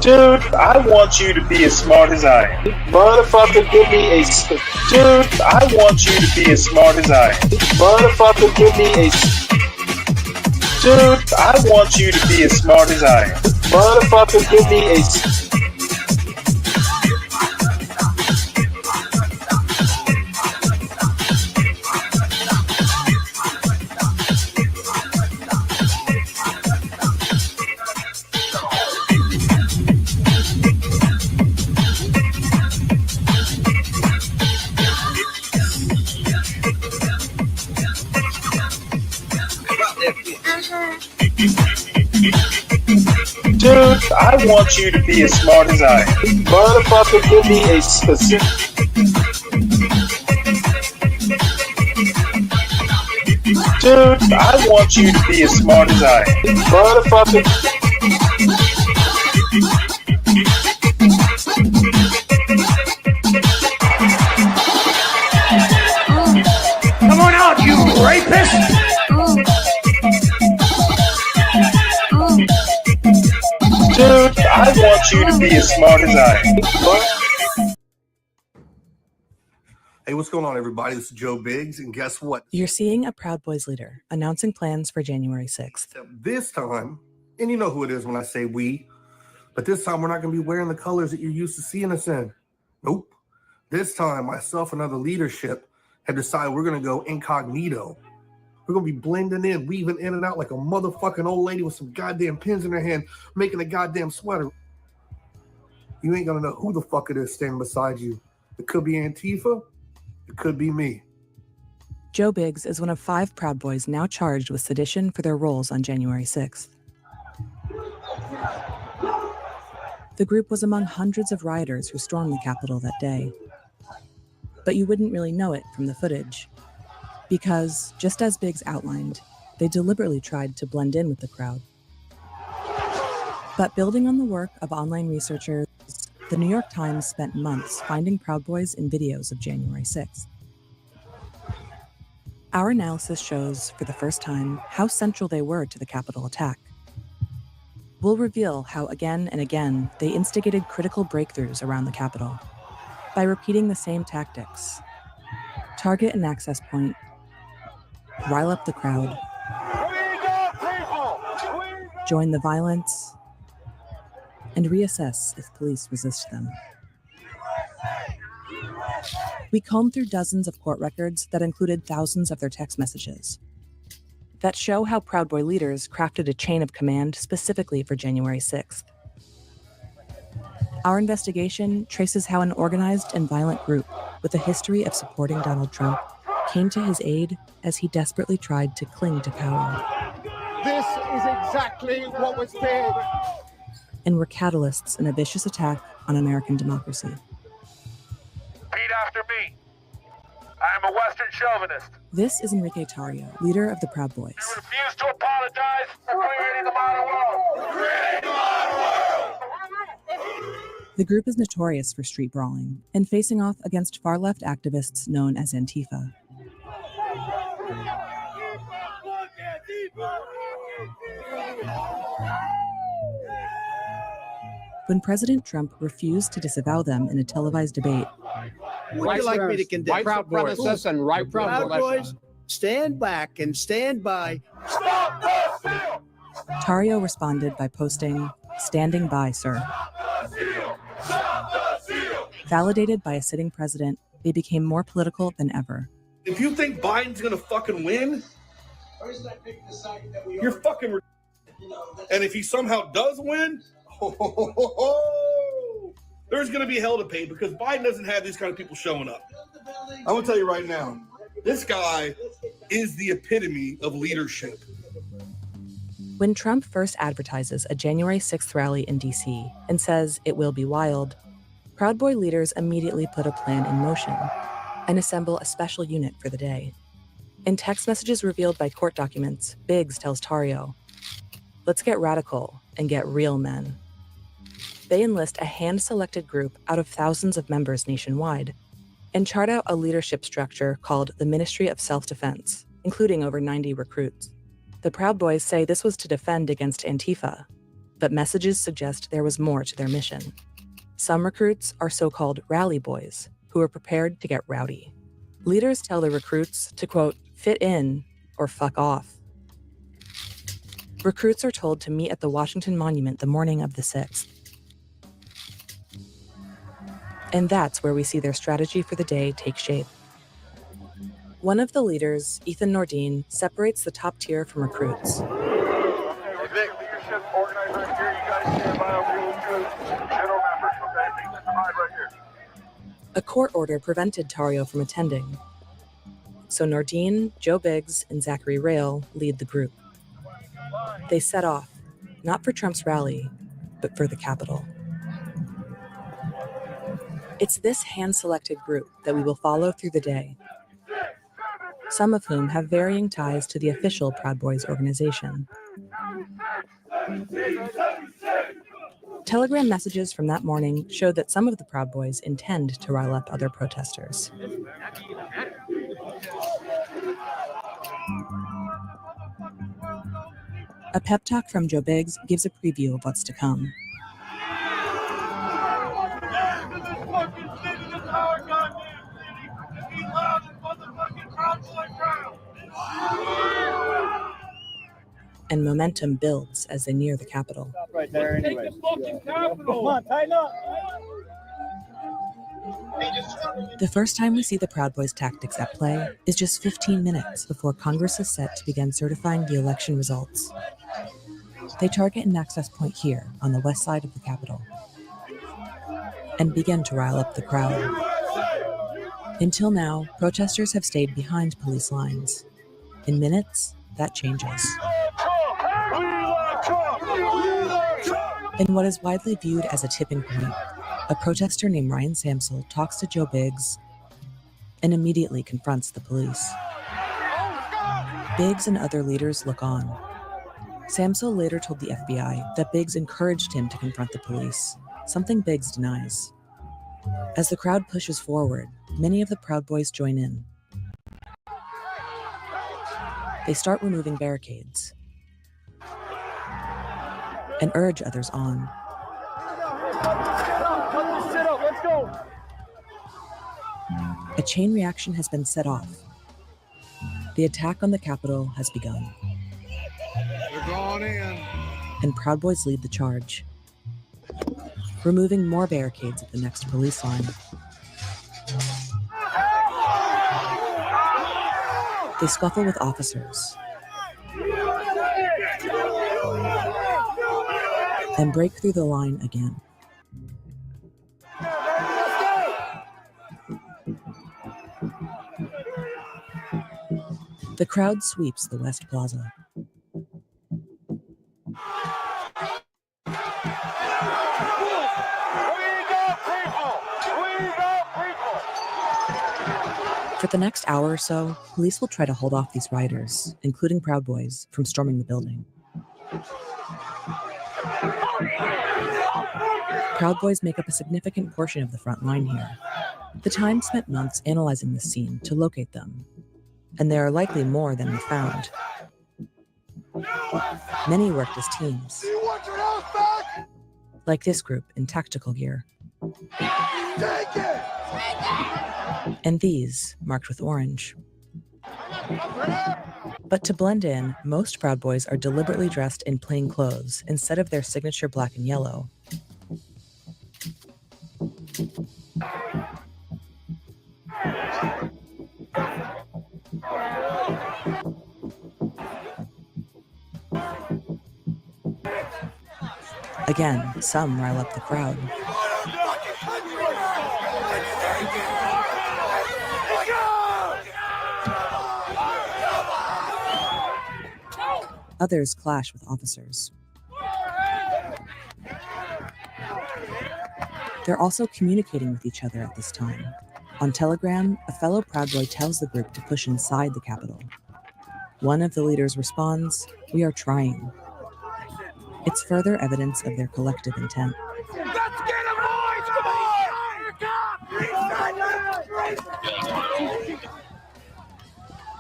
Dude, I want you to be as smart as I am. Motherfucker, give me a... Dude, I want you to be as smart as I am. Motherfucker, give me a... Dude, I want you to be as smart as I am. Motherfucker, give me a... Dude, I want you to be as smart as I am. Motherfucker, give me a specific... Dude, I want you to be as smart as I am. Motherfucker... Come on out, you rapist! Dude, I want you to be as smart as I am. Hey, what's going on, everybody? This is Joe Biggs, and guess what? You're seeing a Proud Boys leader announcing plans for January 6th. This time, and you know who it is when I say we, but this time we're not going to be wearing the colors that you're used to seeing us in. Nope. This time, myself and other leadership have decided we're going to go incognito. We're going to be blending in, weaving in and out like a motherfucking old lady with some goddamn pins in her hand, making a goddamn sweater. You ain't going to know who the fuck it is standing beside you. It could be Antifa. It could be me. Joe Biggs is one of 5 Proud Boys now charged with sedition for their roles on January 6th. The group was among hundreds of rioters who stormed the Capitol that day. But you wouldn't really know it from the footage, because, just as Biggs outlined, they deliberately tried to blend in with the crowd. But building on the work of online researchers, the New York Times spent months finding Proud Boys in videos of January 6th. Our analysis shows, for the first time, how central they were to the Capitol attack. We'll reveal how again and again they instigated critical breakthroughs around the Capitol by repeating the same tactics: target an access point, rile up the crowd, join the violence, and reassess if police resist them. We combed through dozens of court records that included thousands of their text messages that show how Proud Boy leaders crafted a chain of command specifically for January 6th. Our investigation traces how an organized and violent group with a history of supporting Donald Trump came to his aid as he desperately tried to cling to power. This is exactly what was feared. And were catalysts in a vicious attack on American democracy. Repeat after me. I am a Western chauvinist. This is Enrique Tarrio, leader of the Proud Boys. You refuse to apologize for creating the modern world. Creating the modern world. The group is notorious for street brawling and facing off against far-left activists known as Antifa. When President Trump refused to disavow them in a televised debate, would you like me to condemn white supremacists and right Proud Boys? Stand back and stand by. Stop the steal! Tarrio responded by posting, "Standing by, sir." Stop the steal! Validated by a sitting president, they became more political than ever. If you think Biden's gonna fucking win, you're fucking. And if he somehow does win, there's gonna be hell to pay because Biden doesn't have these kind of people showing up. I'm gonna tell you right now, this guy is the epitome of leadership. When Trump first advertises a January 6th rally in D.C. and says it will be wild, Proud Boy leaders immediately put a plan in motion and assemble a special unit for the day. In text messages revealed by court documents, Biggs tells Tarrio, "Let's get radical and get real men." They enlist a hand-selected group out of thousands of members nationwide and chart out a leadership structure called the Ministry of Self-Defense, including over 90 recruits. The Proud Boys say this was to defend against Antifa, but messages suggest there was more to their mission. Some recruits are so-called rally boys, who are prepared to get rowdy. Leaders tell the recruits to, quote, fit in or fuck off. Recruits are told to meet at the Washington Monument the morning of the 6th. And that's where we see their strategy for the day take shape. One of the leaders, Ethan Nordine, separates the top tier from recruits. A court order prevented Tario from attending. So Nordine, Joe Biggs, and Zachary Rail lead the group. They set off, not for Trump's rally, but for the Capitol. It's this hand-selected group that we will follow through the day, some of whom have varying ties to the official Proud Boys organization. Telegram messages from that morning showed that some of the Proud Boys intend to rile up other protesters. A pep talk from Joe Biggs gives a preview of what's to come. And momentum builds as they near the Capitol. Right there, anyway. Come on, tighten up. The first time we see the Proud Boys' tactics at play is just 15 minutes before Congress is set to begin certifying the election results. They target an access point here on the west side of the Capitol and begin to rile up the crowd. Until now, protesters have stayed behind police lines. In minutes, that changes. In what is widely viewed as a tipping point, a protester named Ryan Samsel talks to Joe Biggs and immediately confronts the police. Biggs and other leaders look on. Samsel later told the FBI that Biggs encouraged him to confront the police, something Biggs denies. As the crowd pushes forward, many of the Proud Boys join in. They start removing barricades and urge others on. A chain reaction has been set off. The attack on the Capitol has begun. They're going in. And Proud Boys lead the charge, removing more barricades at the next police line. They scuffle with officers and break through the line again. The crowd sweeps the West Plaza. For the next hour or so, police will try to hold off these rioters, including Proud Boys, from storming the building. Proud Boys make up a significant portion of the front line here. The Times spent months analyzing this scene to locate them, and there are likely more than we found. Many worked as teams, like this group in tactical gear. And these, marked with orange. But to blend in, most Proud Boys are deliberately dressed in plain clothes instead of their signature black and yellow. Again, some rile up the crowd. Others clash with officers. They're also communicating with each other at this time. On Telegram, a fellow Proud Boy tells the group to push inside the Capitol. One of the leaders responds, "We are trying." It's further evidence of their collective intent. Let's get him, boys! Come on!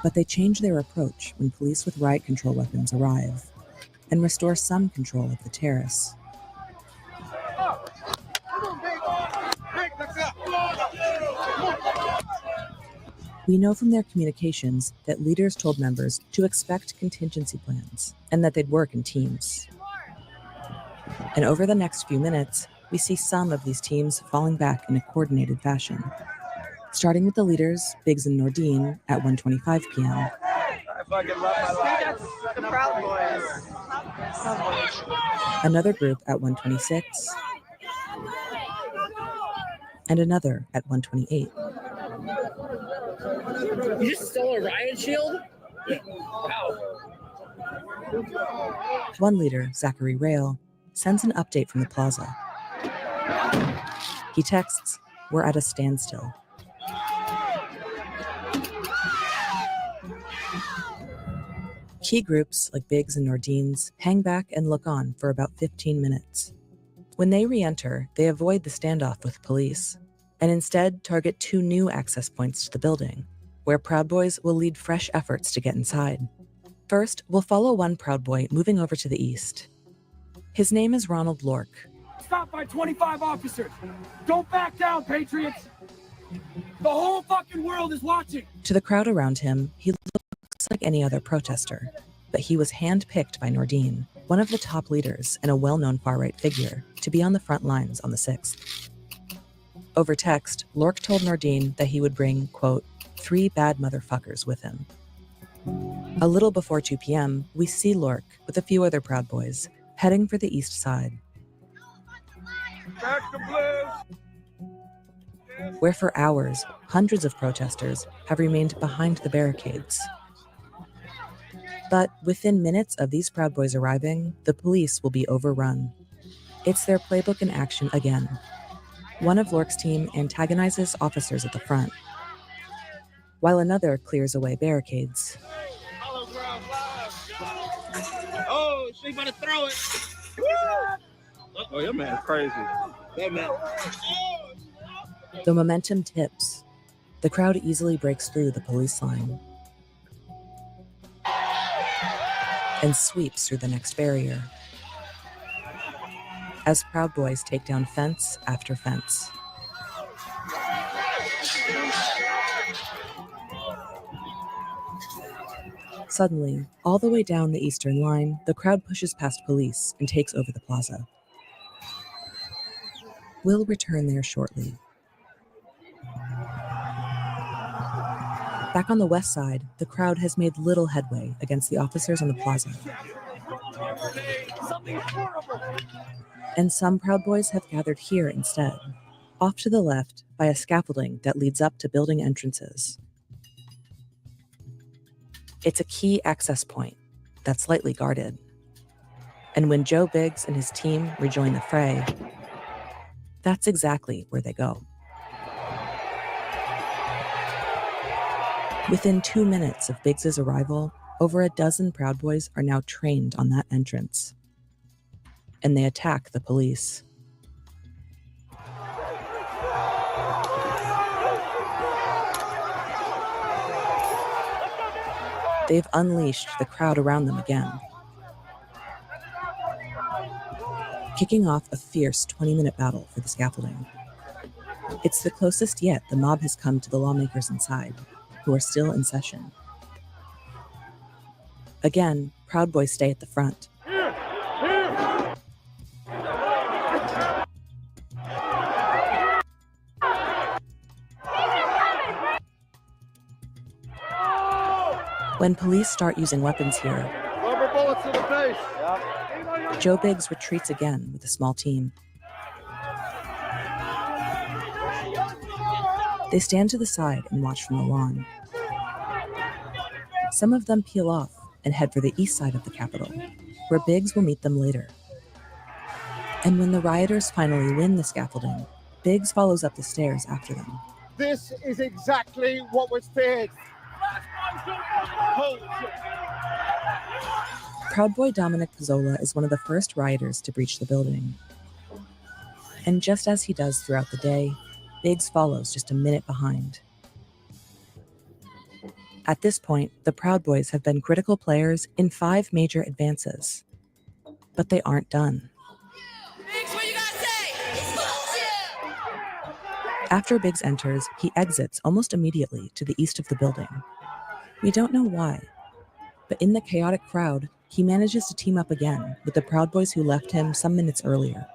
But they change their approach when police with riot control weapons arrive and restore some control of the terrace. We know from their communications that leaders told members to expect contingency plans and that they'd work in teams. And over the next few minutes, we see some of these teams falling back in a coordinated fashion, starting with the leaders, Biggs and Nordine, at 1:25 p.m. I fucking love my life. The Proud Boys. Another group at 1:26, and another at 1:28. You just stole a riot shield? Wow. One leader, Zachary Rail, sends an update from the plaza. He texts, "We're at a standstill." Key groups like Biggs and Nordine's hang back and look on for about 15 minutes. When they re-enter, they avoid the standoff with police and instead target 2 new access points to the building, where Proud Boys will lead fresh efforts to get inside. First, we'll follow one Proud Boy moving over to the east. His name is Ronald Lork. Stopped by 25 officers. Don't back down, Patriots. The whole fucking world is watching. To the crowd around him, he looks like any other protester, but he was handpicked by Nordine, one of the top leaders and a well-known far-right figure, to be on the front lines on the 6th. Over text, Lork told Nordine that he would bring, quote, 3 bad motherfuckers with him. A little before 2 p.m., we see Lork with a few other Proud Boys heading for the east side, where for hours, hundreds of protesters have remained behind the barricades. But within minutes of these Proud Boys arriving, the police will be overrun. It's their playbook in action again. One of Lork's team antagonizes officers at the front, while another clears away barricades. Oh, she about to throw it. Oh, your man's crazy. That man. The momentum tips. The crowd easily breaks through the police line and sweeps through the next barrier as Proud Boys take down fence after fence. Suddenly, all the way down the eastern line, the crowd pushes past police and takes over the plaza. We'll return there shortly. Back on the west side, the crowd has made little headway against the officers on the plaza. And some Proud Boys have gathered here instead, off to the left by a scaffolding that leads up to building entrances. It's a key access point that's lightly guarded. And when Joe Biggs and his team rejoin the fray, that's exactly where they go. Within 2 minutes of Biggs's arrival, over a dozen Proud Boys are now trained on that entrance, and they attack the police. They've unleashed the crowd around them again, kicking off a fierce 20-minute battle for the scaffolding. It's the closest yet the mob has come to the lawmakers inside, who are still in session. Again, Proud Boys stay at the front. When police start using weapons here, Rubber bullets to the face. Joe Biggs retreats again with a small team. They stand to the side and watch from the lawn. Some of them peel off and head for the east side of the Capitol, where Biggs will meet them later. And when the rioters finally win the scaffolding, Biggs follows up the stairs after them. This is exactly what was feared. Proud Boy Dominic Pizzola is one of the first rioters to breach the building. And just as he does throughout the day, Biggs follows just a minute behind. At this point, the Proud Boys have been critical players in 5 major advances. But they aren't done. After Biggs enters, he exits almost immediately to the east of the building. We don't know why, but in the chaotic crowd, he manages to team up again with the Proud Boys who left him some minutes earlier.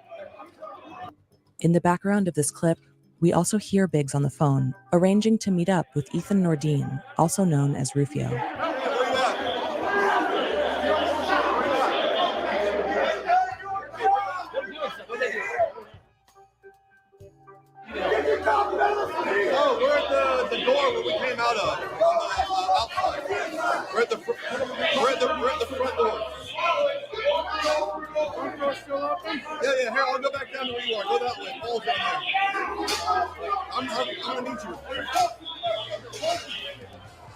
In the background of this clip, we also hear Biggs on the phone, arranging to meet up with Ethan Nordine, also known as Rufio. Oh, we're at the door where we came out of. Outside. We're at the front door. Yeah. Here, I'll go back down to where you are. Go that way. Paul's down there. I'm gonna need you.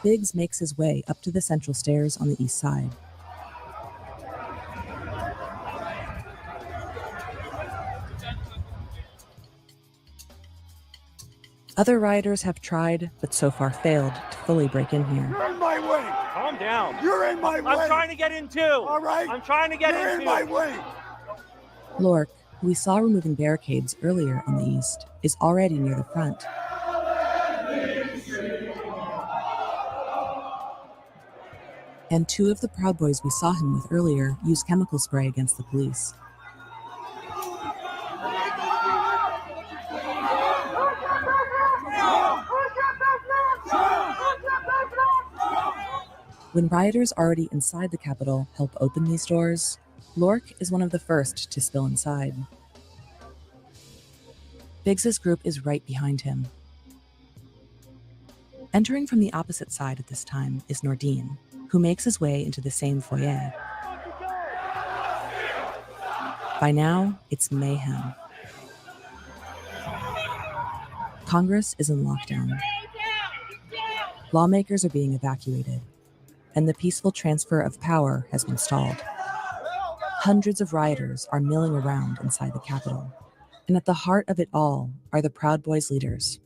Biggs makes his way up to the central stairs on the east side. Other rioters have tried, but so far failed, to fully break in here. You're in my way. Calm down. You're in my way. I'm trying to get in too. All right. I'm trying to get in You're too. in my way. Lork, who we saw removing barricades earlier on the east, is already near the front. And 2 of the Proud Boys we saw him with earlier use chemical spray against the police. When rioters already inside the Capitol help open these doors, Lork is one of the first to spill inside. Biggs's group is right behind him. Entering from the opposite side at this time is Nordine, who makes his way into the same foyer. By now, it's mayhem. Congress is in lockdown. Lawmakers are being evacuated, and the peaceful transfer of power has been stalled. Hundreds of rioters are milling around inside the Capitol, and at the heart of it all are the Proud Boys leaders.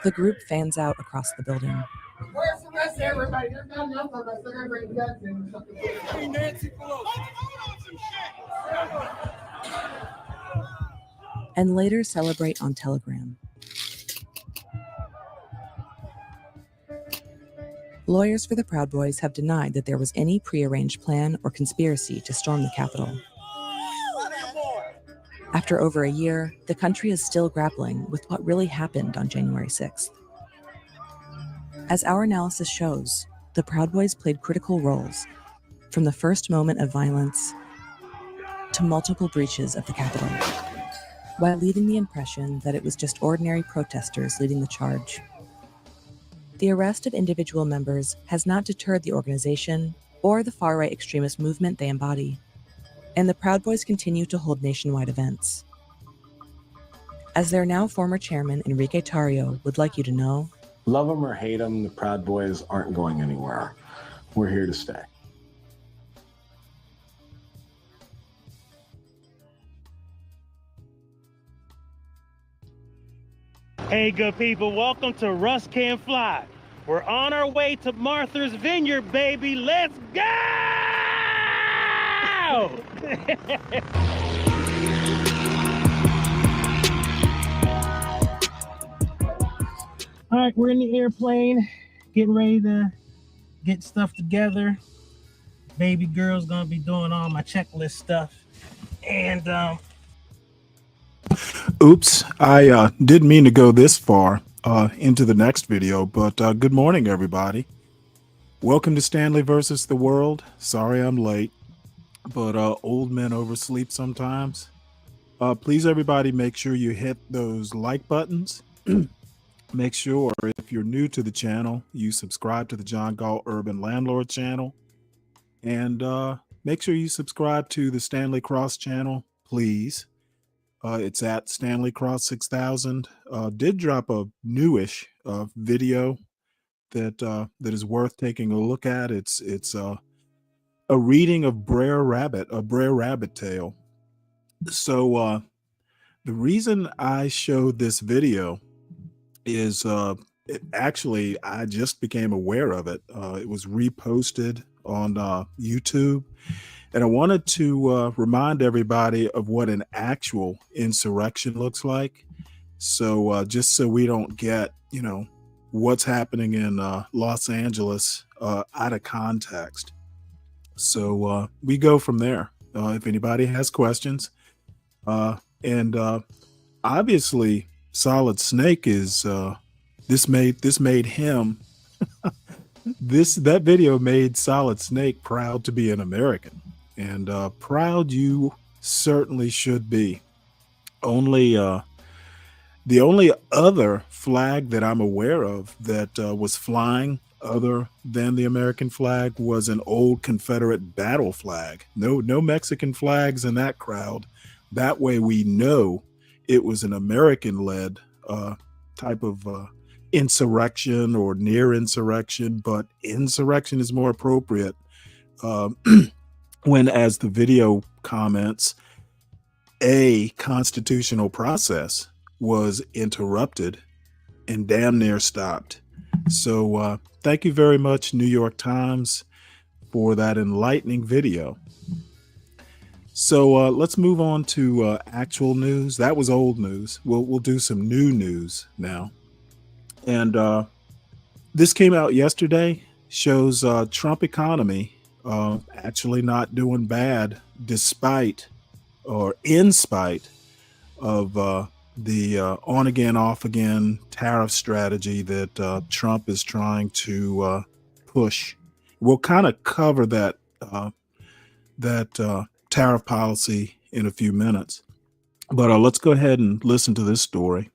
The group fans out across the building. Where's the rest of everybody? There's not enough of us. They're going to bring guns in. Hey, Nancy Pelosi. And later celebrate on Telegram. Lawyers for the Proud Boys have denied that there was any prearranged plan or conspiracy to storm the Capitol. After over a year, the country is still grappling with what really happened on January 6th. As our analysis shows, the Proud Boys played critical roles, from the first moment of violence to multiple breaches of the Capitol, while leaving the impression that it was just ordinary protesters leading the charge. The arrest of individual members has not deterred the organization or the far-right extremist movement they embody, and the Proud Boys continue to hold nationwide events. As their now former chairman, Enrique Tarrio, would like you to know, love them or hate them, the Proud Boys aren't going anywhere. We're here to stay. Hey, good people, welcome to Russ Can Fly. We're on our way to Martha's Vineyard, baby. Let's go! All right, we're in the airplane, getting ready to get stuff together. Baby girl's gonna be doing all my checklist stuff. And oops, I didn't mean to go this far into the next video, but good morning, everybody. Welcome to Stanley versus the World. Sorry I'm late, but old men oversleep sometimes. Please, everybody, make sure you hit those like buttons. Make sure, if you're new to the channel, you subscribe to the John Gall Urban Landlord channel. And make sure you subscribe to the Stanley Cross channel, please. It's at Stanley Cross 6000. Did drop a newish video that is worth taking a look at. It's a reading of a Brer Rabbit tale. So The reason I showed this video is actually I just became aware of it. It was reposted on YouTube, and I wanted to remind everybody of what an actual insurrection looks like. So just so we don't get, what's happening in Los Angeles out of context. So we go from there. If anybody has questions, and obviously Solid Snake is this made him that video made Solid Snake proud to be an American, and proud you certainly should be. The only other flag that I'm aware of that was flying other than the American flag was an old Confederate battle flag. No Mexican flags in that crowd. That way we know it was an American-led type of insurrection or near insurrection, but insurrection is more appropriate when, as the video comments, a constitutional process was interrupted and damn near stopped. So thank you very much, New York Times, for that enlightening video. So let's move on to actual news. That was old news. We'll do some new news now. And this came out yesterday, shows Trump economy actually not doing bad despite or in spite of the on again, off again tariff strategy that Trump is trying to push. We'll kind of cover that tariff policy in a few minutes, but let's go ahead and listen to this story.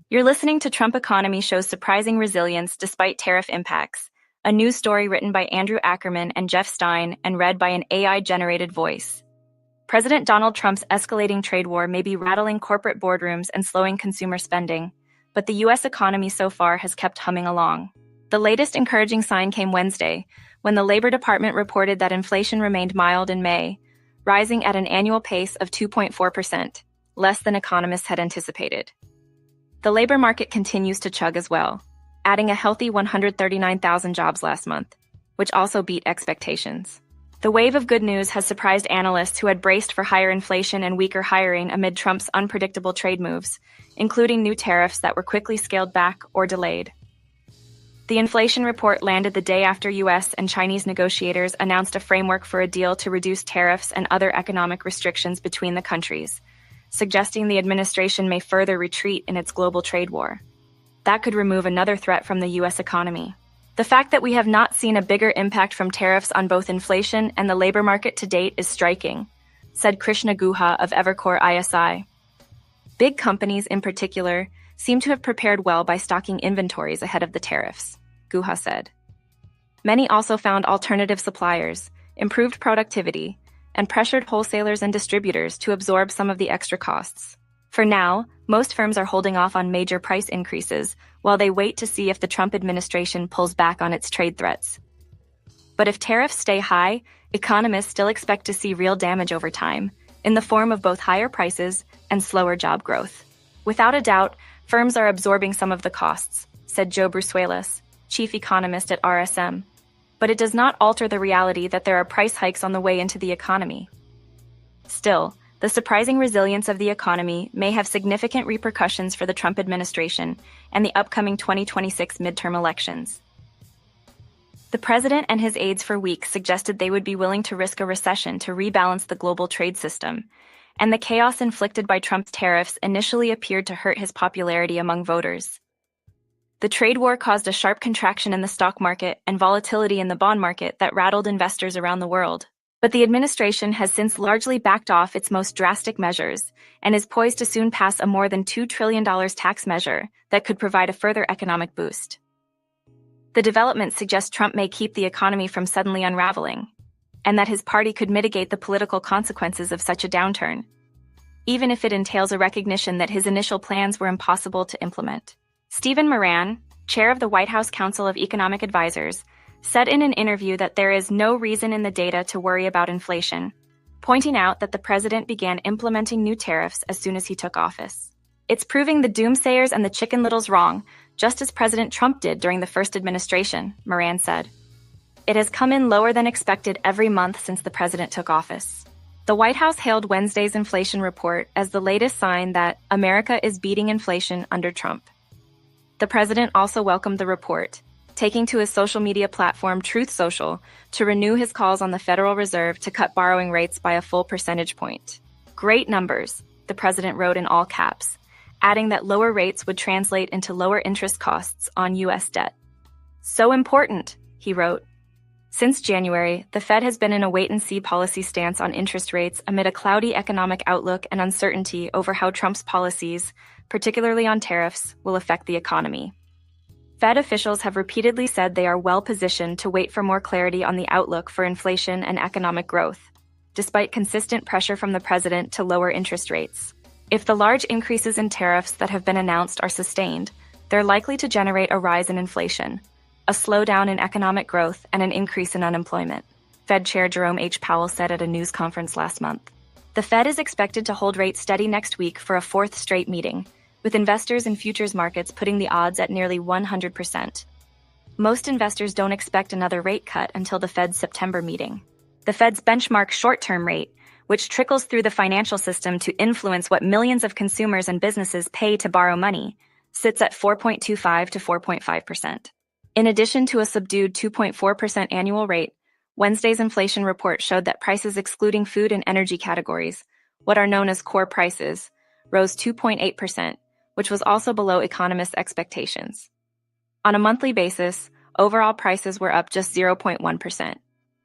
You're listening to Trump Economy Shows Surprising Resilience Despite Tariff Impacts, a news story written by Andrew Ackerman and Jeff Stein and read by an AI-generated voice. President Donald Trump's escalating trade war may be rattling corporate boardrooms and slowing consumer spending, but the U.S. economy so far has kept humming along. The latest encouraging sign came Wednesday, when the Labor Department reported that inflation remained mild in May, rising at an annual pace of 2.4%, less than economists had anticipated. The labor market continues to chug as well, adding a healthy 139,000 jobs last month, which also beat expectations. The wave of good news has surprised analysts who had braced for higher inflation and weaker hiring amid Trump's unpredictable trade moves, including new tariffs that were quickly scaled back or delayed. The inflation report landed the day after U.S. and Chinese negotiators announced a framework for a deal to reduce tariffs and other economic restrictions between the countries, suggesting the administration may further retreat in its global trade war. That could remove another threat from the U.S. economy. The fact that we have not seen a bigger impact from tariffs on both inflation and the labor market to date is striking, said Krishna Guha of Evercore ISI. Big companies in particular seem to have prepared well by stocking inventories ahead of the tariffs, Guha said. Many also found alternative suppliers, improved productivity, and pressured wholesalers and distributors to absorb some of the extra costs. For now, most firms are holding off on major price increases while they wait to see if the Trump administration pulls back on its trade threats. But if tariffs stay high, economists still expect to see real damage over time, in the form of both higher prices and slower job growth. Without a doubt, firms are absorbing some of the costs, said Joe Brusuelas, chief economist at RSM. But it does not alter the reality that there are price hikes on the way into the economy. Still, the surprising resilience of the economy may have significant repercussions for the Trump administration and the upcoming 2026 midterm elections. The president and his aides for weeks suggested they would be willing to risk a recession to rebalance the global trade system, and the chaos inflicted by Trump's tariffs initially appeared to hurt his popularity among voters. The trade war caused a sharp contraction in the stock market and volatility in the bond market that rattled investors around the world. But the administration has since largely backed off its most drastic measures and is poised to soon pass a more than $2 trillion tax measure that could provide a further economic boost. The developments suggest Trump may keep the economy from suddenly unraveling, and that his party could mitigate the political consequences of such a downturn, even if it entails a recognition that his initial plans were impossible to implement. Stephen Moran, chair of the White House Council of Economic Advisers, said in an interview that there is no reason in the data to worry about inflation, pointing out that the president began implementing new tariffs as soon as he took office. It's proving the doomsayers and the chicken littles wrong, just as President Trump did during the first administration, Moran said. It has come in lower than expected every month since the president took office. The White House hailed Wednesday's inflation report as the latest sign that America is beating inflation under Trump. The president also welcomed the report, taking to his social media platform Truth Social to renew his calls on the Federal Reserve to cut borrowing rates by a full percentage point. Great numbers, the president wrote in all caps, adding that lower rates would translate into lower interest costs on U.S. debt. So important, he wrote. Since January, the Fed has been in a wait-and-see policy stance on interest rates amid a cloudy economic outlook and uncertainty over how Trump's policies, particularly on tariffs, will affect the economy. Fed officials have repeatedly said they are well-positioned to wait for more clarity on the outlook for inflation and economic growth, despite consistent pressure from the president to lower interest rates. If the large increases in tariffs that have been announced are sustained, they're likely to generate a rise in inflation, a slowdown in economic growth, and an increase in unemployment, Fed Chair Jerome H. Powell said at a news conference last month. The Fed is expected to hold rates steady next week for a fourth straight meeting, with investors in futures markets putting the odds at nearly 100%. Most investors don't expect another rate cut until the Fed's September meeting. The Fed's benchmark short-term rate, which trickles through the financial system to influence what millions of consumers and businesses pay to borrow money, sits at 4.25 to 4.5%. In addition to a subdued 2.4% annual rate, Wednesday's inflation report showed that prices excluding food and energy categories, what are known as core prices, rose 2.8%, which was also below economists' expectations. On a monthly basis, overall prices were up just 0.1%.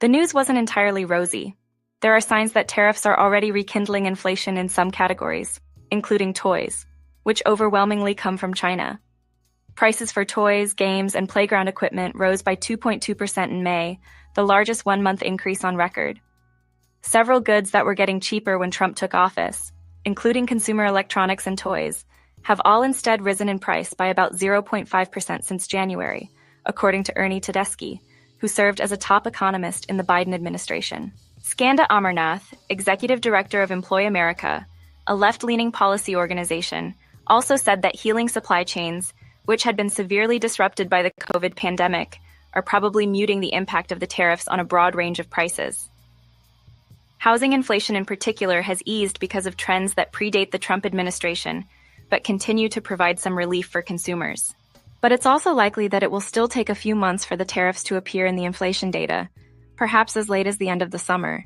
The news wasn't entirely rosy. There are signs that tariffs are already rekindling inflation in some categories, including toys, which overwhelmingly come from China. Prices for toys, games, and playground equipment rose by 2.2% in May, the largest one-month increase on record. Several goods that were getting cheaper when Trump took office, including consumer electronics and toys, have all instead risen in price by about 0.5% since January, according to Ernie Tedeschi, who served as a top economist in the Biden administration. Skanda Amarnath, executive director of Employ America, a left-leaning policy organization, also said that healing supply chains, which had been severely disrupted by the COVID pandemic, are probably muting the impact of the tariffs on a broad range of prices. Housing inflation in particular has eased because of trends that predate the Trump administration, but continue to provide some relief for consumers. But it's also likely that it will still take a few months for the tariffs to appear in the inflation data, perhaps as late as the end of the summer,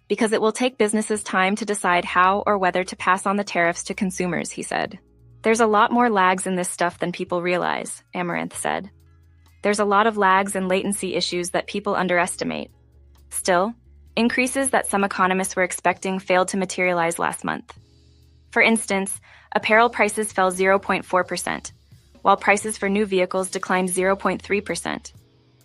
because it will take businesses time to decide how or whether to pass on the tariffs to consumers, he said. There's a lot more lags in this stuff than people realize, Amaranth said. There's a lot of lags and latency issues that people underestimate. Still, increases that some economists were expecting failed to materialize last month. For instance, apparel prices fell 0.4%, while prices for new vehicles declined 0.3%.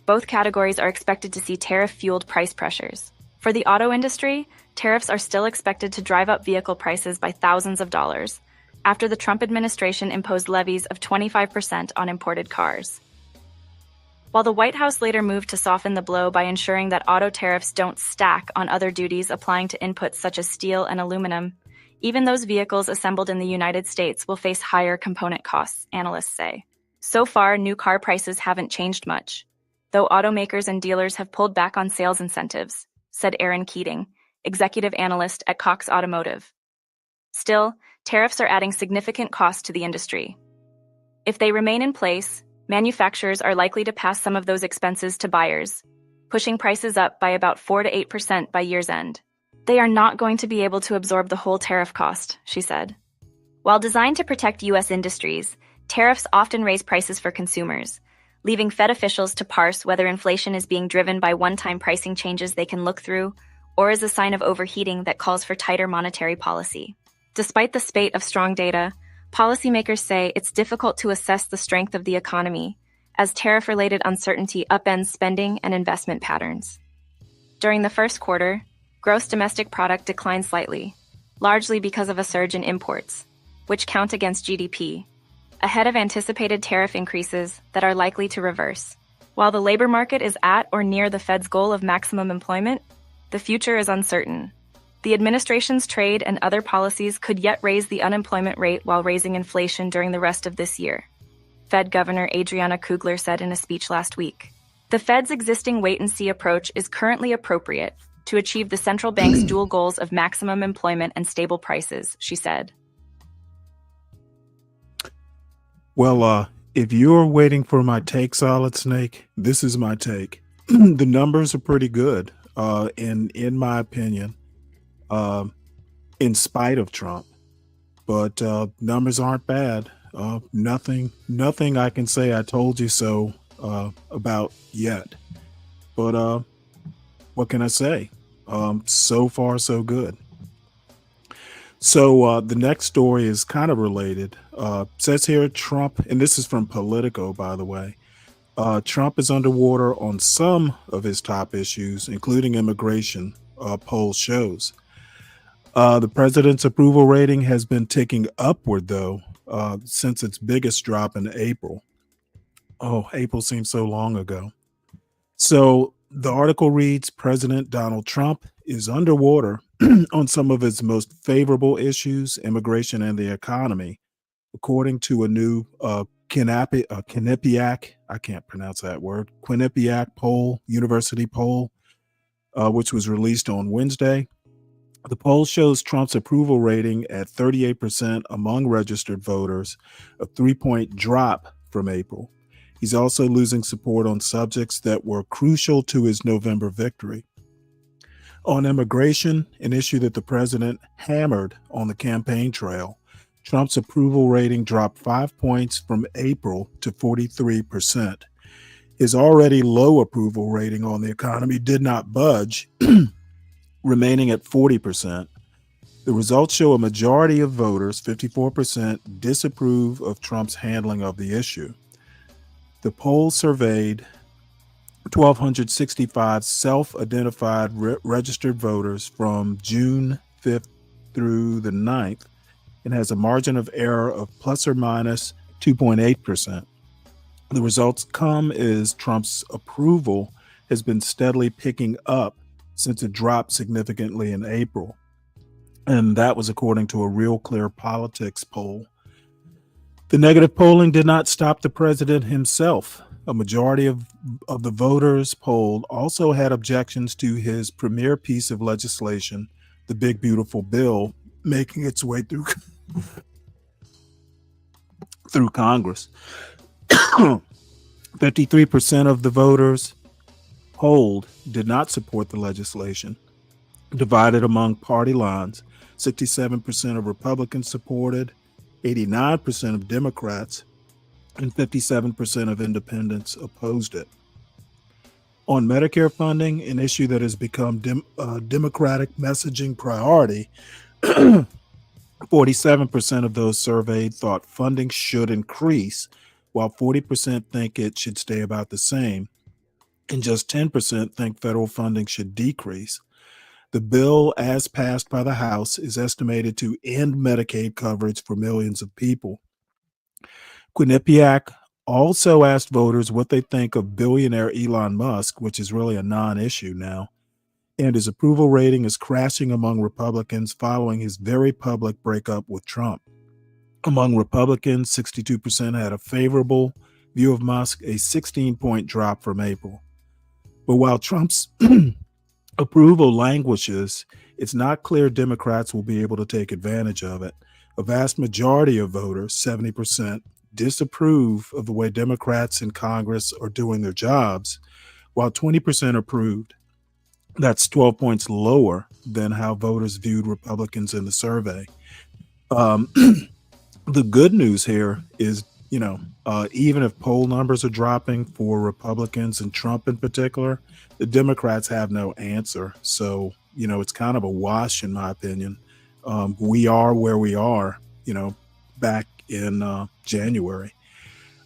Both categories are expected to see tariff-fueled price pressures. For the auto industry, tariffs are still expected to drive up vehicle prices by thousands of dollars, after the Trump administration imposed levies of 25% on imported cars. While the White House later moved to soften the blow by ensuring that auto tariffs don't stack on other duties applying to inputs such as steel and aluminum, even those vehicles assembled in the United States will face higher component costs, analysts say. So far, new car prices haven't changed much, though automakers and dealers have pulled back on sales incentives, said Aaron Keating, executive analyst at Cox Automotive. Still, tariffs are adding significant cost to the industry. If they remain in place, manufacturers are likely to pass some of those expenses to buyers, pushing prices up by about 4 to 8% by year's end. They are not going to be able to absorb the whole tariff cost, she said. While designed to protect U.S. industries, tariffs often raise prices for consumers, leaving Fed officials to parse whether inflation is being driven by one-time pricing changes they can look through, or is a sign of overheating that calls for tighter monetary policy. Despite the spate of strong data, policymakers say it's difficult to assess the strength of the economy, as tariff-related uncertainty upends spending and investment patterns. During the first quarter, gross domestic product declined slightly, largely because of a surge in imports, which count against GDP, ahead of anticipated tariff increases that are likely to reverse. While the labor market is at or near the Fed's goal of maximum employment, the future is uncertain. the administration's trade and other policies could yet raise the unemployment rate while raising inflation during the rest of this year, Fed Governor Adriana Kugler said in a speech last week. The Fed's existing wait-and-see approach is currently appropriate to achieve the central bank's dual goals of maximum employment and stable prices, she said. Well, if you're waiting for my take, Solid Snake, this is my take. The numbers are pretty good, in my opinion, in spite of Trump. But numbers aren't bad. Nothing I can say I told you so about yet. But what can I say? So far, so good. So the next story is kind of related. Says here Trump, and this is from Politico, by the way. Trump is underwater on some of his top issues, including immigration, poll shows. The president's approval rating has been ticking upward, though, since its biggest drop in April. Oh, April seems so long ago. So the article reads, President Donald Trump is underwater on some of his most favorable issues, immigration and the economy, according to a new Quinnipiac, I can't pronounce that word, Quinnipiac poll, university poll, which was released on Wednesday. The poll shows Trump's approval rating at 38% among registered voters, a 3-point drop from April. He's also losing support on subjects that were crucial to his November victory. On immigration, an issue that the president hammered on the campaign trail, Trump's approval rating dropped 5 points from April to 43%. His already low approval rating on the economy did not budge, remaining at 40%. The results show a majority of voters, 54%, disapprove of Trump's handling of the issue. The poll surveyed 1,265 self-identified registered voters from June 5th through the 9th and has a margin of error of plus or minus 2.8%. The results come as Trump's approval has been steadily picking up since it dropped significantly in April. And that was according to a Real Clear Politics poll. The negative polling did not stop the president himself. A majority of the voters polled also had objections to his premier piece of legislation, the Big Beautiful Bill, making its way through Congress. 53% of the voters polled did not support the legislation, divided among party lines. 67% of Republicans supported, 89% of Democrats, and 57% of independents opposed it. On Medicare funding, an issue that has become Democratic messaging priority, 47% of those surveyed thought funding should increase, while 40% think it should stay about the same, and just 10% think federal funding should decrease. The bill, as passed by the House, is estimated to end Medicaid coverage for millions of people. Quinnipiac also asked voters what they think of billionaire Elon Musk, which is really a non-issue now, and his approval rating is crashing among Republicans following his very public breakup with Trump. Among Republicans, 62% had a favorable view of Musk, a 16-point drop from April. But while Trump's approval languishes, it's not clear Democrats will be able to take advantage of it. A vast majority of voters, 70%, disapprove of the way Democrats in Congress are doing their jobs, while 20% approved. That's 12 points lower than how voters viewed Republicans in the survey. The good news here is, even if poll numbers are dropping for Republicans and Trump in particular, the Democrats have no answer. So, it's kind of a wash, in my opinion. We are where we are, back in January.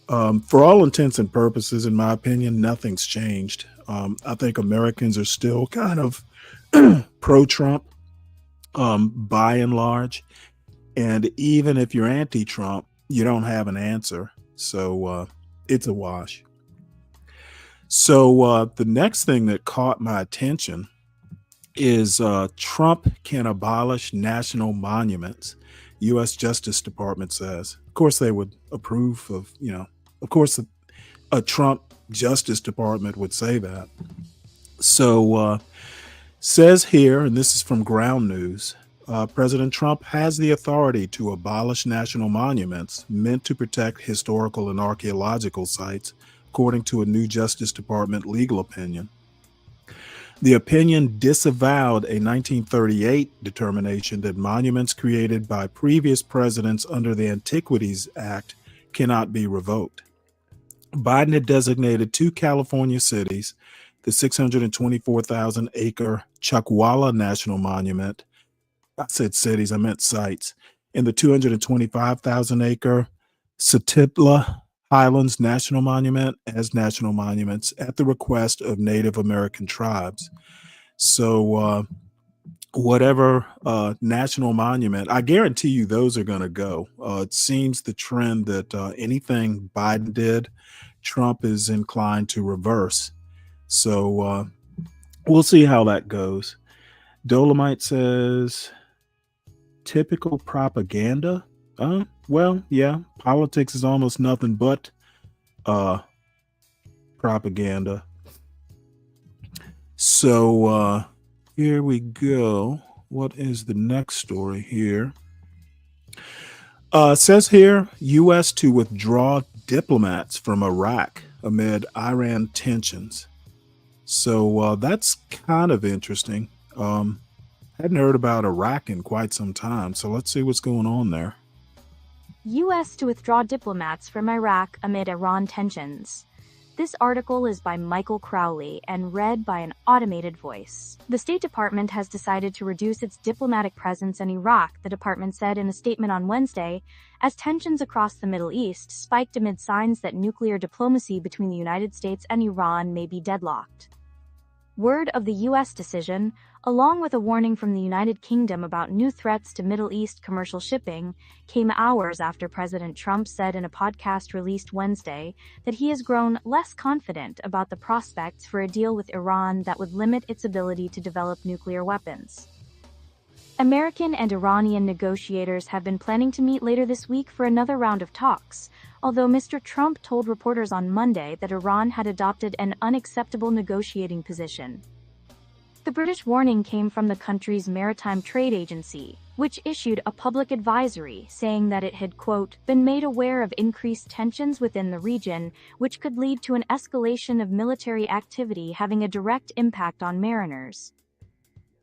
For all intents and purposes, in my opinion, nothing's changed. I think Americans are still kind of pro-Trump by and large. And even if you're anti-Trump, you don't have an answer. So it's a wash. So the next thing that caught my attention is Trump can abolish national monuments. U.S. Justice Department says. Of course, they would approve of, of course, a Trump Justice Department would say that. So says here, and this is from Ground News, President Trump has the authority to abolish national monuments meant to protect historical and archaeological sites, according to a new Justice Department legal opinion. The opinion disavowed a 1938 determination that monuments created by previous presidents under the Antiquities Act cannot be revoked. Biden had designated 2 California cities, the 624,000 acre Chuckwalla National Monument. I said cities, I meant sites. And the 225,000 acre Satipla Highlands National Monument as national monuments at the request of Native American tribes. So whatever national monument, I guarantee you those are going to go. It seems the trend that anything Biden did, Trump is inclined to reverse. So we'll see how that goes. Dolomite says, typical propaganda. Well, yeah, politics is almost nothing but propaganda. So here we go. What is the next story here? Says here, U.S. to withdraw diplomats from Iraq amid Iran tensions. So that's kind of interesting. Hadn't heard about Iraq in quite some time, so let's see what's going on there. U.S. to withdraw diplomats from Iraq amid Iran tensions. This article is by Michael Crowley and read by an automated voice. The State Department has decided to reduce its diplomatic presence in Iraq, the department said in a statement on Wednesday, as tensions across the Middle East spiked amid signs that nuclear diplomacy between the United States and Iran may be deadlocked. Word of the U.S. decision, along with a warning from the United Kingdom about new threats to Middle East commercial shipping, came hours after President Trump said in a podcast released Wednesday that he has grown less confident about the prospects for a deal with Iran that would limit its ability to develop nuclear weapons. American and Iranian negotiators have been planning to meet later this week for another round of talks, although Mr. Trump told reporters on Monday that Iran had adopted an unacceptable negotiating position. The British warning came from the country's Maritime Trade Agency, which issued a public advisory saying that it had, quote, been made aware of increased tensions within the region, which could lead to an escalation of military activity having a direct impact on mariners.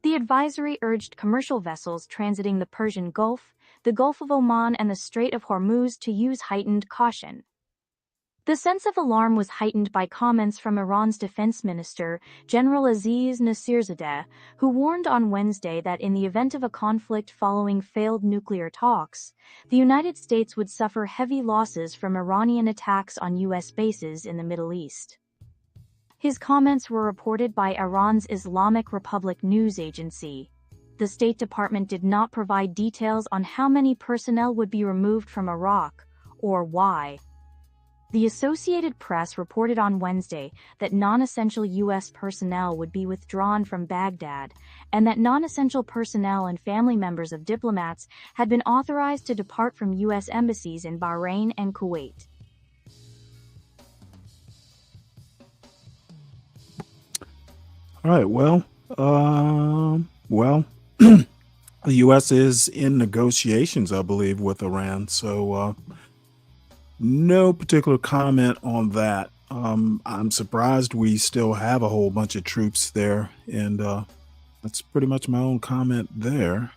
The advisory urged commercial vessels transiting the Persian Gulf, the Gulf of Oman, and the Strait of Hormuz to use heightened caution. The sense of alarm was heightened by comments from Iran's defense minister, General Aziz Nasirzadeh, who warned on Wednesday that in the event of a conflict following failed nuclear talks, the United States would suffer heavy losses from Iranian attacks on U.S. bases in the Middle East. His comments were reported by Iran's Islamic Republic news agency. The State Department did not provide details on how many personnel would be removed from Iraq, or why. The Associated Press reported on Wednesday that non-essential U.S. personnel would be withdrawn from Baghdad, and that non-essential personnel and family members of diplomats had been authorized to depart from U.S. embassies in Bahrain and Kuwait. All right, well, the U.S. is in negotiations, I believe, with Iran, so no particular comment on that. I'm surprised we still have a whole bunch of troops there, and that's pretty much my own comment there.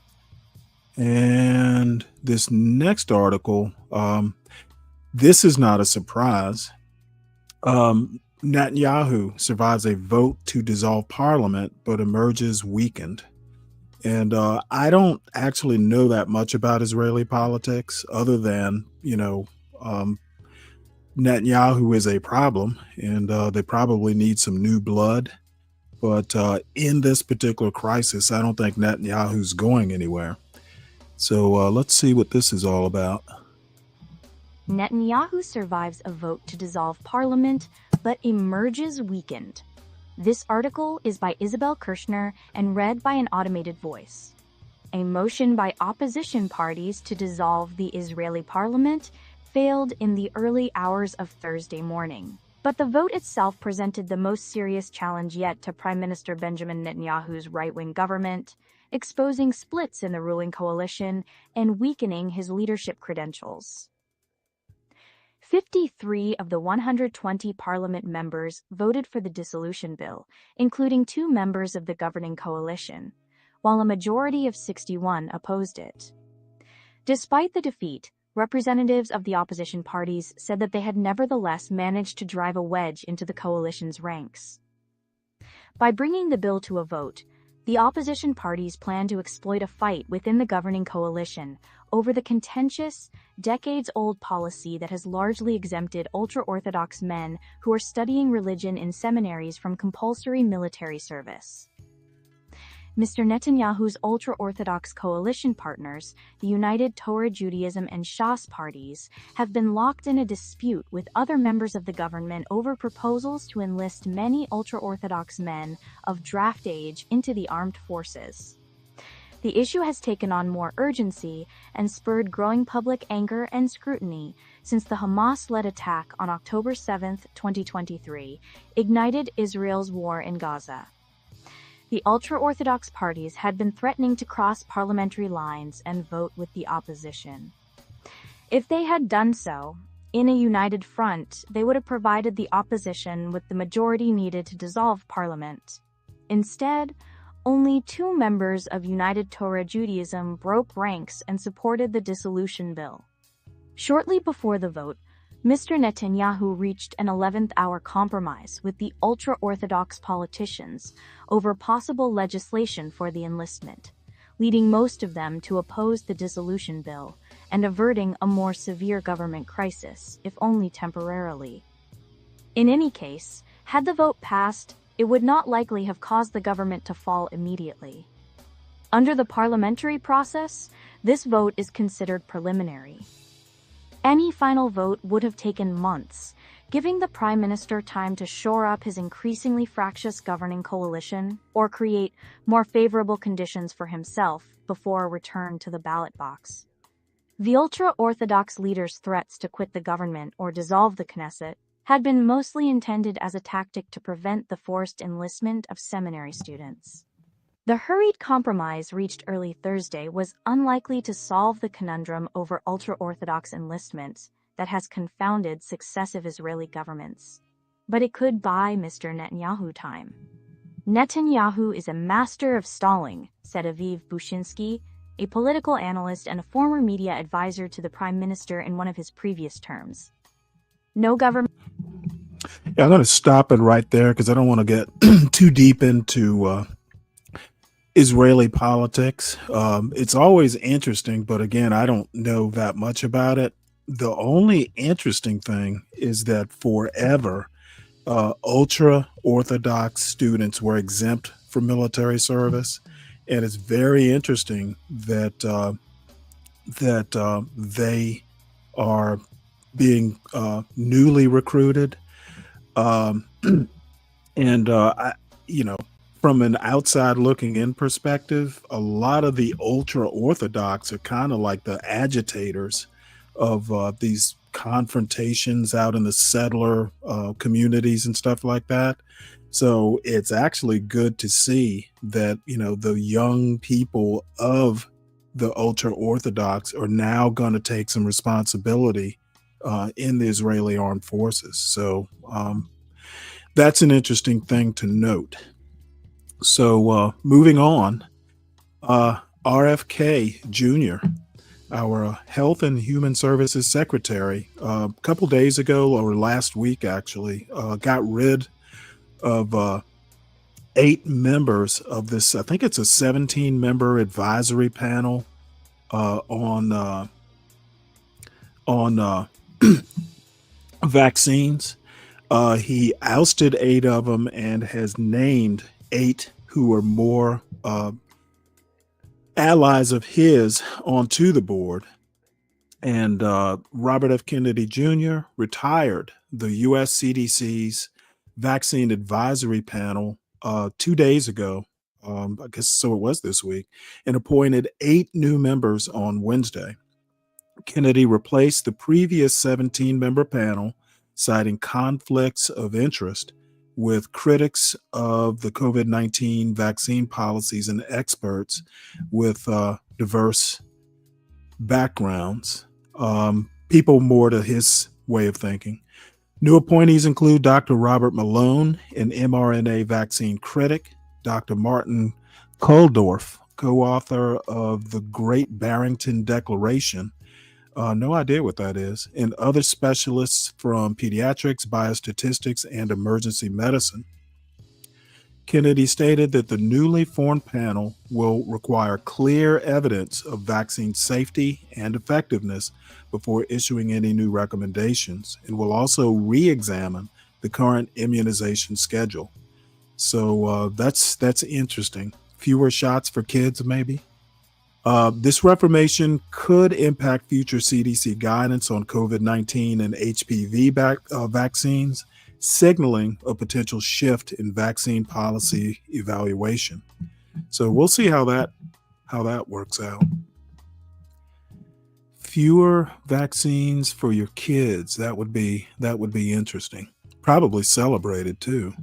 And this next article, this is not a surprise. Netanyahu survives a vote to dissolve parliament, but emerges weakened. And I don't actually know that much about Israeli politics other than, Netanyahu is a problem, and they probably need some new blood. But in this particular crisis, I don't think Netanyahu's going anywhere. So let's see what this is all about. Netanyahu survives a vote to dissolve parliament, but emerges weakened. This article is by Isabel Kirshner and read by an automated voice. A motion by opposition parties to dissolve the Israeli parliament failed in the early hours of Thursday morning. But the vote itself presented the most serious challenge yet to Prime Minister Benjamin Netanyahu's right-wing government, exposing splits in the ruling coalition and weakening his leadership credentials. 53 of the 120 parliament members voted for the dissolution bill, including 2 members of the governing coalition, while a majority of 61 opposed it. Despite the defeat, representatives of the opposition parties said that they had nevertheless managed to drive a wedge into the coalition's ranks. By bringing the bill to a vote, the opposition parties plan to exploit a fight within the governing coalition over the contentious, decades-old policy that has largely exempted ultra-Orthodox men who are studying religion in seminaries from compulsory military service. Mr. Netanyahu's ultra-Orthodox coalition partners, the United Torah Judaism and Shas parties, have been locked in a dispute with other members of the government over proposals to enlist many ultra-Orthodox men of draft age into the armed forces. The issue has taken on more urgency and spurred growing public anger and scrutiny since the Hamas-led attack on October 7, 2023, ignited Israel's war in Gaza. The ultra-Orthodox parties had been threatening to cross parliamentary lines and vote with the opposition. If they had done so, in a united front, they would have provided the opposition with the majority needed to dissolve parliament. Instead, only 2 members of United Torah Judaism broke ranks and supported the dissolution bill. Shortly before the vote, Mr. Netanyahu reached an 11th-hour compromise with the ultra-Orthodox politicians over possible legislation for the enlistment, leading most of them to oppose the dissolution bill and averting a more severe government crisis, if only temporarily. In any case, had the vote passed, it would not likely have caused the government to fall immediately. Under the parliamentary process, this vote is considered preliminary. Any final vote would have taken months, giving the Prime Minister time to shore up his increasingly fractious governing coalition or create more favorable conditions for himself before a return to the ballot box. The ultra-Orthodox leaders' threats to quit the government or dissolve the Knesset had been mostly intended as a tactic to prevent the forced enlistment of seminary students. The hurried compromise reached early Thursday was unlikely to solve the conundrum over ultra-Orthodox enlistment that has confounded successive Israeli governments. But it could buy Mr. Netanyahu time. Netanyahu is a master of stalling, said Aviv Bushinsky, a political analyst and a former media advisor to the Prime Minister in one of his previous terms. No government... Yeah, I'm going to stop it right there because I don't want to get too deep into Israeli politics. It's always interesting, but again, I don't know that much about it. The only interesting thing is that forever, ultra-Orthodox students were exempt from military service. And it's very interesting that they are being newly recruited. From an outside looking in perspective, a lot of the ultra Orthodox are kind of like the agitators of these confrontations out in the settler communities and stuff like that. So it's actually good to see that, the young people of the ultra Orthodox are now going to take some responsibility in the Israeli armed forces. So that's an interesting thing to note. So moving on, RFK Jr., our Health and Human Services Secretary, a couple days ago, or last week actually, got rid of 8 members of this. I think it's a 17-member advisory panel on vaccines. He ousted 8 of them and has named 8 who are more allies of his onto the board. And Robert F. Kennedy Jr. retired the U.S. CDC's vaccine advisory panel 2 days ago. I guess so it was this week, and appointed 8 new members on Wednesday. Kennedy replaced the previous 17-member panel, citing conflicts of interest with critics of the COVID-19 vaccine policies and experts with diverse backgrounds, people more to his way of thinking. New appointees include Dr. Robert Malone, an mRNA vaccine critic, Dr. Martin Kulldorff, co-author of the Great Barrington Declaration, no idea what that is, and other specialists from pediatrics, biostatistics, and emergency medicine. Kennedy stated that the newly formed panel will require clear evidence of vaccine safety and effectiveness before issuing any new recommendations, and will also re-examine the current immunization schedule. So that's interesting. Fewer shots for kids, maybe. This reformation could impact future CDC guidance on COVID-19 and HPV vaccines, signaling a potential shift in vaccine policy evaluation. So we'll see how that works out. Fewer vaccines for your kids. That would be interesting. Probably celebrated too.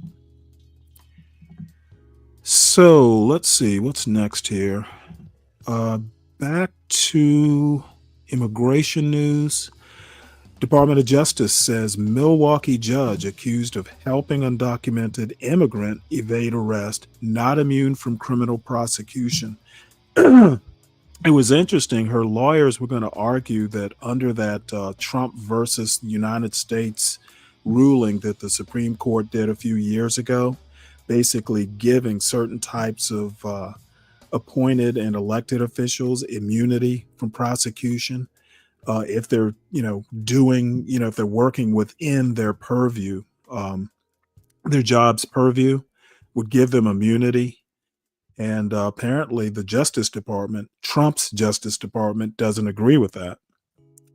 So let's see what's next here. Back to immigration news. Department of Justice says Milwaukee judge accused of helping undocumented immigrant evade arrest, not immune from criminal prosecution. It was interesting. Her lawyers were going to argue that under that Trump versus United States ruling that the Supreme Court did a few years ago, basically giving certain types of appointed and elected officials immunity from prosecution if they're if they're working within their purview, their job's purview would give them immunity. And apparently the Justice Department, Trump's Justice Department, doesn't agree with that.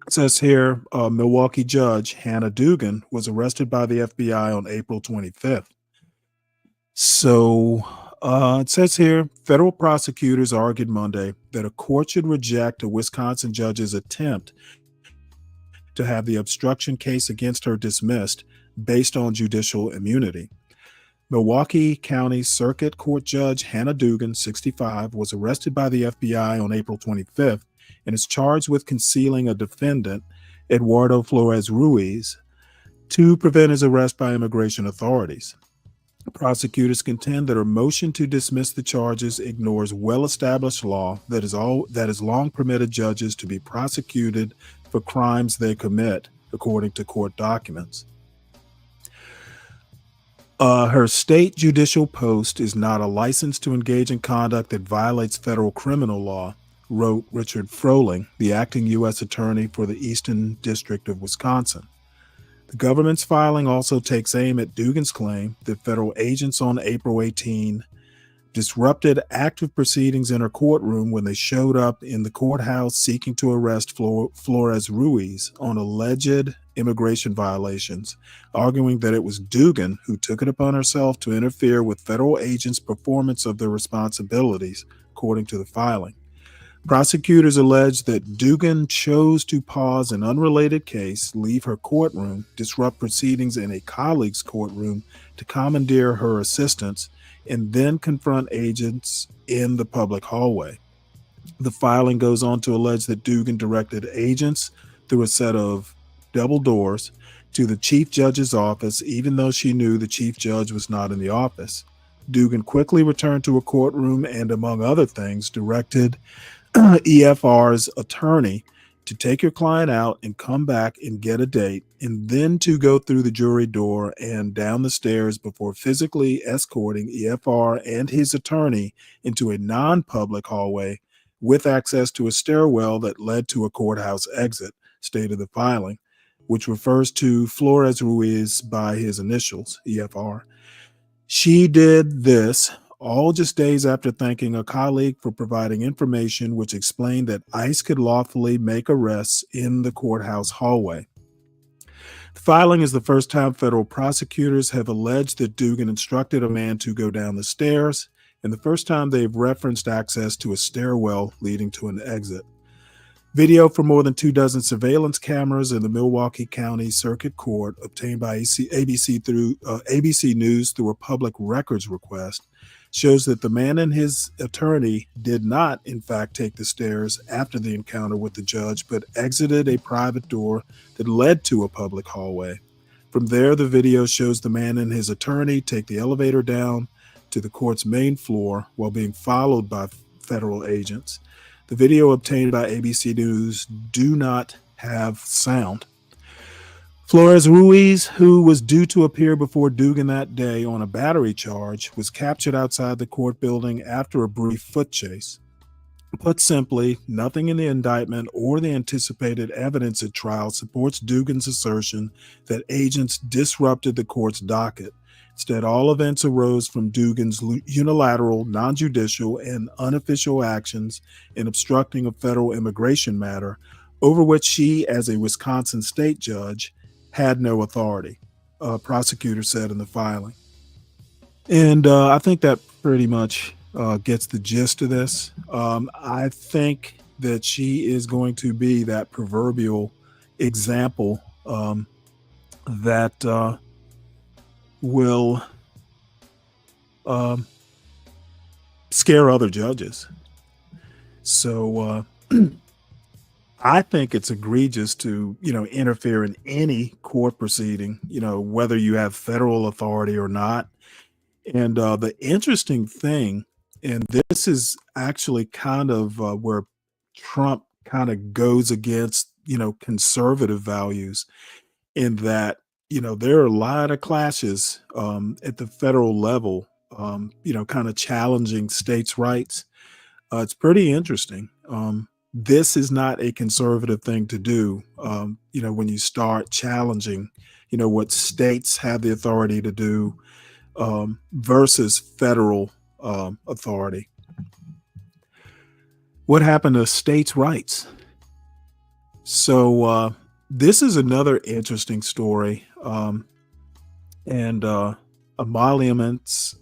It says here, Milwaukee judge Hannah Dugan was arrested by the FBI on April 25th. So it says here, federal prosecutors argued Monday that a court should reject a Wisconsin judge's attempt to have the obstruction case against her dismissed based on judicial immunity. Milwaukee County Circuit Court Judge Hannah Dugan, 65, was arrested by the FBI on April 25th and is charged with concealing a defendant, Eduardo Flores Ruiz, to prevent his arrest by immigration authorities. Prosecutors contend that her motion to dismiss the charges ignores well-established law that has long permitted judges to be prosecuted for crimes they commit, according to court documents. Her state judicial post is not a license to engage in conduct that violates federal criminal law, wrote Richard Froling, the acting U.S. attorney for the Eastern District of Wisconsin. The government's filing also takes aim at Dugan's claim that federal agents on April 18 disrupted active proceedings in her courtroom when they showed up in the courthouse seeking to arrest Flores Ruiz on alleged immigration violations, arguing that it was Dugan who took it upon herself to interfere with federal agents' performance of their responsibilities, according to the filing. Prosecutors allege that Dugan chose to pause an unrelated case, leave her courtroom, disrupt proceedings in a colleague's courtroom to commandeer her assistants, and then confront agents in the public hallway. The filing goes on to allege that Dugan directed agents through a set of double doors to the chief judge's office, even though she knew the chief judge was not in the office. Dugan quickly returned to a courtroom and, among other things, directed EFR's attorney to take your client out and come back and get a date, and then to go through the jury door and down the stairs before physically escorting EFR and his attorney into a non-public hallway with access to a stairwell that led to a courthouse exit, stated the filing, which refers to Flores Ruiz by his initials, EFR. She did this all just days after thanking a colleague for providing information which explained that ICE could lawfully make arrests in the courthouse hallway. The filing is the first time federal prosecutors have alleged that Dugan instructed a man to go down the stairs, and the first time they've referenced access to a stairwell leading to an exit. Video from more than 24 surveillance cameras in the Milwaukee County Circuit Court, obtained by ABC News through a public records request, shows that the man and his attorney did not, in fact, take the stairs after the encounter with the judge, but exited a private door that led to a public hallway. From there, the video shows the man and his attorney take the elevator down to the court's main floor while being followed by federal agents. The video obtained by ABC News do not have sound. Flores Ruiz, who was due to appear before Dugan that day on a battery charge, was captured outside the court building after a brief foot chase. Put simply, nothing in the indictment or the anticipated evidence at trial supports Dugan's assertion that agents disrupted the court's docket. Instead, all events arose from Dugan's unilateral, non-judicial, and unofficial actions in obstructing a federal immigration matter over which she, as a Wisconsin state judge, had no authority, a prosecutor said in the filing. And I think that pretty much gets the gist of this. I think that she is going to be that proverbial example that will scare other judges. So I think it's egregious to, interfere in any court proceeding, whether you have federal authority or not. And the interesting thing, and this is actually kind of where Trump kind of goes against, conservative values, in that, there are a lot of clashes at the federal level, kind of challenging states' rights. It's pretty interesting. This is not a conservative thing to do, when you start challenging, what states have the authority to do versus federal authority. What happened to states' rights? So this is another interesting story, and emoluments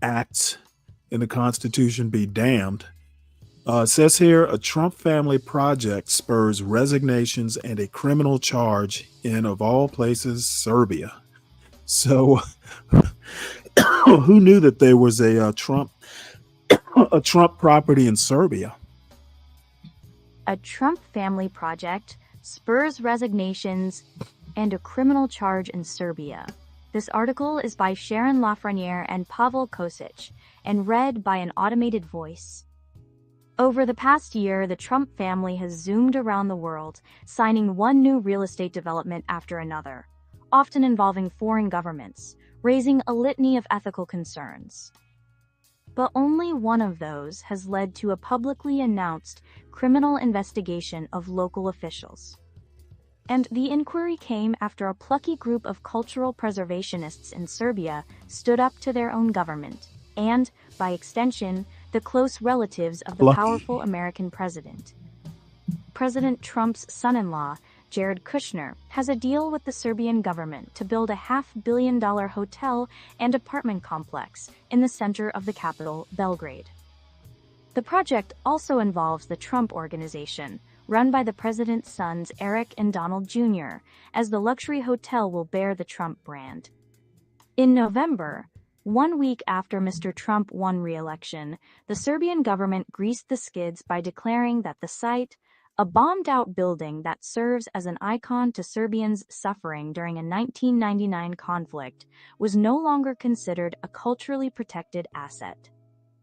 acts in the Constitution be damned. It says here, a Trump family project spurs resignations and a criminal charge in, of all places, Serbia. So who knew that there was a Trump property in Serbia? A Trump family project spurs resignations and a criminal charge in Serbia. This article is by Sharon Lafreniere and Pavel Kosic and read by an automated voice. Over the past year, the Trump family has zoomed around the world, signing one new real estate development after another, often involving foreign governments, raising a litany of ethical concerns. But only one of those has led to a publicly announced criminal investigation of local officials. And the inquiry came after a plucky group of cultural preservationists in Serbia stood up to their own government, and, by extension, the close relatives of the powerful American president. President Trump's son-in-law, Jared Kushner, has a deal with the Serbian government to build a $500 million hotel and apartment complex in the center of the capital, Belgrade. The project also involves the Trump Organization, run by the president's sons Eric and Donald Jr., as the luxury hotel will bear the Trump brand. In November, 1 week after Mr. Trump won re-election, the Serbian government greased the skids by declaring that the site, a bombed-out building that serves as an icon to Serbians suffering during a 1999 conflict, was no longer considered a culturally protected asset.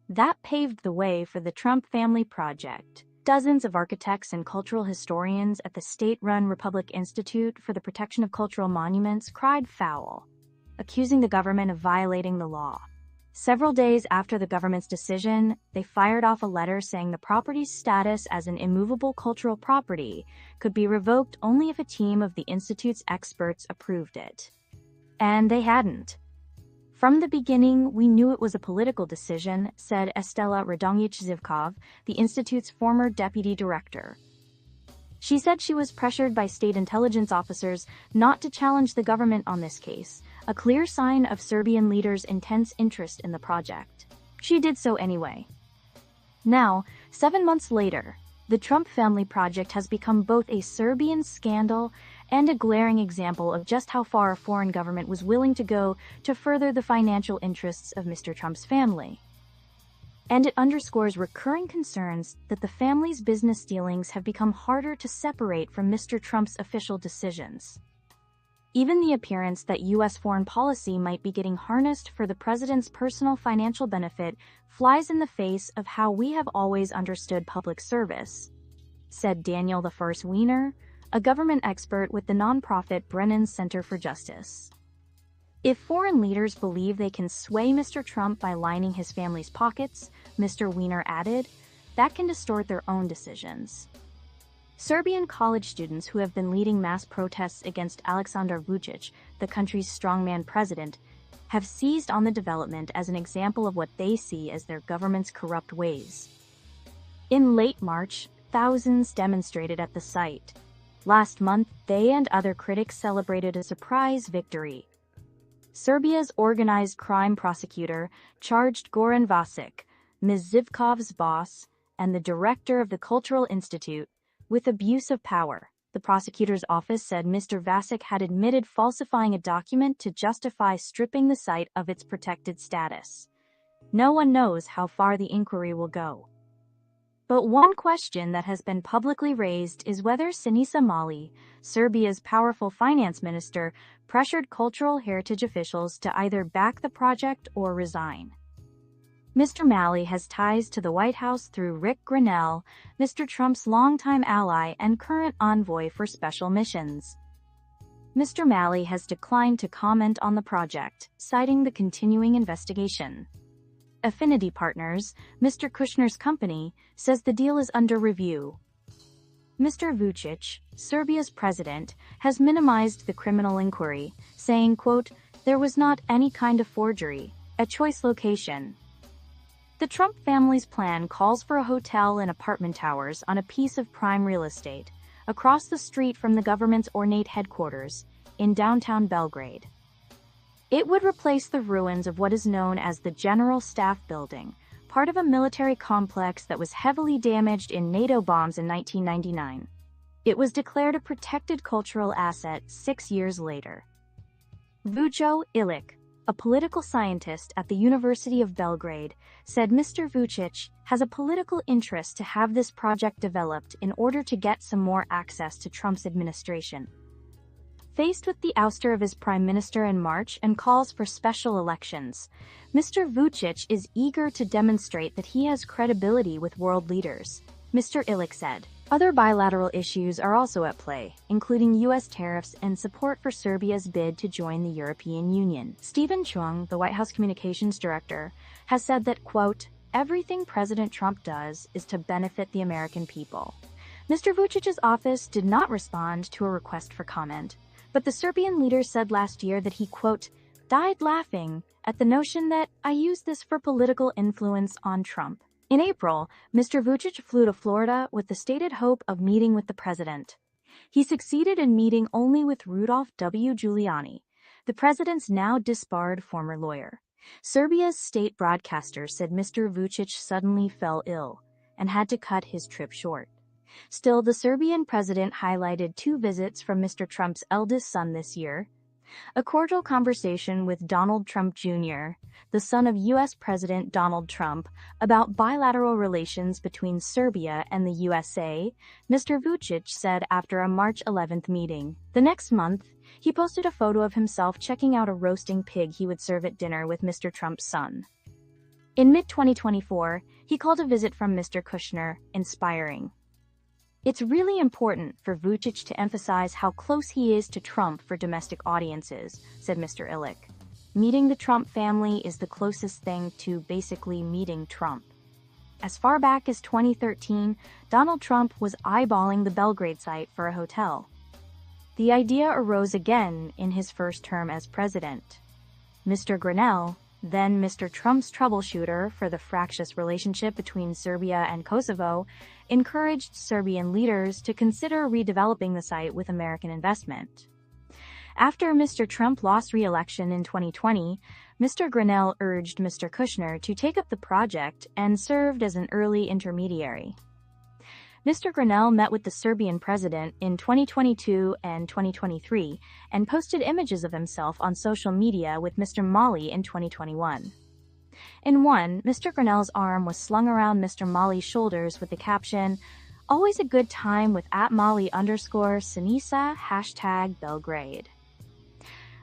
That paved the way for the Trump family project. Dozens of architects and cultural historians at the state-run Republic Institute for the Protection of Cultural Monuments cried foul, accusing the government of violating the law. Several days after the government's decision, they fired off a letter saying the property's status as an immovable cultural property could be revoked only if a team of the Institute's experts approved it. And they hadn't. From the beginning, we knew it was a political decision, said Estela Radonjic-Zivkov, the Institute's former deputy director. She said she was pressured by state intelligence officers not to challenge the government on this case, a clear sign of Serbian leaders' intense interest in the project. She did so anyway. Now, 7 months later, the Trump family project has become both a Serbian scandal and a glaring example of just how far a foreign government was willing to go to further the financial interests of Mr. Trump's family. And it underscores recurring concerns that the family's business dealings have become harder to separate from Mr. Trump's official decisions. Even the appearance that U.S. foreign policy might be getting harnessed for the president's personal financial benefit flies in the face of how we have always understood public service, said Daniel I. Weiner, a government expert with the nonprofit Brennan Center for Justice. If foreign leaders believe they can sway Mr. Trump by lining his family's pockets, Mr. Weiner added, that can distort their own decisions. Serbian college students who have been leading mass protests against Aleksandar Vučić, the country's strongman president, have seized on the development as an example of what they see as their government's corrupt ways. In late March, thousands demonstrated at the site. Last month, they and other critics celebrated a surprise victory. Serbia's organized crime prosecutor charged Goran Vasic, Ms. Zivkov's boss, and the director of the Cultural Institute, with abuse of power. The prosecutor's office said Mr. Vasic had admitted falsifying a document to justify stripping the site of its protected status. No one knows how far the inquiry will go. But one question that has been publicly raised is whether Sinisa Mali, Serbia's powerful finance minister, pressured cultural heritage officials to either back the project or resign. Mr. Mali has ties to the White House through Rick Grenell, Mr. Trump's longtime ally and current envoy for special missions. Mr. Mali has declined to comment on the project, citing the continuing investigation. Affinity Partners, Mr. Kushner's company, says the deal is under review. Mr. Vučić, Serbia's president, has minimized the criminal inquiry, saying, quote, "There was not any kind of forgery, a choice location." The Trump family's plan calls for a hotel and apartment towers on a piece of prime real estate, across the street from the government's ornate headquarters, in downtown Belgrade. It would replace the ruins of what is known as the General Staff Building, part of a military complex that was heavily damaged in NATO bombs in 1999. It was declared a protected cultural asset 6 years later. Vujo Ilic, a political scientist at the University of Belgrade, said Mr. Vučić has a political interest to have this project developed in order to get some more access to Trump's administration. Faced with the ouster of his prime minister in March and calls for special elections, Mr. Vučić is eager to demonstrate that he has credibility with world leaders, Mr. Ilic said. Other bilateral issues are also at play, including U.S. tariffs and support for Serbia's bid to join the European Union. Stephen Chung, the White House communications director, has said that, quote, "Everything President Trump does is to benefit the American people." Mr. Vučić's office did not respond to a request for comment, but the Serbian leader said last year that he, quote, "died laughing at the notion that I used this for political influence on Trump." In April, Mr. Vučić flew to Florida with the stated hope of meeting with the president. He succeeded in meeting only with Rudolph W. Giuliani, the president's now disbarred former lawyer. Serbia's state broadcaster said Mr. Vučić suddenly fell ill and had to cut his trip short. Still, the Serbian president highlighted 2 visits from Mr. Trump's eldest son this year: a cordial conversation with Donald Trump Jr., the son of U.S. President Donald Trump, about bilateral relations between Serbia and the USA, Mr. Vučić said after a March 11th meeting. The next month, he posted a photo of himself checking out a roasting pig he would serve at dinner with Mr. Trump's son. In mid-2024, he called a visit from Mr. Kushner inspiring. It's really important for Vučić to emphasize how close he is to Trump for domestic audiences, said Mr. Ilic. Meeting the Trump family is the closest thing to basically meeting Trump. As far back as 2013, Donald Trump was eyeballing the Belgrade site for a hotel. The idea arose again in his first term as president. Mr. Grenell, then Mr. Trump's troubleshooter for the fractious relationship between Serbia and Kosovo, encouraged Serbian leaders to consider redeveloping the site with American investment. After Mr. Trump lost re-election in 2020, Mr. Grenell urged Mr. Kushner to take up the project and served as an early intermediary. Mr. Grenell met with the Serbian president in 2022 and 2023 and posted images of himself on social media with Mr. Mali in 2021. In one, Mr. Grenell's arm was slung around Mr. Mali's shoulders with the caption, "Always a good time with @Mali_Sinisa #Belgrade."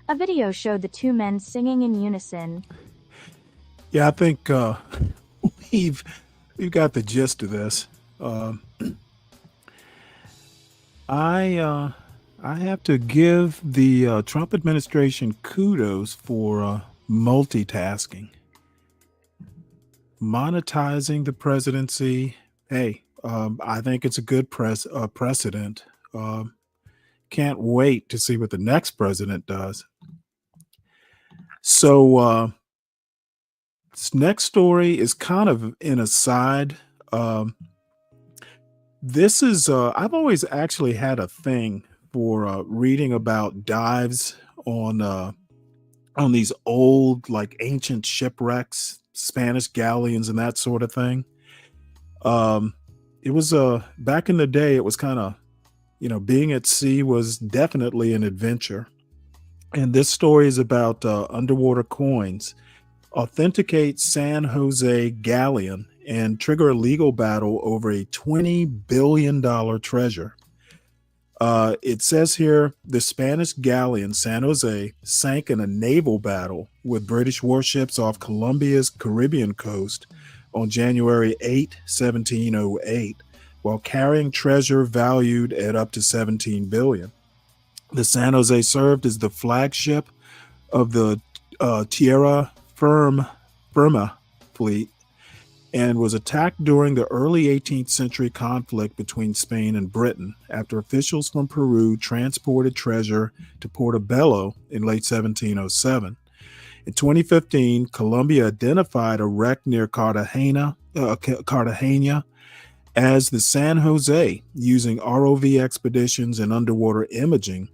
A video showed the two men singing in unison. Yeah, I think we've got the gist of this. I have to give the Trump administration kudos for multitasking, monetizing the presidency. Hey, I think it's a good precedent. Can't wait to see what the next president does. So this next story is kind of an aside. This is I've always actually had a thing for reading about dives on these old, like, ancient shipwrecks, Spanish galleons and that sort of thing. It was back in the day, it was kind of, being at sea was definitely an adventure. And this story is about underwater coins authenticate San Jose galleon and trigger a legal battle over a $20 billion treasure. It says here the Spanish galleon San Jose sank in a naval battle with British warships off Colombia's Caribbean coast on January 8, 1708, while carrying treasure valued at up to $17 billion. The San Jose served as the flagship of the Tierra Firma fleet and was attacked during the early 18th century conflict between Spain and Britain after officials from Peru transported treasure to Portobello in late 1707. In 2015, Colombia identified a wreck near Cartagena as the San Jose using ROV expeditions and underwater imaging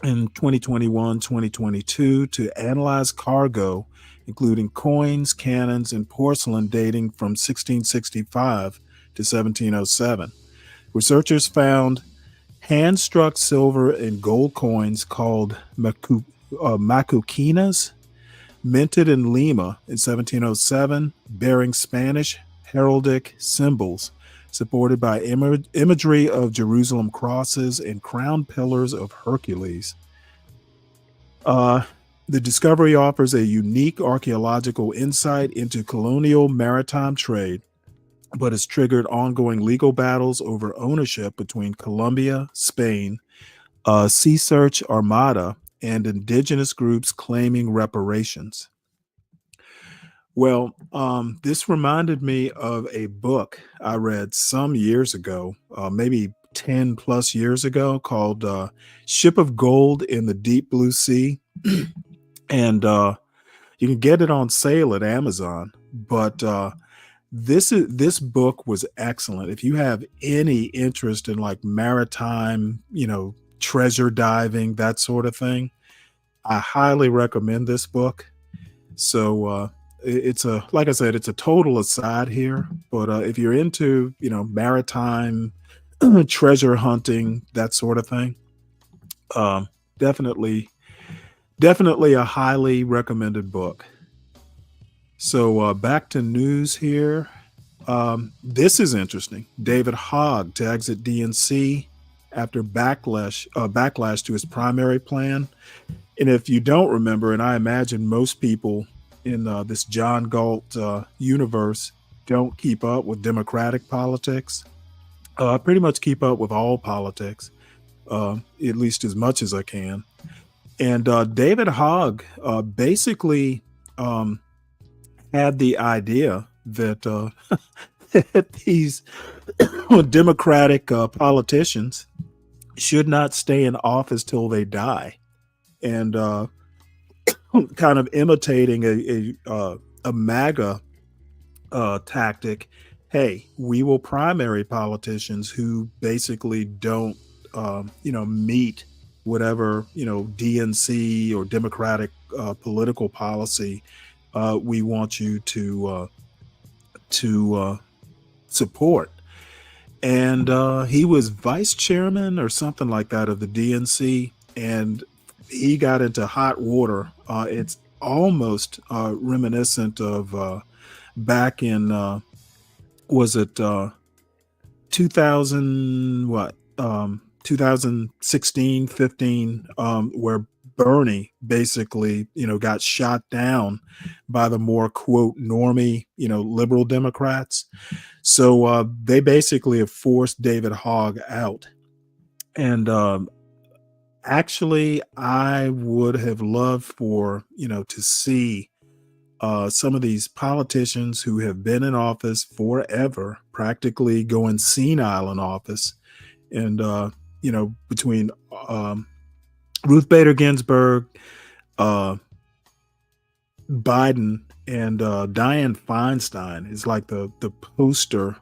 in 2021-2022 to analyze cargo, including coins, cannons, and porcelain dating from 1665 to 1707. Researchers found hand-struck silver and gold coins called macuquinas, minted in Lima in 1707, bearing Spanish heraldic symbols, supported by imagery of Jerusalem crosses and crown pillars of Hercules. The discovery offers a unique archaeological insight into colonial maritime trade, but has triggered ongoing legal battles over ownership between Colombia, Spain, Sea Search Armada, and indigenous groups claiming reparations. Well, this reminded me of a book I read some years ago, maybe 10 plus years ago, called Ship of Gold in the Deep Blue Sea. And you can get it on sale at Amazon. But this book was excellent. If you have any interest in, like, maritime, treasure diving, that sort of thing, I highly recommend this book. So it's like I said, it's a total aside here, but if you're into, maritime treasure hunting, that sort of thing, definitely a highly recommended book. So back to news here. This is interesting. David Hogg to exit DNC after backlash to his primary plan. And if you don't remember, and I imagine most people in this John Galt universe don't keep up with Democratic politics. I pretty much keep up with all politics, at least as much as I can. And David Hogg basically had the idea that, that these Democratic politicians should not stay in office till they die. And kind of imitating a MAGA tactic, hey, we will primary politicians who basically don't, meet whatever, DNC or Democratic political policy we want you to support. And he was vice chairman or something like that of the DNC, and he got into hot water. It's almost reminiscent of back in was it 2000 what 2016 15 where Bernie basically got shot down by the more quote normie liberal Democrats. So they basically have forced David Hogg out. And actually, I would have loved for to see some of these politicians who have been in office forever, practically going senile in office, and between Ruth Bader Ginsburg, Biden, and Dianne Feinstein is like the poster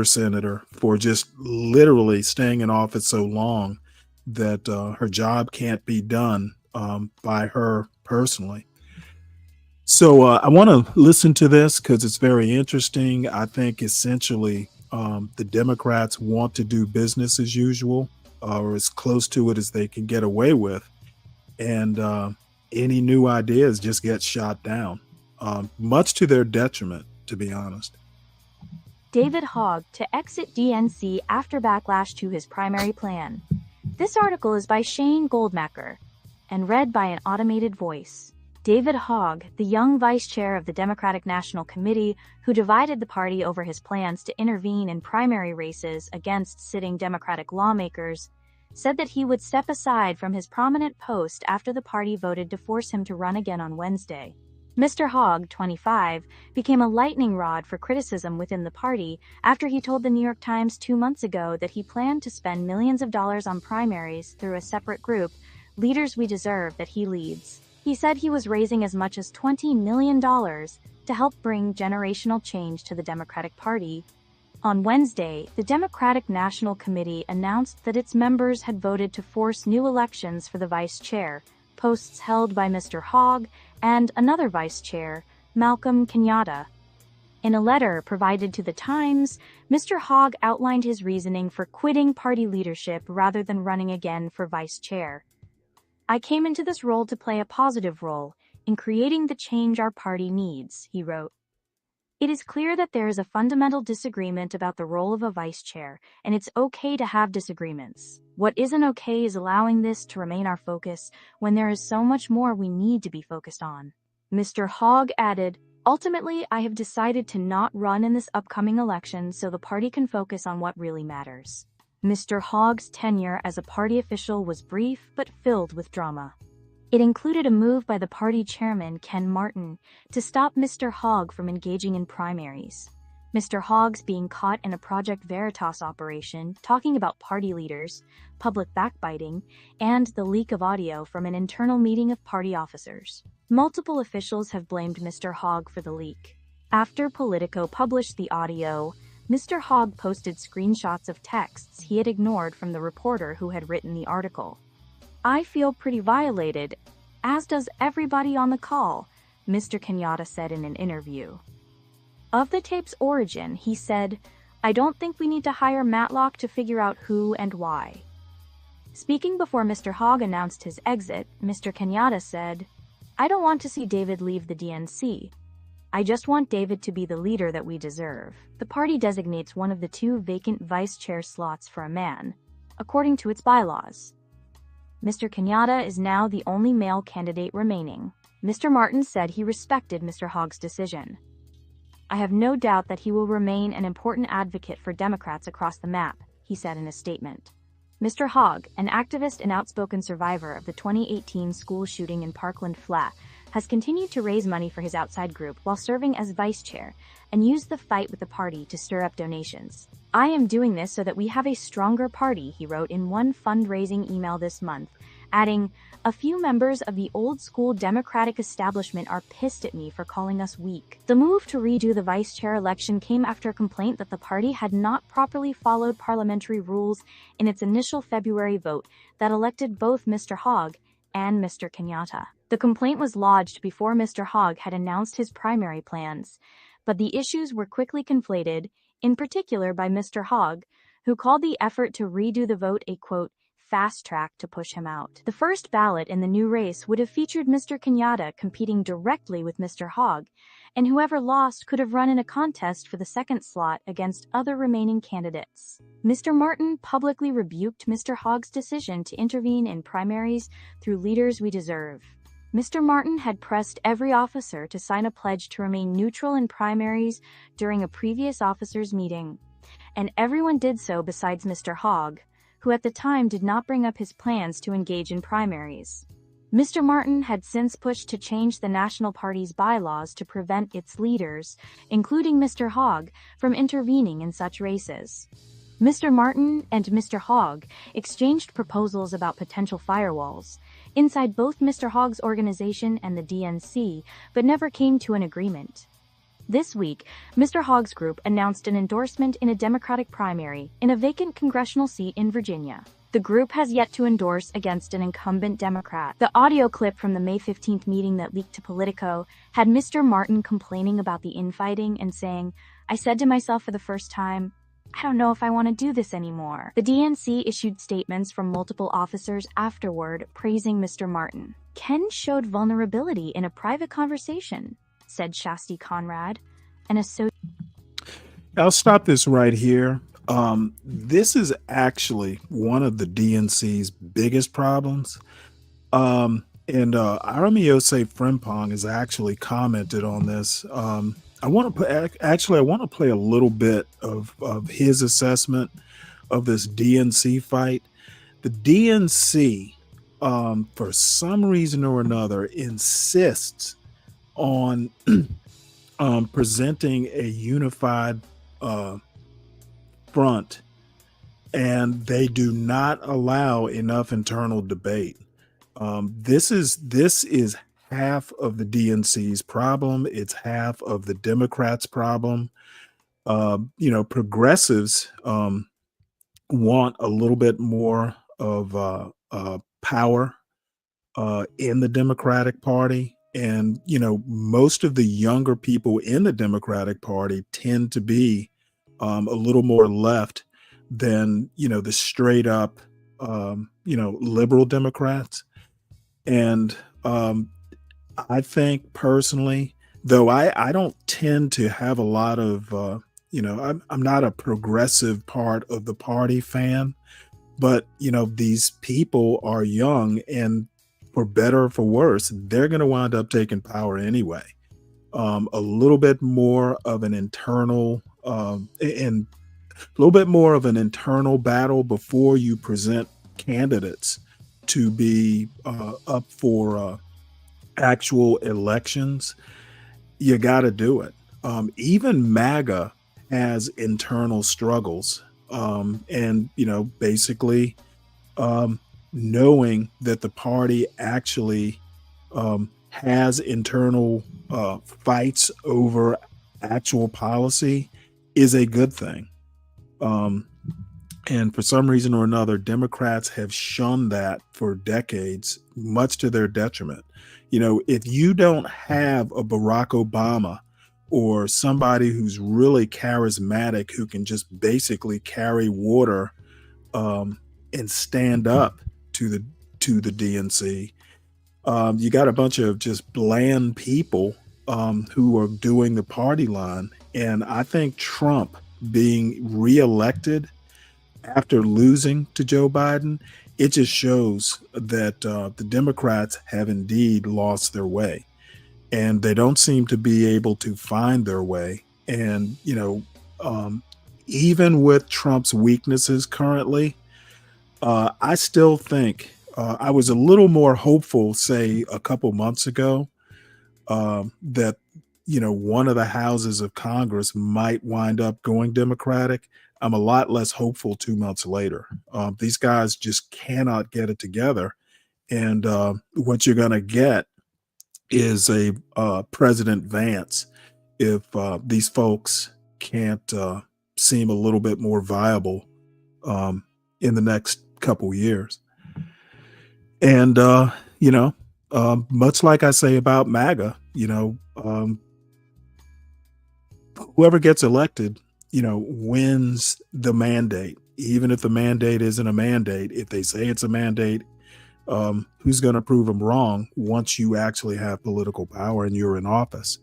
senator for just literally staying in office so long that her job can't be done by her personally. So I want to listen to this because it's very interesting. I think essentially the Democrats want to do business as usual, or as close to it as they can get away with. And any new ideas just get shot down, much to their detriment, to be honest. David Hogg to exit DNC after backlash to his primary plan. This article is by Shane Goldmacher and read by an automated voice. David Hogg, the young vice chair of the Democratic National Committee, who divided the party over his plans to intervene in primary races against sitting Democratic lawmakers, said that he would step aside from his prominent post after the party voted to force him to run again on Wednesday. Mr. Hogg, 25, became a lightning rod for criticism within the party after he told the New York Times 2 months ago that he planned to spend millions of dollars on primaries through a separate group, Leaders We Deserve, that he leads. He said he was raising as much as $20 million to help bring generational change to the Democratic Party. On Wednesday, the Democratic National Committee announced that its members had voted to force new elections for the vice chair, posts held by Mr. Hogg and another vice chair, Malcolm Kenyatta. In a letter provided to the Times, Mr. Hogg outlined his reasoning for quitting party leadership rather than running again for vice chair. I came into this role to play a positive role in creating the change our party needs, he wrote. It is clear that there is a fundamental disagreement about the role of a vice chair, and it's okay to have disagreements. What isn't okay is allowing this to remain our focus when there is so much more we need to be focused on. Mr. Hogg added, ultimately, I have decided to not run in this upcoming election so the party can focus on what really matters. Mr. Hogg's tenure as a party official was brief but filled with drama. It included a move by the party chairman, Ken Martin, to stop Mr. Hogg from engaging in primaries. Mr. Hogg's being caught in a Project Veritas operation talking about party leaders, public backbiting, and the leak of audio from an internal meeting of party officers. Multiple officials have blamed Mr. Hogg for the leak. After Politico published the audio, Mr. Hogg posted screenshots of texts he had ignored from the reporter who had written the article. I feel pretty violated, as does everybody on the call, Mr. Kenyatta said in an interview. Of the tape's origin, he said, I don't think we need to hire Matlock to figure out who and why. Speaking before Mr. Hogg announced his exit, Mr. Kenyatta said, I don't want to see David leave the DNC. I just want David to be the leader that we deserve. The party designates one of the 2 vacant vice chair slots for a man, according to its bylaws. Mr. Kenyatta is now the only male candidate remaining. Mr. Martin said he respected Mr. Hogg's decision. I have no doubt that he will remain an important advocate for Democrats across the map, he said in a statement. Mr. Hogg, an activist and outspoken survivor of the 2018 school shooting in Parkland Flat, has continued to raise money for his outside group while serving as vice chair and used the fight with the party to stir up donations. I am doing this so that we have a stronger party, he wrote in one fundraising email this month, adding, "A few members of the old-school Democratic establishment are pissed at me for calling us weak." The move to redo the vice chair election came after a complaint that the party had not properly followed parliamentary rules in its initial February vote that elected both Mr. Hogg and Mr. Kenyatta. The complaint was lodged before Mr. Hogg had announced his primary plans, but the issues were quickly conflated, in particular by Mr. Hogg, who called the effort to redo the vote a, quote, fast track to push him out. The first ballot in the new race would have featured Mr. Kenyatta competing directly with Mr. Hogg, and whoever lost could have run in a contest for the second slot against other remaining candidates. Mr. Martin publicly rebuked Mr. Hogg's decision to intervene in primaries through Leaders We Deserve. Mr. Martin had pressed every officer to sign a pledge to remain neutral in primaries during a previous officers' meeting, and everyone did so besides Mr. Hogg, who at the time did not bring up his plans to engage in primaries. Mr. Martin had since pushed to change the National Party's bylaws to prevent its leaders, including Mr. Hogg, from intervening in such races. Mr. Martin and Mr. Hogg exchanged proposals about potential firewalls inside both Mr. Hogg's organization and the DNC, but never came to an agreement. This week, Mr. Hogg's group announced an endorsement in a Democratic primary in a vacant congressional seat in Virginia. The group has yet to endorse against an incumbent Democrat. The audio clip from the May 15th meeting that leaked to Politico had Mr. Martin complaining about the infighting and saying, "I said to myself for the first time, I don't know if I want to do this anymore." The DNC issued statements from multiple officers afterward praising Mr. Martin. "Ken showed vulnerability in a private conversation," said Shasti Conrad, an associate. I'll stop this right here. This is actually one of the DNC's biggest problems. And Aramiyose Frimpong has actually commented on this. I want to play a little bit of his assessment of this DNC fight. The DNC, for some reason or another, insists on presenting a unified front, and they do not allow enough internal debate. This is half of the DNC's problem. It's half of the Democrats' problem. Progressives want a little bit more of power in the Democratic Party. And, most of the younger people in the Democratic Party tend to be a little more left than, the straight up, liberal Democrats. And I think personally, though I don't tend to have a lot of, I'm not a progressive part of the party fan, but, these people are young, and for better or for worse, they're going to wind up taking power anyway. A little bit more of an internal battle before you present candidates to be up for actual elections. You got to do it. Even MAGA has internal struggles, and basically knowing that the party actually has internal fights over actual policy is a good thing. And for some reason or another, Democrats have shunned that for decades, much to their detriment. If you don't have a Barack Obama or somebody who's really charismatic, who can just basically carry water and stand up to the DNC, you got a bunch of just bland people who are doing the party line. And I think Trump being reelected after losing to Joe Biden, it just shows that the Democrats have indeed lost their way, and they don't seem to be able to find their way. And, even with Trump's weaknesses currently, I still think I was a little more hopeful, say, a couple months ago, that, one of the houses of Congress might wind up going Democratic. I'm a lot less hopeful 2 months later. These guys just cannot get it together. And what you're going to get is a President Vance if these folks can't seem a little bit more viable in the next couple years. And, much like I say about MAGA, whoever gets elected, wins the mandate. Even if the mandate isn't a mandate, if they say it's a mandate, who's going to prove them wrong once you actually have political power and you're in office?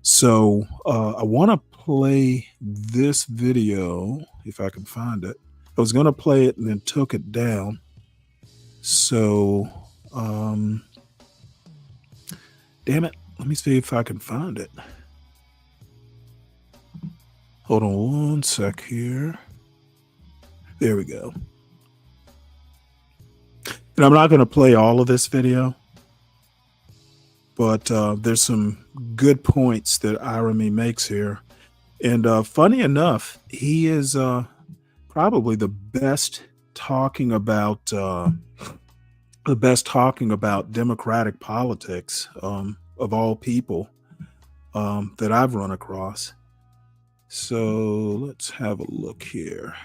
So I want to play this video if I can find it. I was going to play it and then took it down. So, damn it. Let me see if I can find it. Hold on one sec here. There we go. And I'm not going to play all of this video, but there's some good points that Irami makes here. And funny enough, he is probably the best talking about democratic politics of all people that I've run across. So let's have a look here.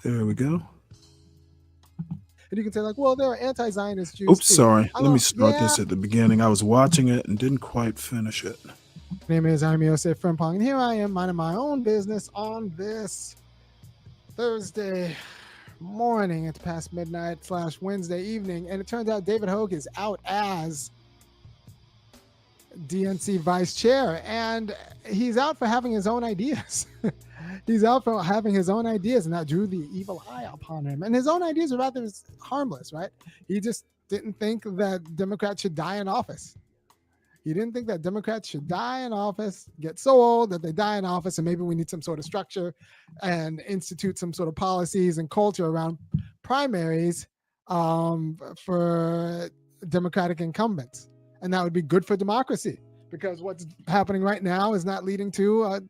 There we go. And you can say, like, well, there are anti-Zionist Jews. Oops, sorry. Let me start yeah. this at the beginning. I was watching it and didn't quite finish it. My name is Irami Yosef Frimpong, and here I am minding my own business on this Thursday morning. It's past midnight / Wednesday evening, and it turns out David Hogue is out as DNC vice chair, and he's out for having his own ideas. He's out for having his own ideas, and that drew the evil eye upon him. And his own ideas are rather harmless, right? He just didn't think that Democrats should die in office. He didn't think that Democrats should die in office, get so old that they die in office, and maybe we need some sort of structure and institute some sort of policies and culture around primaries for Democratic incumbents. And that would be good for democracy, because what's happening right now is not leading to a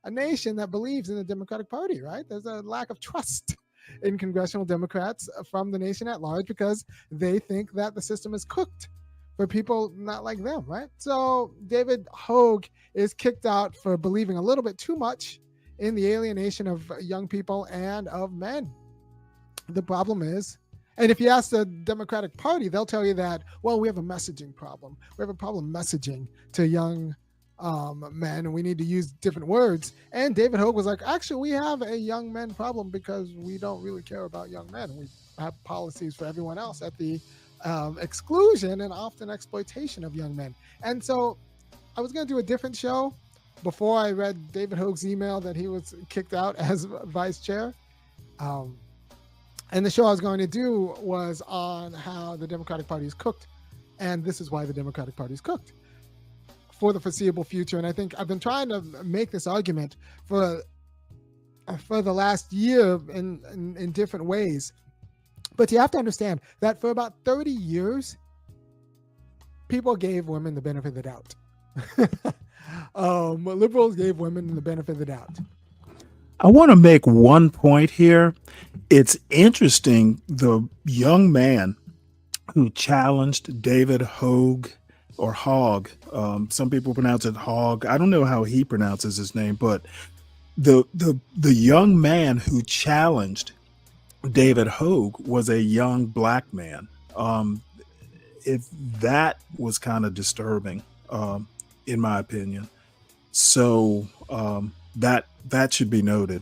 nation that believes in the Democratic Party, right? There's a lack of trust in congressional Democrats from the nation at large because they think that the system is cooked for people not like them, right? So David Hogue is kicked out for believing a little bit too much in the alienation of young people and of men. The problem is, and if you ask the Democratic Party, they'll tell you that, well, we have a messaging problem. We have a problem messaging to young men, and we need to use different words. And David Hogue was like, actually, we have a young men problem because we don't really care about young men. We have policies for everyone else at the exclusion and often exploitation of young men. And so I was going to do a different show before I read David Hogue's email that he was kicked out as vice chair. And the show I was going to do was on how the Democratic Party is cooked. And this is why the Democratic Party is cooked for the foreseeable future. And I think I've been trying to make this argument for the last year in different ways. But you have to understand that for about 30 years, people gave women the benefit of the doubt. Liberals gave women the benefit of the doubt. I want to make one point here. It's interesting, the young man who challenged David Hogue or Hogg. Some people pronounce it Hogg. I don't know how he pronounces his name, but the young man who challenged David Hogue was a young black man. If that was kind of disturbing, in my opinion. So that should be noted.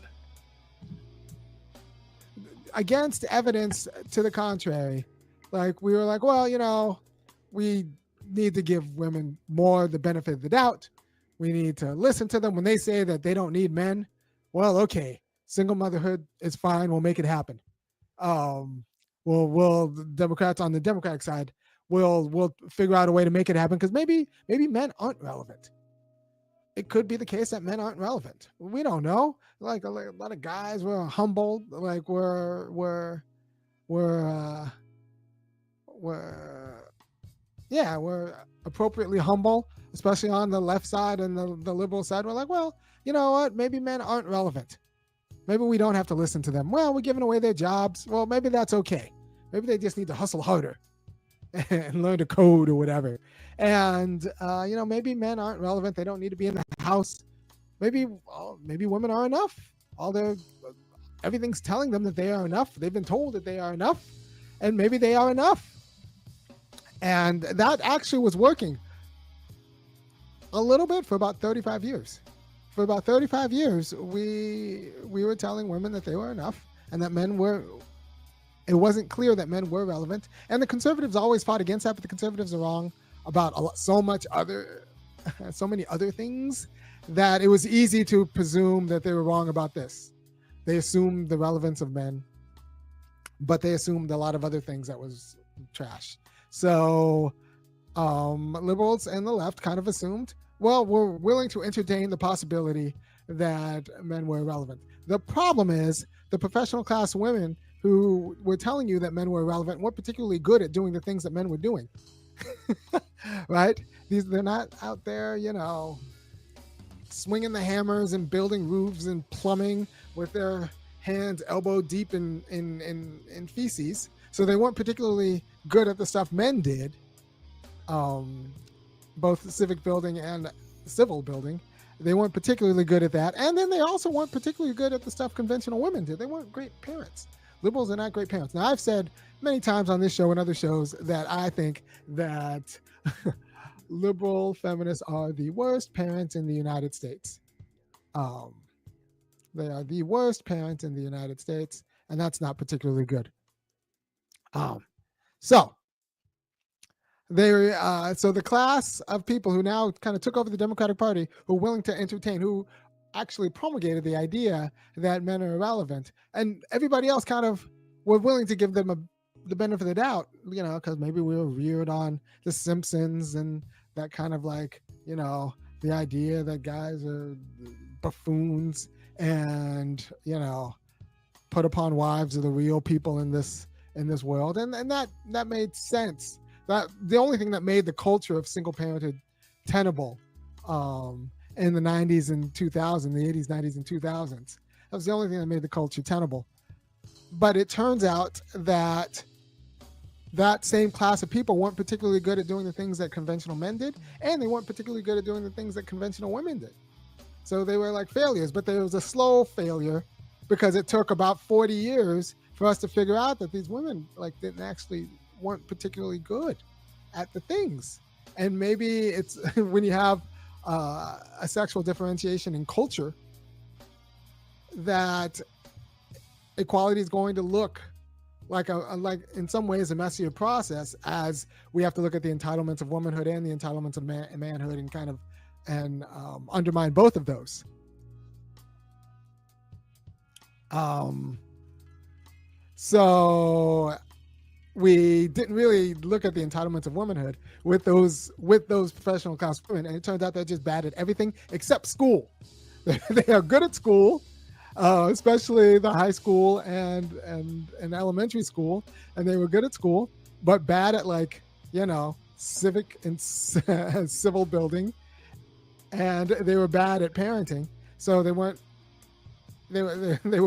Against evidence to the contrary, like we were like, well, we need to give women more the benefit of the doubt. We need to listen to them when they say that they don't need men. Well, okay, single motherhood is fine. We'll make it happen. We'll Democrats on the Democratic side, we'll figure out a way to make it happen because maybe men aren't relevant. It could be the case that men aren't relevant. We don't know. Like a lot of guys were humble, like we're appropriately humble, especially on the left side and the liberal side. We're like, well, you know what? Maybe men aren't relevant. Maybe we don't have to listen to them. Well, we're giving away their jobs. Well, maybe that's okay. Maybe they just need to hustle harder and learn to code or whatever. And, maybe men aren't relevant. They don't need to be in the house. Maybe women are enough. Everything's telling them that they are enough. They've been told that they are enough, and maybe they are enough. And that actually was working a little bit for about 35 years. For about 35 years, we were telling women that they were enough and that it wasn't clear that men were relevant. And the conservatives always fought against that, but the conservatives are wrong about so many other things that it was easy to presume that they were wrong about this. They assumed the relevance of men, but they assumed a lot of other things that was trash. So liberals and the left kind of assumed, well, we're willing to entertain the possibility that men were irrelevant. The problem is the professional class women who were telling you that men were irrelevant weren't particularly good at doing the things that men were doing. Right? They're not out there, swinging the hammers and building roofs and plumbing with their hands elbow deep in feces. So they weren't particularly good at the stuff men did, both civic building and civil building. They weren't particularly good at that. And then they also weren't particularly good at the stuff conventional women did. They weren't great parents. Liberals are not great parents. Now, I've said many times on this show and other shows that I think that liberal feminists are the worst parents in the United States. They are the worst parents in the United States, and that's not particularly good. So the class of people who now kind of took over the Democratic Party, who are willing to entertain, who actually promulgated the idea that men are irrelevant, and everybody else kind of were willing to give them the benefit of the doubt, because maybe we were reared on The Simpsons and that kind of the idea that guys are buffoons and, put upon wives are the real people in this world. And that made sense. That the only thing that made the culture of single parenthood tenable in the 90s and 2000s, the 80s, 90s, and 2000s. That was the only thing that made the culture tenable. But it turns out that same class of people weren't particularly good at doing the things that conventional men did, and they weren't particularly good at doing the things that conventional women did. So they were like failures, but there was a slow failure because it took about 40 years for us to figure out that these women weren't particularly good at the things. And maybe it's when you have a sexual differentiation in culture that equality is going to look like in some ways a messier process, as we have to look at the entitlements of womanhood and the entitlements of manhood and undermine both of those. So we didn't really look at the entitlements of womanhood with those professional class women, and it turns out they're just bad at everything except school. They are good at school, especially the high school and elementary school, and they were good at school, but bad at civic and civil building, and they were bad at parenting. So they were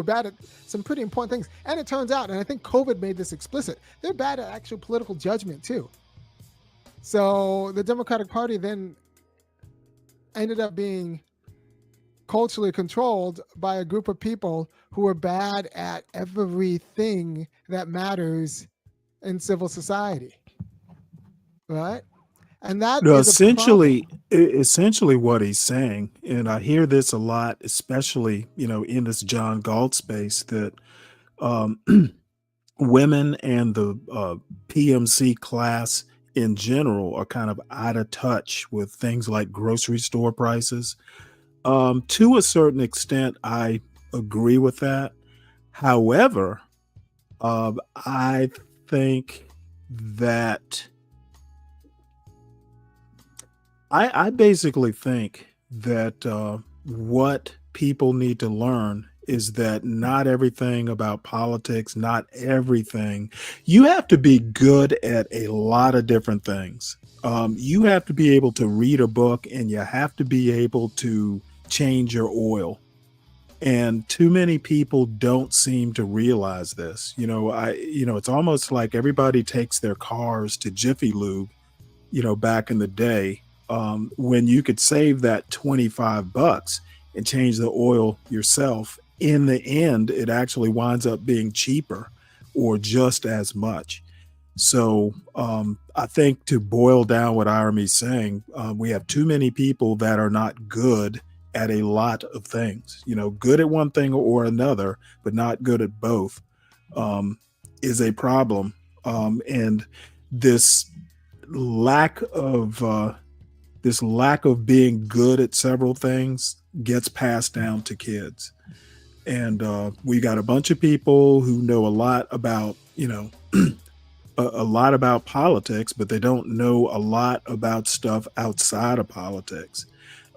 bad at some pretty important things. And it turns out, and I think COVID made this explicit, they're bad at actual political judgment too. So the Democratic Party then ended up being culturally controlled by a group of people who are bad at everything that matters in civil society. Right? And that is essentially what he's saying, and I hear this a lot, especially, in this John Galt space, that women and the PMC class in general are kind of out of touch with things like grocery store prices. To a certain extent, I agree with that. However, I think that I basically think that what people need to learn is that not everything about politics, not everything, you have to be good at a lot of different things. You have to be able to read a book, and you have to be able to change your oil. And too many people don't seem to realize this. It's almost like everybody takes their cars to Jiffy Lube, back in the day, when you could save that $25 and change the oil yourself. In the end, it actually winds up being cheaper or just as much. So I think, to boil down what Iremy's saying, we have too many people that are not good at a lot of things. Good at one thing or another, but not good at both, is a problem. And this lack of being good at several things gets passed down to kids. And we got a bunch of people who know a lot about, a lot about politics, but they don't know a lot about stuff outside of politics.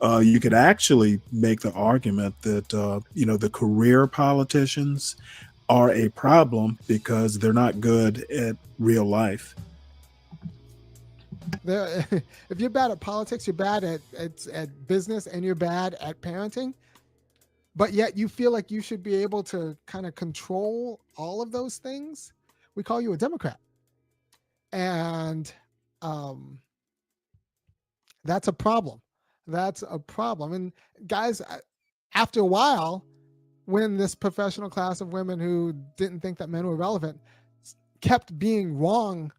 You could actually make the argument that, the career politicians are a problem because they're not good at real life. If you're bad at politics, you're bad at business, and you're bad at parenting, but yet you feel like you should be able to kind of control all of those things, we call you a Democrat. And that's a problem. That's a problem. And guys, after a while, when this professional class of women who didn't think that men were relevant kept being wrong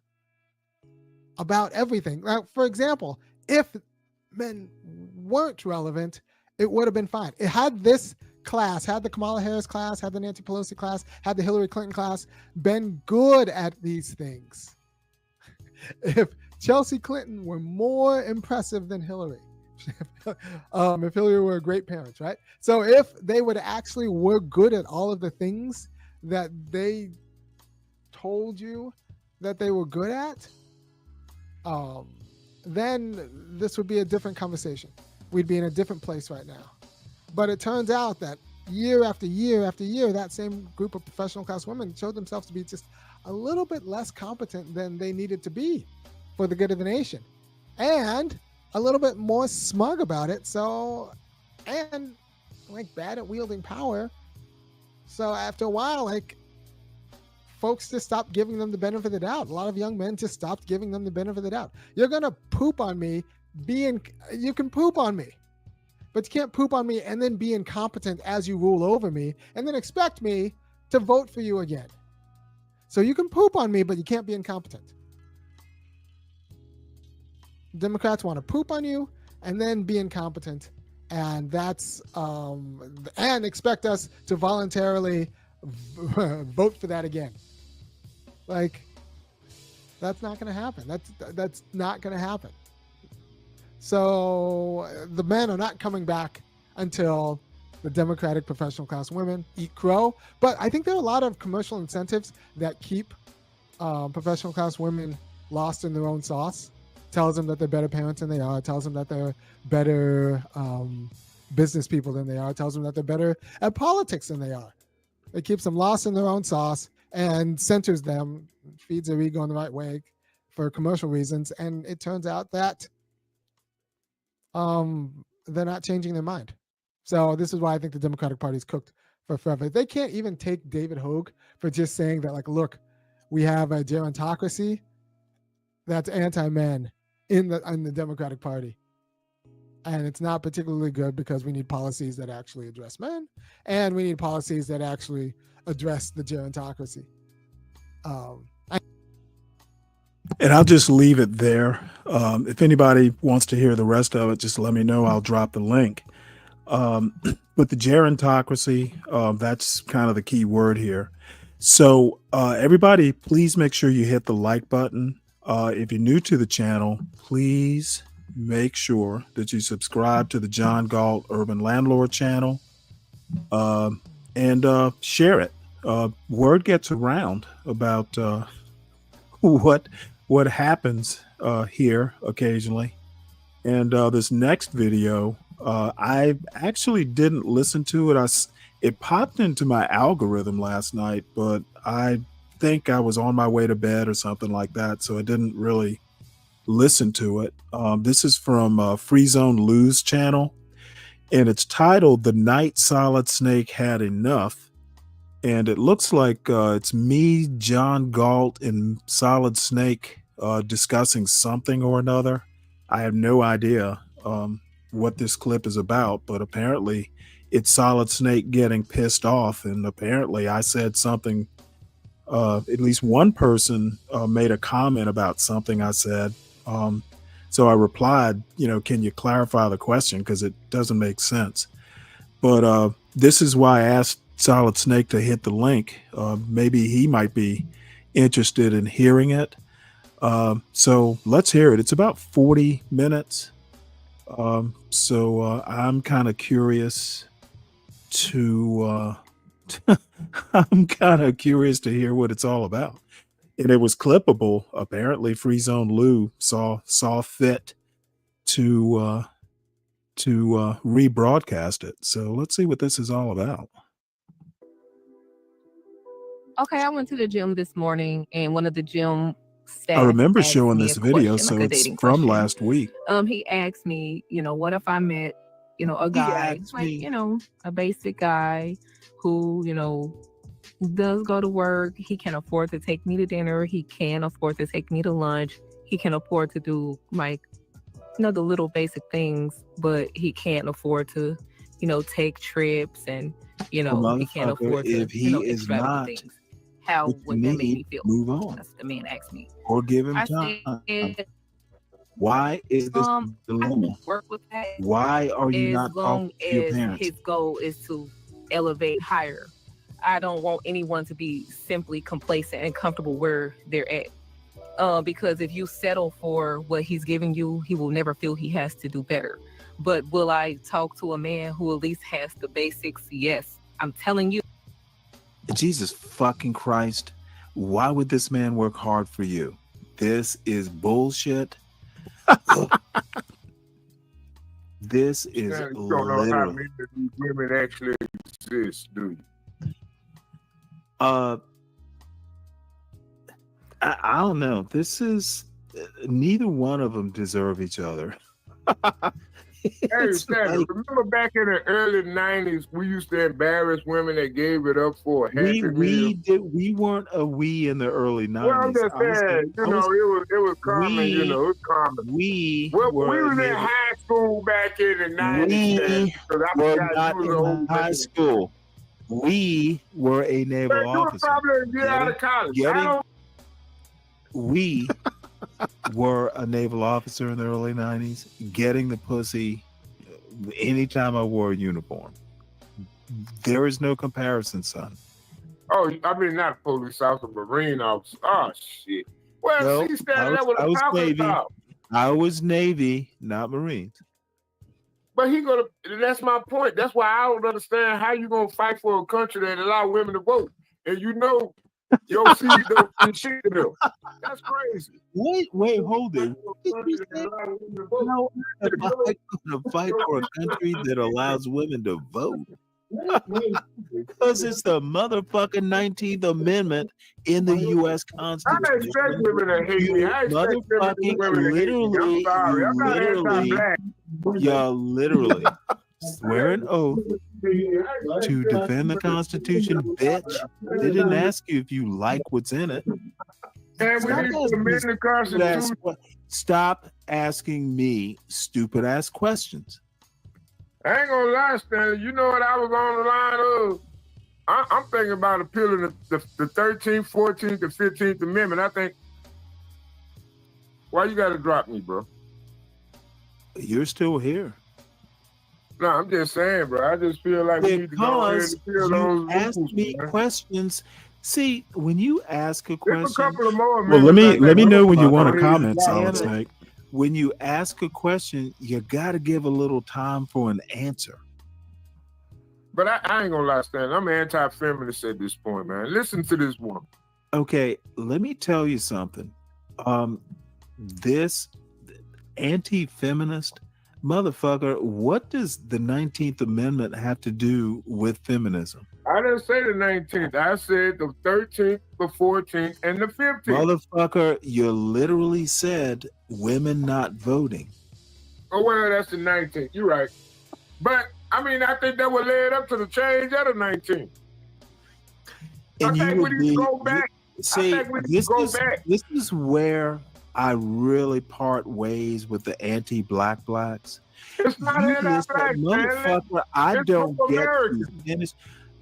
about everything. Now, for example, if men weren't relevant, it would have been fine. It had this class, had the Kamala Harris class, had the Nancy Pelosi class, had the Hillary Clinton class been good at these things. If Chelsea Clinton were more impressive than Hillary, if Hillary were a great parent, right? So if they would actually were good at all of the things that they told you that they were good at, then this would be a different conversation. We'd be in a different place right now. But it turns out that year after year after year, that same group of professional class women showed themselves to be just a little bit less competent than they needed to be for the good of the nation, and a little bit more smug about it. So, and like bad at wielding power. So after a while, folks just stopped giving them the benefit of the doubt. A lot of young men just stopped giving them the benefit of the doubt. You're going to poop on me you can poop on me, but you can't poop on me and then be incompetent as you rule over me and then expect me to vote for you again. So you can poop on me, but you can't be incompetent. Democrats want to poop on you and then be incompetent, and that's and expect us to voluntarily vote for that again. That's not going to happen. That's not going to happen. So the men are not coming back until the Democratic professional class women eat crow. But I think there are a lot of commercial incentives that keep professional class women lost in their own sauce. Tells them that they're better parents than they are. Tells them that they're better business people than they are. Tells them that they're better at politics than they are. It keeps them lost in their own sauce and centers them, feeds their ego in the right way for commercial reasons. And it turns out that they're not changing their mind. So this is why I think the Democratic Party's cooked for forever. They can't even take David Hogue for just saying that, look, we have a gerontocracy that's anti-men in the Democratic Party. And it's not particularly good because we need policies that actually address men, and we need policies that actually address the gerontocracy. And I'll just leave it there. If anybody wants to hear the rest of it, just let me know. I'll drop the link. But the gerontocracy, that's kind of the key word here. So everybody, please make sure you hit the like button. If you're new to the channel, please make sure that you subscribe to the John Galt Urban Landlord channel, and share it. Word gets around about what happens here occasionally. And this next video, I actually didn't listen to it. It popped into my algorithm last night, but I think I was on my way to bed or something like that, so I didn't really listen to it. This is from Free Zone Lou's channel, and it's titled "The Night Solid Snake Had Enough." And it looks like it's me, John Galt, and Solid Snake discussing something or another. I have no idea what this clip is about, but apparently it's Solid Snake getting pissed off. And apparently I said something, at least one person made a comment about something I said. So I replied, can you clarify the question? Because it doesn't make sense. But this is why I asked Solid Snake to hit the link. Maybe he might be interested in hearing it. So let's hear it. It's about 40 minutes. So I'm kind of curious to hear what it's all about. And it was clippable. Apparently Free Zone Lou saw fit to rebroadcast it. So let's see what this is all about. Okay, I went to the gym this morning, and one of the gym staff I remember asked showing me this a video, question, so like a it's dating from question. last week. He asked me, what if I met, a guy, like, a basic guy who, does go to work. He can afford to take me to dinner. He can afford to take me to lunch. He can afford to do like, the little basic things, but he can't afford to, take trips, and, he can't afford to, if he is extravagant not things. How what you would that make need, me feel? move on. That's the man asked me. Or give him I time. said, Why is this I dilemma? can work with that Why are you as not long talking to your as parents? his goal is to elevate higher. I don't want anyone to be simply complacent and comfortable where they're at. Because if you settle for what he's giving you, he will never feel he has to do better. But will I talk to a man who at least has the basics? Yes. I'm telling you. Jesus fucking Christ. Why would this man work hard for you? This is bullshit. This is You don't know how literally. many of these women actually exist, do you? I don't know. This is neither one of them deserve each other. Hey, Stanley, remember back in the early 90s, we used to embarrass women that gave it up for a Happy Meal? We weren't a we in the early 90s. Well, I'm just saying, it was common, it was common. We we were was in high school back in the 90s. we were not in high school. We were a naval You were officer. probably a year out of college. We were a naval officer in the early 90s, getting the pussy anytime I wore a uniform. There is no comparison, son. Oh, I mean, not a police officer, Marine officer. Oh, shit. Well, No, see, Stanley, that's what I I'm was talking Navy. about. I was Navy, not Marines. But that's my point. That's why I don't understand how you gonna fight for a country that allow women to vote. And your seat don't shit to them. That's crazy. Wait, hold it. No, I'm going to fight for a country that allows women to vote. Because it's the motherfucking 19th Amendment in the U.S. Constitution. I expect women to hate me. I expect women to hate me. I'm sorry. I'm not anti-black. Y'all literally swear an oath to defend the Constitution, bitch. They didn't ask you if you like what's in it. And we need to amend the Constitution. Stop asking me stupid ass questions. I ain't gonna lie, Stanley. You know what I was on the line of? I'm thinking about appealing the 13th, 14th, and 15th Amendment. I think, why you gotta drop me, bro? You're still here. No, I'm just saying, bro. I just feel like we need to go ahead and fill those ask rules, me man. questions. See, when you ask a question, There's a couple of more well, let me know when you want to motherfuckers. comment, Solid Snake. When you ask a question, you got to give a little time for an answer. But I ain't gonna lie, Stan. I'm anti-feminist at this point, man. Listen to this woman. Okay, let me tell you something. This anti-feminist motherfucker, what does the 19th Amendment have to do with feminism? I didn't say the 19th. I said the 13th, the 14th, and the 15th. Motherfucker, you literally said women not voting. Oh, well, that's the 19th. You're right. But I mean, I think that would lead up to the change of the 19. And I you think we would need be to go back. see. I think we need to go back. This is where I really part ways with the anti-black blacks. It's not anti-black, motherfucker. I it's don't get American. you.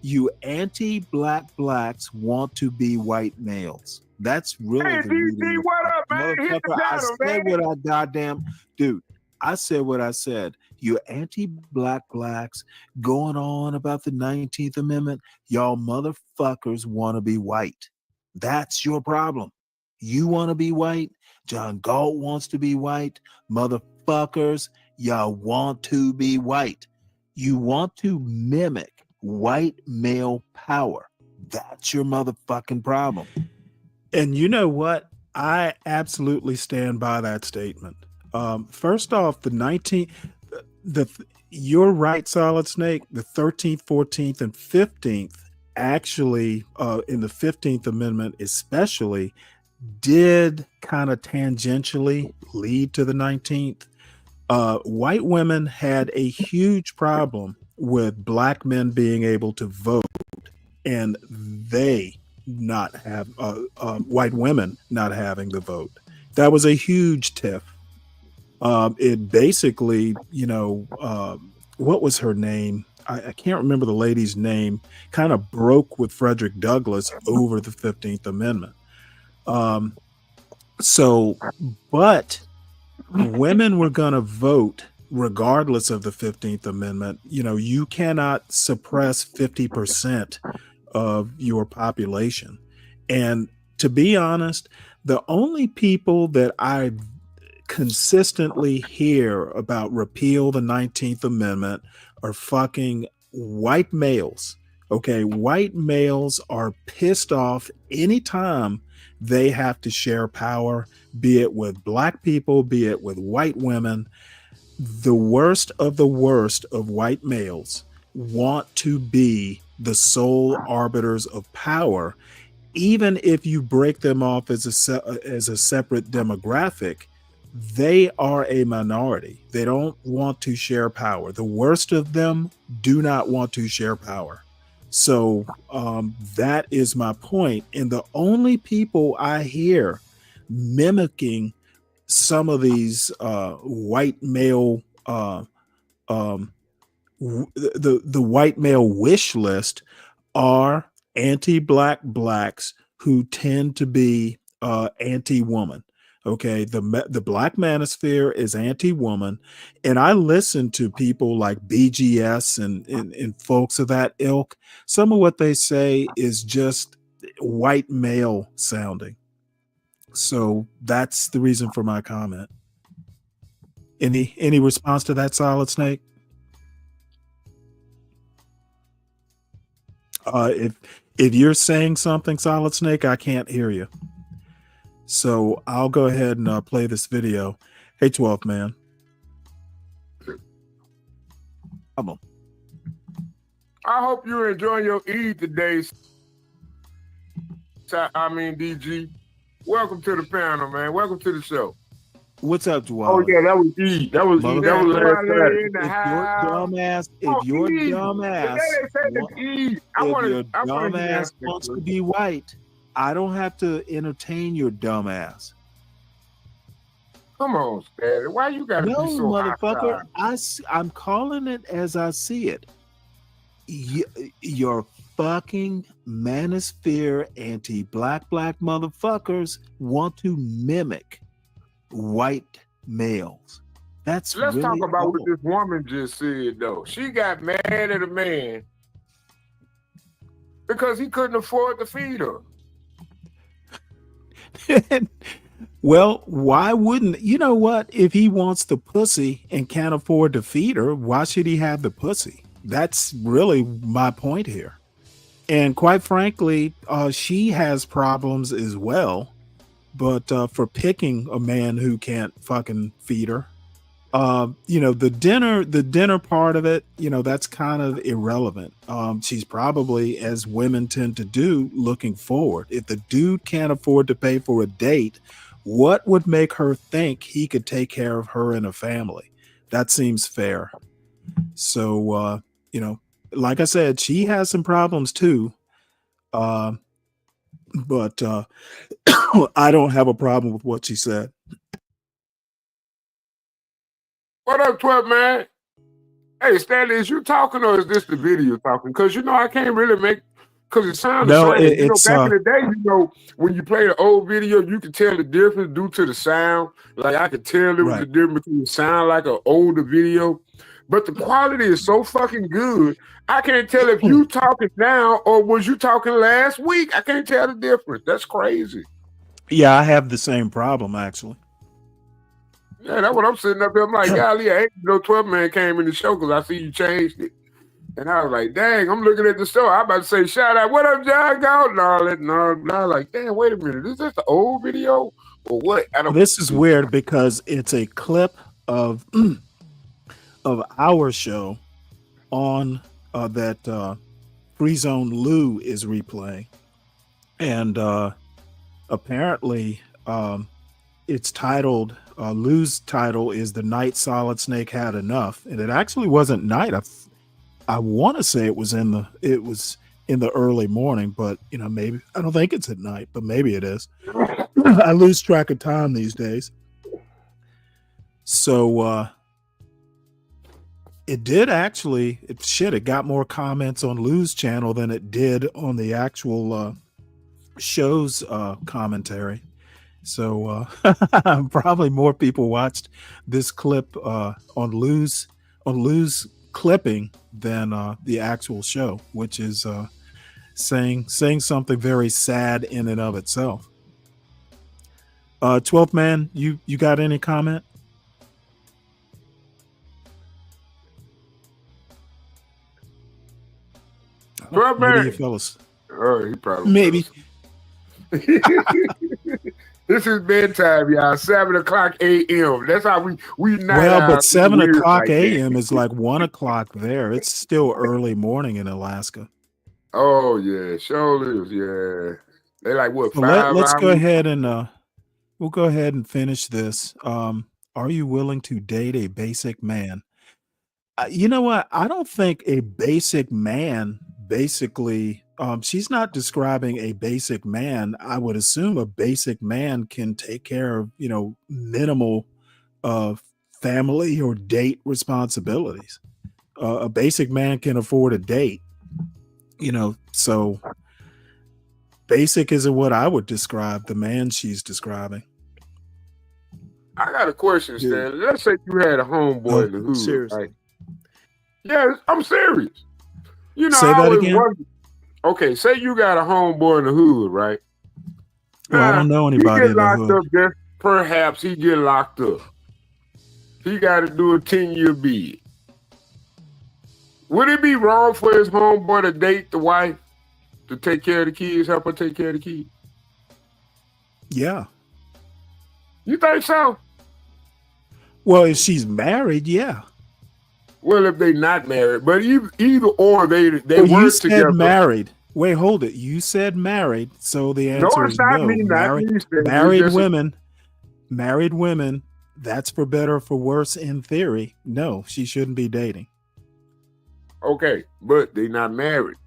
You anti-black blacks want to be white males. That's really Hey, the DG, what up, man? Hit the motherfucker. I channel, said man. what I goddamn dude. I said what I said. You anti-black blacks going on about the 19th Amendment. Y'all motherfuckers want to be white. That's your problem. You want to be white. John Galt wants to be white. Motherfuckers, y'all want to be white. You want to mimic white male power. That's your motherfucking problem. And you know what? I absolutely stand by that statement. First off, you're right, Solid Snake. The 13th, 14th, and 15th actually, in the 15th Amendment especially, did kind of tangentially lead to the 19th. White women had a huge problem with black men being able to vote, and they not have white women not having the vote. That was a huge tiff. It basically, what was her name? I can't remember the lady's name. Kind of broke with Frederick Douglass over the 15th Amendment. But women were going to vote regardless of the 15th Amendment. You cannot suppress 50% of your population. And to be honest, the only people that I consistently hear about repeal the 19th Amendment are fucking white males. Okay, white males are pissed off anytime they have to share power, be it with black people, be it with white women. The worst of white males want to be the sole arbiters of power, even if you break them off as a separate demographic. They are a minority. They don't want to share power. The worst of them do not want to share power. So that is my point. And the only people I hear mimicking some of these white male, the white male wish list are anti-black blacks who tend to be anti-woman. Okay, the black manosphere is anti-woman, and I listen to people like BGS and folks of that ilk. Some of what they say is just white male sounding. So that's the reason for my comment. Any response to that, Solid Snake? If you're saying something, Solid Snake, I can't hear you. So I'll go ahead and play this video. Hey, 12 man. I hope you're enjoying your Eid today. DG. Welcome to the panel, man. Welcome to the show. What's up, Dwally? Oh yeah, that was Eid. That was Eid. That was last Saturday. If your dumbass wants to be white, I don't have to entertain your dumbass. Come on, Stanley. Why you gotta be so motherfucker? hostile? I'm calling it as I see it. Your fucking manosphere anti-black motherfuckers want to mimic white males. Let's really talk about what this woman just said, though. She got mad at a man because he couldn't afford to feed her. Well, why wouldn't you know what? If he wants the pussy and can't afford to feed her, why should he have the pussy? That's really my point here. And quite frankly, she has problems as well. But for picking a man who can't fucking feed her, the dinner part of it, that's kind of irrelevant. She's probably, as women tend to do, looking forward. If the dude can't afford to pay for a date, what would make her think he could take care of her and a family? That seems fair. So, you know, like I said, she has some problems too. But I don't have a problem with what she said. What up, 12 man? Hey, Stanley, is you talking or is this the video talking? Because, you know, I can't really make, because it sounds No, the same. You know, it's back in the day, you know, when you play the old video, you could tell the difference due to the sound. Like, I could tell there was a difference between the sound like an older video. But the quality is so fucking good. I can't tell if you talking now or was you talking last week. I can't tell the difference. That's crazy. Yeah, I have the same problem, actually. Yeah, that's what I'm sitting up there. I'm like, golly, I ain't no 12 man came in the show because I see you changed it. And I was like, dang, I'm looking at the show. I'm about to say, shout out, what up, John? Go. No. Like, damn, wait a minute. Is this the old video or what? I don't. This is weird because it's a clip of our show on that Free Zone Lou is replaying. And apparently it's titled, Lou's title is The Night Solid Snake Had Enough. And it actually wasn't night. I want to say it was in the early morning, but you know, maybe I don't think it's at night, but maybe it is. I lose track of time these days. So it did actually, it got more comments on Lou's channel than it did on the actual show's commentary. So probably more people watched this clip on Lou's clipping than the actual show, which is saying something very sad in and of itself. 12th man, you got any comment? Well, maybe you fellas. Oh, he probably maybe. This is bedtime, y'all. 7:00 a.m. That's how we not. Well, but 7:00 like a.m. is like 1:00 there. It's still early morning in Alaska. Oh yeah, sure is. Yeah, they like what? Well, let's go hours? ahead and we'll go ahead and finish this. Are you willing to date a basic man? You know what? I don't think a basic man basically, she's not describing a basic man. I would assume a basic man can take care of, you know, minimal family or date responsibilities. A basic man can afford a date, you know, so basic isn't what I would describe the man she's describing. I got a question, Stanley. Let's say you had a homeboy in the hood, seriously. right? Yeah, I'm serious. You know, Say that again? Okay, say you got a homeboy in the hood, right? Well, I don't know anybody He get in the locked hood. up. Just perhaps he get locked up. He got to do a 10-year bid. Would it be wrong for his homeboy to date the wife to take care of the kids, help her take care of the kids? Yeah. You think so? Well, if she's married, yeah. Well, if they not married, but either or they Well, work you said together. married. Wait, hold it. You said married, so the answer it's is not no. me, not me, Stanley. Married women. That's for better or for worse. In theory, no, she shouldn't be dating. Okay, but they not married.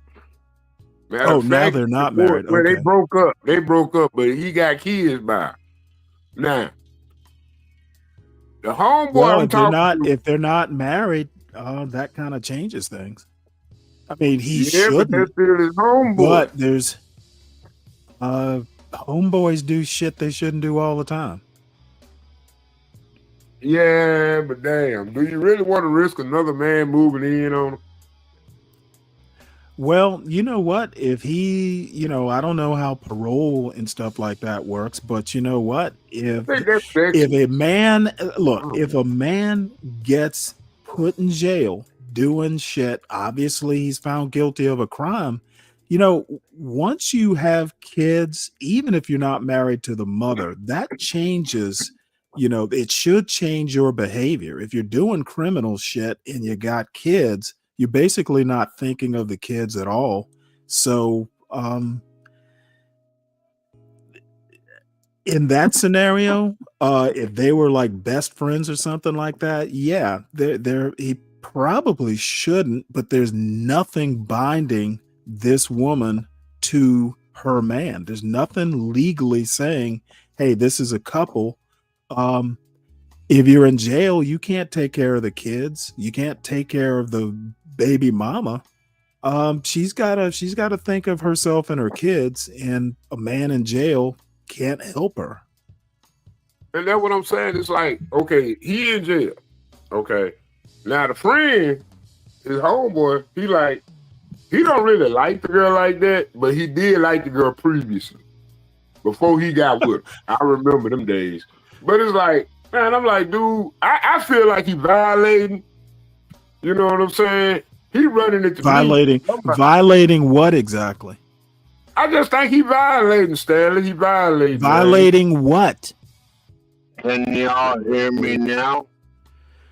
Now they're not married. Well, okay. they broke up. They broke up, but he got kids by her. Now, the homeboy Well, I'm if they're not married, that kind of changes things. I mean, he but shouldn't. that's still his homeboy. But there's homeboys do shit they shouldn't do all the time. Yeah, but damn, do you really want to risk another man moving in on him? Well, you know what? If he, you know, I don't know how parole and stuff like that works, but you know what? If a man, look, if a man gets put in jail doing shit, obviously he's found guilty of a crime. You know, once you have kids, even if you're not married to the mother, that changes, you know, it should change your behavior. If you're doing criminal shit and you got kids, you're basically not thinking of the kids at all. So in that scenario, if they were like best friends or something like that, yeah, he probably shouldn't, but there's nothing binding this woman to her man. There's nothing legally saying, hey, this is a couple. If you're in jail, you can't take care of the kids. You can't take care of the baby mama. She's gotta think of herself and her kids, and a man in jail can't help her. And that's what I'm saying. It's like, okay, he in jail. Okay. Now the friend, his homeboy, he don't really like the girl like that, but he did like the girl previously. Before he got with her. I remember them days. But it's like, man, I'm like, dude, I feel like he violating. You know what I'm saying? He running it to Violating what exactly? I just think he violating, Stanley. He violating. Violating what? Can y'all hear me now?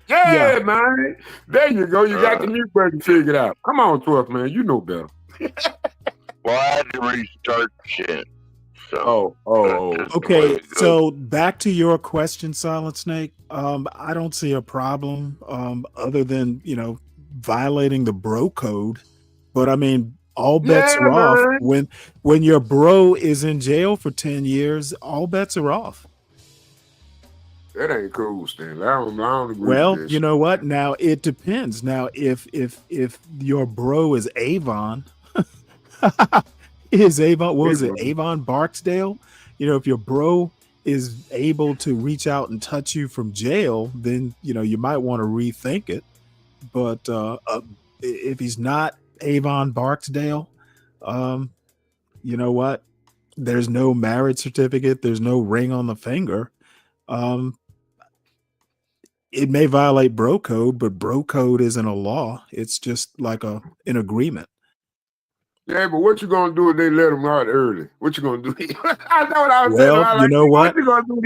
Yeah, man. There you go. You got the mute button figured out. Come on, 12, man. You know better. Well, I had to restart shit. So, okay. So back to your question, Silent Snake. I don't see a problem other than, violating the bro code. But I mean, all bets are off. When your bro is in jail for 10 years, all bets are off. That ain't cool, Stanley. I don't agree Well, with this. you know what? Now it depends. Now, if your bro is Avon, Avon Barksdale? If your bro is able to reach out and touch you from jail, then you might want to rethink it. But if he's not Avon Barksdale, you know what? There's no marriage certificate. There's no ring on the finger. It may violate bro code, but bro code isn't a law. It's just like an agreement. Yeah, but what you gonna do if they let him out early? What you gonna do? I know what I was saying. Well, you know what? You gonna do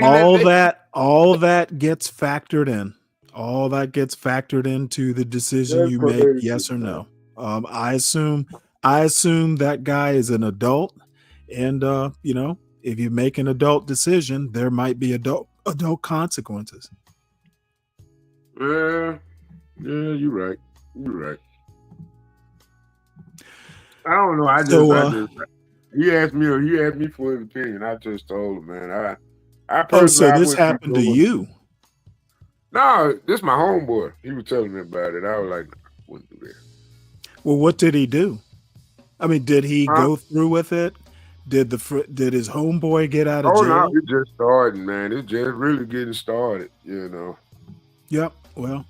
All that gets factored in. All that gets factored into the decision you make, yes or no. I assume that guy is an adult, and if you make an adult decision, there might be adult consequences. Yeah, you're right. I don't know. He asked me for his opinion. I just told him, man. So this happened to you? No, this my homeboy. He was telling me about it. I was like, I wouldn't do that. Well, what did he do? I mean, did he go through with it? Did his homeboy get out of jail? No, it just started, man. It's just really getting started, Yep. Well,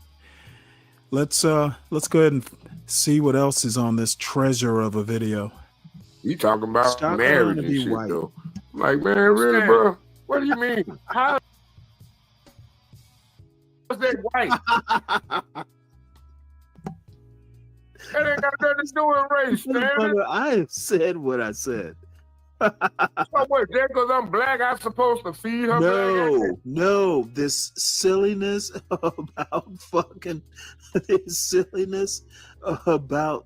let's go ahead and see what else is on this treasure of a video. You talking about marriage and shit, though. I'm like, man, really, bro? What do you mean? How is that white? That ain't got nothing to do with race, man. I said what I said. So what, just because I'm black, I'm supposed to feed her? No, this silliness about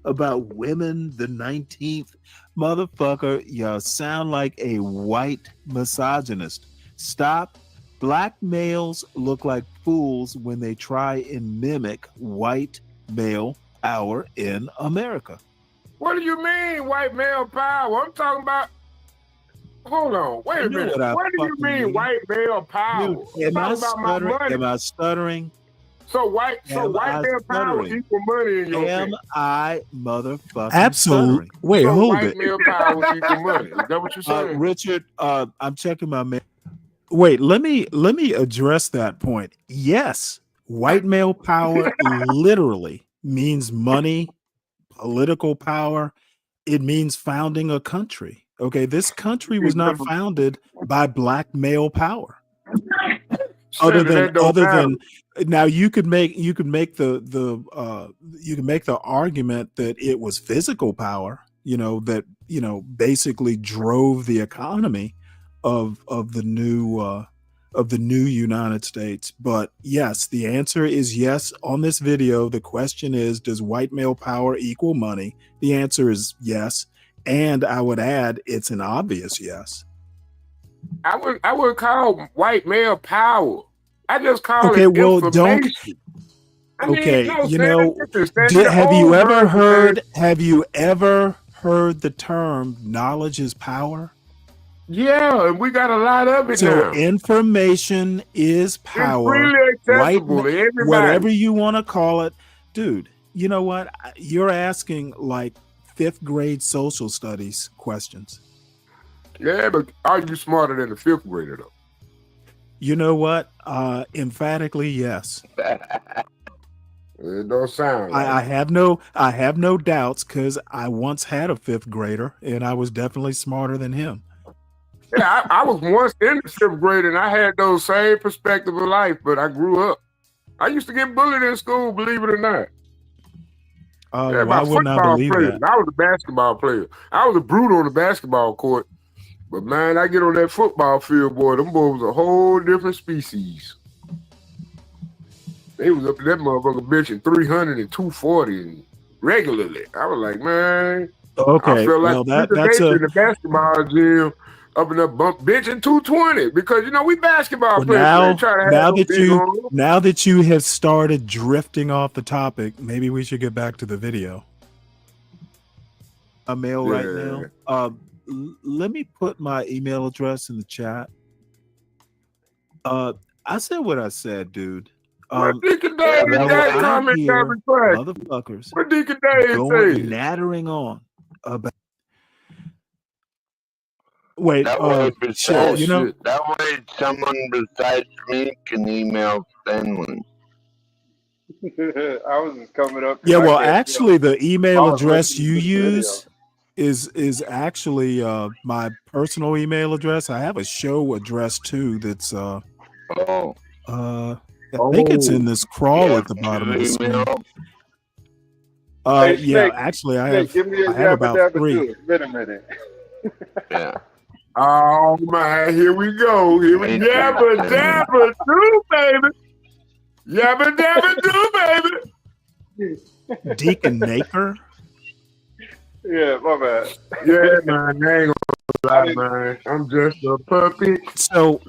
about women, the 19th motherfucker. You sound like a white misogynist. Stop. Black males look like fools when they try and mimic white male power in America. What do you mean, white male power? I'm talking about. Hold on, wait a minute. What do you mean, white male power? Am I stuttering? So white male power equal money in your Am I motherfucking Absolutely. stuttering? Wait, hold white it. Male power equal money. Is that what you're saying? Richard, I'm checking my mail. Wait, let me address that point. Yes, white male power literally means money, political power. It means founding a country. Okay, this country was not founded by black male power. Other than now, you could make the argument that it was physical power. That basically drove the economy of the new United States. But yes, the answer is yes on this video. The question is, does white male power equal money? The answer is yes. And I would add, it's an obvious yes. I would call white male power. I just call it information. I mean, Okay, no, you Stan, know, listen, Stan, the have you old ever version, heard? man. Have you ever heard the term "knowledge is power"? Yeah, and we got a lot of it So now. information is It's power. freely White, accessible to whatever everybody. you want to call it, dude. You know what? You're asking like fifth grade social studies questions. Yeah, but are you smarter than the fifth grader though? You know what? Emphatically, yes. It don't sound like I have no doubts because I once had a fifth grader and I was definitely smarter than him. Yeah, I was once in the fifth grade and I had those same perspective of life, but I grew up. I used to get bullied in school, believe it or not. Yeah, Why by wouldn't I football believe players. that? I was a basketball player. I was a brute on the basketball court. But man, I get on that football field, boy, them boys was a whole different species. They was up to that motherfucker benching 300 and 240 and regularly. I was like, man, Okay, I felt like well Mr. that's Nature a in the basketball gym up in that bump benching 220 because you know we basketball well players, so they try to have no big on. now that you have started drifting off the topic, maybe we should get back to the video. A mail right now. Let me put my email address in the chat. I said what I said, dude. What Deacon Dave got comment every question. Motherfuckers. What Deacon Dave going say? nattering on about. Wait, That way, shit, you know, that way someone besides me can email Stanley. I was just coming up. yeah. Well, I can't actually, the email I was address listening you to the video. use is actually my personal email address. I have a show address too. That's I think it's in this crawl at the bottom of the screen. Hey, Yeah, Snake, actually, I Snake, give me a have yabba about dabba 3. do. It's been a minute. Yeah. Oh man, here we go. Here we yabba dabba do, baby. Yabba dabba do, baby. Deacon Naker. Yeah, my bad. Yeah, man, I ain't gonna lie, man. I'm just a puppy. So,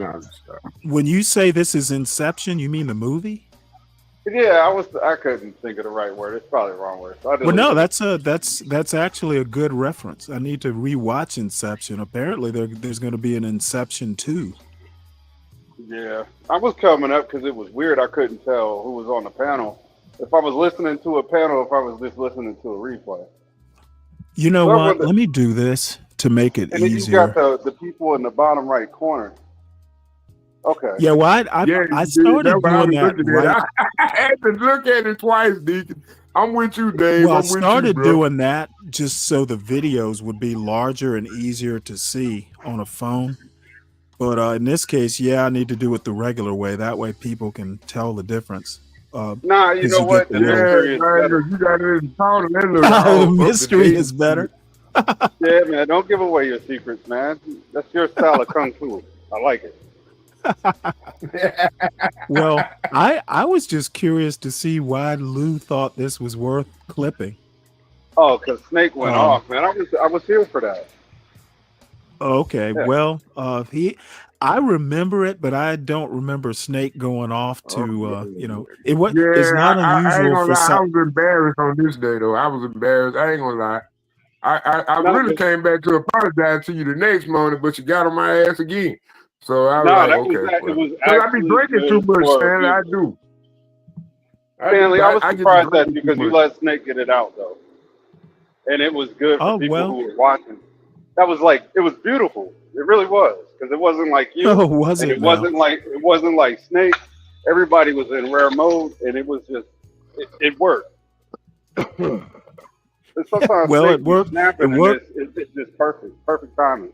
when you say this is Inception, you mean the movie? Yeah, I couldn't think of the right word. It's probably the wrong word. So Well, no, that's actually a good reference. I need to rewatch Inception. Apparently, there's going to be an Inception 2. Yeah, I was coming up because it was weird. I couldn't tell who was on the panel. If I was listening to a panel, if I was just listening to a replay. You know So what? Let me do this to make it And then easier. you got the people in the bottom right corner. Okay. Yeah, well, I started doing that right. I had to look at it twice, Deacon. I'm with you, Dave. Well, I I'm with started you, bro. doing that just so the videos would be larger and easier to see on a phone. But in this case, yeah, I need to do it the regular way. That way people can tell the difference. Nah, you know what? Yeah, man, you got it in town. The mystery is better. Yeah, man, don't give away your secrets, man. That's your style of kung fu. I like it. Well, I was just curious to see why Lou thought this was worth clipping. Oh, because Snake went off, man. I was here for that. Okay, Yeah. well, I remember it, but I don't remember Snake going off to it's not I ain't unusual gonna for lie. I some. was embarrassed on this day, though. I was embarrassed. I ain't gonna lie. I really came back to apologize to you the next morning, but you got on my ass again. So I was like, that okay. it was I be drinking too much, Stanley. I do. Stanley, I was get to surprised at drinking you too because you much. let Snake get it out, though. And it was good for Oh, people well. who were watching. That was it was beautiful. It really was. Because it wasn't like you. Oh, was and it it now? wasn't like Snake. Everybody was in rare mode, and it was just, it worked. And sometimes Well, Snake it worked. be snapping, It and worked. it's just perfect timing.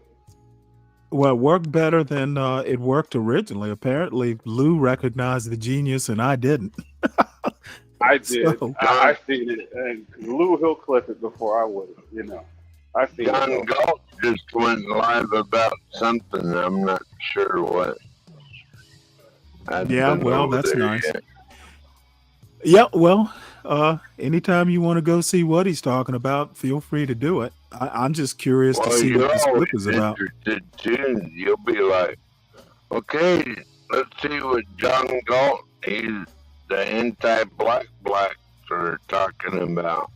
Well, it worked better than it worked originally. Apparently, Lou recognized the genius, and I didn't. I did. So- I seen it, and Lou he'll clip it before I would. I seen John it. Galt just went live about something. I'm not sure what. Yeah, well, that's nice. Yeah, well, anytime you want to go see what he's talking about, feel free to do it. I'm just curious to see what this clip is about. Interested too. You'll be like, okay, let's see what John Galt, he's the anti-black blacks are talking about.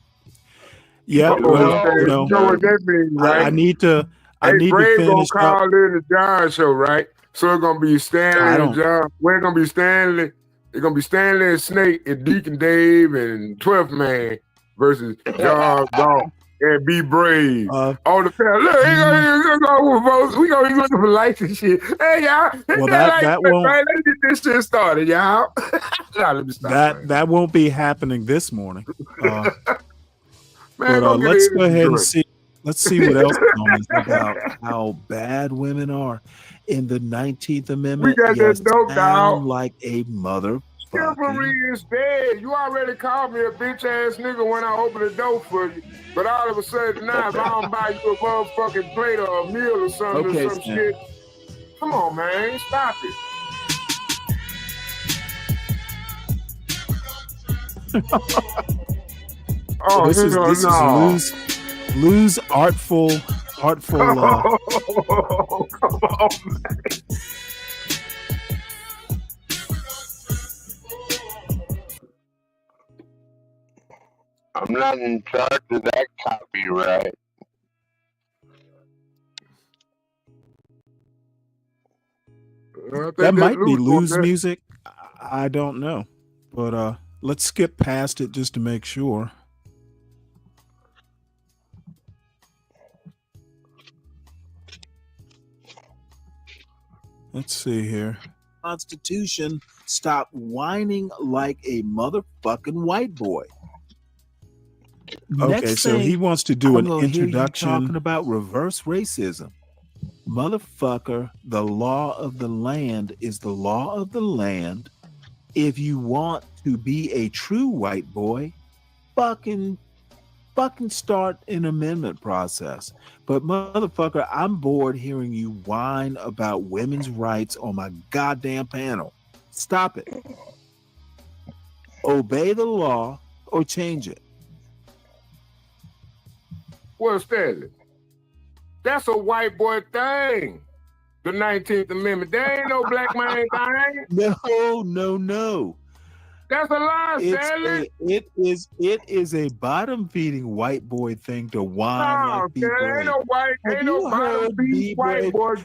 Yeah, well, You know what that means, right? I need to Brave gonna finish call up. in the John show, right? So it's gonna be Stanley and John. Where gonna be Stanley? It's gonna be Stanley and Snake and Deacon Dave and 12th Man versus John Dog and Be Brave. All the panel. Look, we gonna be looking for likes and shit. Hey y'all, hit Well, that that like won't- button, right? Let's get this shit started, y'all. Nah, let me stop. That won't be happening this morning. Man, But go get let's in go and ahead and enjoy it. see. Let's see what else is on this about how bad women are in the 19th Amendment. We got You that dope, sound dog. like a mother. Chivalry is dead. You already called me a bitch ass nigga when I opened the door for you. But all of a sudden now, if I don't buy you a motherfucking plate or a meal or something Okay, or some Stan. shit, come on, man, stop it. Oh, this is no. Lou's artful. Come on, man. I'm not in charge of that copyright. That might be Lou's music. I don't know, but let's skip past it just to make sure. Let's see here. Constitution, stop whining like a motherfucking white boy. Okay, Next so he thing, wants to do I'm an gonna hear you introduction. talking about reverse racism. Motherfucker, the law of the land is the law of the land. If you want to be a true white boy, fucking start an amendment process. But motherfucker, I'm bored hearing you whine about women's rights on my goddamn panel. Stop it. Obey the law or change it. Well, Stanley, that's a white boy thing. The 19th Amendment. There ain't no black man thing. No. That's a lie, Stanley. It is a bottom feeding white boy thing to whine like people. Ain't no bottom feeding white boy.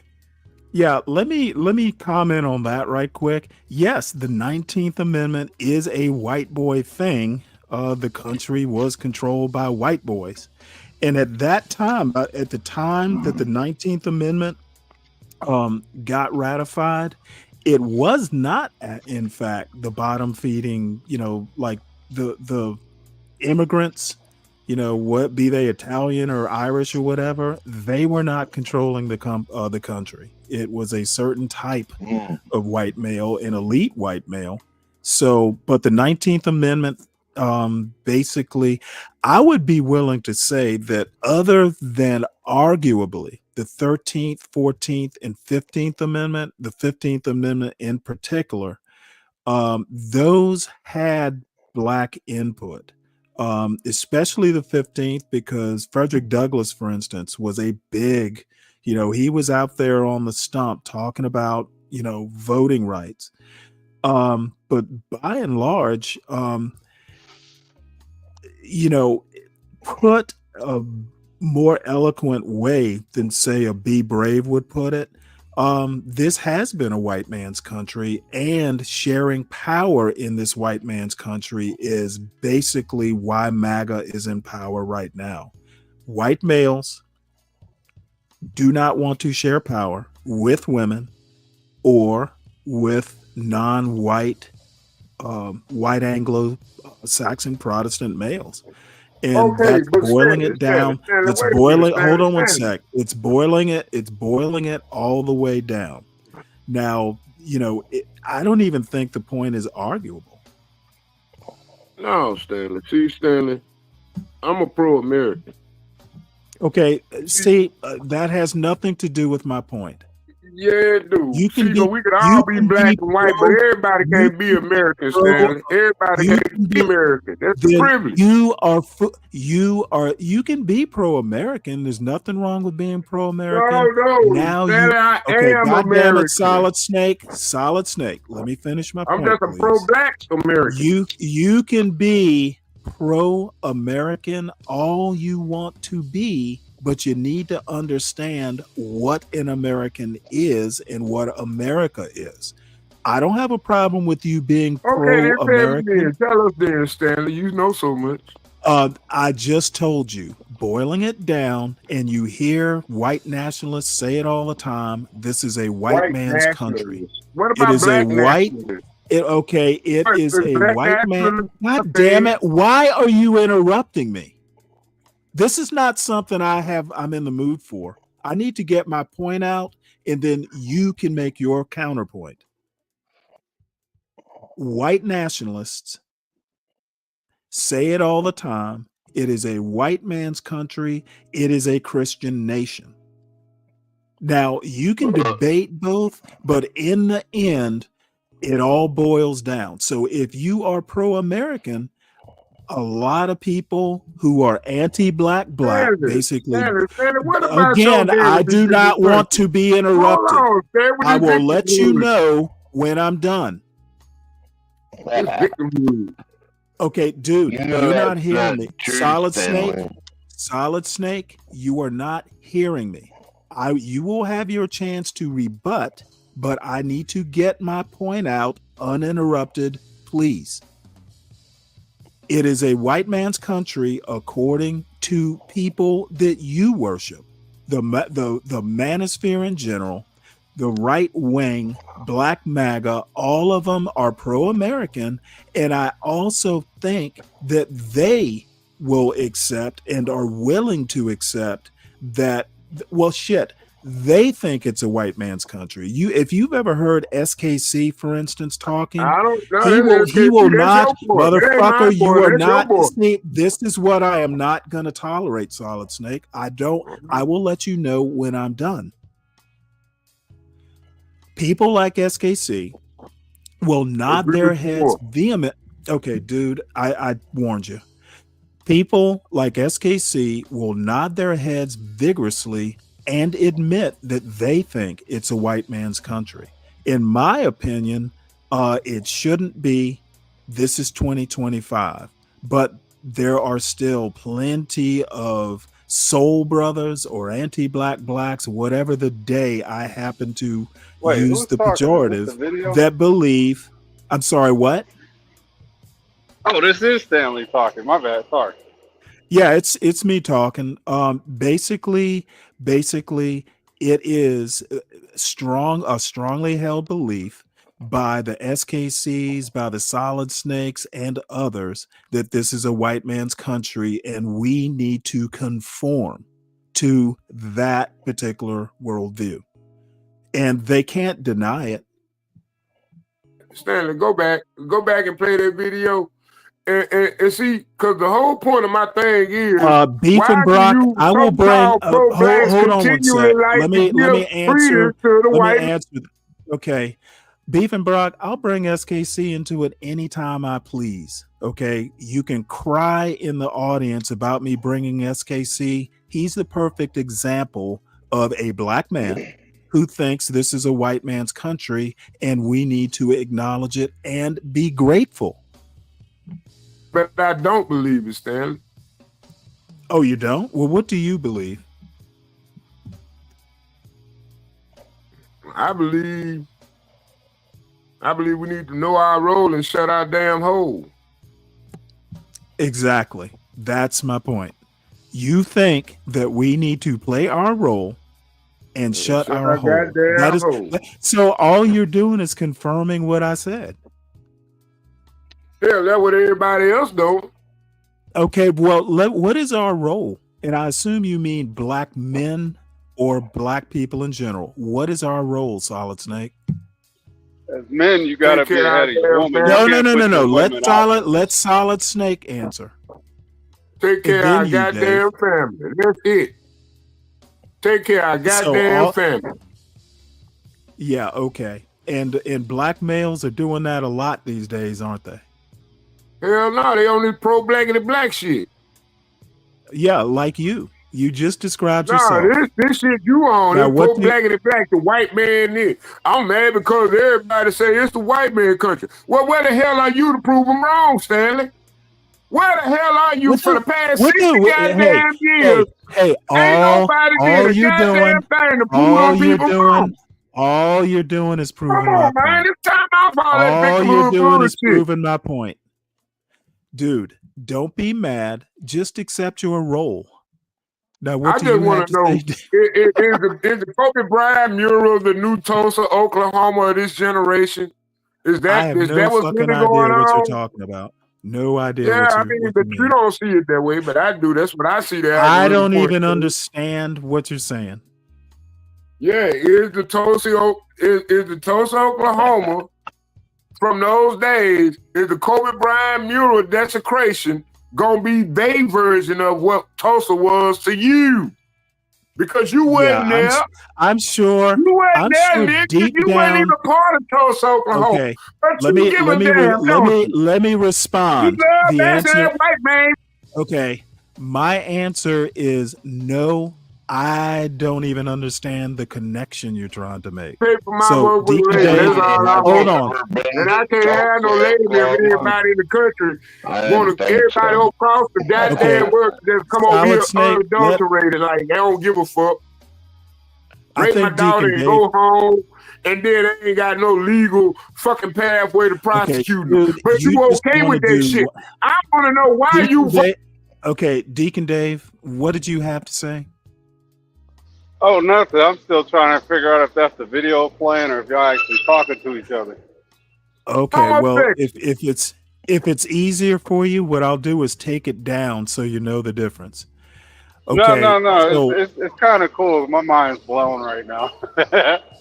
Yeah, let me comment on that right quick. Yes, the 19th Amendment is a white boy thing. The country was controlled by white boys. And at that time, at the time that the 19th Amendment got ratified, it was not, in fact, the bottom feeding, like the immigrants, what be they Italian or Irish or whatever, they were not controlling the country. It was a certain type of white male, an elite white male. So, but the 19th Amendment, basically, I would be willing to say that other than arguably the 13th, 14th, and 15th Amendment, the 15th Amendment in particular, those had black input, especially the 15th, because Frederick Douglass, for instance, was a big, he was out there on the stump talking about, voting rights. But by and large, put a more eloquent way than, say, a Be Brave would put it. This has been a white man's country, and sharing power in this white man's country is basically why MAGA is in power right now. White males do not want to share power with women or with non-white, white Anglo-Saxon Protestant males. And that's boiling it down. It's boiling. Hold on one sec. It's boiling it all the way down. Now, I don't even think the point is arguable. No, Stanley. See, Stanley, I'm a pro-American. Okay, see, that has nothing to do with my point. Yeah, dude. You can See, be so we could you all be can black be and white, but pro everybody you can't be can be American, pro Stanley. Everybody you can't can be be American. That's the then privilege. you can be pro-American. There's nothing wrong with being No, pro-American. no, Now Stanley, I okay, am God damn it, American. Solid Snake. Let me finish my I'm point, just a please. pro-black American. You can be pro-American all you want to be, but you need to understand what an American is and what America is. I don't have a problem with you being Okay, then tell me pro-American. then. Tell us then, Stanley. You know so much. I just told you, boiling it down, and you hear white nationalists say it all the time. This is a white man's country. nationalists. What It about is a black white. nationalists? It What, is is a black white man. nationalists a God damn thing? it! Why are you interrupting me? This is not something I'm in the mood for. I need to get my point out, and then you can make your counterpoint. White nationalists say it all the time. It is a white man's country. It is a Christian nation. Now, you can debate both, but in the end, it all boils down. So if you are pro-American, a lot of people who are anti-black, basically. Stanley, what about Again, your I do not want question? to be interrupted. Hold on, Stanley, I this will let you victimhood. know when I'm done. This victimhood. Okay, dude, You know you're not that's hearing not me. true, Solid Stanley. Snake, Solid Snake, you are not hearing me. You will have your chance to rebut, but I need to get my point out uninterrupted, please. It is a white man's country according to people that you worship. The manosphere in general, the right wing, Black MAGA, all of them are pro-American. And I also think that they will accept and are willing to accept that, well, shit, they think it's a white man's country. If you've ever heard SKC, for instance, talking, I don't know. he will That's not, your boy. That ain't my motherfucker, boy. you are That's your not, boy. see, this is what I am not going to tolerate, Solid Snake. I will let you know when I'm done. People like SKC will nod their heads vehement. Okay, dude, I warned you. People like SKC will nod their heads vigorously and admit that they think it's a white man's country. In my opinion, it shouldn't be. This is 2025, but there are still plenty of soul brothers or anti-black blacks, whatever the day I happen to use the pejorative, that believe. I'm sorry, what? Oh, this is Stanley talking. My bad. Sorry. Yeah, it's me talking. Basically, it is a strongly held belief by the SKCs, by the Solid Snakes, and others that this is a white man's country, and we need to conform to that particular worldview, and they can't deny it. Stanley, go back and play that video. And see, because the whole point of my thing is, Beef and Brock, I will bring. Hold on one sec. Let me answer. Okay, Beef and Brock, I'll bring SKC into it anytime I please. Okay, you can cry in the audience about me bringing SKC. He's the perfect example of a black man who thinks this is a white man's country, and we need to acknowledge it and be grateful. But I don't believe it, Stanley. Oh, you don't? Well, what do you believe? I believe we need to know our role and shut our damn hole. Exactly. That's my point. You think that we need to play our role and shut our hole. So all you're doing is confirming what I said. Yeah, that's what everybody else do. Okay, well, what is our role? And I assume you mean black men or black people in general. What is our role, Solid Snake? As men, you gotta be ahead of your woman. No. Let Solid Snake answer. Take care of our goddamn family. That's it. Take care of our goddamn family. Yeah, okay. And black males are doing that a lot these days, aren't they? Hell no, they on this pro-blackity black shit. Yeah, like you. You just described Nah, yourself. this shit you on, Now, this pro-blackity black, the white man is. I'm mad because everybody say it's the white man country. Well, where the hell are you to prove them wrong, Stanley? Where the hell are you for the past 60 goddamn years? Hey, Ain't nobody did a goddamn thing to prove them people wrong. all you're doing is proving Come my on, man. point. It's time out for all that All you're victimhood doing is bullshit. proving my point. Dude, don't be mad. Just accept your role. Now, what I do just you want have to to know, say? is the Kobe Bryant mural the new Tulsa, Oklahoma of this generation? I Is have no that what's fucking really idea going what you're on? talking about. No idea Yeah, what I you mean, but you mean. don't see it that way, but I do. That's what I see the I algorithm don't point even to. understand what you're saying. Yeah, is the Tulsa, Oklahoma from those days, is the Kobe Bryant mural desecration gonna be their version of what Tulsa was to you? Because you wasn't there. I'm sure. You wasn't I'm there, sure nigga. deep You wasn't even down. part of Tulsa, Oklahoma. Okay, But let you me give let a me damn, don't you? let me You respond. love The asking answer. that white man. Okay, my answer is no. I don't even understand the connection you're trying to make. Pay for my So, motherfucking Deacon lady. Dave, That's all I hold want. on. And I can't have no lady if everybody in the country want to, everybody across the goddamn world to just come over here Solid Snake. unadulterated. Like, they don't give a fuck. I Rape my think daughter Deacon and Dave. go home. And then they ain't got no legal fucking pathway to prosecute them. Dude, But you just okay want with to that do. shit. I want to know why Deacon you. Dave, okay, Deacon Dave, what did you have to say? Oh, nothing. I'm still trying to figure out if that's the video playing or if y'all actually talking to each other. Okay, well, if it's easier for you, what I'll do is take it down so you know the difference. Okay. No. So, It's kind of cool. My mind's blown right now.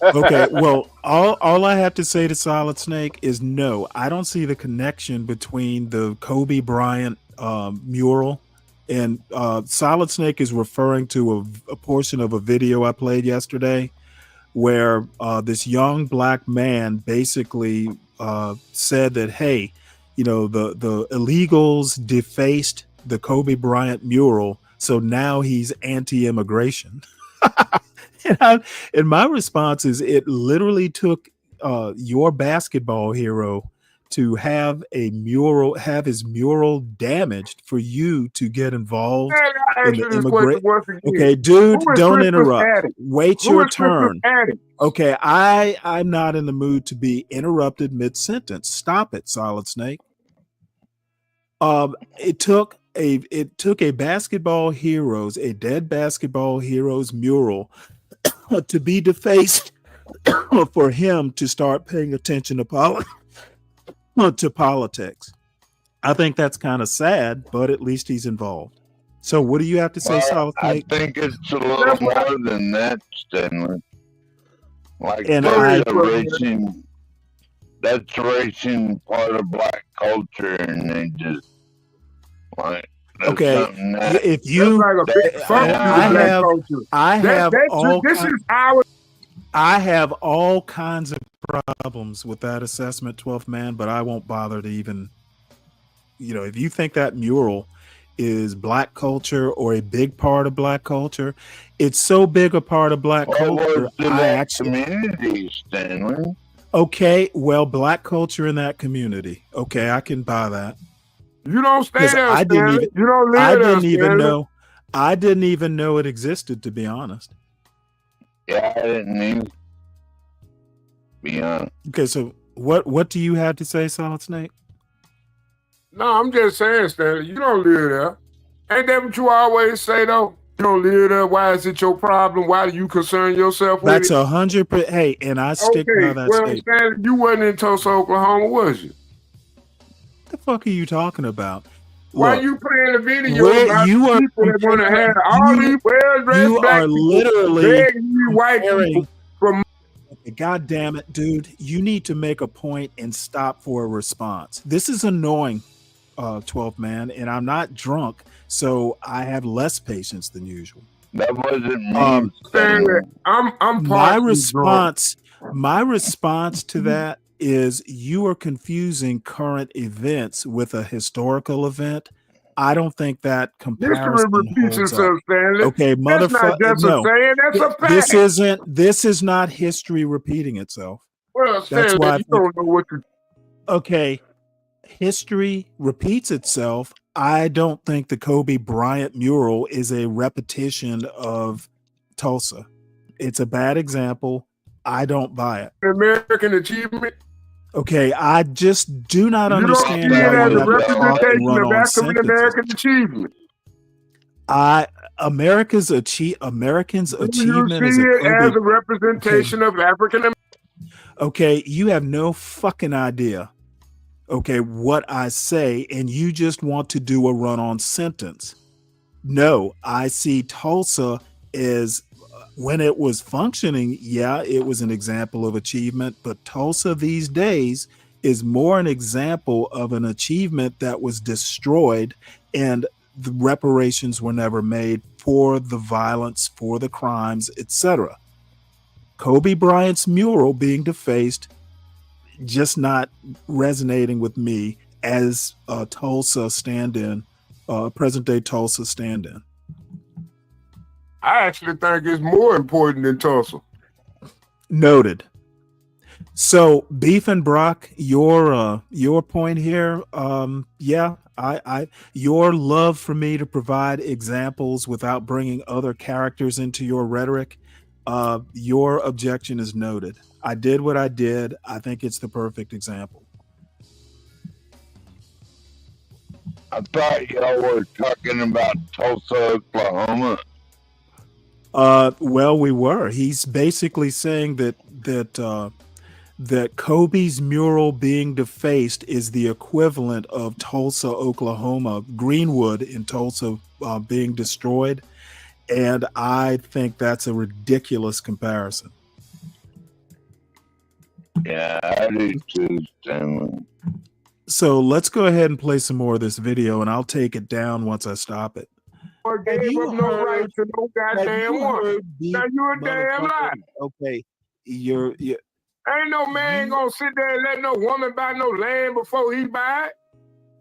okay, well, all I have to say to Solid Snake is no. I don't see the connection between the Kobe Bryant mural and Solid Snake is referring to a portion of a video I played yesterday where this young black man basically said that, hey, you know, the illegals defaced the Kobe Bryant mural, so now he's anti-immigration. And my response is, it literally took your basketball hero to have his mural damaged for you to get involved in the immigrant. Okay, dude, don't interrupt. Wait your turn. Okay, I'm not in the mood to be interrupted mid-sentence. Stop it, Solid Snake. It took a dead basketball heroes mural to be defaced for him to start paying attention to politics. I think that's kind of sad, but at least he's involved. So what do you have to say, Solid Snake? I think it's a little more than that, Stanley. Like, And that's racing part of black culture, and they just like. Okay, if you, I have all kinds of problems with that assessment, 12th man, but I won't bother to even, you know, if you think that mural is black culture or a big part of black culture, it's so big a part of black culture. Community, Stanley. Okay, well, black culture in that community. Okay, I can buy that. You don't stay there, I didn't even, you don't live I there, didn't even Stanley. know. I didn't even know it existed, to be honest. Yeah, I didn't even. Be honest. Okay, so what do you have to say, Solid Snake? No, I'm just saying, Stanley, you don't live there. Ain't that what you always say, though? You don't live there. Why is it your problem? Why do you concern yourself with That's it? 100%. Hey, and I stick by that statement. Stanley, you wasn't in Tulsa, Oklahoma, was you? What the fuck are you talking about? Why Look, you playing the video where about you are people that want to have all these well-dressed black people literally begging you white people from... God damn it, dude. You need to make a point and stop for a response. This is annoying, 12th man, and I'm not drunk, so I have less patience than usual. That wasn't me. I'm my response. My response to that is you are confusing current events with a historical event. I don't think that History comparison repeats holds up. itself, Stanley. Okay, That's not just a no. saying, that's a fact. This is not history repeating itself. Well, That's Stanley, why you don't know what you. Okay, history repeats itself. I don't think the Kobe Bryant mural is a repetition of Tulsa. It's a bad example. I don't buy it. American achievement. Okay, I just do not You understand don't see it why as you a have to talk and representation run of on African sentences. American achievement. Americans' You achievement see is a it Kobe. as a representation of African. Okay, you have no fucking idea. Okay, what I say, and you just want to do a run-on sentence. No, I see Tulsa as when it was functioning, yeah, it was an example of achievement, but Tulsa these days is more an example of an achievement that was destroyed and the reparations were never made for the violence, for the crimes, etc. Kobe Bryant's mural being defaced, just not resonating with me as a Tulsa stand-in, present day Tulsa stand-in. I actually think it's more important than Tulsa. Noted. So Beef and Brock, your point here, yeah, I your love for me to provide examples without bringing other characters into your rhetoric, your objection is noted. I did what I did. I think it's the perfect example. I thought y'all were talking about Tulsa, Oklahoma. Well, we were. He's basically saying that Kobe's mural being defaced is the equivalent of Tulsa, Oklahoma, Greenwood in Tulsa being destroyed, and I think that's a ridiculous comparison. Yeah, I do too, Stanley. So let's go ahead and play some more of this video, and I'll take it down once I stop it. Or gave up no right to no goddamn woman. Now you a damn lie. Okay, Ain't no man gonna sit there and let no woman buy no land before he buy it.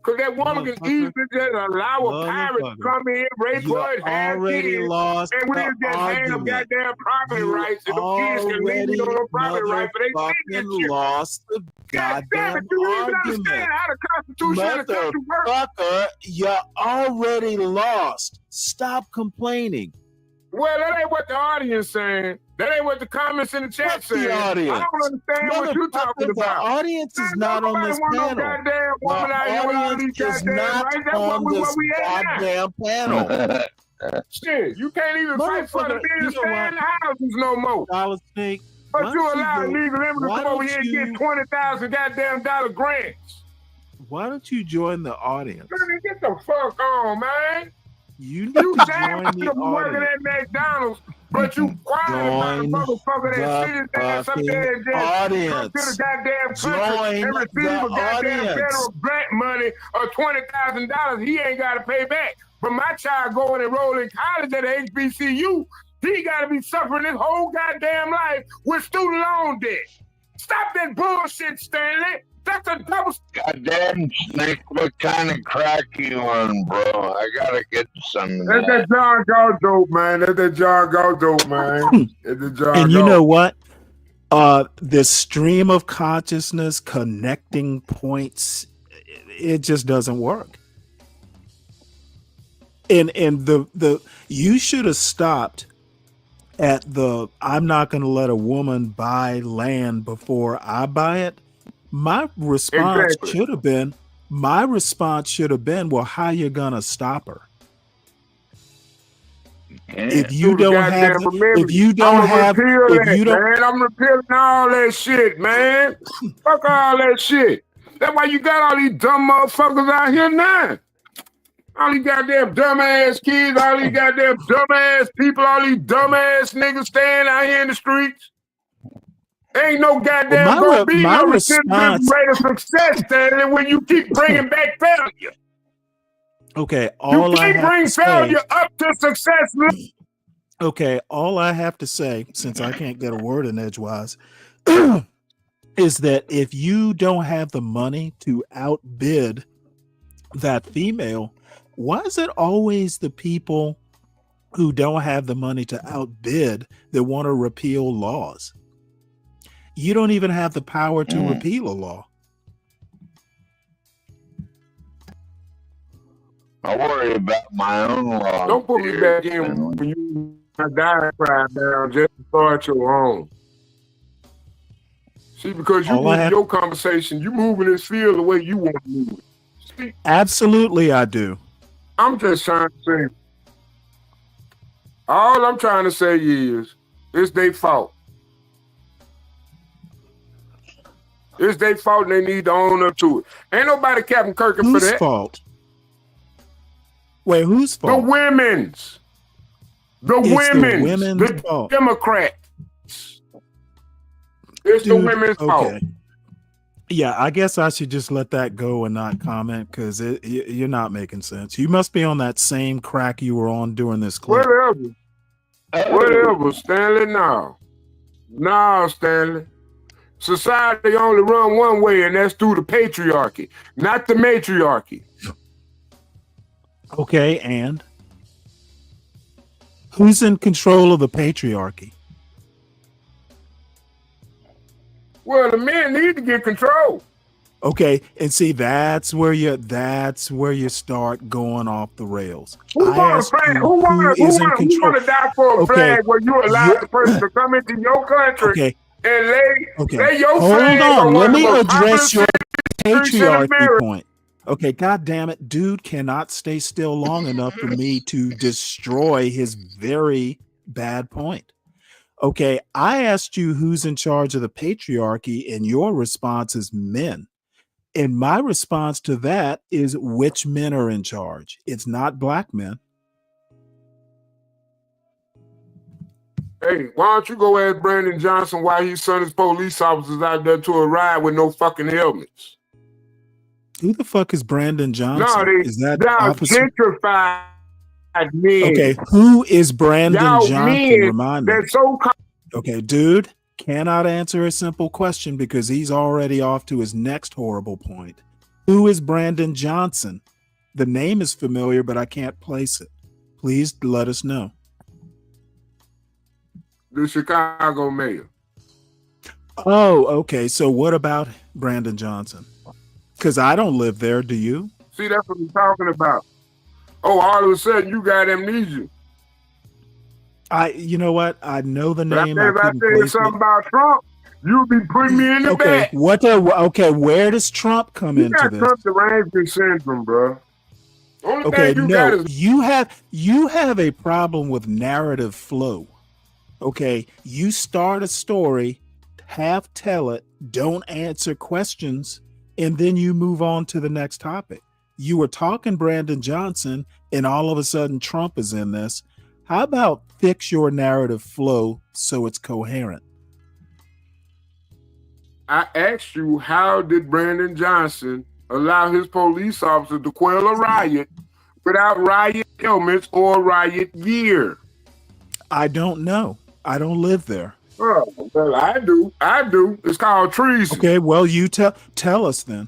Cause that woman can easily just allow a pirate to come in, rape her and have kids, lost and we'll just hand them goddamn property rights, and the kids can leave me on the property rights, but they citizenship. Lost the goddamn Do you even argument. understand how the Constitution of the country works? Motherfucker, you already lost. Stop complaining. Well, that ain't what the audience saying. That ain't what the comments in the chat saying. The audience? I don't understand what you're talking about. The audience is not on this panel. No goddamn woman out here with all these goddamn rights. That's what we at goddamn panel. Shit, you can't even fight for the biggest stand houses no more. But you allow illegal immigrants over here and get 20,000 goddamn dollar grants. Why don't you join the audience? Man, get the fuck on, man. You need to join the working audience. at McDonald's, but you quiet about a motherfucker that sit his ass up there and just come to the goddamn country and receive a goddamn federal grant money of $20,000 he ain't got to pay back. But my child going and enroll in college at HBCU, he got to be suffering his whole goddamn life with student loan debt. Stop that bullshit, Stanley. That's a double. Goddamn Snake, what kind of crack you on, bro? I gotta get some of That's that John Galt dope, man. That's that John Galt dope, man. That's the John And you Galt. know what? This stream of consciousness connecting points, it just doesn't work. And the you should have stopped at the I'm not going to let a woman buy land before I buy it. My response should have been, well, how you gonna stop her? If you don't have, I'm repealing all that shit, man. Fuck all that shit. That's why you got all these dumb motherfuckers out here now. All these goddamn dumbass kids, all these goddamn dumbass people, all these dumbass niggas staying out here in the streets. Ain't no goddamn gonna be no rate of success, Stanley, when you keep bringing back failure. Okay, you can't bring failure up to success. Okay, all I have to say, since I can't get a word in edgewise, is that if you don't have the money to outbid that female, why is it always the people who don't have the money to outbid that want to repeal laws? You don't even have the power to repeal a law. I worry about my own laws. Don't put me back in when you diatribe down just to start your own. See, because you move your conversation, you moving this field the way you want to move it. See, absolutely, I do. I'm just trying to say, all I'm trying to say is, it's their fault. It's their fault and they need to own up to it. Ain't nobody Captain Kirkin for that. Whose fault? Wait, whose fault? The women's. The women's fault. Democrats. It's the women's fault. Yeah, I guess I should just let that go and not comment because you're not making sense. You must be on that same crack you were on during this clip. Whatever, Stanley. No, Stanley. Society only run one way, and that's through the patriarchy, not the matriarchy. Okay, and who's in control of the patriarchy? Well, the men need to get control. Okay, and see that's where you start going off the rails. Who want to die for a flag where you allow the person to come into your country and lay your flag? Hold on, let me address your patriarchy point. Okay, God damn it, dude cannot stay still long enough for me to destroy his very bad point. Okay, I asked you who's in charge of the patriarchy, and your response is men. And my response to that is which men are in charge. It's not black men. Hey, why don't you go ask Brandon Johnson why he sent his police officers out there to a ride with no fucking helmets? Who the fuck is Brandon Johnson? No, is that gentrified men. Okay, who is Brandon Johnson? Remind me. So okay, dude cannot answer a simple question because he's already off to his next horrible point. Who is Brandon Johnson? The name is familiar, but I can't place it. Please let us know. The Chicago mayor. Oh, okay. So what about Brandon Johnson? Because I don't live there. Do you? See, that's what I'm talking about. Oh, all of a sudden you got amnesia. You know what? I know the name. If I said something about Trump, you'd be putting me in the back. Where does Trump come into this? Trump derangement syndrome, bro. You have a problem with narrative flow. Okay, you start a story, half tell it, don't answer questions, and then you move on to the next topic. You were talking Brandon Johnson, and all of a sudden Trump is in this. How about fix your narrative flow so it's coherent? I asked you, how did Brandon Johnson allow his police officer to quell a riot without riot helmets or riot gear? I don't know. I don't live there. Oh, well, I do. It's called treason. Okay, well, you tell us then.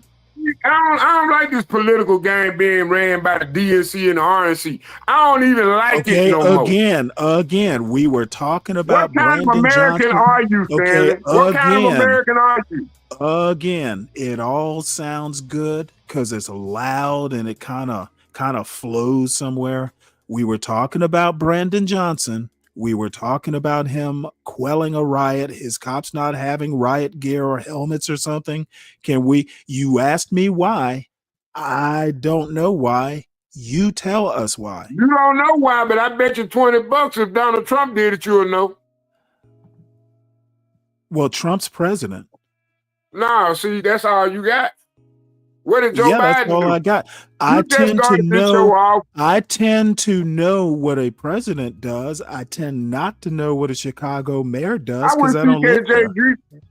I don't like this political game being ran by the DNC and the RNC. I don't even like it no more. Again, we were talking about what kind Brandon of American Johnson. are you, Stanley? What kind of American are you? Again, it all sounds good because it's loud and it kind of flows somewhere. We were talking about Brandon Johnson. We were talking about him quelling a riot, his cops not having riot gear or helmets or something. You asked me why. I don't know why. You tell us why. You don't know why, but I bet you $20 if Donald Trump did it, you'll know. Well, Trump's president. No, see, that's all you got. What did Joe Biden that's all do? I got. I tend to know what a president does. I tend not to know what a Chicago mayor does because I don't live there.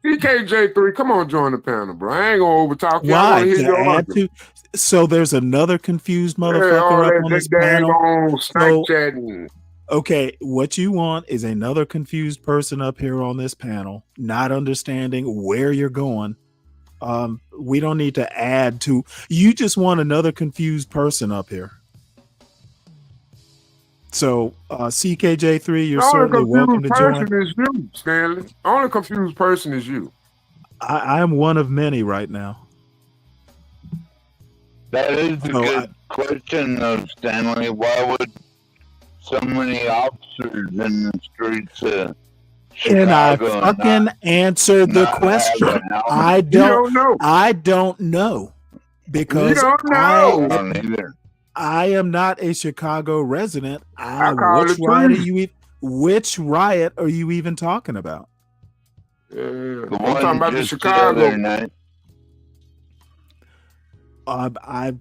CKJ3, come on, join the panel, bro. I ain't gonna overtalk you. Why? So there's another confused motherfucker up on this panel. Okay, what you want is another confused person up here on this panel, not understanding where you're going. We don't need to add to. You just want another confused person up here. So, CKJ3, you're The only certainly welcome confused to join. person is you, Stanley. The only confused person is you. I am one of many right now. That is a good question, though, Stanley. Why would so many officers in the streets of Chicago And I fucking answered the question. I don't know. I don't know because You don't know. I am not a Chicago resident. I call it treason. Which riot are you even talking about? I'm talking about the Chicago. I'm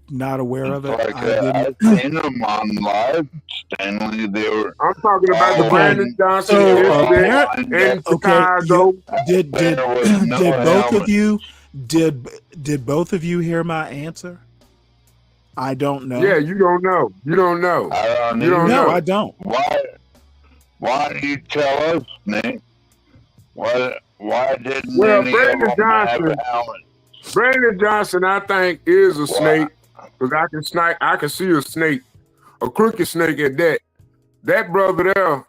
not aware of it. I've seen them on live, Stanley. They were. I'm talking about the Brandon Johnson incident in Chicago. Did both of you hear my answer? I don't know. Yeah, you don't know. You don't know. I don't. Why do you tell us, Nick? Why didn't any Brandon of them Johnson, have helmets? Brandon Johnson, I think, is a snake because I can see a snake, a crooked snake at that. That brother there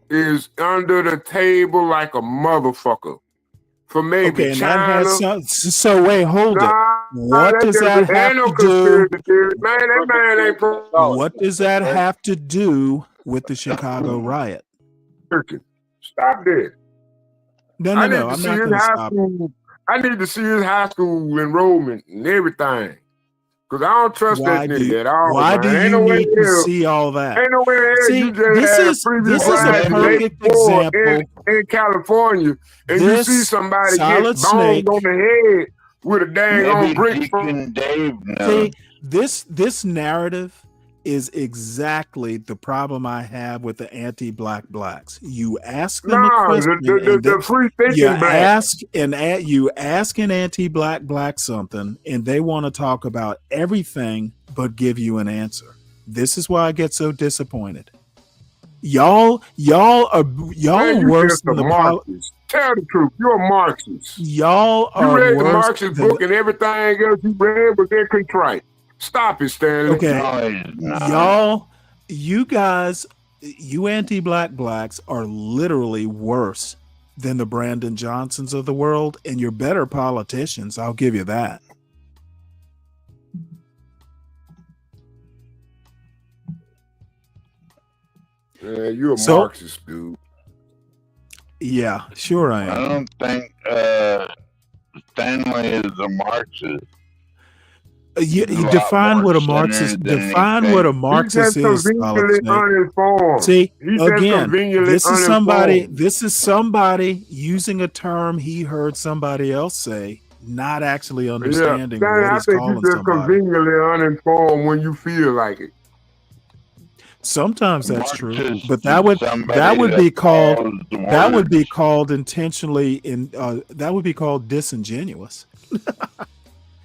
is under the table like a motherfucker. For maybe China. So wait, hold it. What does that have to do? Man, that man ain't. What does that have to do with the Chicago riot? Stop that. No, I'm not going to stop. I need to see his high school enrollment and everything. Because I don't trust that nigga at all. Why do you need to see all that? Ain't no way See, this is a perfect example. In California, and you see somebody get boned on the head with a dang on brick. See, this narrative is exactly the problem I have with the anti-black blacks. You ask them a question, the free thinking you ask an anti-black black something, and they want to talk about everything but give you an answer. This is why I get so disappointed. Y'all are worse than the Marxists. Tell the truth, you're a Marxist. Y'all are you read worse the Marxist book and everything else you read, but they're contrite. Stop it, Stanley. Okay, y'all, you guys, you anti-black blacks are literally worse than the Brandon Johnsons of the world, and you're better politicians. I'll give you that. Yeah, you're a Marxist, dude. Yeah, sure I am. I don't think Stanley is a Marxist. You define what a Marxist. Define what a Marxist is. See, again, this is somebody. This is somebody using a term he heard somebody else say, not actually understanding what he's calling somebody. I think you're just conveniently uninformed when you feel like it. Sometimes that's true, but that would be called intentionally that would be called disingenuous.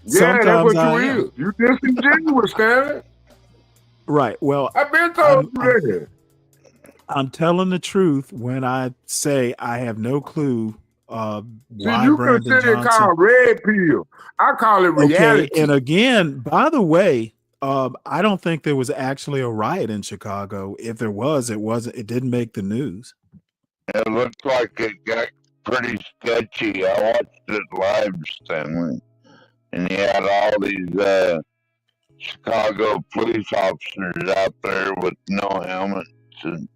Yeah, that's what you is. You disingenuous, Stanley. Right. Well, I've been told you that. I'm telling the truth when I say I have no clue why you Brandon consider Johnson. It called red pill. I call it reality. Okay, and again, by the way, I don't think there was actually a riot in Chicago. If there was, it wasn't. It didn't make the news. It looked like it got pretty sketchy. I watched it live, Stanley. And he had all these Chicago police officers out there with no helmets, and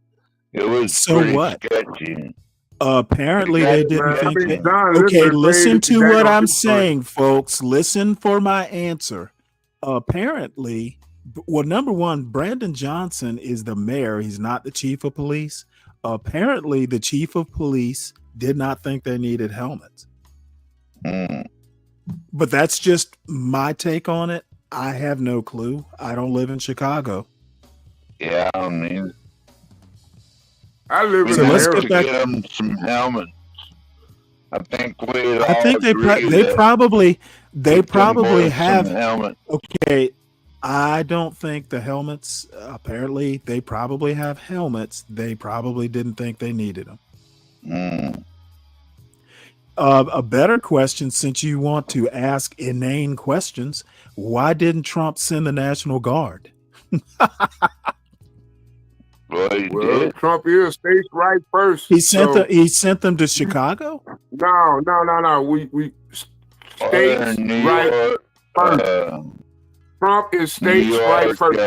it was pretty sketchy. Apparently, they didn't think that. Okay, listen to what I'm saying, folks. Listen for my answer. Apparently, well, number one, Brandon Johnson is the mayor. He's not the chief of police. Apparently, the chief of police did not think they needed helmets. But that's just my take on it. I have no clue. I don't live in Chicago. Yeah, I don't either. I live in let's get back. Get them some helmets. I think they probably have. Helmet. Okay, I don't think the helmets, apparently they probably have helmets. They probably didn't think they needed them. A better question, since you want to ask inane questions, why didn't Trump send the National Guard? Well, Trump is states right first. He sent them to Chicago? No. We states right first. Trump is states right first.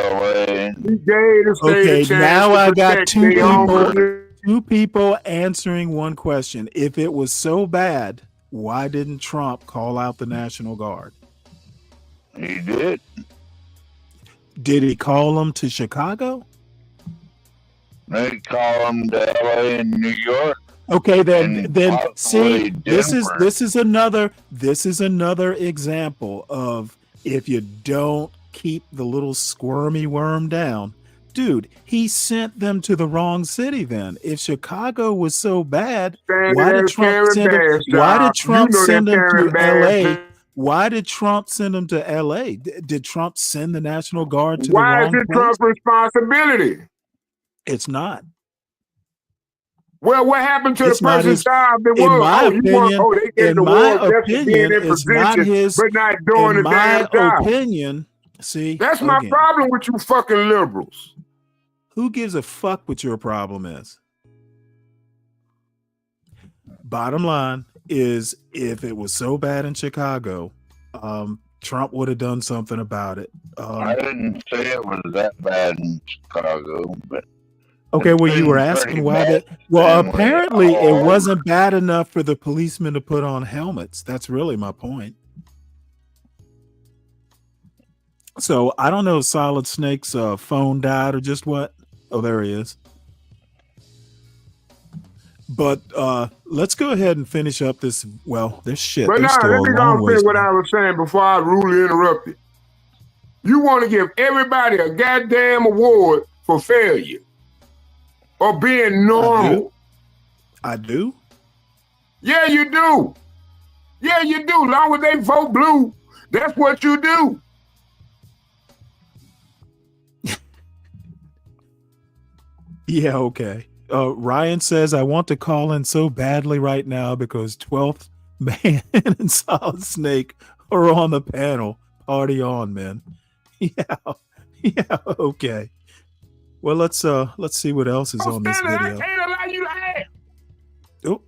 He gave the state a chance now to I got protect two people answering one question. If it was so bad, why didn't Trump call out the National Guard? He did. Did he call them to Chicago? They call them to LA and New York. Okay, then see, Denver. this is another example of if you don't keep the little squirmy worm down. Dude, he sent them to the wrong city then. If Chicago was so bad, why did Trump send them to LA? Why did Trump send them to LA? Did Trump send the National Guard to the wrong place? Why is it Trump's responsibility? It's not. Well, what happened to the person's job that was? They gave the war just to being in position, but not doing the damn job. See, that's my problem with you fucking liberals. Who gives a fuck what your problem is? Bottom line is, if it was so bad in Chicago, Trump would have done something about it. I didn't say it was that bad in Chicago, but okay, well, you were asking why that. Well, apparently it wasn't bad enough for the policemen to put on helmets. That's really my point. So I don't know if Solid Snake's phone died or just what. Oh, there he is. But let's go ahead and finish up this. Well, this shit. But now, let me go and finish what I was saying before I rudely interrupted. You want to give everybody a goddamn award for failure or being normal. I do? Yeah, you do. Yeah, you do. Long as they vote blue, that's what you do. Yeah, okay. Ryan says, I want to call in so badly right now because 12th Man and Solid Snake are on the panel. Party on, man. Yeah, okay. Well, let's see what else is on this video. I can't allow you to have. Oh.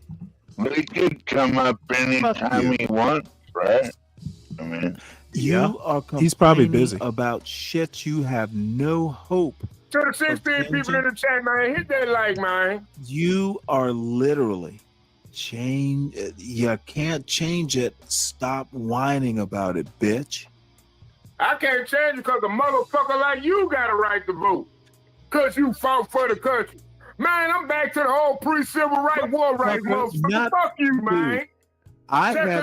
They could come up anytime he wants, right? I mean, he's probably busy about shit you have no hope. To the 16 people in the chat, man, hit that like, man. You are literally you can't change it. Stop whining about it, bitch. I can't change it because a motherfucker like you got a right to vote. Because you fought for the country. Man, I'm back to the whole pre-civil rights war right, motherfucker. Fuck you, man.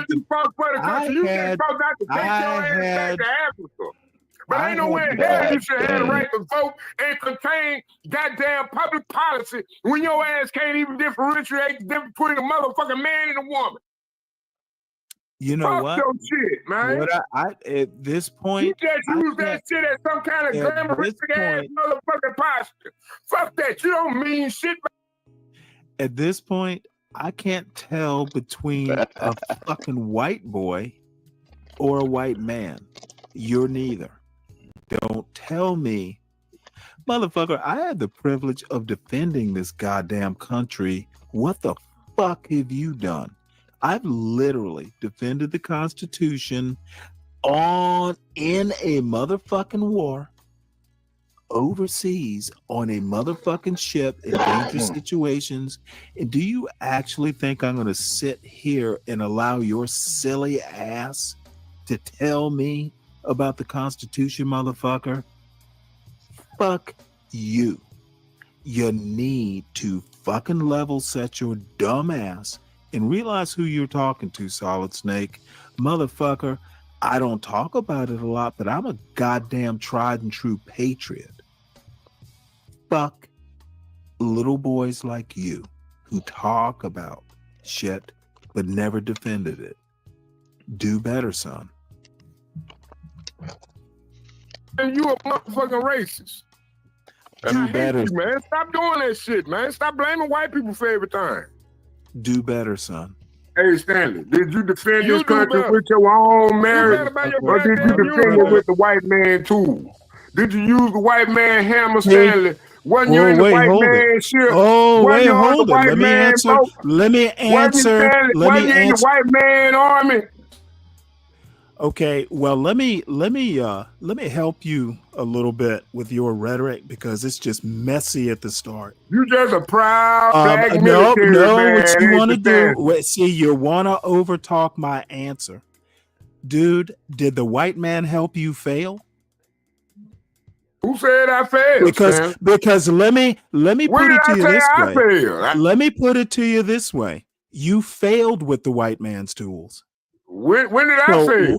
You fought for the country. You can't vote not to take your ass back to Africa. But ain't no way in hell you should have the right to vote and contain goddamn public policy when your ass can't even differentiate the difference between a motherfucking man and a woman. You know what? Fuck your shit, man. What at this point, you just use that shit as some kind of glamorous ass motherfucking posture. Fuck that. You don't mean shit. At this point, I can't tell between a fucking white boy or a white man. You're neither. Don't tell me. Motherfucker, I had the privilege of defending this goddamn country. What the fuck have you done? I've literally defended the Constitution in a motherfucking war overseas on a motherfucking ship in dangerous situations. And do you actually think I'm going to sit here and allow your silly ass to tell me about the Constitution, motherfucker? Fuck you. You need to fucking level set your dumb ass and realize who you're talking to, Solid Snake. Motherfucker, I don't talk about it a lot, but I'm a goddamn tried and true patriot. Fuck little boys like you who talk about shit but never defended it. Do better, son. And you a motherfucking racist. And I hate you, man. Stop doing that shit, man. Stop blaming white people for everything. Do better, son. Hey, Stanley, did you defend You this do country better. with your own marriage, better by your or did you goddamn defend it uniform. with the white man tool? Did you use the white man hammer, Hey. Stanley? Wasn't you in the wait, white hold man it. ship? Oh, Wasn't wait, you on hold the it. white Let me man answer. boat? Let me Wasn't you, answer. Stanley? Let Wasn't me you in the answer. white man army? Okay, well, let me help you a little bit with your rhetoric because it's just messy at the start. You just a proud black No, military man. what you ain't want to you, do? Stanley? Wait, see, you want to overtalk my answer, dude. Did the white man help you fail? Who said I failed, Stanley? Because let me When put did it to I you say this I way. failed? Let me put it to you this way. You failed with the white man's tools. When did I fail?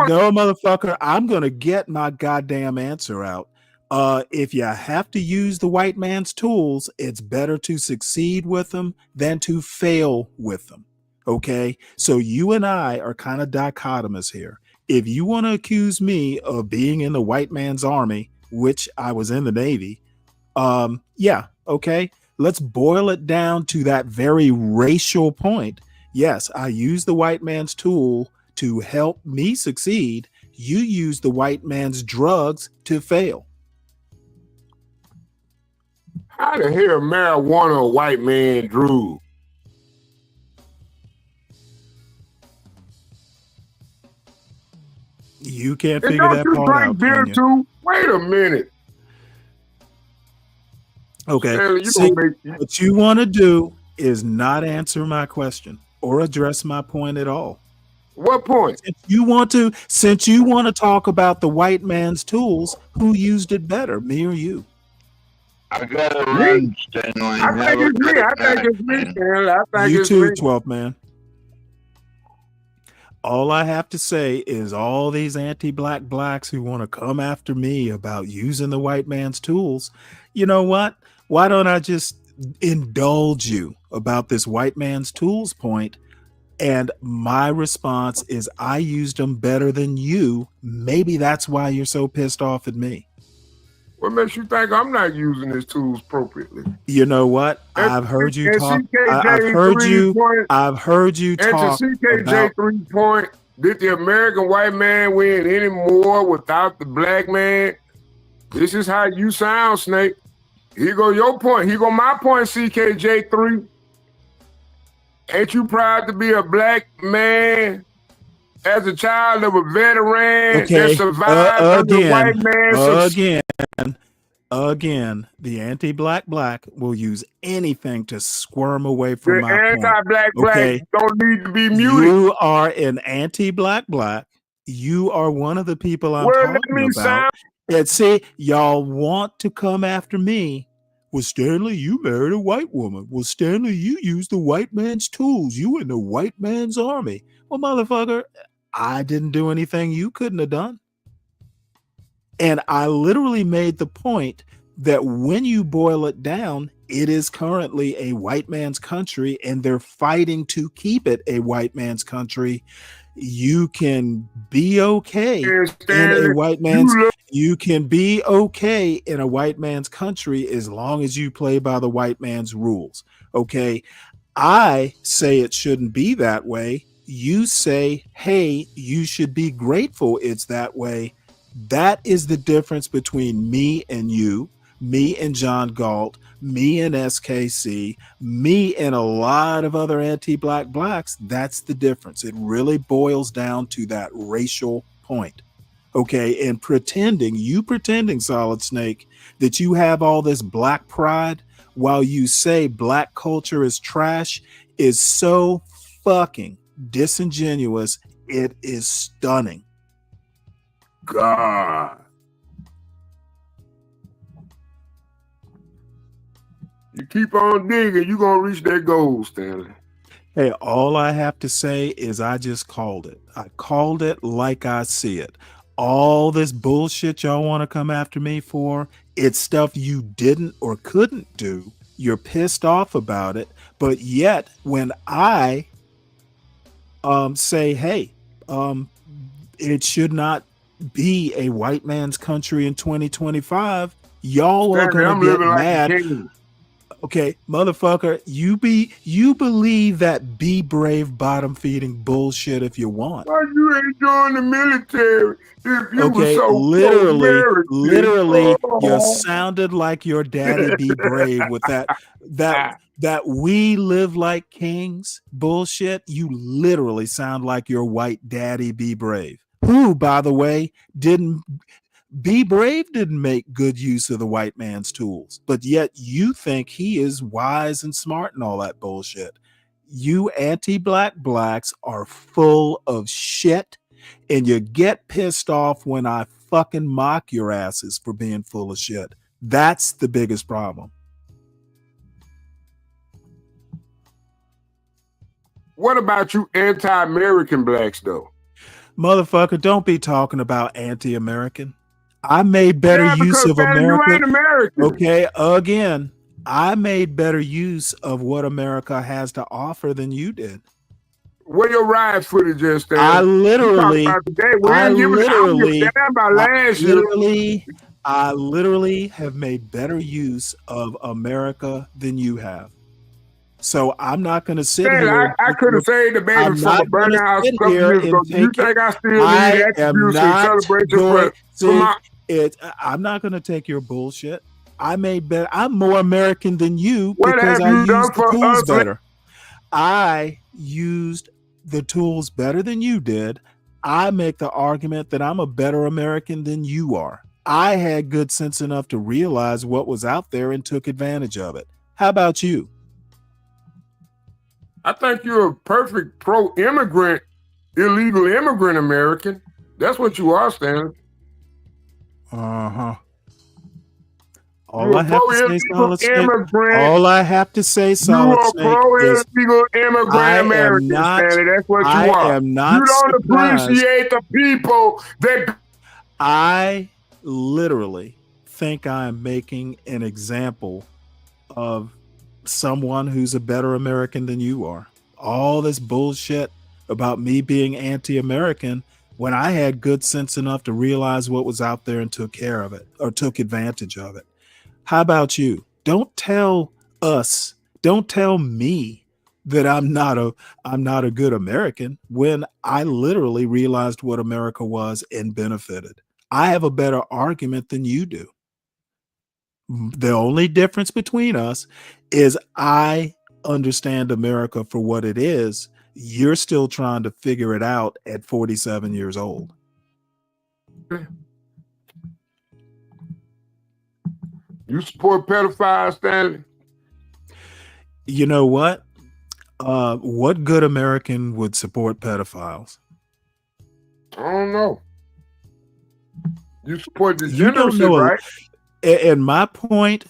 No, motherfucker, I'm gonna get my goddamn answer out. If you have to use the white man's tools, it's better to succeed with them than to fail with them. Okay, so you and I are kind of dichotomous here. If you want to accuse me of being in the white man's army, which I was in the Navy, yeah, okay, let's boil it down to that very racial point. Yes, I use the white man's tool to help me succeed. You use the white man's drugs to fail. How the hell marijuana a white man drew? You can't And figure don't that you part drink out, beer can you? too? Wait a minute. Okay, Stanley, see, what you want to do is not answer my question or address my point at all. What point? Since you want to talk about the white man's tools, who used it better, me or you? I gotta run, Stanley. I think it's me. I think it's me, Stanley. I think You it's too, me. 12th man. All I have to say is all these anti-black blacks who want to come after me about using the white man's tools, you know what? Why don't I just indulge you about this white man's tools point? And my response is I used them better than you. Maybe that's why you're so pissed off at me. What makes you think I'm not using his tools appropriately? You know what? I've heard you talk. I've heard you talk And to CKJ about 3 point, did the American white man win any more without the black man? This is how you sound, Snake. Here go your point. Here go my point, CKJ3. Ain't you proud to be a black man as a child of a veteran that survived under the white man? Again, the anti-black black will use anything to squirm away from my point. The anti-black black don't need to be muted. You are an anti-black black. You are one of the people I'm talking about. And see, y'all want to come after me. Well, Stanley, you married a white woman. Well, Stanley, you used the white man's tools. You in the white man's army. Well, motherfucker, I didn't do anything you couldn't have done. And I literally made the point that when you boil it down, it is currently a white man's country and they're fighting to keep it a white man's country. You can be okay in a white man's country as long as you play by the white man's rules. Okay. I say it shouldn't be that way. You say, hey, you should be grateful it's that way. That is the difference between me and you, me and John Galt, me and SKC, me and a lot of other anti-black blacks. That's the difference. It really boils down to that racial point. Okay. And pretending, Solid Snake, that you have all this black pride while you say black culture is trash is so fucking disingenuous. It is stunning. God. You keep on digging, you're going to reach that goal, Stanley. Hey, all I have to say is I just called it. I called it like I see it. All this bullshit y'all want to come after me for, it's stuff you didn't or couldn't do. You're pissed off about it. But yet, when I say, hey, it should not be a white man's country in 2025, y'all are Stanley, gonna I'm get living like a mad. king. Okay, motherfucker, you believe that be brave bottom feeding bullshit if you want. Why you ain't join the military if you were Okay, so literally, pro-American? you Oh. sounded like your daddy be brave with that we live like kings bullshit. You literally sound like your white daddy be brave. Who, by the way, didn't be brave didn't make good use of the white man's tools, but yet you think he is wise and smart and all that bullshit. You anti-black blacks are full of shit, and you get pissed off when I fucking mock your asses for being full of shit. That's the biggest problem. What about you anti-American blacks, though? Motherfucker, don't be talking about anti-American. I made better use of Stanley, America. you ain't American. Okay, again, I made better use of what America has to offer than you did. Where your ride footage is, Stanley? I literally have made better use of America than you have. So I'm not going to sit Stanley, here. I could have saved the baby from a burning house a couple years ago. Do you think I still need attribution and celebration for my... I'm not going to take your bullshit. I made better. I'm more American than you What because have I you used done the for tools us? better. I used the tools better than you did. I make the argument that I'm a better American than you are. I had good sense enough to realize what was out there and took advantage of it. How about you? I think you're a perfect pro-immigrant, illegal immigrant American. That's what you are, Stanley. Uh-huh. All I have to say, Solid Snake, you are pro-illegal immigrant American, Stanley. That's what you are. I am not You don't surprised. appreciate the people that... I literally think I'm making an example of someone who's a better American than you are. All this bullshit about me being anti-American when I had good sense enough to realize what was out there and took care of it or took advantage of it. How about you? Don't tell me that I'm not a good American when I literally realized what America was and benefited. I have a better argument than you do. The only difference between us is I understand America for what it is. You're still trying to figure it out at 47 years old. You support pedophiles, Stanley? You know what? What good American would support pedophiles? I don't know. You support degeneracy, right? And my point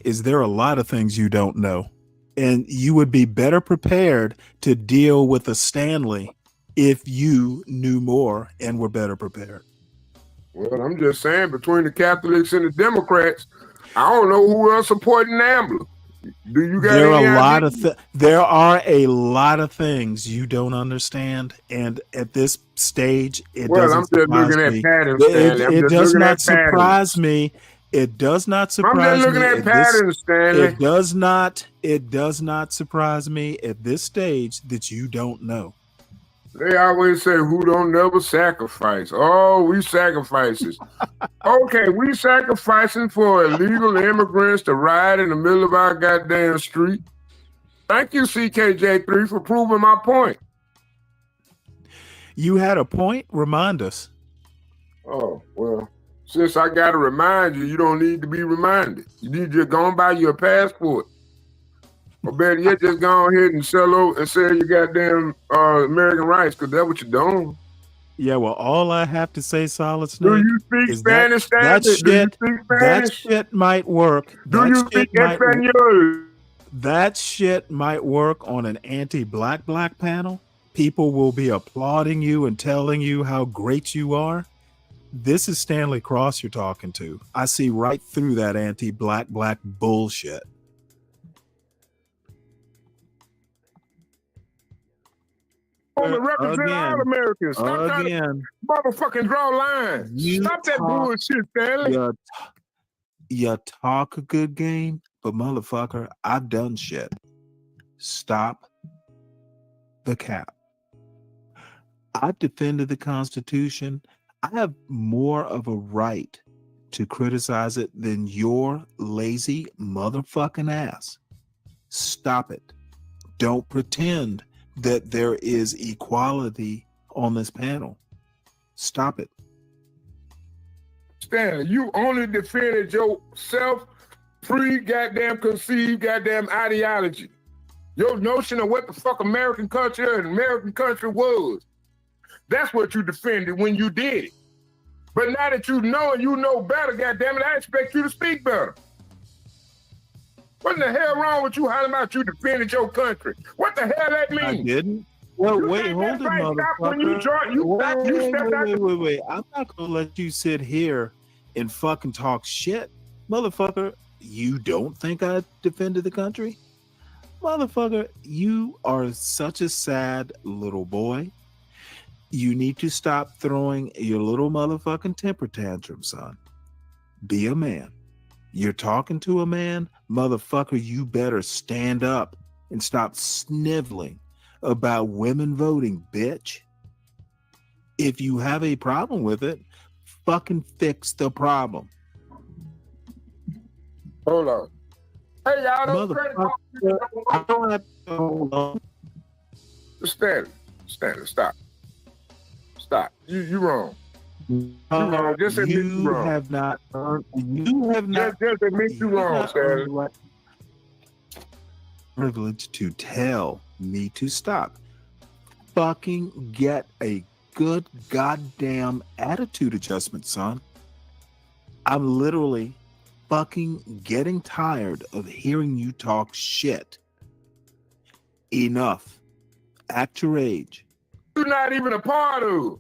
is there are a lot of things you don't know. And you would be better prepared to deal with a Stanley if you knew more and were better prepared. Well, I'm just saying, between the Catholics and the Democrats, I don't know who else supporting NAMBLA. Do you got there any are a idea? lot of things you don't understand, and at this stage, it Well, doesn't I'm just surprise looking me. at patterns, Stanley. It does not surprise me. It does not surprise me. I'm just looking at patterns, Stanley. It does not surprise me at this stage that you don't know. They always say, who don't never sacrifice? Oh, we sacrifices. Okay, we sacrificing for illegal immigrants to ride in the middle of our goddamn street. Thank you, CKJ3, for proving my point. You had a point? Remind us. Oh, well, since I got to remind you, you don't need to be reminded. You need to go and buy your passport. Or better yet, just go ahead and sell your goddamn American rights, because that's what you're doing. Yeah, well, all I have to say, Solid Snake, do you speak Spanish, that shit might work. Do you speak Espanol? That shit might work on an anti-black panel. People will be applauding you and telling you how great you are. This is Stanley Cross you're talking to. I see right through that anti-black bullshit. to represent all Americans. Stop trying to motherfucking draw lines. Stop that bullshit, Stanley. You talk a good game, but motherfucker, I've done shit. Stop the cap. I've defended the Constitution. I have more of a right to criticize it than your lazy motherfucking ass. Stop it. Don't pretend that there is equality on this panel. Stop it. Stanley, you only defended your self-goddamn conceived goddamn ideology. Your notion of what the fuck American culture and American country was. That's what you defended when you did it. But now that you know and you know better, goddamn it, I expect you to speak better. What in the hell wrong with you hollering about you defended your country? What the hell that mean? I didn't. Well, wait, hold it, motherfucker. Wait. I'm not gonna let you sit here and fucking talk shit. Motherfucker, you don't think I defended the country? Motherfucker, you are such a sad little boy. You need to stop throwing your little motherfucking temper tantrum, son. Be a man. You're talking to a man, motherfucker, you better stand up and stop sniveling about women voting, bitch. If you have a problem with it, fucking fix the problem. Hold on. Hey, y'all don't I don't have to hold on. Stanley, stop. You wrong. You wrong. Just admit you wrong. Have not. You have not. Just admit you wrong, Stanley. Privilege to tell me to stop. Fucking get a good goddamn attitude adjustment, son. I'm literally fucking getting tired of hearing you talk shit. Enough. Act your age. You're not even a part of.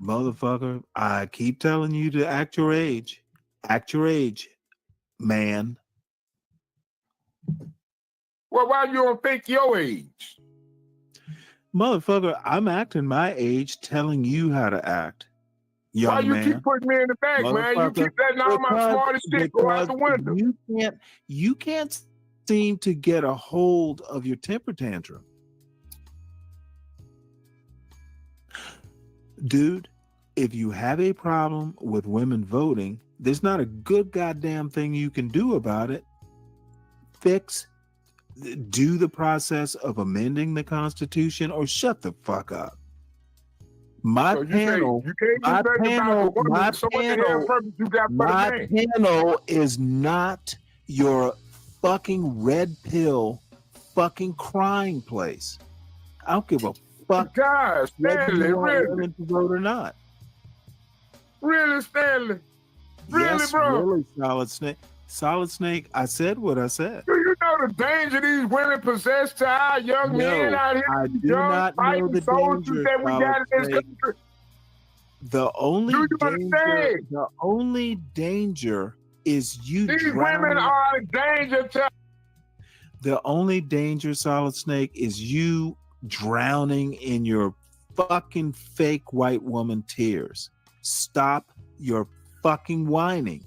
Motherfucker, I keep telling you to act your age. Act your age, man. Well, why you don't think your age? Motherfucker, I'm acting my age, telling you how to act. Young man. Why you keep putting me in the back, man? You keep letting all my smartest shit go out the window. You can't seem to get a hold of your temper tantrum. Dude, if you have a problem with women voting, there's not a good goddamn thing you can do about it. Do the process of amending the Constitution or shut the fuck up. My panel is not your fucking red pill fucking crying place. I don't give a fuck whether you want women to vote or not. Really, Stanley? Really, yes, bro? Really, Solid Snake. Solid Snake, I said what I said. Do you know the danger these women possess to our young men out here? I do not know the danger that we got in this country. The only danger is you These drowning. women are a danger to. The only danger, Solid Snake, is you drowning in your fucking fake white woman tears. Stop your fucking whining.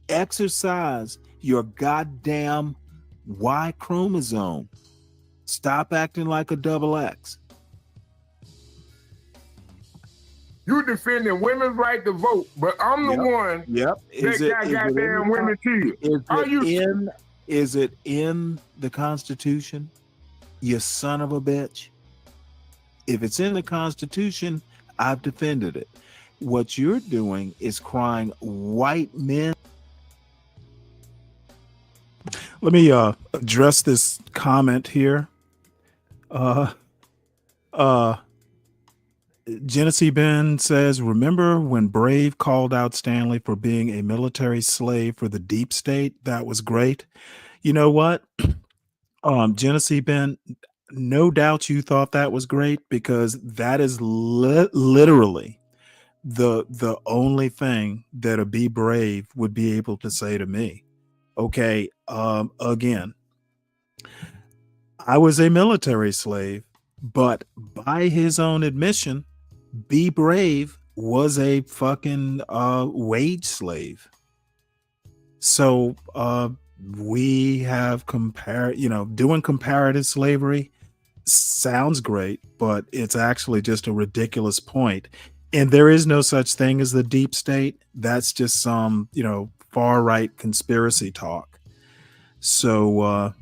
Exercise your goddamn Y chromosome. Stop acting like a double X. You defending women's right to vote, but I'm the one that got goddamn women tears. Is it in the Constitution? You son of a bitch. If it's in the Constitution, I've defended it. What you're doing is crying white men. Let me address this comment here. Genesee Ben says, remember when Brave called out Stanley for being a military slave for the deep state? That was great. You know what? Genesee Ben, no doubt you thought that was great, because that is literally the only thing that a Be Brave would be able to say to me. Okay, again, I was a military slave But by his own admission, Be Brave was a fucking wage slave. So we have doing comparative slavery sounds great, but it's actually just a ridiculous point. And there is no such thing as the deep state. That's just some, far right conspiracy talk. So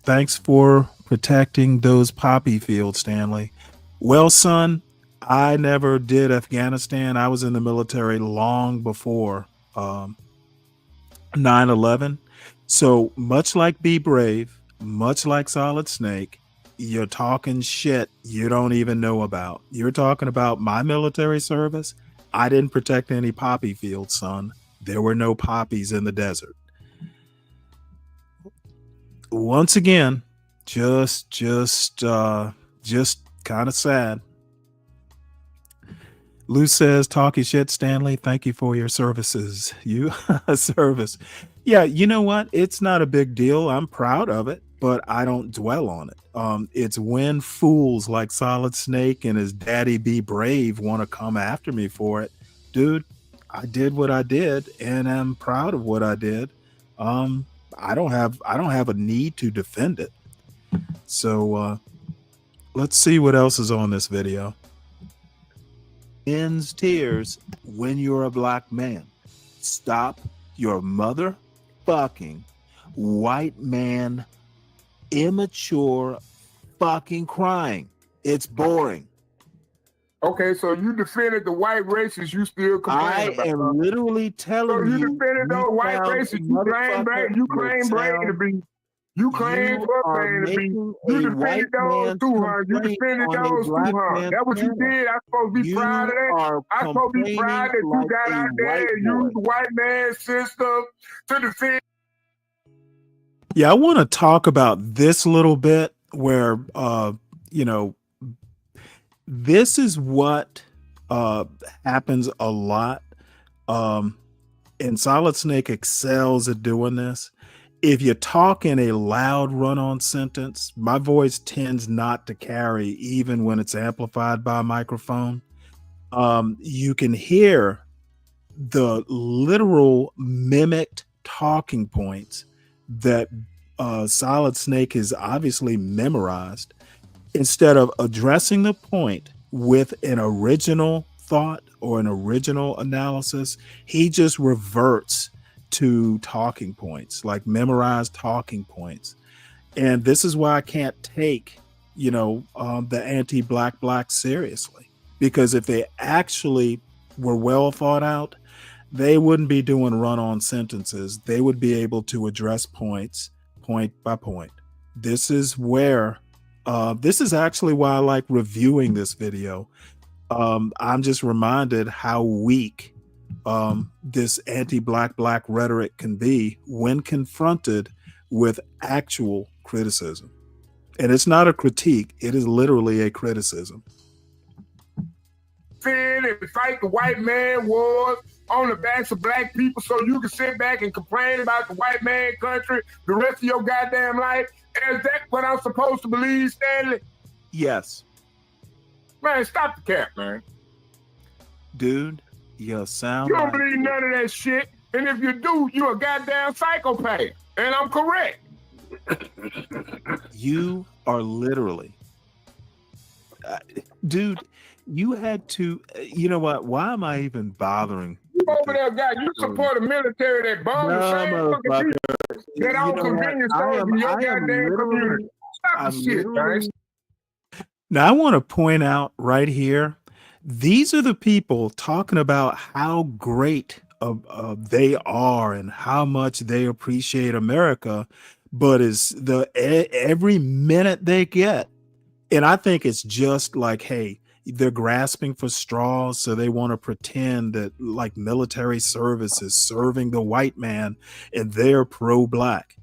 thanks for protecting those poppy fields, Stanley. Well, son, I never did Afghanistan. I was in the military long before 9/11. So much like Be Brave, much like Solid Snake, you're talking shit you don't even know about. You're talking about my military service. I didn't protect any poppy fields, son. There were no poppies in the desert. Once again, just kind of sad. Lou says, talking shit, Stanley. Thank you for your services. You service. Yeah, you know what? It's not a big deal. I'm proud of it, but I don't dwell on it. It's when fools like Solid Snake and his daddy Be Brave want to come after me for it. Dude, I did what I did and I'm proud of what I did. I don't have a need to defend it. So let's see what else is on this video. Ends tears when you're a black man. Stop your motherfucking white man immature fucking crying. It's boring. Okay, so you defended the white racists you still complain about. I am literally telling you. So you defended those white racists you claim Brady to be. You claim Brady to be. You defended those too, huh? You defended those too, huh? That's what you did. I'm supposed to be proud of that. I'm supposed to be proud that you got out there and used the white man system to defend. Yeah, I want to talk about this a little bit where, this is what happens a lot. And Solid Snake excels at doing this. If you talk in a loud run-on sentence, my voice tends not to carry even when it's amplified by a microphone. You can hear the literal mimicked talking points that Solid Snake has obviously memorized. Instead of addressing the point with an original thought or an original analysis, he just reverts to talking points, like memorized talking points. And this is why I can't take, the anti-black seriously, because if they actually were well thought out, they wouldn't be doing run-on sentences. They would be able to address points point by point. This is where this is actually why I like reviewing this video. I'm just reminded how weak this anti-black rhetoric can be when confronted with actual criticism. And it's not a critique, it is literally a criticism. And fight the white man wars on the backs of black people so you can sit back and complain about the white man country the rest of your goddamn life. Is that what I'm supposed to believe, Stanley? Yes. Man, stop the cap, man. Dude, you sound You don't believe none of that shit. And if you do, you're a goddamn psychopath. And I'm correct. You are literally... dude, you had to... you know what? Why am I even bothering? You over there, guy. You support a military that bombs the same fucking people that all convenience stores in your goddamn community. Stop the shit, guys. Now, I want to point out right here, these are the people talking about how great they are and how much they appreciate America, but is every minute they get. And I think it's just like, hey, they're grasping for straws, so they want to pretend that like military service is serving the white man and they're pro-black.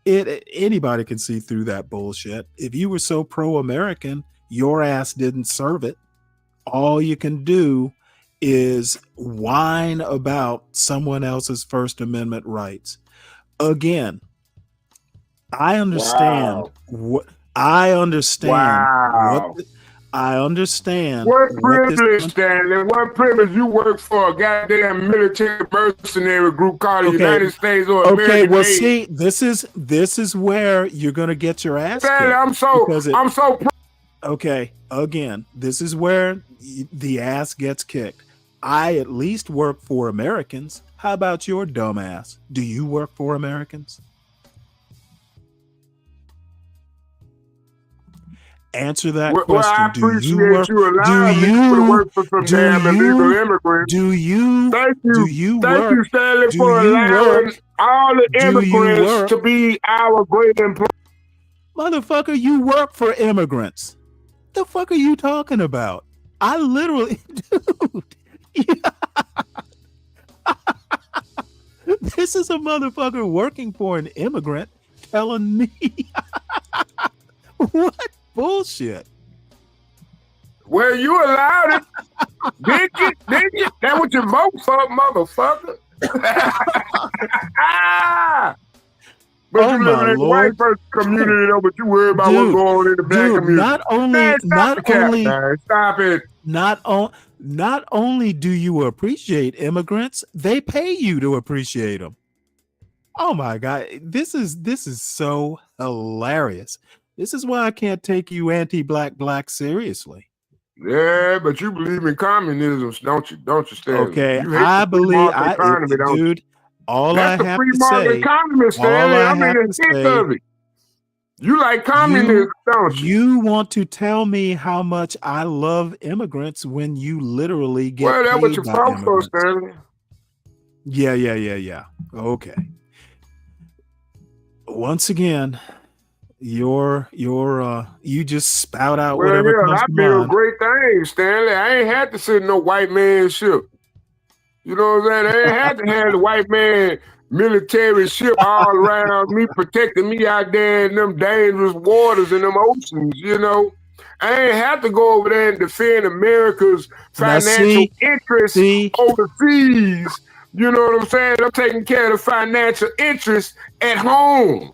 Anybody can see through that bullshit. If you were so pro-American, your ass didn't serve it. All you can do is whine about someone else's First Amendment rights. Again, I understand I understand. Wow. I understand. What privilege, Stanley? What privilege you work for a goddamn military mercenary group called the United States or American Okay, well, Navy? see, this is where you're gonna get your ass Stanley, kicked. Okay, again, this is where the ass gets kicked. I at least work for Americans. How about your dumb ass? Do you work for Americans? Answer that question. Well, I appreciate you allowing me to work for some damn illegal immigrants. Thank you, Stanley, for allowing all the immigrants to be our great employees. Motherfucker, you work for immigrants. The fuck are you talking about? I literally, dude. This is a motherfucker working for an immigrant telling me what bullshit. Well, you allowed it. Did you? That's what you vote for, motherfucker. But you live in the white person community, though, but you worry about what's going on in the black community. Stop it. Not only do you appreciate immigrants, they pay you to appreciate them. Oh my God, this is so hilarious. This is why I can't take you anti-black seriously. Yeah, but you believe in communism, don't you? Don't you, Stanley? Okay, you hate I believe, economy, dude. All That's I the have free to market say, economy, Stanley. I mean, the thick of it. You like communism, don't you? You want to tell me how much I love immigrants when you literally get Well, that's paid what you by fought for, immigrants. Stanley. Yeah. Okay. Once again, you just spout out whatever comes I to build mind. great things, Stanley. I ain't had to sit in no white man ship. You know what I'm saying? I ain't had to have the white man military ship all around me, protecting me out there in them dangerous waters and them oceans, you know? I ain't have to go over there and defend America's financial interests overseas. You know what I'm saying? I'm taking care of the financial interests at home.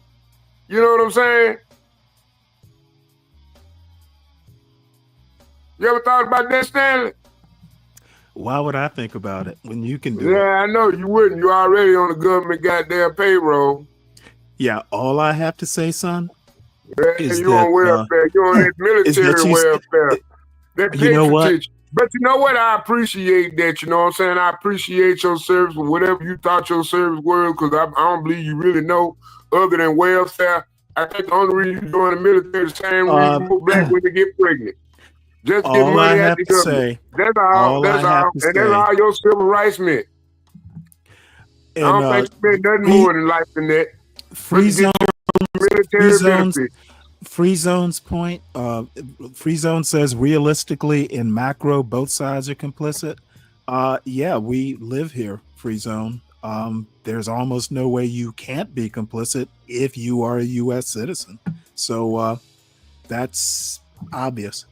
You know what I'm saying? You ever thought about that, Stanley? Why would I think about it when you can do it? Yeah, I know you wouldn't. You're already on the government goddamn payroll. Yeah, all I have to say, son, is you on welfare. You're on that military welfare. You know what? But you know what? I appreciate that. You know what I'm saying? I appreciate your service for whatever you thought your service was, because I don't believe you really know other than welfare. I think the only reason you join the military is the same reason most black women get pregnant. Just get all I money at have the to government. say, That's all. That's all. And that's all your civil rights meant. And, I don't think you meant nothing more in life than that. Free Zone's point. Free Zone says realistically, in macro, both sides are complicit. Yeah, we live here. Free Zone. There's almost no way you can't be complicit if you are a U.S. citizen. So that's obvious.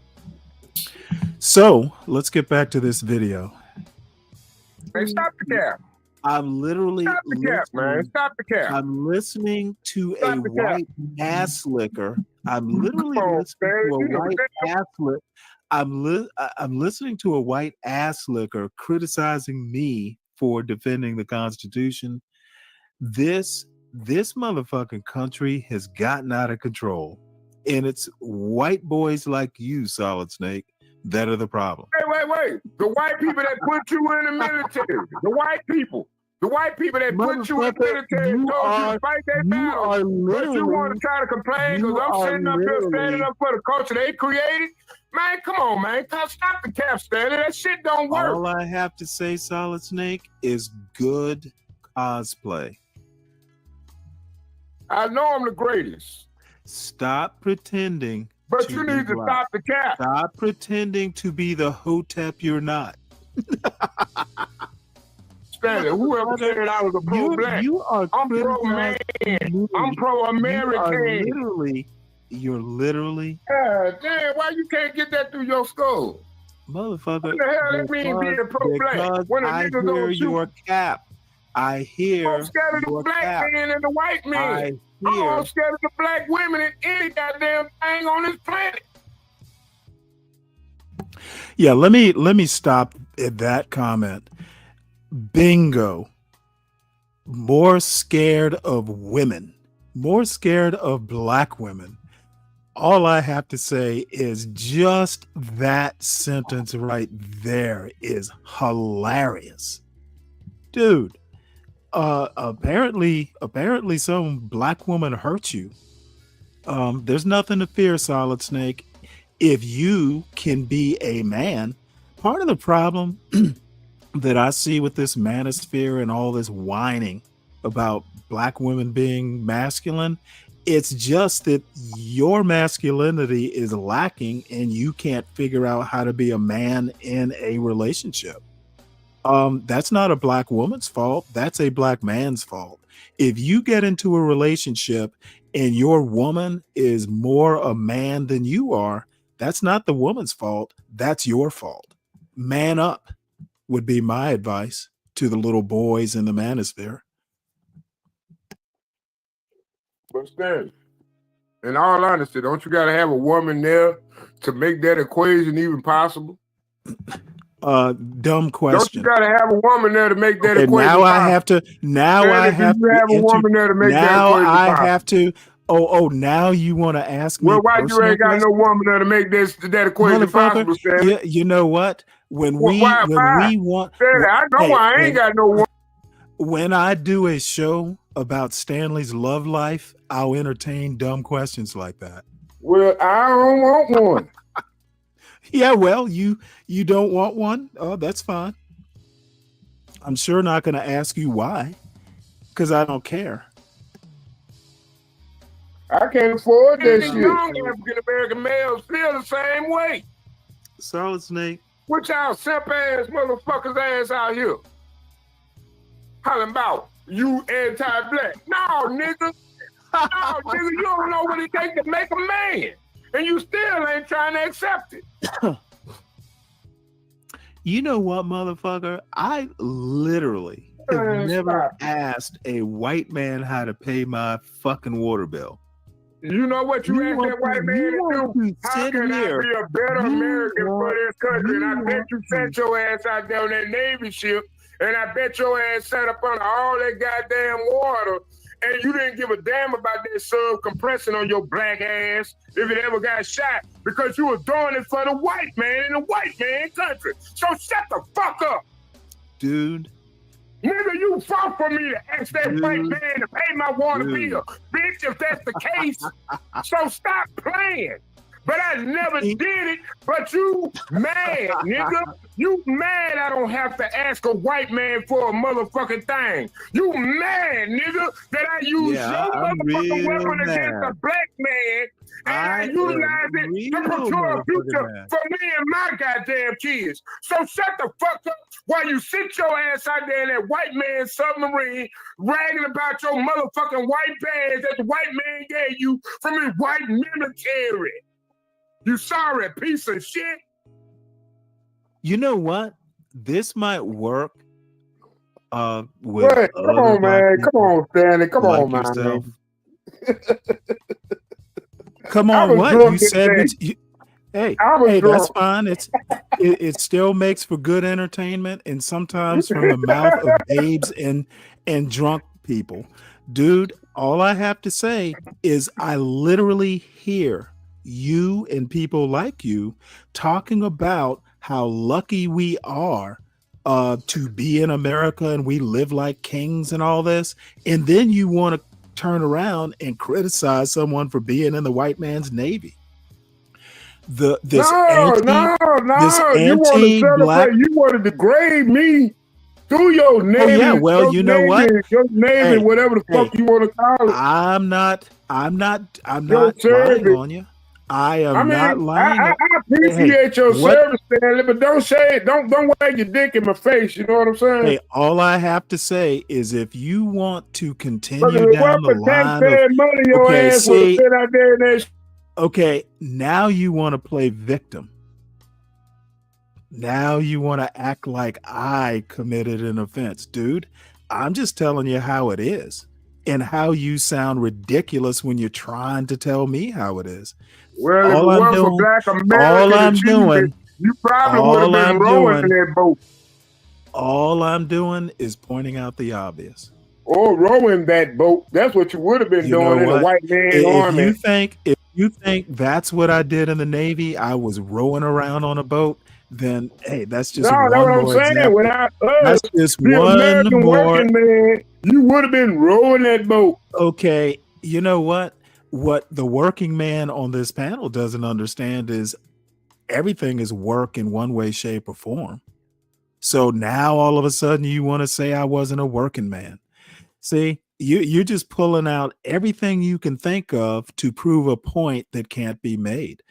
So let's get back to this video. Hey, stop the cap. I'm literally Stop the cap, man. Stop the cap. I'm listening to a white ass licker. I'm literally listening to a white ass licker. I'm listening to a white ass licker criticizing me for defending the Constitution. This motherfucking country has gotten out of control. And it's white boys like you, Solid Snake, that are the problem. Wait. The white people that put you in the military. The white people that put you in the military told you to fight that battle. But you want to try to complain because I'm sitting up here standing up for the culture they created? Man, come on, man. Stop the cap, Stanley. That shit don't work. All I have to say, Solid Snake, is good cosplay. I know I'm the greatest. Stop pretending. But you need to stop the cap. Stop pretending to be the hotep you're not. Stanley, whoever said I was a pro-black. I'm pro-man. I'm pro-American. You're literally. Damn, why you can't get that through your skull? Motherfucker. What the hell that mean being a pro-black? When a nigga hear don't shoot. your cap. I hear I'm scared of the black man and the white man. I'm more scared of the black women than any goddamn thing on this planet. Yeah, let me stop at that comment. Bingo. More scared of women, more scared of black women. All I have to say is just that sentence right there is hilarious. Dude, apparently some black woman hurt you. There's nothing to fear, Solid Snake. If you can be a man, part of the problem that I see with this manosphere and all this whining about black women being masculine, it's just that your masculinity is lacking and you can't figure out how to be a man in a relationship. That's not a black woman's fault. That's a black man's fault. If you get into a relationship and your woman is more a man than you are, that's not the woman's fault. That's your fault. Man up would be my advice to the little boys in the manosphere. But Stanley, in all honesty, don't you got to have a woman there to make that equation even possible? Dumb question. Don't you got to have a woman there to make that equation now possible? I have to. Now Stanley, I have do you to. have a woman there to make that now equation I possible? have to. Oh! Now you want to ask me? Well, why you ain't got no woman there to make that equation possible, Stanley? You know what? When we want, Stanley, I know why I ain't got no woman. When I do a show about Stanley's love life, I'll entertain dumb questions like that. Well, I don't want one. Yeah, well, you don't want one? Oh, that's fine. I'm sure not going to ask you why, because I don't care. I can't afford that shit. Young African American males feel the same way. Solid Snake. What y'all simp ass motherfuckers ass out here? Hollering about you anti-black. No, nigga. No, nigga, you don't know what it takes to make a man. And you still ain't trying to accept it. You know what, motherfucker? I literally have never asked a white man how to pay my fucking water bill. You know what you asked that white man to do? How can I be a better American for this country? And I bet you sent your ass out there on that Navy ship, and I bet your ass sat up under all that goddamn water, and you didn't give a damn about that sub compressing on your black ass if it ever got shot, because you were doing it for the white man in the white man country. So shut the fuck up. Dude. Nigga, you fought for me to ask that white man to pay my water bill. Bitch, if that's the case, so stop playing. But I never did it, but you mad, nigga. You mad I don't have to ask a white man for a motherfucking thing. You mad, nigga, that I use your motherfucking weapon against a black man, and I utilize it to procure a future for me and my goddamn kids. So shut the fuck up while you sit your ass out there in that white man submarine bragging about your motherfucking white badge that the white man gave you from his white military. You sorry, piece of shit. You know what? This might work. With Wait, come on, man. Come on, Stanley. Come like on, yourself. man. Come on, what you said? Hey, that's fine. It still makes for good entertainment, and sometimes from the mouth of babes and drunk people. Dude, all I have to say is I literally hear you and people like you talking about how lucky we are to be in America and we live like kings and all this, and then you want to turn around and criticize someone for being in the white man's navy. No. You want to celebrate? You want to degrade me through your name? Oh yeah, well, you know what? Your name, whatever the fuck you want to call it. I'm not lying on you. I am not lying. I appreciate your service, Stanley, but don't wag your dick in my face. You know what I'm saying? Hey, all I have to say is if you want to continue down the line of money, your ass would sit out there in that. Okay, now you want to play victim. Now you want to act like I committed an offense, dude. I'm just telling you how it is. and how you sound ridiculous when you're trying to tell me how it is. Well, if it All I'm wasn't for doing, Black all American I'm doing, achievement, you probably would have all been I'm rowing in doing, that boat. all I'm doing is pointing out the obvious. Or rowing that boat. That's what you would have been You know doing in a what? white man If army. you think that's what I did in the Navy, I was rowing around on a boat, then hey, that's just No, that's one what I'm more saying. example. Without us, That's just the one American more. working man, you would have been rowing that boat. Okay, you know what? What the working man on this panel doesn't understand is everything is work in one way, shape, or form. So now all of a sudden you want to say I wasn't a working man. See, you're just pulling out everything you can think of to prove a point that can't be made.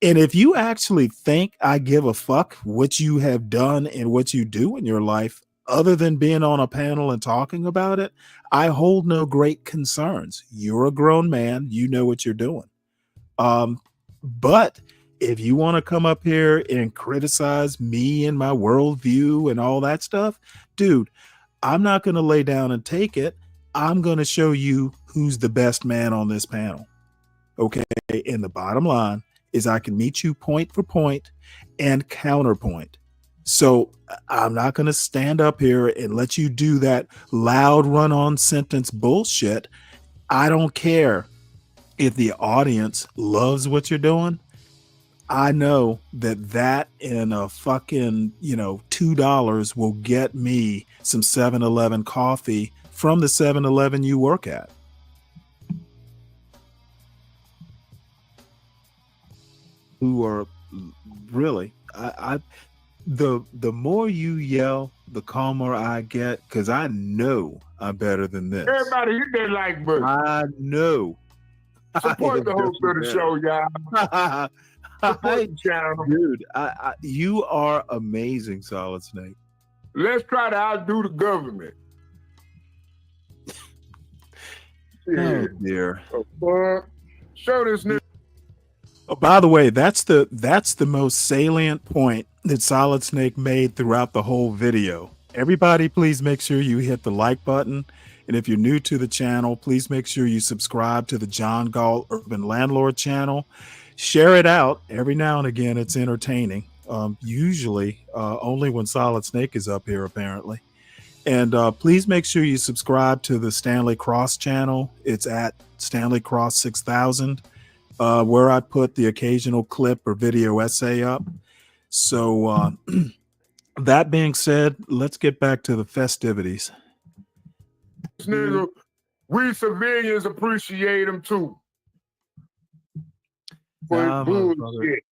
And if you actually think I give a fuck what you have done and what you do in your life, other than being on a panel and talking about it, I hold no great concerns. You're a grown man, you know what you're doing. But if you want to come up here and criticize me and my worldview and all that stuff, dude, I'm not going to lay down and take it. I'm going to show you who's the best man on this panel. Okay. And the bottom line is I can meet you point for point and counterpoint. So I'm not going to stand up here and let you do that loud run-on sentence bullshit. I don't care if the audience loves what you're doing. I know that in a fucking, $2 will get me some 7-Eleven coffee from the 7-Eleven you work at. Who are really, the more you yell, the calmer I get, because I know I'm better than this. Everybody hit that like button. I know. Support the host of the show, y'all. Dude, you are amazing, Solid Snake. Let's try to outdo the government. Oh dear. Show this nigga. Oh, by the way, that's the most salient point that Solid Snake made throughout the whole video. Everybody, please make sure you hit the like button. And if you're new to the channel, please make sure you subscribe to the John Gall Urban Landlord channel. Share it out every now and again. It's entertaining. Usually only when Solid Snake is up here, apparently. And please make sure you subscribe to the Stanley Cross channel. It's at Stanley Cross 6000, where I put the occasional clip or video essay up. So that being said, let's get back to the festivities. Nigga, we civilians appreciate them too.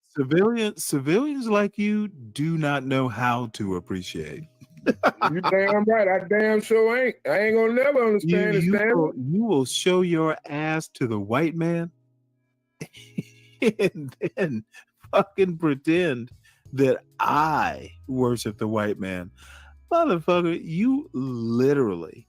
Civilians like you do not know how to appreciate. You damn right. I damn sure ain't. I ain't gonna never understand You will show your ass to the white man and then fucking pretend that I worship the white man. Motherfucker, you literally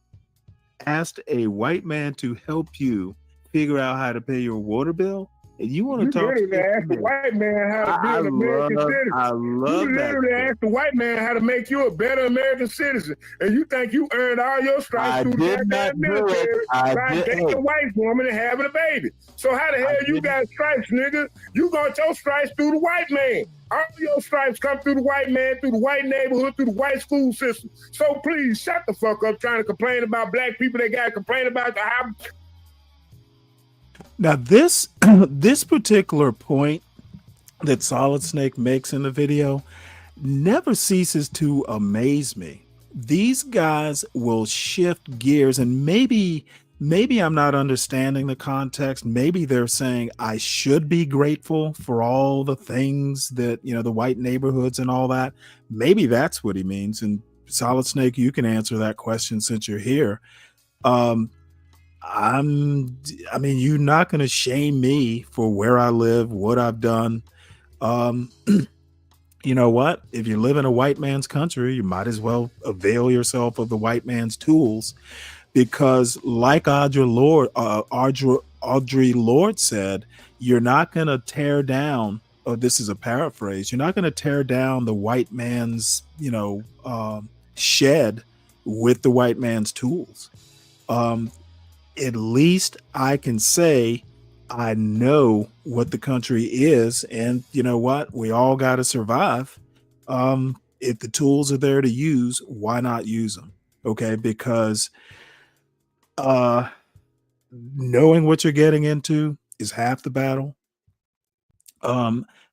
asked a white man to help you figure out how to pay your water bill, and you want to talk to ask the white man how to be an American citizen. I love you literally asked the white man how to make you a better American citizen, and you think you earned all your stripes through the goddamn military by dating a white woman and having a baby. So how the hell you got stripes, nigga? You got your stripes through the white man. All your stripes come through the white man, through the white neighborhood, through the white school system. So please shut the fuck up trying to complain about black people. They got to complain about the how. Now this particular point that Solid Snake makes in the video never ceases to amaze me. These guys will shift gears, and maybe I'm not understanding the context. Maybe they're saying I should be grateful for all the things that, the white neighborhoods and all that. Maybe that's what he means. And Solid Snake, you can answer that question since you're here. You're not going to shame me for where I live, what I've done. You know what? If you live in a white man's country, you might as well avail yourself of the white man's tools, because like Audre Lorde said, you're not going to tear down, this is a paraphrase, you're not going to tear down the white man's, shed with the white man's tools. at least I can say I know what the country is, and you know what? We all got to survive. If the tools are there to use, why not use them? Okay, because knowing what you're getting into is half the battle.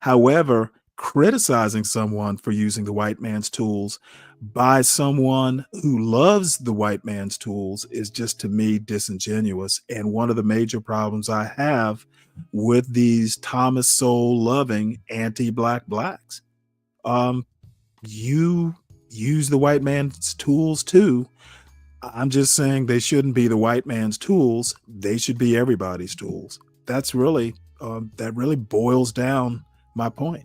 However, criticizing someone for using the white man's tools by someone who loves the white man's tools is just, to me, disingenuous. And one of the major problems I have with these Thomas Sowell loving anti-black blacks. You use the white man's tools too. I'm just saying they shouldn't be the white man's tools. They should be everybody's tools. That's really that really boils down my point.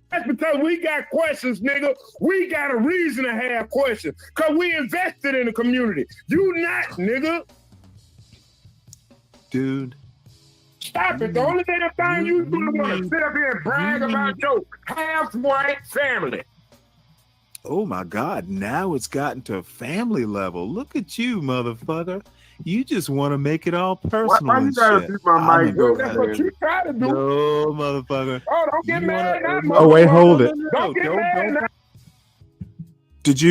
That's because we got questions, nigga. We got a reason to have questions. Because we invested in the community. You not, nigga. Dude. Stop it. The only damn thing you do is want to sit up here and brag about your half-white family. Oh my God, now it's gotten to a family level. Look at you, motherfucker. You just want to make it all personal. Why you gotta beat my mic? That's what you try to do. No, motherfucker. Oh, don't get mad now, motherfucker. Oh, wait, hold it. Don't get mad now. Did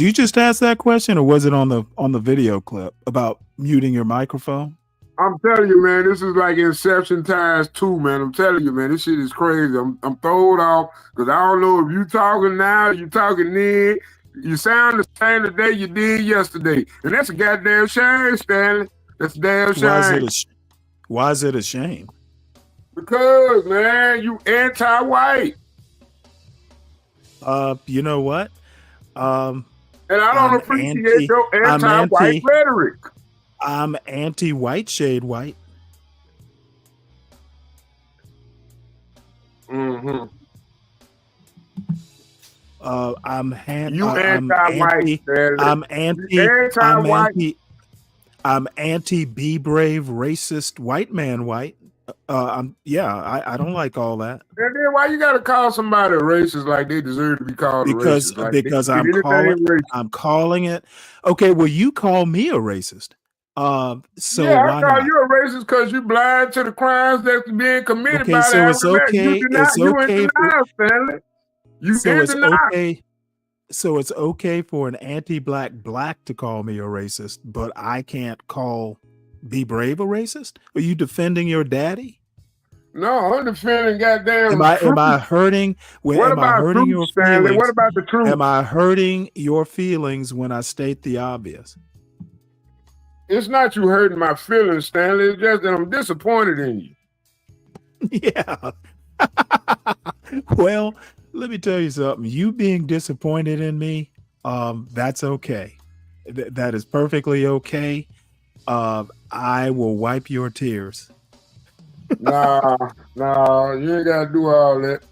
you just ask that question, or was it on the video clip about muting your microphone? I'm telling you, man, this is like Inception times 2, man. I'm telling you, man, this shit is crazy. I'm thrown off because I don't know if you talking now, you talking then. You sound the same today you did yesterday. And that's a goddamn shame, Stanley. That's a damn shame. Why is it a shame? Because, man, you anti-white. You know what? And I don't appreciate your anti-white rhetoric. I'm anti-white shade white. Mm-hmm. I'm anti be brave racist white man white. I don't like all that. And then why you gotta call somebody a racist like they deserve to be called a racist? Like because I'm calling it. Okay, well, you call me a racist. So yeah, why I call not? you a racist because you blind to the crimes that's being committed by so the it's okay. So it's okay for an anti-black to call me a racist, but I can't call Be Brave a racist? Are you defending your daddy? No, I'm defending goddamn. Am I hurting? What about truth, your Stanley? feelings? What about the truth? Am I hurting your feelings when I state the obvious? It's not you hurting my feelings, Stanley. It's just that I'm disappointed in you. Yeah. Well, let me tell you something. You being disappointed in me, that's okay. That is perfectly okay. I will wipe your tears. Nah, you ain't gotta do all that.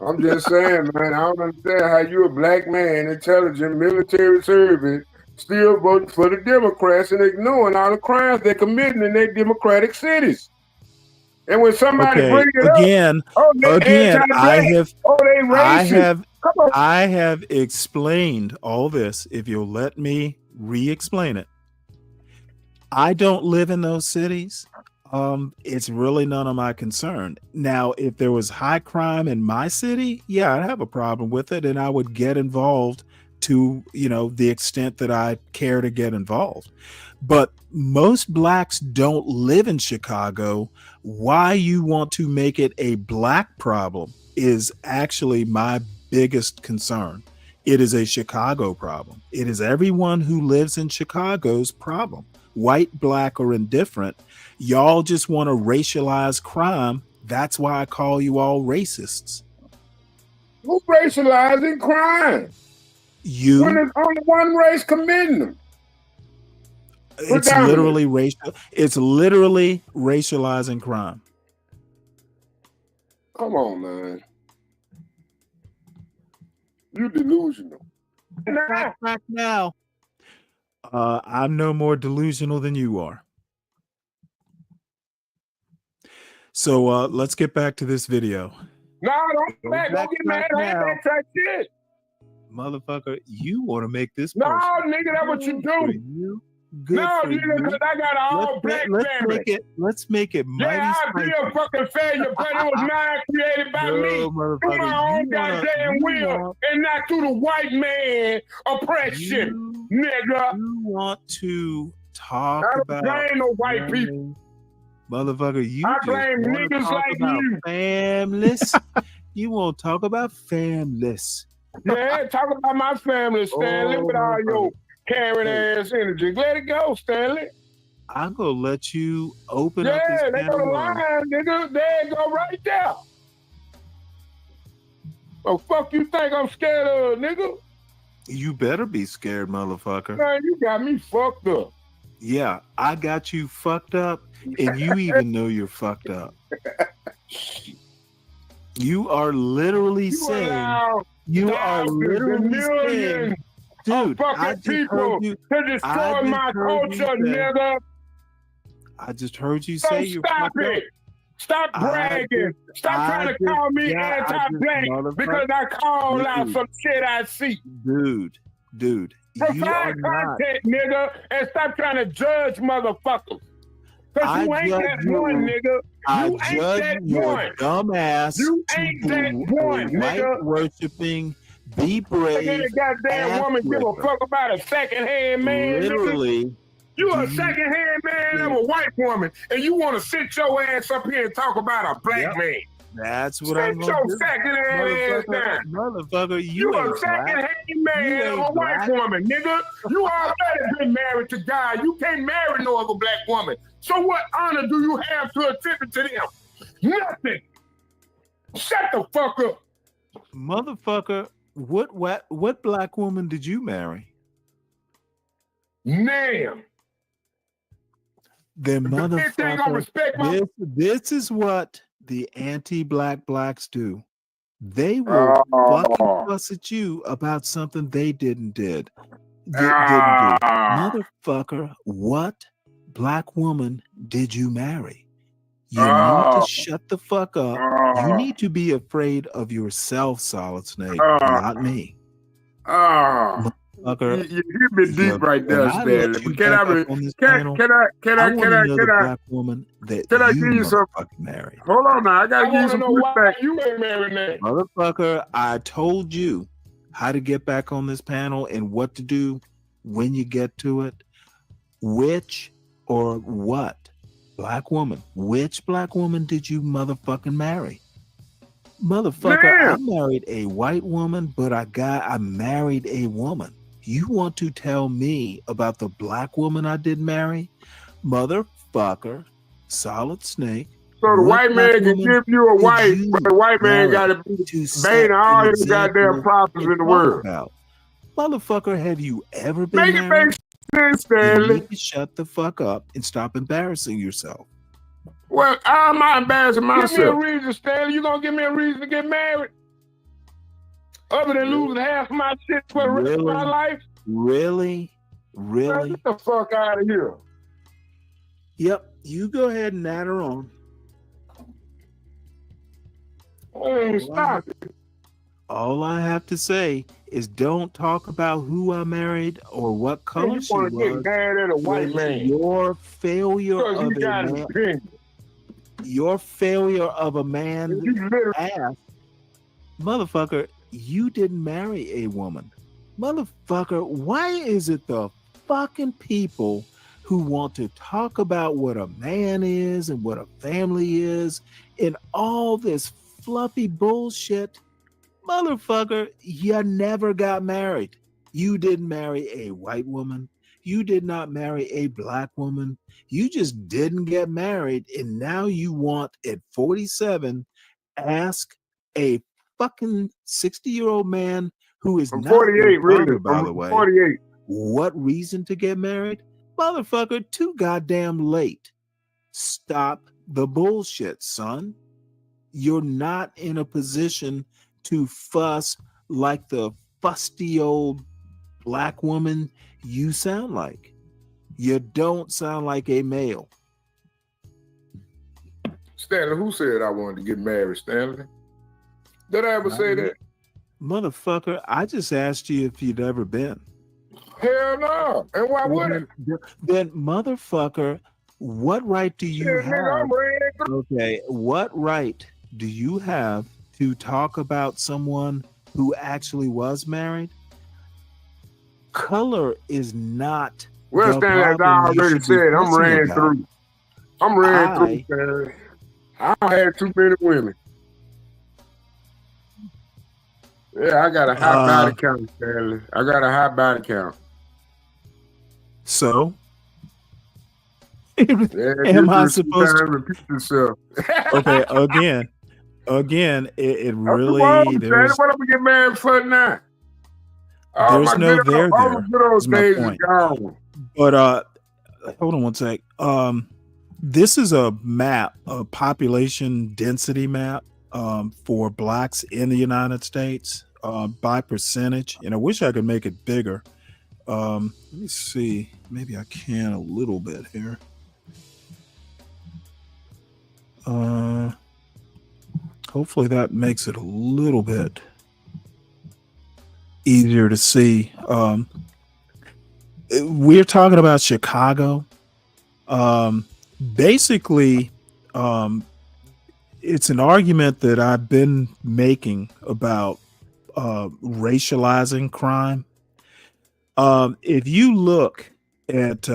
I'm just saying, man, I don't understand how you a black man, intelligent, military service, still voting for the Democrats and ignoring all the crimes they're committing in their democratic cities. And when somebody brings it up, I have explained all this. If you'll let me re-explain it. I don't live in those cities. It's really none of my concern. Now, if there was high crime in my city, yeah, I'd have a problem with it, and I would get involved to, the extent that I care to get involved. But most blacks don't live in Chicago. Why you want to make it a black problem is actually my biggest concern. It is a Chicago problem. It is everyone who lives in Chicago's problem. White, black, or indifferent. Y'all just want to racialize crime. That's why I call you all racists. Who racializing crime? You. When there's only one race committing them. It's literally racial. It's literally racializing crime. Come on, man. You delusional. Back now. I'm no more delusional than you are. So let's get back to this video. No, don't get mad. I ain't that type shit. Motherfucker, you want to make this No, personal. nigga, that's what you do. Good no, for nigga, you. because I got an all-black family. Let's make it mighty yeah, I'll be a fucking failure, but it was mine created by me through my own goddamn will and not through the white man oppression, nigga. You want to talk about... I don't blame no white people. Motherfucker, you I just blame want to niggas talk like about you. families. You won't talk about families. Yeah, talk about my family, Stanley, with all your carrying ass energy. Let it go, Stanley. I'm gonna let you open up this Yeah, they go to line, nigga. There you go, right there. Oh, fuck you think I'm scared of, nigga? You better be scared, motherfucker. Man, you got me fucked up. Yeah, I got you fucked up, and you even know you're fucked up. You are literally saying, dude, I just heard you to destroy my culture, nigga. I just heard you say you're stop fucked it. up. Stop bragging. Stop trying to call me anti-black because I call out some shit I see. Dude. Provide content, nigga, and stop trying to judge motherfuckers. Because you ain't that one, nigga. You ain't that one. Dumbass. You ain't that one, nigga. Worshiping, be brave. Ain't a goddamn woman give a fuck about a second-hand man, literally. Nigga. You a second-hand man, I'm a white woman, and you want to sit your ass up here and talk about a black man. That's what I'm going to do. Sit your second-hand ass down. Motherfucker, you a second-hand man, I'm a white woman, nigga. You already been married to God. You can't marry no other black woman. So what honor do you have to attribute to them? Nothing. Shut the fuck up. Motherfucker, what black woman did you marry? Damn. Then motherfucker, this is what the anti-black blacks do. They will fucking fuss at you about something they didn't do. Motherfucker, what black woman did you marry? You need to shut the fuck up. You need to be afraid of yourself, Solid Snake, not me. Motherfucker, you've been deep right there, Stanley. Can I give you some fucking married? Hold on now, I gotta give you some pushback. You ain't married now. Motherfucker, I told you how to get back on this panel and what to do when you get to it. Which or what black woman? Which black woman did you motherfucking marry? Motherfucker, I married a white woman, but I married a woman. You want to tell me about the black woman I did marry? Motherfucker, Solid Snake. So the white man can give you a wife, but the white man got to be bane all his goddamn problems in the world. Motherfucker, have you ever been married? Make sense, Stanley. You need to shut the fuck up and stop embarrassing yourself. Well, I'm not embarrassing myself. Give me a reason, Stanley. You gonna give me a reason to get married? Other than losing half of my shit for the rest of my life? Really? Man, get the fuck out of here. Yep, you go ahead and add her on. Hey, stop it. All I have to say is don't talk about who I married or what color she was. Get mad at a white man. Your failure of a man. Your failure of a man ass. Motherfucker, you didn't marry a woman. Motherfucker, why is it the fucking people who want to talk about what a man is and what a family is and all this fluffy bullshit? Motherfucker, you never got married. You didn't marry a white woman. You did not marry a black woman. You just didn't get married. And now you want at 47, ask a fucking 60-year-old man who is not 48, really, brother, by the way. 48. What reason to get married? Motherfucker, too goddamn late. Stop the bullshit, son. You're not in a position to fuss like the fusty old black woman you sound like. You don't sound like a male. Stanley, who said I wanted to get married, Stanley? Did I ever say that? Motherfucker, I just asked you if you'd ever been. Hell no. And why would it? Then, motherfucker, what right do you Shit, nigga, have? I'm ran through. Okay, what right do you have to talk about someone who actually was married? Color is not. Well, Stanley, as I already said, I'm ran through. I'm ran through, Stanley. I had too many women. Yeah, I got a high body count, Stanley. I got a high body count. So, yeah, am I supposed to repeat yourself? Okay, again, it really there's. What am I get married for now? There's no there all there. the good old Is my days is point. gone. But hold on one sec. This is a map, a population density map for blacks in the United States by percentage, and I wish I could make it bigger. Let me see. Maybe I can a little bit here. Hopefully that makes it a little bit easier to see. We're talking about Chicago. Basically, it's an argument that I've been making about racializing crime. If you look at,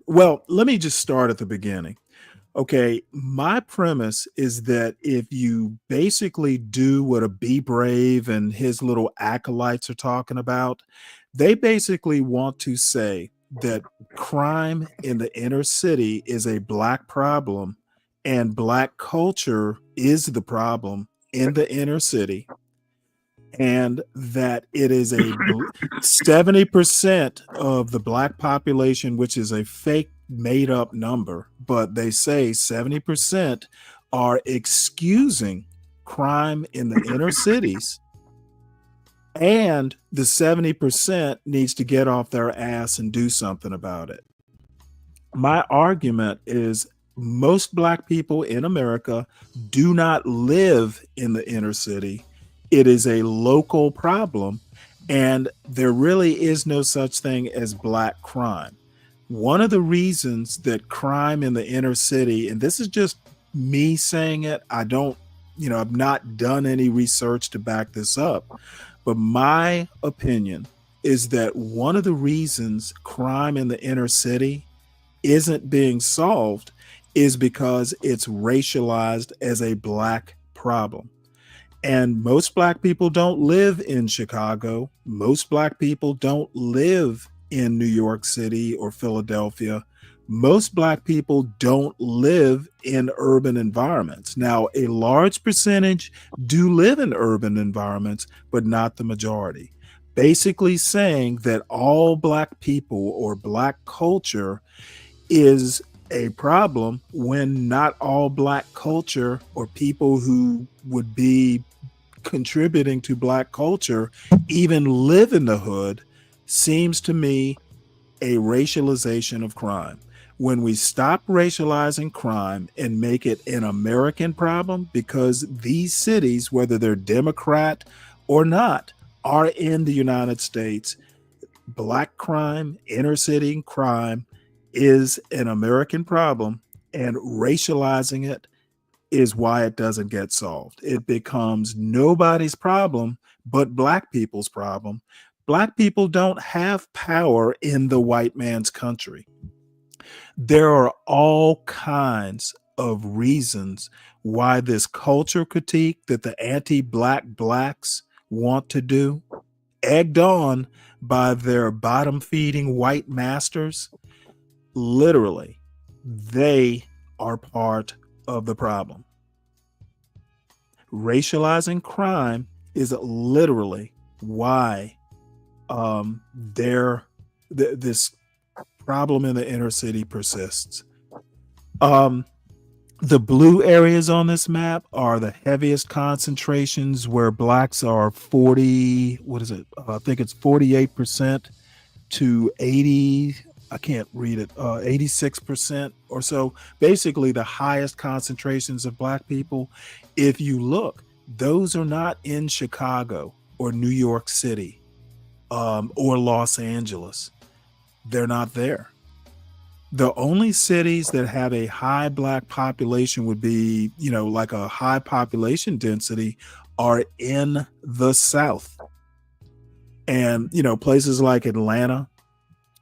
well, let me just start at the beginning. Okay, my premise is that if you basically do what a Be Brave and his little acolytes are talking about, they basically want to say that crime in the inner city is a black problem and black culture is the problem in the inner city, and that it is a 70% of the black population, which is a fake made up number, but they say 70% are excusing crime in the inner cities, and the 70% needs to get off their ass and do something about it. My argument is most black people in America do not live in the inner city. It is a local problem, and there really is no such thing as black crime. One of the reasons that crime in the inner city, and this is just me saying it, I don't, I've not done any research to back this up, but my opinion is that one of the reasons crime in the inner city isn't being solved is because it's racialized as a black problem. And most black people don't live in Chicago. Most black people don't live in New York City or Philadelphia. Most black people don't live in urban environments. Now, a large percentage do live in urban environments, but not the majority. Basically saying that all black people or black culture is a problem when not all black culture or people who would be contributing to black culture even live in the hood seems to me a racialization of crime. When we stop racializing crime and make it an American problem, because these cities, whether they're Democrat or not, are in the United States, black crime, inner city crime is an American problem, and racializing it is why it doesn't get solved. It becomes nobody's problem but black people's problem. Black people don't have power in the white man's country. There are all kinds of reasons why this culture critique that the anti-black blacks want to do, egged on by their bottom-feeding white masters, literally, they are part of the problem. Racializing crime is literally why this problem in the inner city persists. The blue areas on this map are the heaviest concentrations where blacks are 40, I think it's 48% to 80, I can't read it, 86% or so. Basically the highest concentrations of black people. If you look, those are not in Chicago or New York City or Los Angeles. They're not there. The only cities that have a high black population would be, like a high population density are in the South. And, places like Atlanta.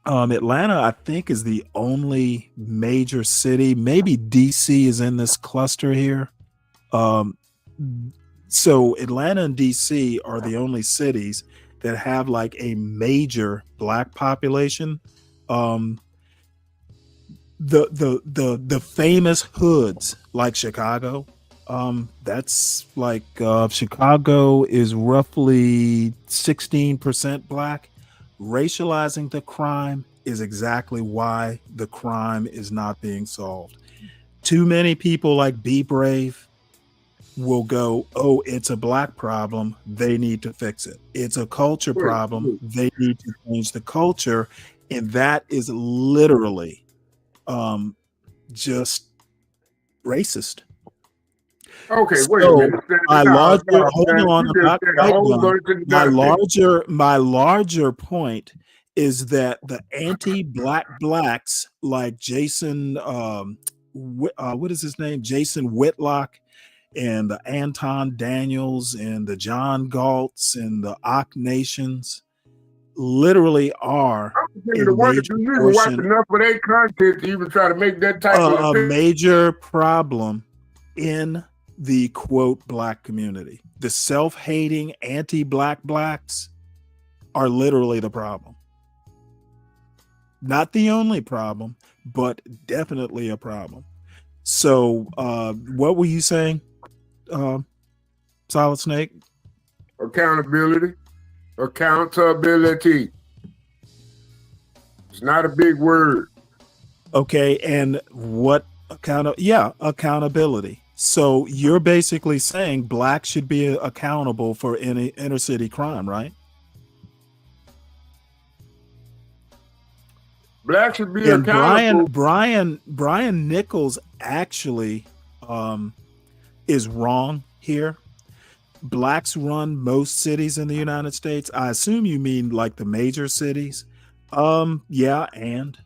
Atlanta, I think, is the only major city. Maybe DC is in this cluster here. So Atlanta and DC are the only cities that have like a major black population. The famous hoods like Chicago, that's like Chicago is roughly 16% black. Racializing the crime is exactly why the crime is not being solved. Too many people like Be Brave will go, oh, it's a black problem, they need to fix it. It's a culture problem, they need to change the culture. And that is literally just racist. Okay, so wait a minute. My larger point is that the anti-black blacks like Jason, what is his name? Jason Whitlock, and the Anton Daniels and the John Galts and the Ak Nations literally are You even watch enough of their content to even try to make that type of a major problem in the quote black community. The self-hating anti-black blacks are literally the problem. Not the only problem, but definitely a problem. So what were you saying, Solid Snake? Accountability. It's not a big word. Okay, and what accountability. So you're basically saying blacks should be accountable for any inner city crime, right? Blacks should be and accountable. Brian Nichols actually is wrong here. Blacks run most cities in the United States. I assume you mean like the major cities. Yeah, and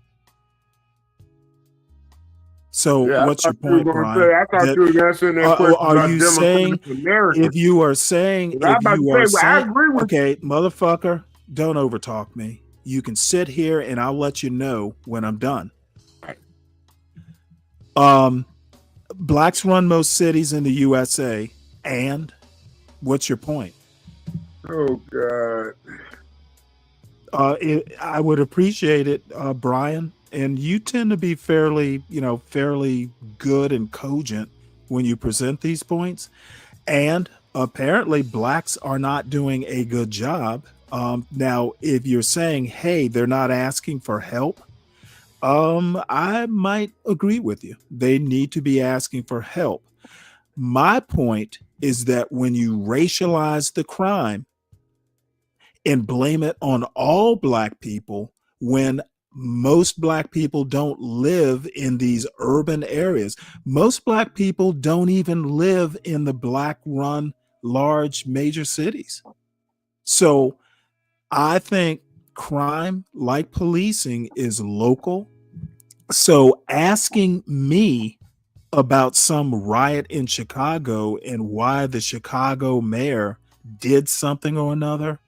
so what's your point, Brian? I thought you were answering that question. Are you saying if you are saying okay, motherfucker, don't overtalk me. You can sit here and I'll let you know when I'm done. Blacks run most cities in the USA, and what's your point? Oh God. I would appreciate it, Brian. And you tend to be fairly good and cogent when you present these points. And apparently blacks are not doing a good job. Now, if you're saying, hey, they're not asking for help, I might agree with you. They need to be asking for help. My point is that when you racialize the crime and blame it on all black people, when most black people don't live in these urban areas, most black people don't even live in the black run large major cities. So I think crime, like policing, is local. So asking me about some riot in Chicago and why the Chicago mayor did something or another,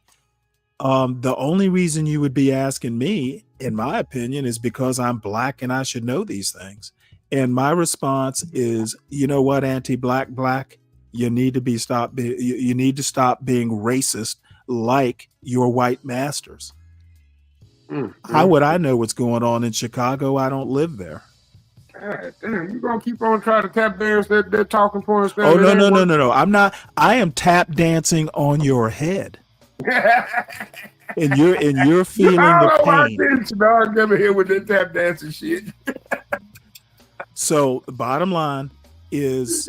the only reason you would be asking me, in my opinion, is because I'm black and I should know these things. And my response is, you know what, anti-black black, you need to stop being racist like your white masters. How would I know what's going on in Chicago? I don't live there. God damn, you gonna keep on trying to tap dance that they're talking for us? Oh, no. I'm not. I am tap dancing on your head. and you're feeling the pain. Dog, never here with that tap dancing shit. So the bottom line is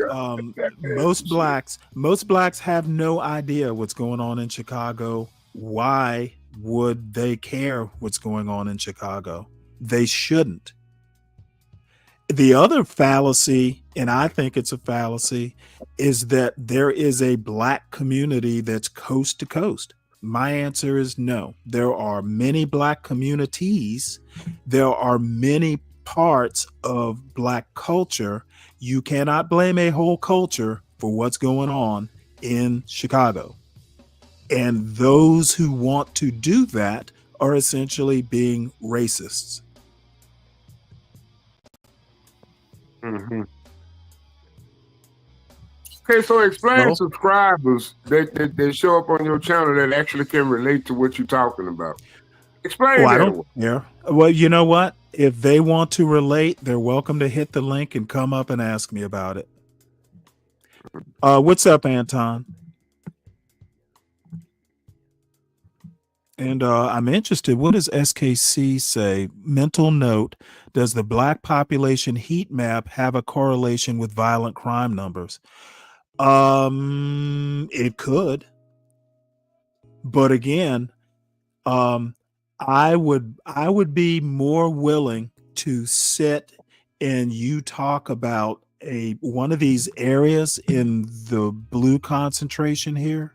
most blacks have no idea what's going on in Chicago. Why would they care what's going on in Chicago? They shouldn't. The other fallacy, and I think it's a fallacy, is that there is a black community that's coast to coast. My answer is no. There are many black communities. There are many parts of black culture. You cannot blame a whole culture for what's going on in Chicago. And those who want to do that are essentially being racists. Mm-hmm. Okay, so explain subscribers that show up on your channel that actually can relate to what you're talking about. Explain that. I don't care. Well, you know what? If they want to relate, they're welcome to hit the link and come up and ask me about it. What's up, Anton? And I'm interested. What does SKC say? Mental note: does the black population heat map have a correlation with violent crime numbers? It could, but again, I would be more willing to sit and you talk about one of these areas in the blue concentration here,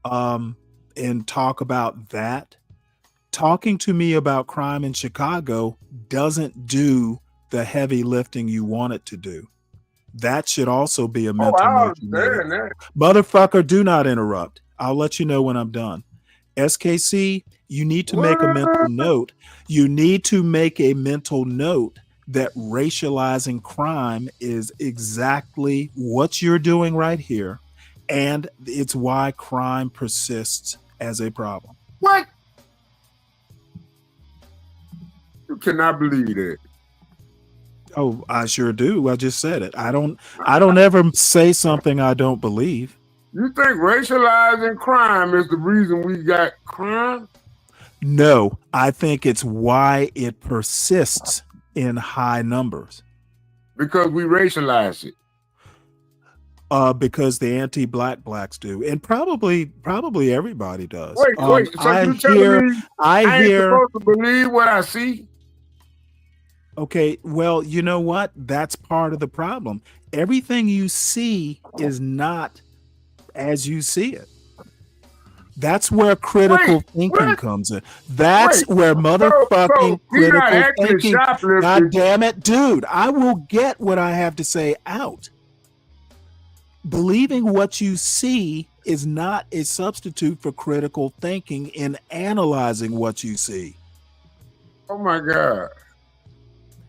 and talk about that. Talking to me about crime in Chicago doesn't do the heavy lifting you want it to do. That should also be a mental note. Motherfucker, do not interrupt. I'll let you know when I'm done. SKC, you need to make a mental note. You need to make a mental note that racializing crime is exactly what you're doing right here. And it's why crime persists as a problem. What? You cannot believe that. Oh, I sure do. I just said it. I don't ever say something I don't believe. You think racializing crime is the reason we got crime? No, I think it's why it persists in high numbers. Because we racialize it. Because the anti-black blacks do, and probably everybody does. Wait. So you telling me I ain't supposed to believe what I see? Okay, well, you know what? That's part of the problem. Everything you see is not as you see it. That's where critical thinking comes in. That's where motherfucking critical thinking. God damn it, dude! I will get what I have to say out. Believing what you see is not a substitute for critical thinking in analyzing what you see. Oh my God.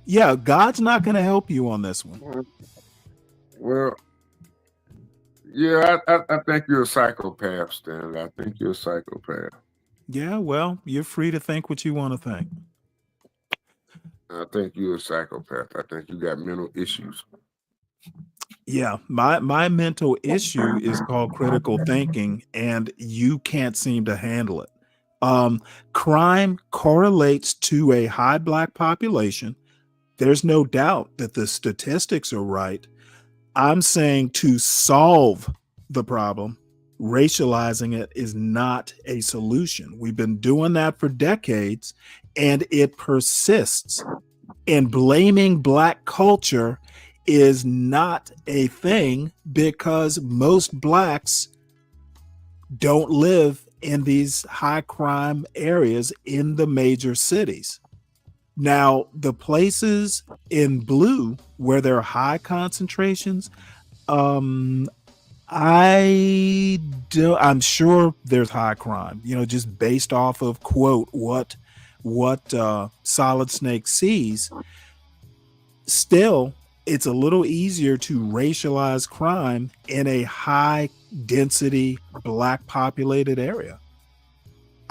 Yeah, God's not going to help you on this one. Well, yeah, I think you're a psychopath, Stanley. I think you're a psychopath. Yeah, well, you're free to think what you want to think. I think you're a psychopath. I think you got mental issues. Yeah, my mental issue is called critical thinking, and you can't seem to handle it. Crime correlates to a high black population. There's no doubt that the statistics are right. I'm saying to solve the problem, racializing it is not a solution. We've been doing that for decades, and it persists. And blaming black culture is not a thing because most blacks don't live in these high crime areas in the major cities. Now, the places in blue where there are high concentrations, I'm sure there's high crime, just based off of quote what Solid Snake sees. Still, it's a little easier to racialize crime in a high density black populated area.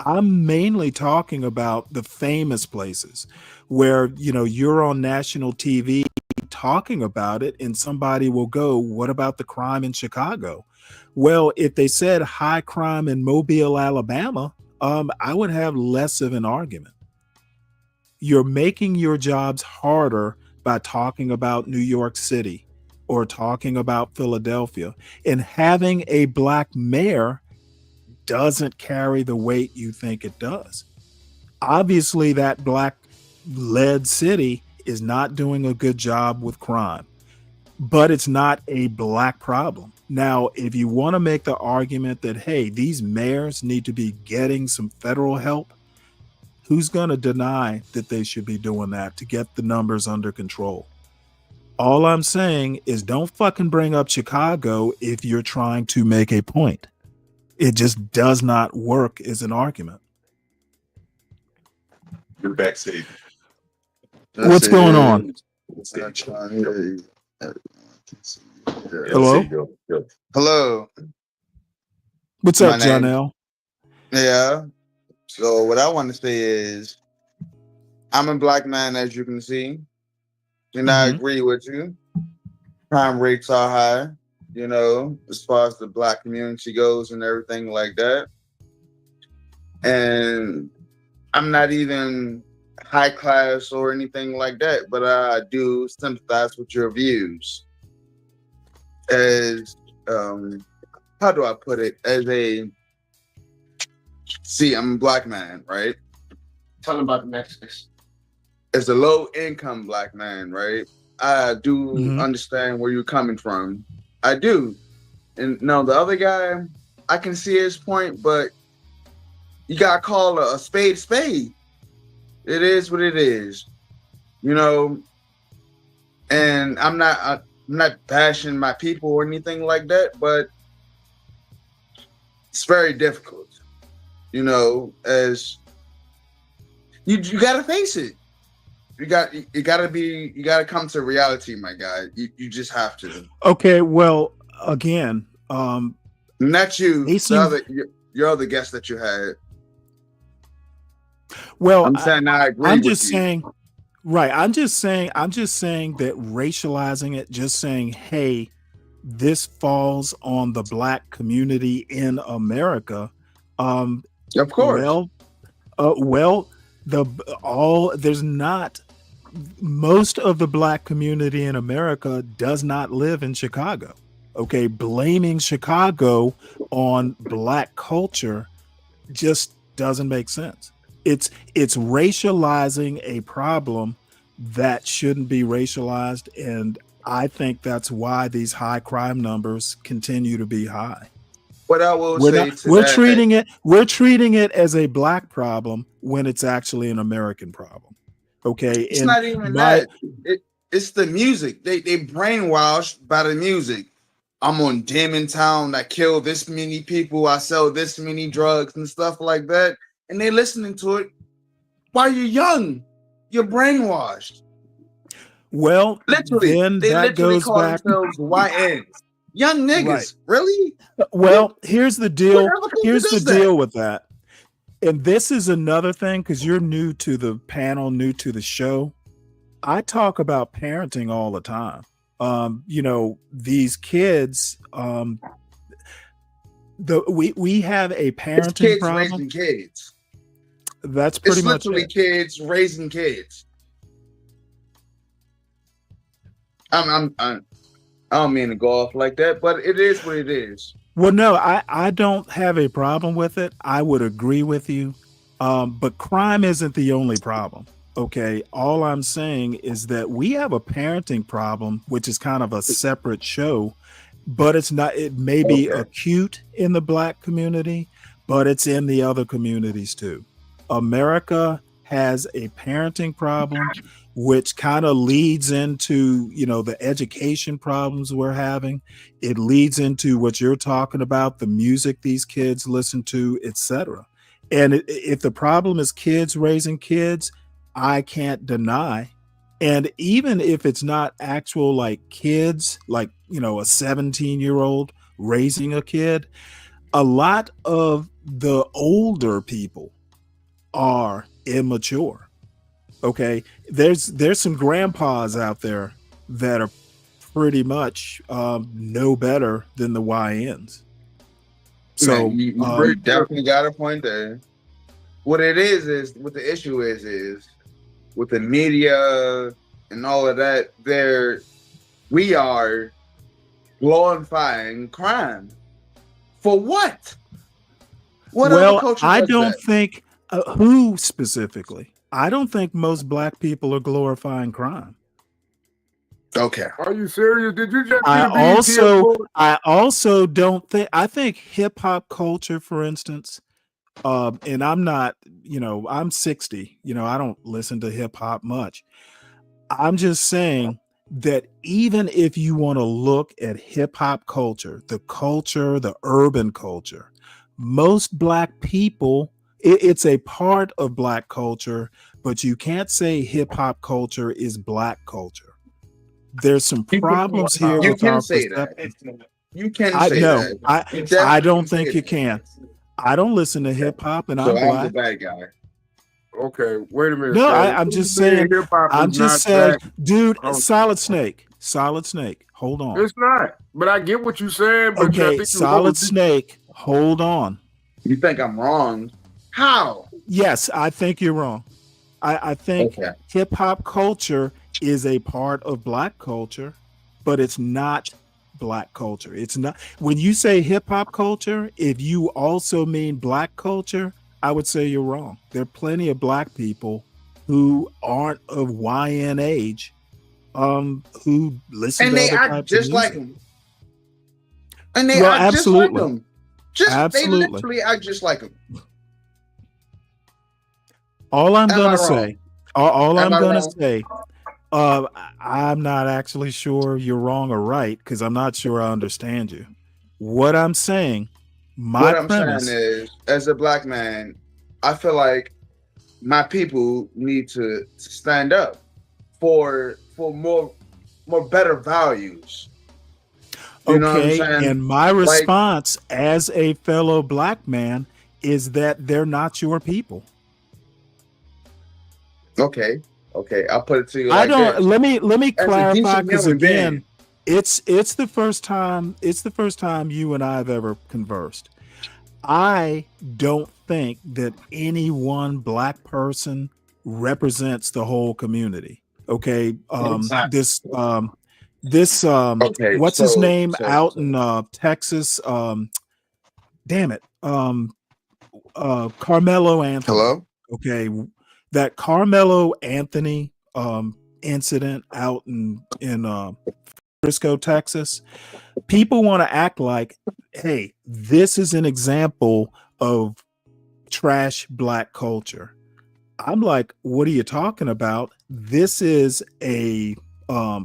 I'm mainly talking about the famous places where, you're on national TV talking about it and somebody will go, what about the crime in Chicago? Well, if they said high crime in Mobile, Alabama, I would have less of an argument. You're making your jobs harder by talking about New York City or talking about Philadelphia, and having a black mayor doesn't carry the weight you think it does. Obviously, that black led city is not doing a good job with crime, but it's not a black problem. Now, if you want to make the argument that, hey, these mayors need to be getting some federal help, who's going to deny that they should be doing that to get the numbers under control? All I'm saying is don't fucking bring up Chicago if you're trying to make a point. It just does not work as an argument. You're backstage. What's going on? Hello? Hello. What's up, Janelle? Yeah. So what I want to say is I'm a black man, as you can see. And I agree with you. Crime rates are high, you know, as far as the black community goes and everything like that. And I'm not even high class or anything like that, but I do sympathize with your views. As, how do I put it? I'm a black man, right? Tell them about the Mexicans. As a low income black man, right? I do understand where you're coming from. I do. And no, the other guy, I can see his point, but you gotta call a spade a spade. It is what it is, you know. And I'm not bashing my people or anything like that, but it's very difficult, you know. As you gotta face it. You gotta come to reality, my guy. You just have to. Okay, well, again, not you, your other guest that you had. Well, I'm saying I agree. I'm just saying, right? I'm just saying that racializing it, just saying, hey, this falls on the black community in America. Of course. There's not. Most of the black community in America does not live in Chicago. Okay, blaming Chicago on black culture just doesn't make sense. It's racializing a problem that shouldn't be racialized, and I think that's why these high crime numbers continue to be high. What I will we're treating it as a black problem when it's actually an American problem. Okay, it's not even that. It's the music. They brainwashed by the music. I'm on Demon Town. I kill this many people. I sell this many drugs and stuff like that. And they listening to it while you're young. You're brainwashed. Well, literally, then they that literally goes call back. themselves YNs. Young niggas, Right. really? Well, here's the deal. Here's the does deal with that. And this is another thing, because you're new to the panel, new to the show. I talk about parenting all the time. You know, these kids, we have a parenting kids problem. raising kids. That's pretty much literally it. kids raising kids. I don't mean to go off like that, but it is what it is. Well, no, I don't have a problem with it. I would agree with you. But crime isn't the only problem. Okay. All I'm saying is that we have a parenting problem, which is kind of a separate show, but it's not, it may be acute in the black community, but it's in the other communities too. America has a parenting problem, which kind of leads into, you know, the education problems we're having. It leads into what you're talking about, the music these kids listen to, etc. And if the problem is kids raising kids, I can't deny. And even if it's not actual like kids, like, you know, a 17-year-old raising a kid, a lot of the older people are immature. Okay, there's some grandpas out there that are pretty much no better than the YNs. So Man, you definitely got a point there. What it is what the issue is with the media and all of that. We are glorifying crime for what? What well, other culture I does don't that? think who specifically. I don't think most black people are glorifying crime. Okay. Are you serious? Did you just see I the BET Award? also don't think, I think hip hop culture, for instance, and I'm not, I'm 60, I don't listen to hip hop much. I'm just saying that even if you want to look at hip hop culture, the urban culture, most black people, it's a part of black culture, but you can't say hip hop culture is black culture. There's some problems here You with can our say that. perception. You can I say no, that. You I definitely don't can say think you that. can. I don't listen to hip hop, and So I'm I'm the black. bad guy. Okay, wait a minute, No, Stanley. I'm just saying. Hip hop I'm is just not saying, black dude. culture. Solid Snake. Hold on. It's not. But I get what you're saying. But I Okay, think Solid Snake. Hold on. You think I'm wrong? How? Yes, I think you're wrong. I think hip hop culture is a part of black culture, but it's not black culture. It's not. When you say hip hop culture, if you also mean black culture, I would say you're wrong. There are plenty of black people who aren't of YN age, who listen And to they other act types just of like music. him. And they Well, act just like absolutely. him. They Absolutely. literally act just like him. All I'm Am I gonna wrong? say, all Am I'm I gonna wrong? say, I'm not actually sure you're wrong or right because I'm not sure I understand you. What I'm saying, my What I'm saying premise. is, as a black man, I feel like my people need to stand up for more better values. You know what I'm Okay, saying? and my Like, response as a fellow black man is that they're not your people. okay, I'll put it to you I like don't. this. Let me As a clarify, decent because human again, being, it's the first time you and I have ever conversed. I don't think that any one black person represents the whole community. Okay. Okay, What's his so name out in Texas? Damn it. Carmelo Anthony. Hello? Okay. That Carmelo Anthony incident out in Frisco, Texas. People want to act like, hey, this is an example of trash black culture. I'm like, what are you talking about? This is a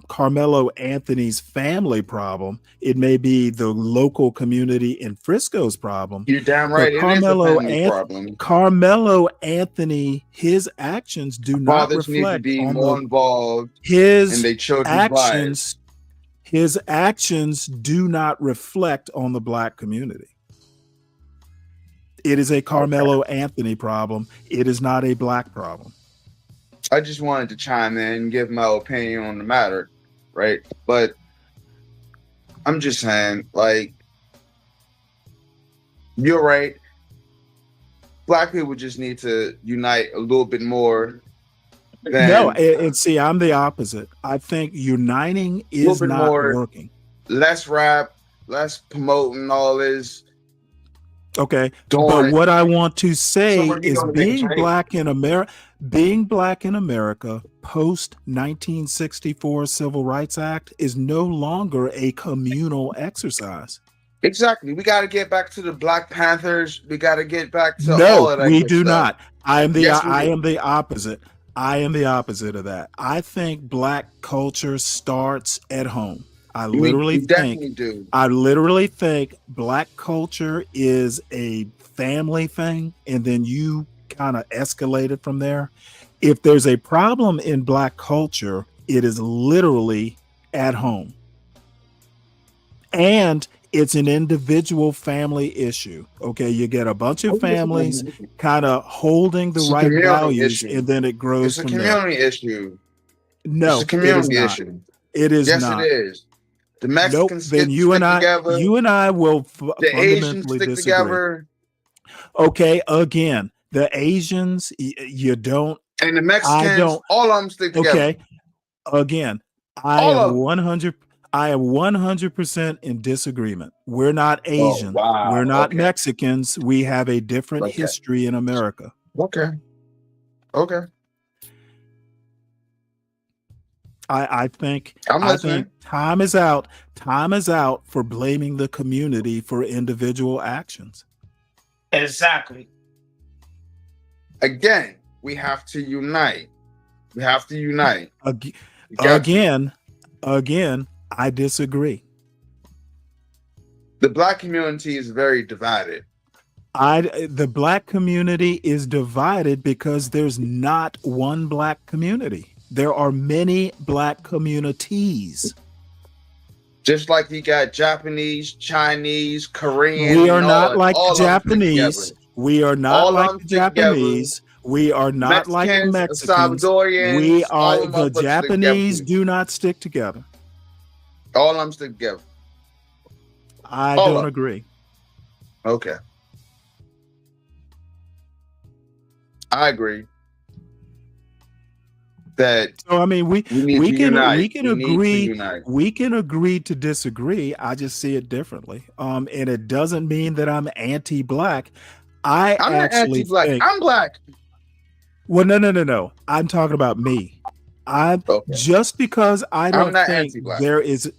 Carmelo Anthony's family problem. It may be the local community in Frisco's problem. You're damn right. It is a family problem. Carmelo Anthony, his actions do not Fathers need to reflect be on more involved his in their children's lives. His actions do not reflect on the black community. It is a Carmelo Anthony problem. It is not a black problem. I just wanted to chime in and give my opinion on the matter, right? But I'm just saying, like, you're right. Black people just need to unite a little bit more. See, I'm the opposite. I think uniting is not working. Less rap, less promoting all this. Okay, but what I want to say is being black in America post 1964 Civil Rights Act is no longer a communal exercise. Exactly. We got to get back to the Black Panthers. We got to get back to all of that. No, we do stuff. not. I am the opposite. I am the opposite of that. I think black culture starts at home. I literally think black culture is a family thing, and then you kind of escalate it from there. If there's a problem in black culture, it is literally at home. And it's an individual family issue. Okay, you get a bunch of families kind of holding the right values, and then it grows from there. It's a community issue. No, it's a community issue. It is not. Yes, it is. The Mexicans then you and I will the Asians stick disagree. Together. Okay, again, the Asians, you don't, and the Mexicans, all of them stick together. Okay, again, I am 100% in disagreement. We're not Asian. We're not Mexicans. We have a different history in America. Okay. I think I'm listening. time is out. Time is out for blaming the community for individual actions. Exactly. Again, we have to unite. We have to unite. Again, I disagree. The black community is very divided. The black community is divided because there's not one black community. There are many black communities. Just like you got Japanese, Chinese, Korean. We are not like the Japanese. We are not like the Japanese. We are not like the Mexicans. We are the Japanese. Do not stick together. All of them stick together. I don't agree. Okay. I agree. So I mean, we can agree to disagree. I just see it differently. And it doesn't mean that I'm anti-black. I'm not anti-black. I'm black. Well, no. I'm talking about me. Just because I don't think there is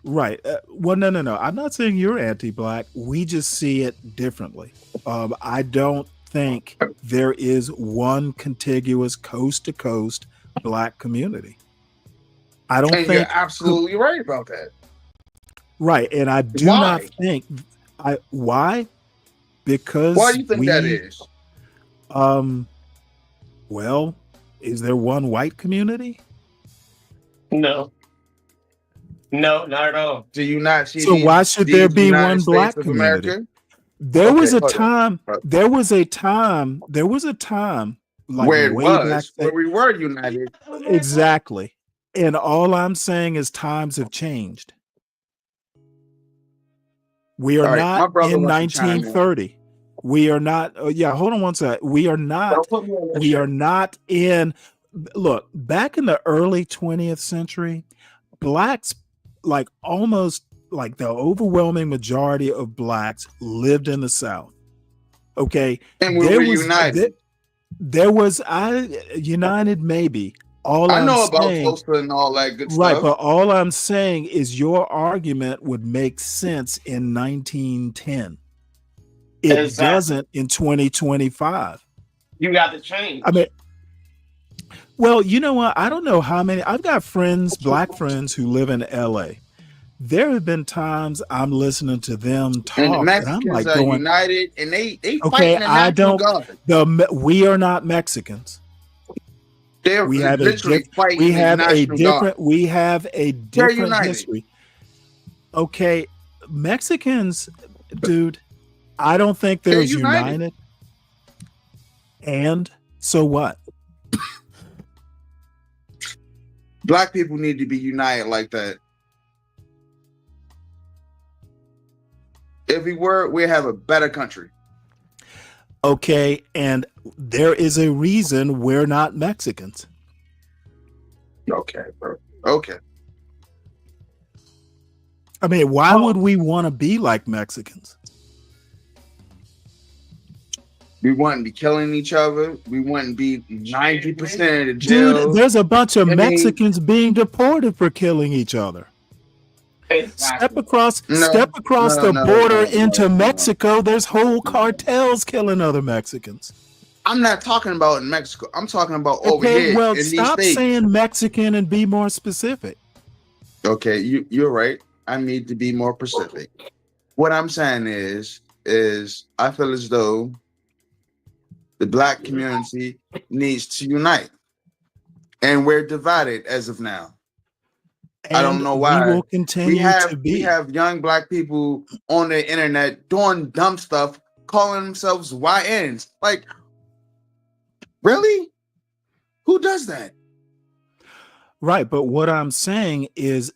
right. Well, no. I'm not saying you're anti-black. We just see it differently. I don't think there is one contiguous coast to coast black community. I don't think you're absolutely right about that. Right, and I do not think why? Because why do you think that is? Well, is there one white community? No, not at all. Do you not see? So why should there be one black community? There was a time. Like where it was, where we were united. Exactly. And all I'm saying is times have changed. We are not in 1930. We are not. Hold on one sec. We are not in. Look, back in the early 20th century, blacks, like almost like the overwhelming majority of blacks lived in the South. Okay. And we were united. There was united maybe. I know about Tulsa and all that good stuff. Right, but all I'm saying is your argument would make sense in 1910. It doesn't in 2025. You got to change. I mean, well, you know what? I don't know how many. I've got black friends who live in LA. There have been times I'm listening to them talk, and the Mexicans and I'm like are going, united, and they okay, I don't. We are not Mexicans. We have a different history. Okay, Mexicans, dude. I don't think they're united. And so what? Black people need to be united like that. If we were, we'd have a better country. Okay, and there is a reason we're not Mexicans. Okay, bro. Okay. I mean, why would we want to be like Mexicans? We wouldn't be killing each other. We wouldn't be 90% of the jail. Dude, there's a bunch of Mexicans being deported for killing each other. Step across the border into Mexico. There's whole cartels killing other Mexicans. I'm not talking about in Mexico. I'm talking about over here. Well, stop saying Mexican and be more specific. Okay, you're right. I need to be more specific. What I'm saying is I feel as though the black community needs to unite, and we're divided as of now. I don't know why. We will continue to be. We have young black people on the internet doing dumb stuff, calling themselves YNs. Like, really? Who does that? Right, but what I'm saying is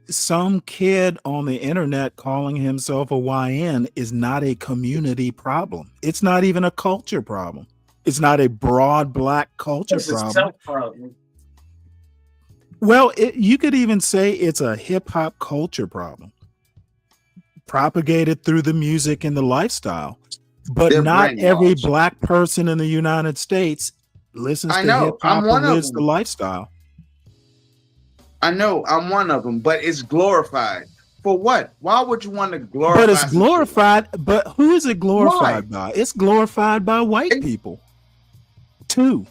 some kid on the internet calling himself a YN is not a community problem. It's not even a culture problem. It's not a broad black culture problem. Well, you could even say it's a hip hop culture problem, propagated through the music and the lifestyle. But not every black person in the United States listens to hip hop and lives the lifestyle. I know I'm one of them, but it's glorified. For what? Why would you want to glorify? But it's glorified. But who is it glorified by? It's glorified by white people, too.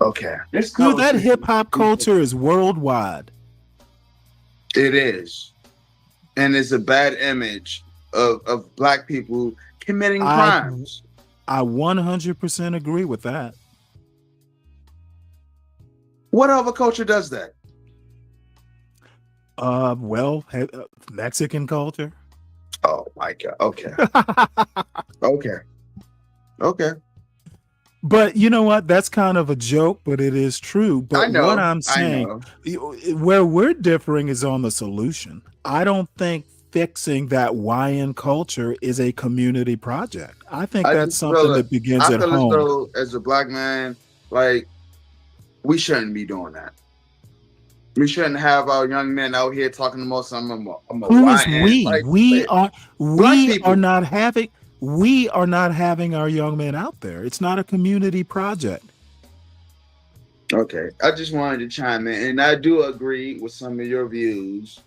Okay. Dude, that hip hop culture is worldwide. It is. And it's a bad image of black people committing crimes. I 100% agree with that. What other culture does that? Well, Mexican culture. Oh my God. Okay. Okay. But you know what? That's kind of a joke, but it is true. But what I'm saying, where we're differing is on the solution. I don't think fixing that YN culture is a community project. I think that's something that begins at home. I feel as though, as a black man, like, we shouldn't be doing that. We shouldn't have our young men out here talking to most. I'm a Who is YN. we? Like, We are not having our young men out there. It's not a community project. Okay, I just wanted to chime in, and I do agree with some of your views.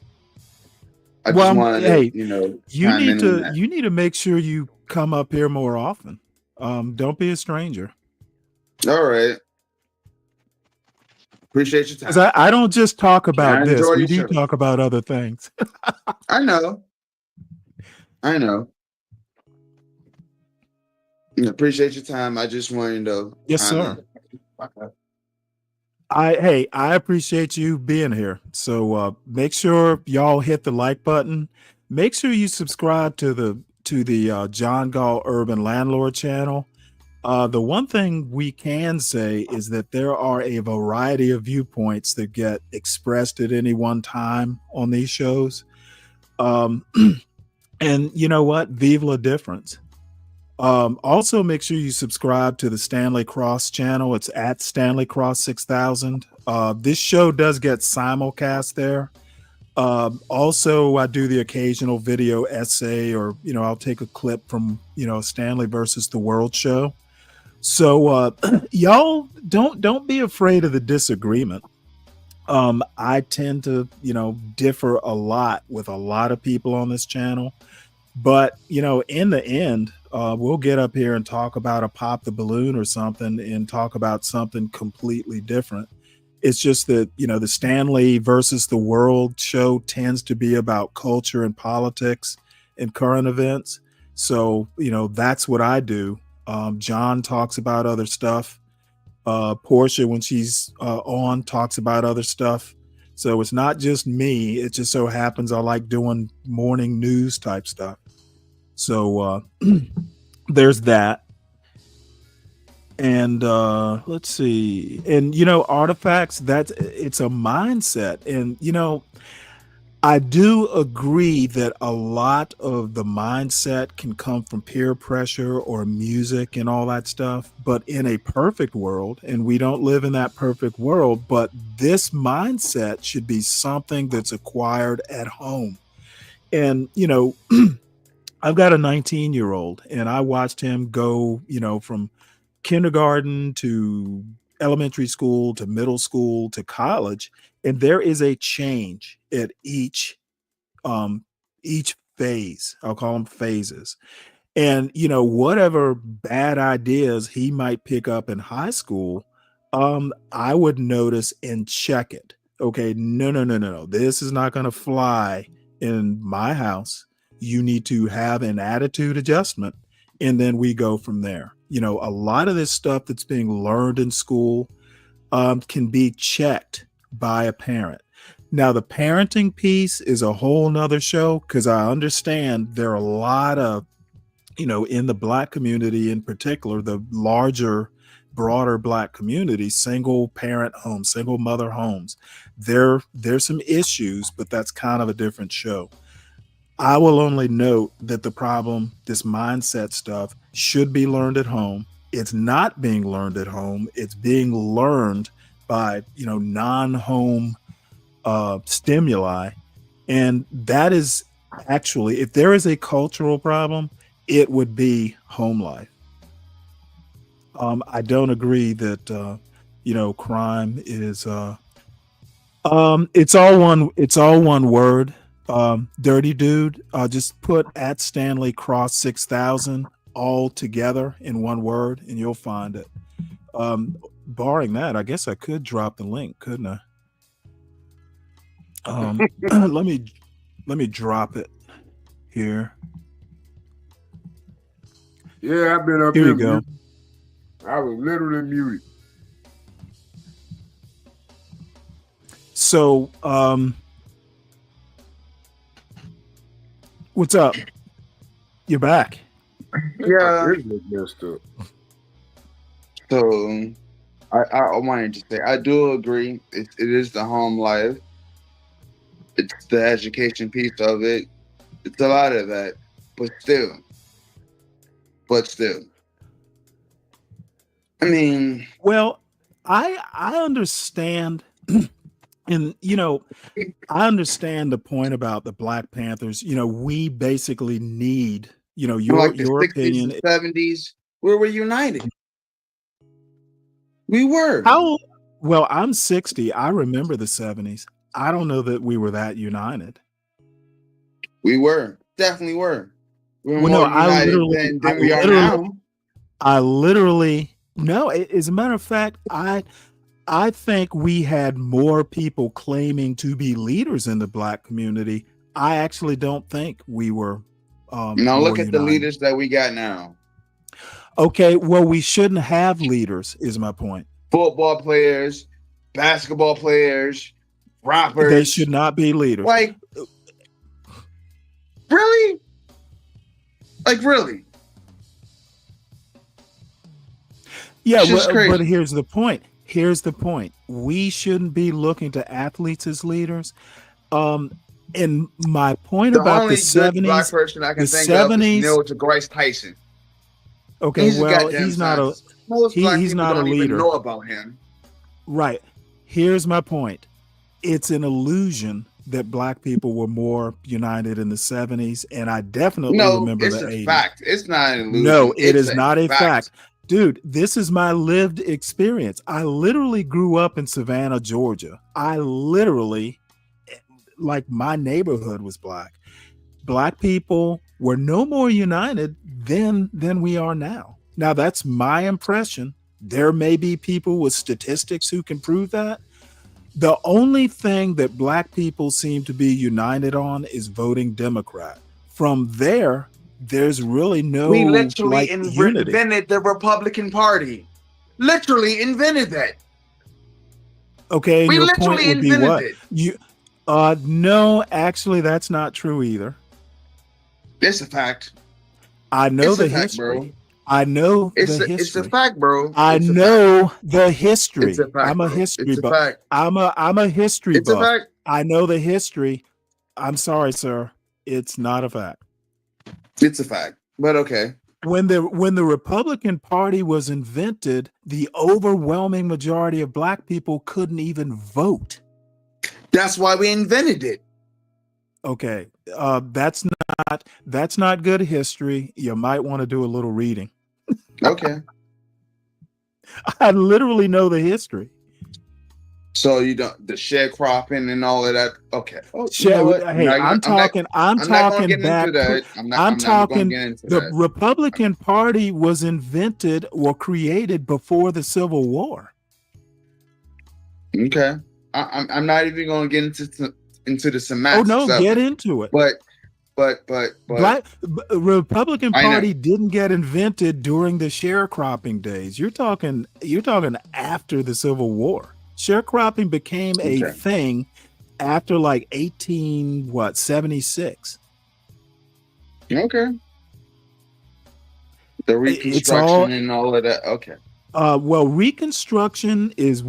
I just wanted to, you need to make sure you come up here more often. Don't be a stranger. All right. Appreciate your time. Because I don't just talk about this. We do talk about other things. I know. Appreciate your time. I just wanted to. Yes, sir. I appreciate you being here. So make sure y'all hit the like button. Make sure you subscribe to the John Gall Urban Landlord channel. The one thing we can say is that there are a variety of viewpoints that get expressed at any one time on these shows. And you know what? Vive la difference. Also, make sure you subscribe to the Stanley Cross channel. It's at Stanley Cross 6000. This show does get simulcast there. Also, I do the occasional video essay, or I'll take a clip from Stanley versus the World show. So y'all don't be afraid of the disagreement. I tend to differ a lot with a lot of people on this channel, but in the end, we'll get up here and talk about a pop the balloon or something and talk about something completely different. It's just that the Stanley versus the World show tends to be about culture and politics and current events. So that's what I do. John talks about other stuff. Portia, when she's on, talks about other stuff. So it's not just me. It just so happens I like doing morning news type stuff. So there's that. And let's see. And artifacts, it's a mindset. And I do agree that a lot of the mindset can come from peer pressure or music and all that stuff. But in a perfect world, and we don't live in that perfect world, but this mindset should be something that's acquired at home. And, I've got a 19-year-old, and I watched him go, from kindergarten to elementary school to middle school to college. And there is a change at each phase. I'll call them phases. And whatever bad ideas he might pick up in high school, I would notice and check it. Okay, no. This is not going to fly in my house. You need to have an attitude adjustment, and then we go from there. A lot of this stuff that's being learned in school can be checked by a parent. Now, the parenting piece is a whole nother show, because I understand there are a lot of, in the Black community in particular, the larger, broader Black community, single parent homes, single mother homes. There's some issues, but that's kind of a different show. I will only note that the problem, this mindset stuff, should be learned at home. It's not being learned at home. It's being learned by, non-home stimuli. And that is actually, if there is a cultural problem, it would be home life. I don't agree that, crime is It's all one. It's all one word. Dirty dude. Just put at Stanley Cross 6000 all together in one word, and you'll find it. Barring that, I guess I could drop the link, couldn't I? Let me drop it here. Yeah, I've been up Here here. you go. I was literally muted. So, what's up? You're back. Yeah. Messed up. So I wanted to say I do agree. It is the home life. It's the education piece of it. It's a lot of that, but still. I mean, well, I understand, and I understand the point about the Black Panthers. We basically need, your like the your 60s opinion. and 70s, we were united. We were. How? Well, I'm 60. I remember the 70s. I don't know that we were that united. We were. Definitely were. We were Well, more no, united than we are now. I literally, no, as a matter of fact, I think we had more people claiming to be leaders in the Black community. I actually don't think we were. Now look at the leaders that we got now. Okay, well, we shouldn't have leaders, is my point. Football players, basketball players, rappers. They should not be leaders. Like, really? Like, really? Yeah, but here's the point. We shouldn't be looking to athletes as leaders. And my point about the 70s, Black person I can think of is Neil deGrasse Tyson. Okay, well, he's not a leader. Even know about him. Right. Here's my point. It's an illusion that Black people were more united in the 70s, and I definitely remember the 80s. It's a fact. It's not an illusion. No, it is not a fact. Dude, this is my lived experience. I literally grew up in Savannah, Georgia. My neighborhood was Black. Black people were no more united than we are now. Now, that's my impression. There may be people with statistics who can prove that. The only thing that Black people seem to be united on is voting Democrat. From there, there's really no We literally unity. Invented the Republican Party. Literally invented that. Okay, we your literally point would be invented what? it. No, actually, that's not true either. It's a fact. I know the history. Bro. I know the history. It's a fact, bro. I know the history. It's a fact, I'm a history buff. Fact. I'm a history it's buff. A fact. I know the history. I'm sorry, sir. It's not a fact. It's a fact. But okay. When the Republican Party was invented, the overwhelming majority of Black people couldn't even vote. That's why we invented it. Okay. That's not good history. You might want to do a little reading. Okay. I literally know the history. So you don't the sharecropping and all of that. Okay. I'm talking back. The Republican Party was invented or created before the Civil War. Okay. I'm not even going to get into the semantics. Oh no, get into it. But Republican Party didn't get invented during the sharecropping days. You're talking after the Civil War. Sharecropping became a thing after 1876. Okay. The Reconstruction and all of that. Okay. Well, Reconstruction is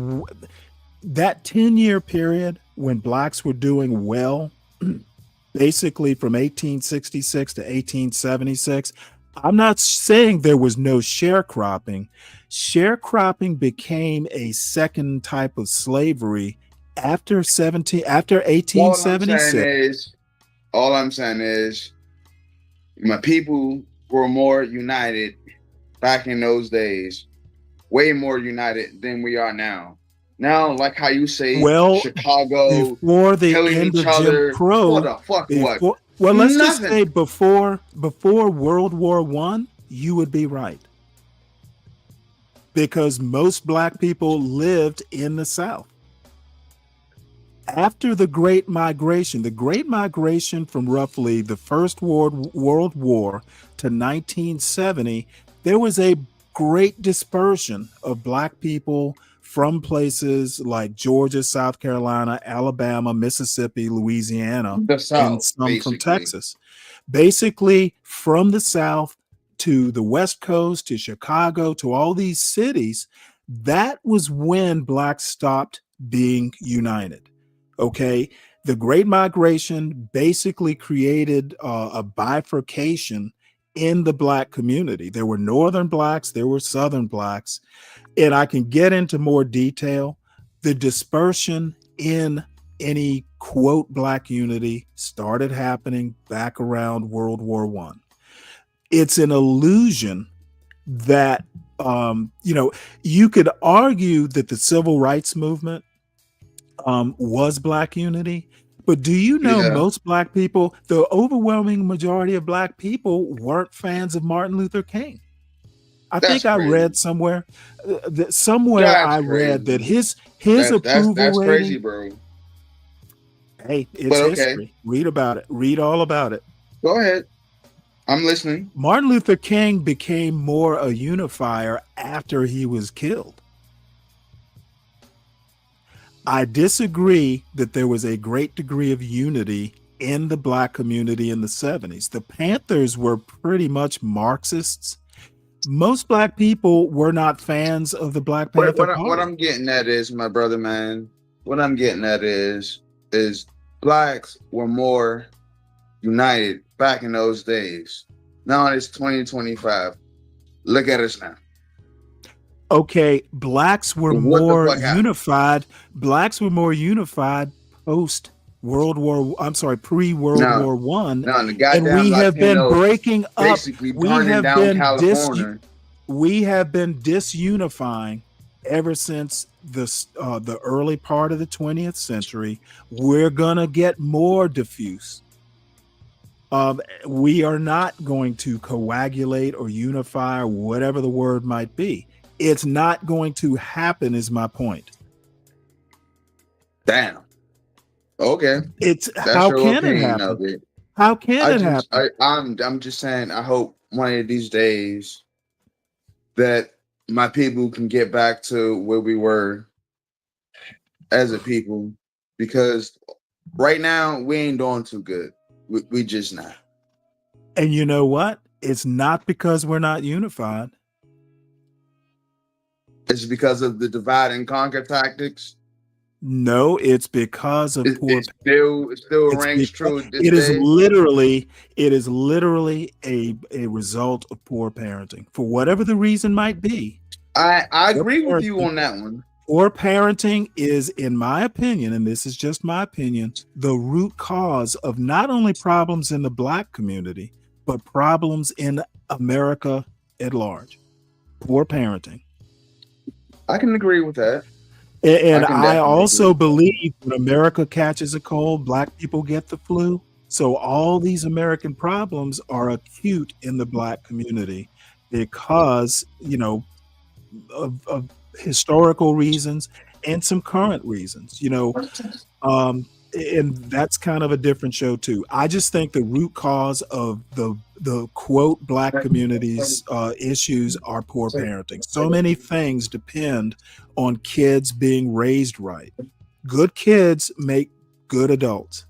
that 10-year period when Blacks were doing well. Basically from 1866 to 1876. I'm not saying there was no sharecropping. Sharecropping became a second type of slavery after 1876. All I'm saying is my people were more united back in those days, way more united than we are now. Now, like how you say Well, Chicago before the killing end each of Jim other. Crow, What the fuck? What? well, let's just Nothing. say before World War I, you would be right. Because most black people lived in the South. After the Great Migration from roughly the First World War to 1970, there was a great dispersion of black people from places like Georgia, South Carolina, Alabama, Mississippi, Louisiana, The South, and some from basically. Texas. Basically, from the South to the West Coast, to Chicago, to all these cities, that was when blacks stopped being united. Okay, the Great Migration basically created a bifurcation in the black community. There were Northern blacks, there were Southern blacks, and I can get into more detail. The dispersion in any quote black unity started happening back around World War I. It's an illusion that, you could argue that the civil rights movement was black unity, but do you know most black people, the overwhelming majority of black people, weren't fans of Martin Luther King? I think I read somewhere I read that his approval that's rating, crazy, bro. Hey, it's history. Read about it. Read all about it. Go ahead. I'm listening. Martin Luther King became more a unifier after he was killed. I disagree that there was a great degree of unity in the black community in the 70s. The Panthers were pretty much Marxists. Most black people were not fans of the Black Panther Party. What I'm getting at is, my brother, man, what I'm getting at is blacks were more united back in those days. Now it's 2025. Look at us now. Okay, blacks were more unified. Blacks were more unified post pre-World War I. And we have been breaking up. We have been disunifying ever since the early part of the 20th century. We're gonna get more diffuse. We are not going to coagulate or unify or whatever the word might be. It's not going to happen, is my point. Damn. Okay. How can it happen? How can it happen? I'm just saying, I hope one of these days that my people can get back to where we were as a people, because right now we ain't doing too good. We just not. And you know what? It's not because we're not unified. It's because of the divide and conquer tactics. No, it's because of poor. It still rings true. It is literally a result of poor parenting, for whatever the reason might be. I agree with you on that one. Poor parenting is, in my opinion, and this is just my opinion, the root cause of not only problems in the black community, but problems in America at large. Poor parenting. I can agree with that. And I also believe when America catches a cold, black people get the flu. So all these American problems are acute in the black community because, of historical reasons and some current reasons, and that's kind of a different show too. I just think the root cause of the quote black community's issues are poor parenting. So many things depend on kids being raised right. Good kids make good adults.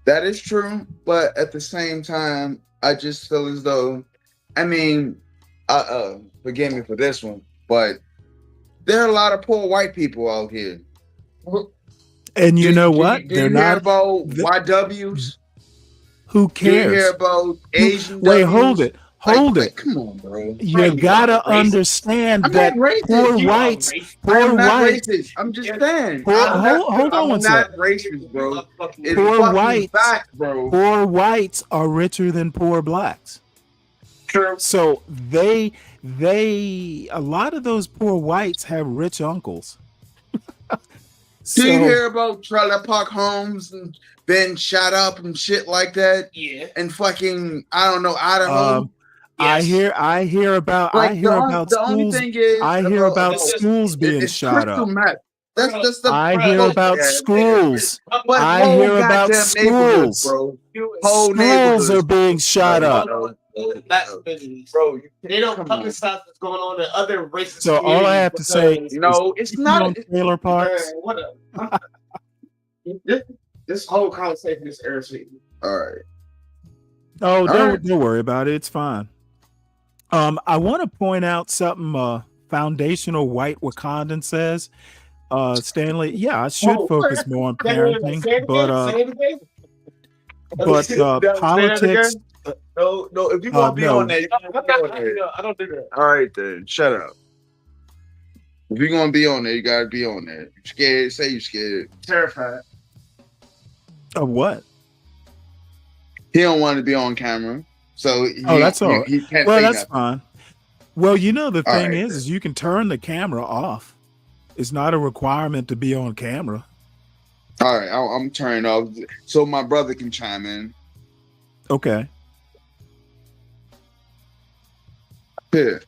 That is true, but at the same time, I just feel as though, forgive me for this one, but there are a lot of poor white people out here. And you know what? Do you hear about YWs? Who cares? Do you hear about Asian Wait, Ws? hold it. Come on, bro. You gotta understand that poor whites. I'm just saying. Hold on one second. I'm not racist, bro. Poor whites are richer than poor blacks. True. So a lot of those poor whites have rich uncles. Do you hear about trailer park homes and been shot up and shit like that? Yeah. And fucking, I don't know, Idaho. Yes. I hear about Like the schools. only thing is I hear about schools being it's shot crystal up. meth. That's the I hear about schools. But I whole hear about goddamn neighborhoods, schools. bro. Whole Schools neighborhoods are being shot up. bro. They don't publicize what's going on in other racist So all I have to say is, no, it's people not on trailer parks. What this whole conversation is irritating. All right. Oh, don't worry about it. It's fine. I want to point out something foundational white Wakandan says. Stanley, yeah, I should focus more on parenting, but politics. No, if you want to be on there, I don't do that. all right, then shut up. If you're gonna be on there, you gotta be on there. You scared? Say you scared. Terrified. Of what? He don't want to be on camera, so that's all. He can't Well, say that's nothing. fine. Well, the thing right, is you can turn the camera off. It's not a requirement to be on camera. All right, I'm turning off so my brother can chime in. Okay. Yeah.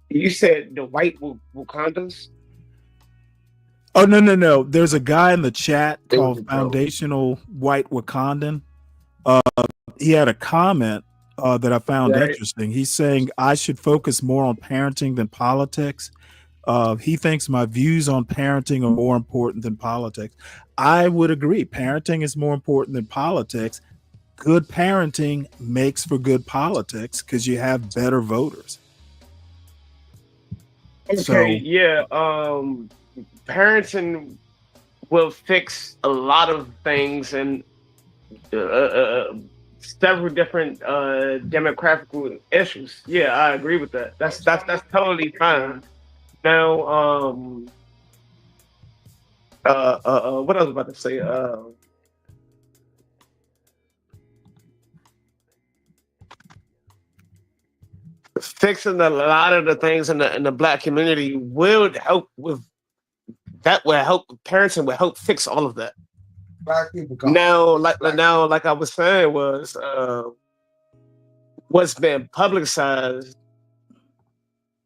You said the white Wakandans? Oh, no. There's a guy in the chat called Foundational White Wakandan. He had a comment that I found interesting. He's saying I should focus more on parenting than politics. He thinks my views on parenting are more important than politics. I would agree. Parenting is more important than politics. Good parenting makes for good politics because you have better voters. Okay, parenting will fix a lot of things and several different demographic issues. Yeah, I agree with that. That's totally fine. Now, what I was about to say, fixing a lot of the things in the Black community will help with that. Will help parenting. Will help fix all of that. Black people like I was saying, was what's been publicized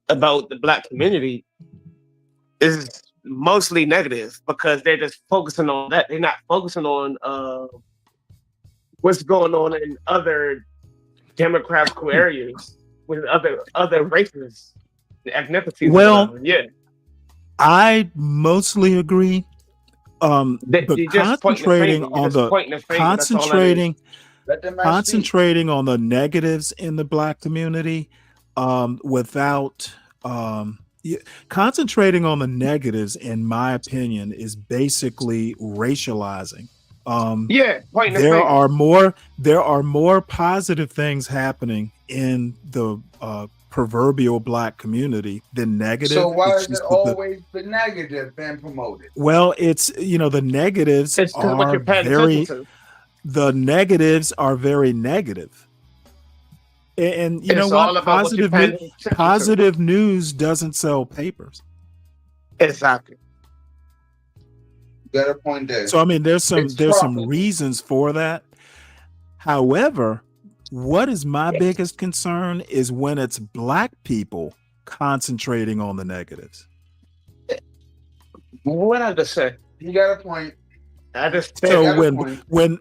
about the Black community is mostly negative because they're just focusing on that. They're not focusing on what's going on in other demographic areas with other races, ethnicities. Well, yeah, I mostly agree. But concentrating on the negatives in the Black community, without concentrating on the negatives, in my opinion, is basically racializing. There are more positive things happening in the proverbial Black community than negative. So why is it always the negative being promoted? Well, it's the negatives are the negatives are very negative. And you know what? Positive news doesn't sell papers. Exactly. Got a point there. So I mean, there's some reasons for that. However, what is my biggest concern is when it's Black people concentrating on the negatives. What I just said. You got a point. So when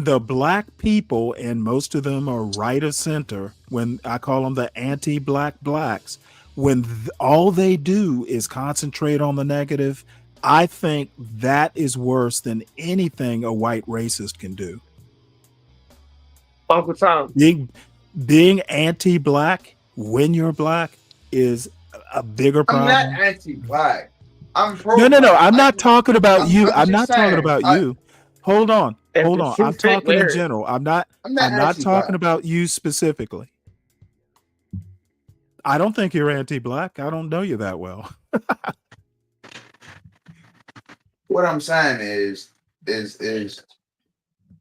the Black people, and most of them are right of center, when I call them the anti-Black blacks, when all they do is concentrate on the negative, I think that is worse than anything a white racist can do. Uncle Tom. Being anti-Black when you're Black is a bigger problem. I'm not anti-Black. I'm pro. No. I'm not talking about you. I'm not talking about you. Hold on. I'm talking in general. I'm not talking about you specifically. I don't think you're anti-Black. I don't know you that well. What I'm saying is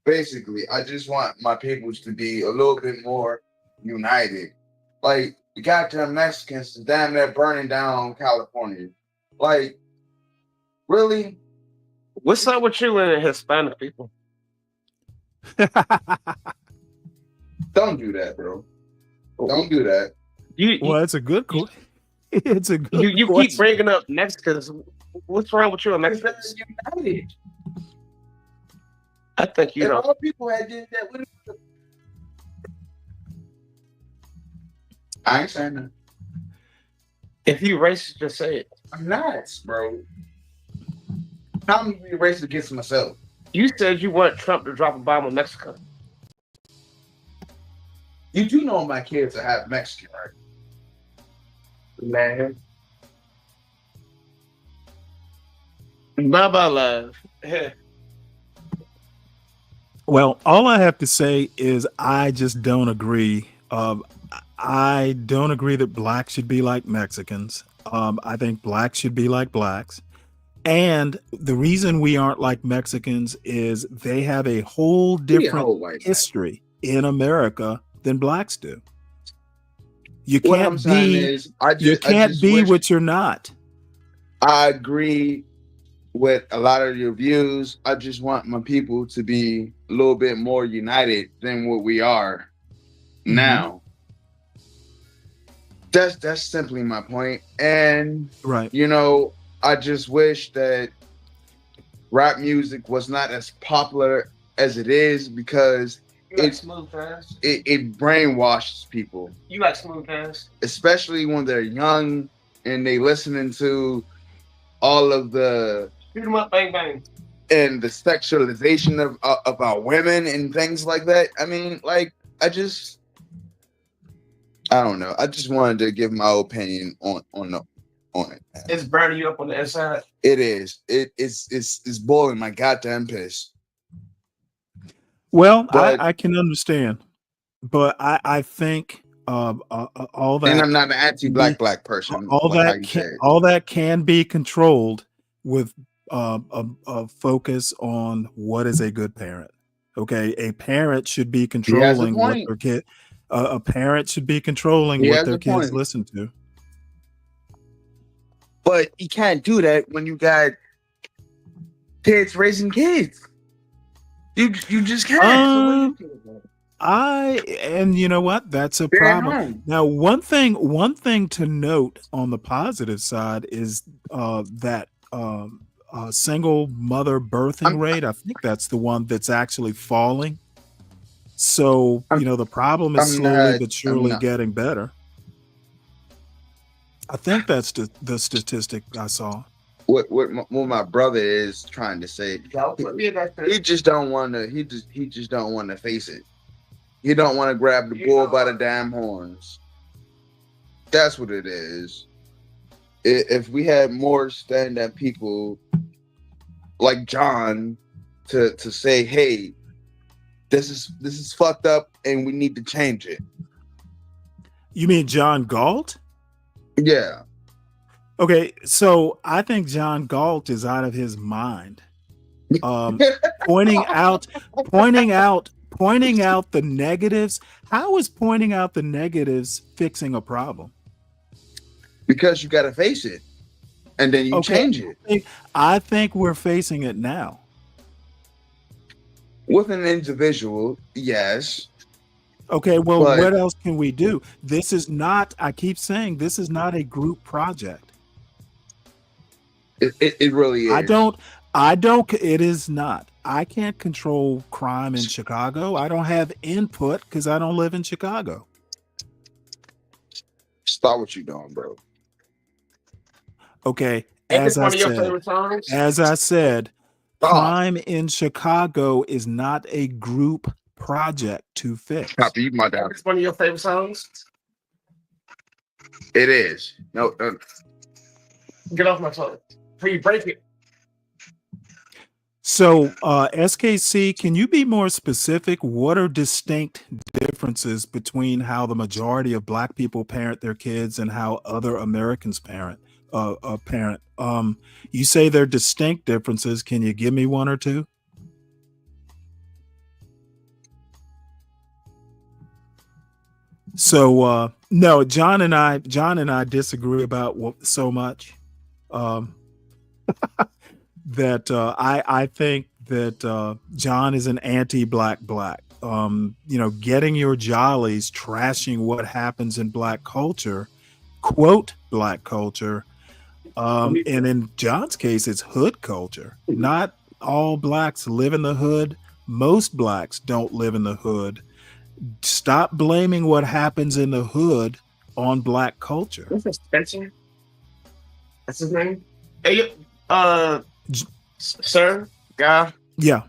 basically, I just want my peoples to be a little bit more united. Like, the goddamn Mexicans is damn near burning down California. Like, really? What's up with you and Hispanic people? Don't do that, bro. Don't do that. Well, it's a good question. It's a good You question. keep bringing up Mexicans. What's wrong with you and Mexicans? United. I think you If know. all people had did that, what I ain't saying that. If you racist, just say it. I'm not, bro. I'm being racist against myself. You said you want Trump to drop a bomb on Mexico. You do know my kids are half Mexican, right? Man. Bye-bye, love. Well, all I have to say is I just don't agree. I don't agree that blacks should be like Mexicans. I think blacks should be like blacks. And the reason we aren't like Mexicans is they have a whole different history in America than blacks do. You can't be what you're not. I agree with a lot of your views. I just want my people to be a little bit more united than what we are now. That's simply my point. And you know, I just wish that rap music was not as popular as it is because like smooth fast. It brainwashes people. You like smooth fast? Especially when they're young and they listening to all of the shoot 'em up, bang bang, and the sexualization of our women and things like that. I mean, like, I don't know. I just wanted to give my opinion on it. It's burning you up on the inside. It is. It's boiling my goddamn piss. Well, I can understand, but I think all that. And I'm not an anti-black person. All that can be controlled with a focus on what is a good parent. Okay, a parent should be controlling what their kid. A parent should be controlling what their kids listen to. But you can't do that when you got kids raising kids. You just can't. And you know what? That's a problem. Now, one thing to note on the positive side is that single mother birthing rate. I think that's the one that's actually falling. So you know the problem is slowly but surely getting better. I think that's the statistic I saw. What my brother is trying to say, he just don't want to. He just don't want to face it. He don't want to grab the bull by the damn horns. That's what it is. If we had more stand-up people like John to say, hey, this is fucked up and we need to change it. You mean John Galt? Yeah. Okay, so I think John Galt is out of his mind. Pointing out the negatives. How is pointing out the negatives fixing a problem? Because you got to face it, and then you change it. I think we're facing it now. With an individual, yes. Okay, well, what else can we do? This is not, I keep saying, this is not a group project. It really is. It is not. I can't control crime in Chicago. I don't have input because I don't live in Chicago. Stop what you're doing, bro. Okay, as I said, crime in Chicago is not a group project to fix. Copy, my dad. It's one of your favorite songs? It is. No. Get off my phone before you break it. So, SKC, can you be more specific? What are distinct differences between how the majority of Black people parent their kids and how other Americans parent? You say they're distinct differences. Can you give me one or two? So no, John and I disagree about so much that I think that John is an anti-black. Getting your jollies, trashing what happens in black culture, quote black culture, and in John's case, it's hood culture. Not all blacks live in the hood. Most blacks don't live in the hood. Stop blaming what happens in the hood on black culture. What's that, Spencer? That's his name? Hey, sir, guy. Yeah.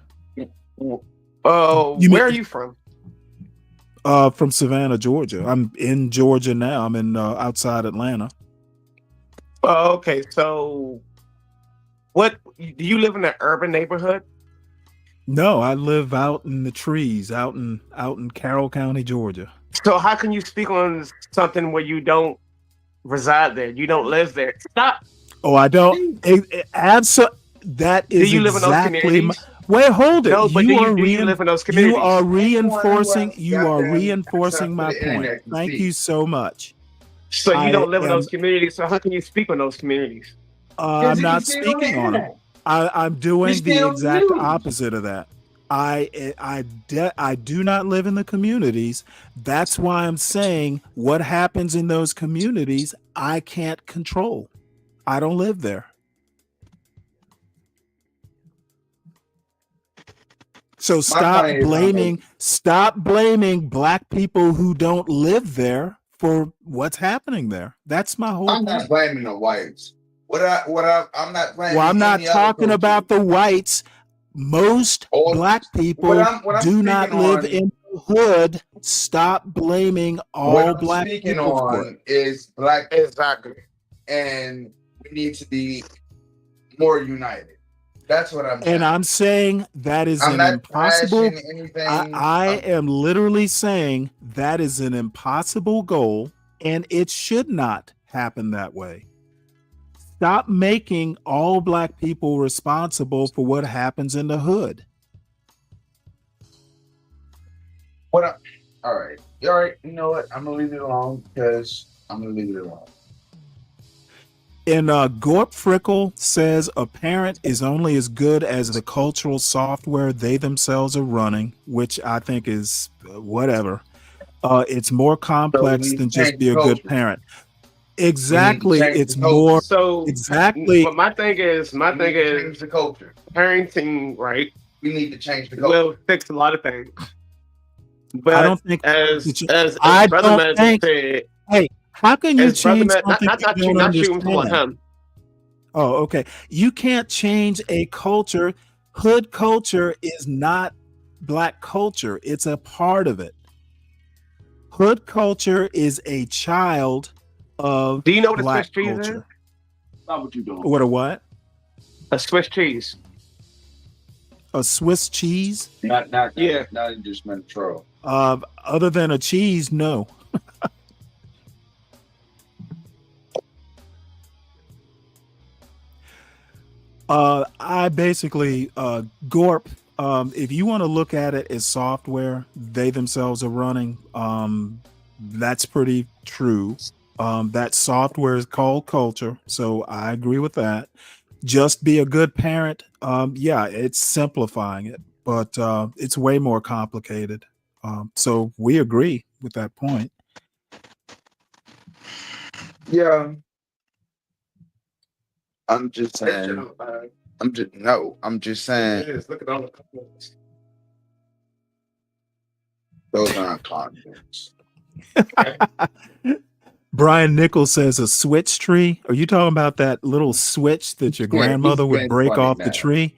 Where are you from? From Savannah, Georgia. I'm in Georgia now. I'm in outside Atlanta. Oh, okay. So, what do you live in an urban neighborhood? No, I live out in the trees, out in Carroll County, Georgia. So how can you speak on something where you don't reside there? You don't live there. Stop. Oh, I don't. That is. Do you live in those communities? Wait, hold it. No, but do you live in those communities? You are reinforcing my point. Thank you so much. So you don't live in those communities. So how can you speak on those communities? I'm not speaking on them. I'm doing the exact opposite of that. I do not live in the communities. That's why I'm saying what happens in those communities, I can't control. I don't live there. So stop blaming black people who don't live there for what's happening there. That's my whole I'm not blaming the whites. I'm not blaming. Well, I'm not talking about the whites. Most black people do not live in the hood. Stop blaming all black people. What I'm speaking on is black, exactly, and we need to be more united. That's what I'm saying. And I'm saying that is an impossible. I am literally saying that is an impossible goal, and it should not happen that way. Stop making all black people responsible for what happens in the hood. All right. You know what? I'm gonna leave it alone because I'm gonna leave it alone. And Gorp Frickle says a parent is only as good as the cultural software they themselves are running, which I think is whatever. It's more complex than just be a good parent. Exactly. It's more. So exactly. But my thing is change the culture. Parenting, right? We need to change the culture. Will fix a lot of things. But I don't think as I Brother don't Man think. said, Hey, how can you change Man, something not you don't understand? him. Oh, okay. You can't change a culture. Hood culture is not black culture. It's a part of it. Hood culture is a child of Do you know what black a Swiss cheese culture. is? Not what you doing. What a what? A Swiss cheese. A Swiss cheese? Not just Metro. Other than a cheese, no. I basically Gorp. If you want to look at it as software they themselves are running, that's pretty true. That software is called culture, so I agree with that. Just be a good parent. Yeah, it's simplifying it, but it's way more complicated. So we agree with that point. Yeah. I'm just saying. I'm just saying. Look at all the comments. Those aren't comments. Brian Nichols says a switch tree. Are you talking about that little switch that your grandmother would break off the tree?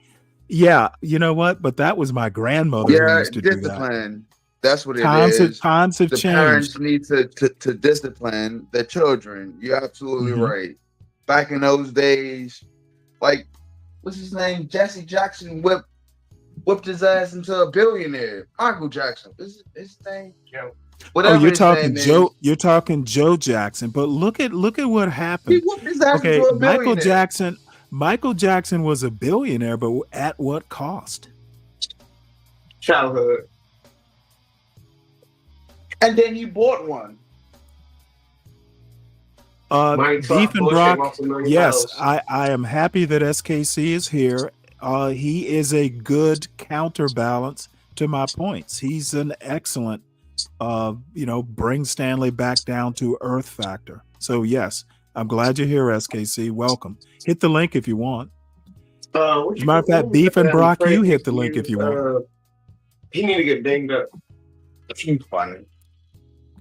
Yeah, you know what? But that was my grandmother who used to discipline. Do that. That's what it is. Times have the changed. Parents need to discipline their children. You're absolutely right. Back in those days, like, what's his name? Jesse Jackson whipped his ass into a billionaire. Michael Jackson. Is his name? Yeah. Oh, you're talking Joe. You're talking Joe Jackson. But look at what happened. He whooped his ass into a billionaire. Michael Jackson was a billionaire, but at what cost? Childhood. And then he bought one. Beef and Brock, yes, I am happy that SKC is here. He is a good counterbalance to my points. He's an excellent, bring Stanley back down to earth factor. So yes, I'm glad you're here, SKC. Welcome. Hit the link if you want. As a matter of fact, Beef and Brock, you hit the link if you want. He need to get dinged up. He's funny.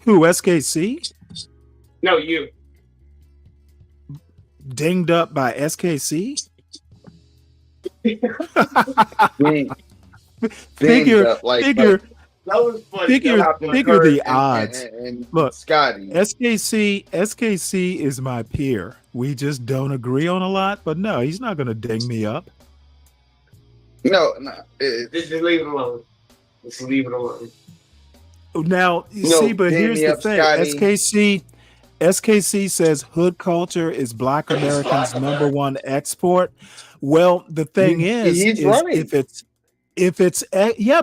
Who, SKC? No, you. Dinged up by SKC? Figure the odds. Look, Scotty. SKC is my peer. We just don't agree on a lot, but no, he's not going to ding me up. No. Just leave it alone. Just leave it alone. Now, but here's the thing. SKC says hood culture is Black Americans' #1 export. Well, the thing is if it's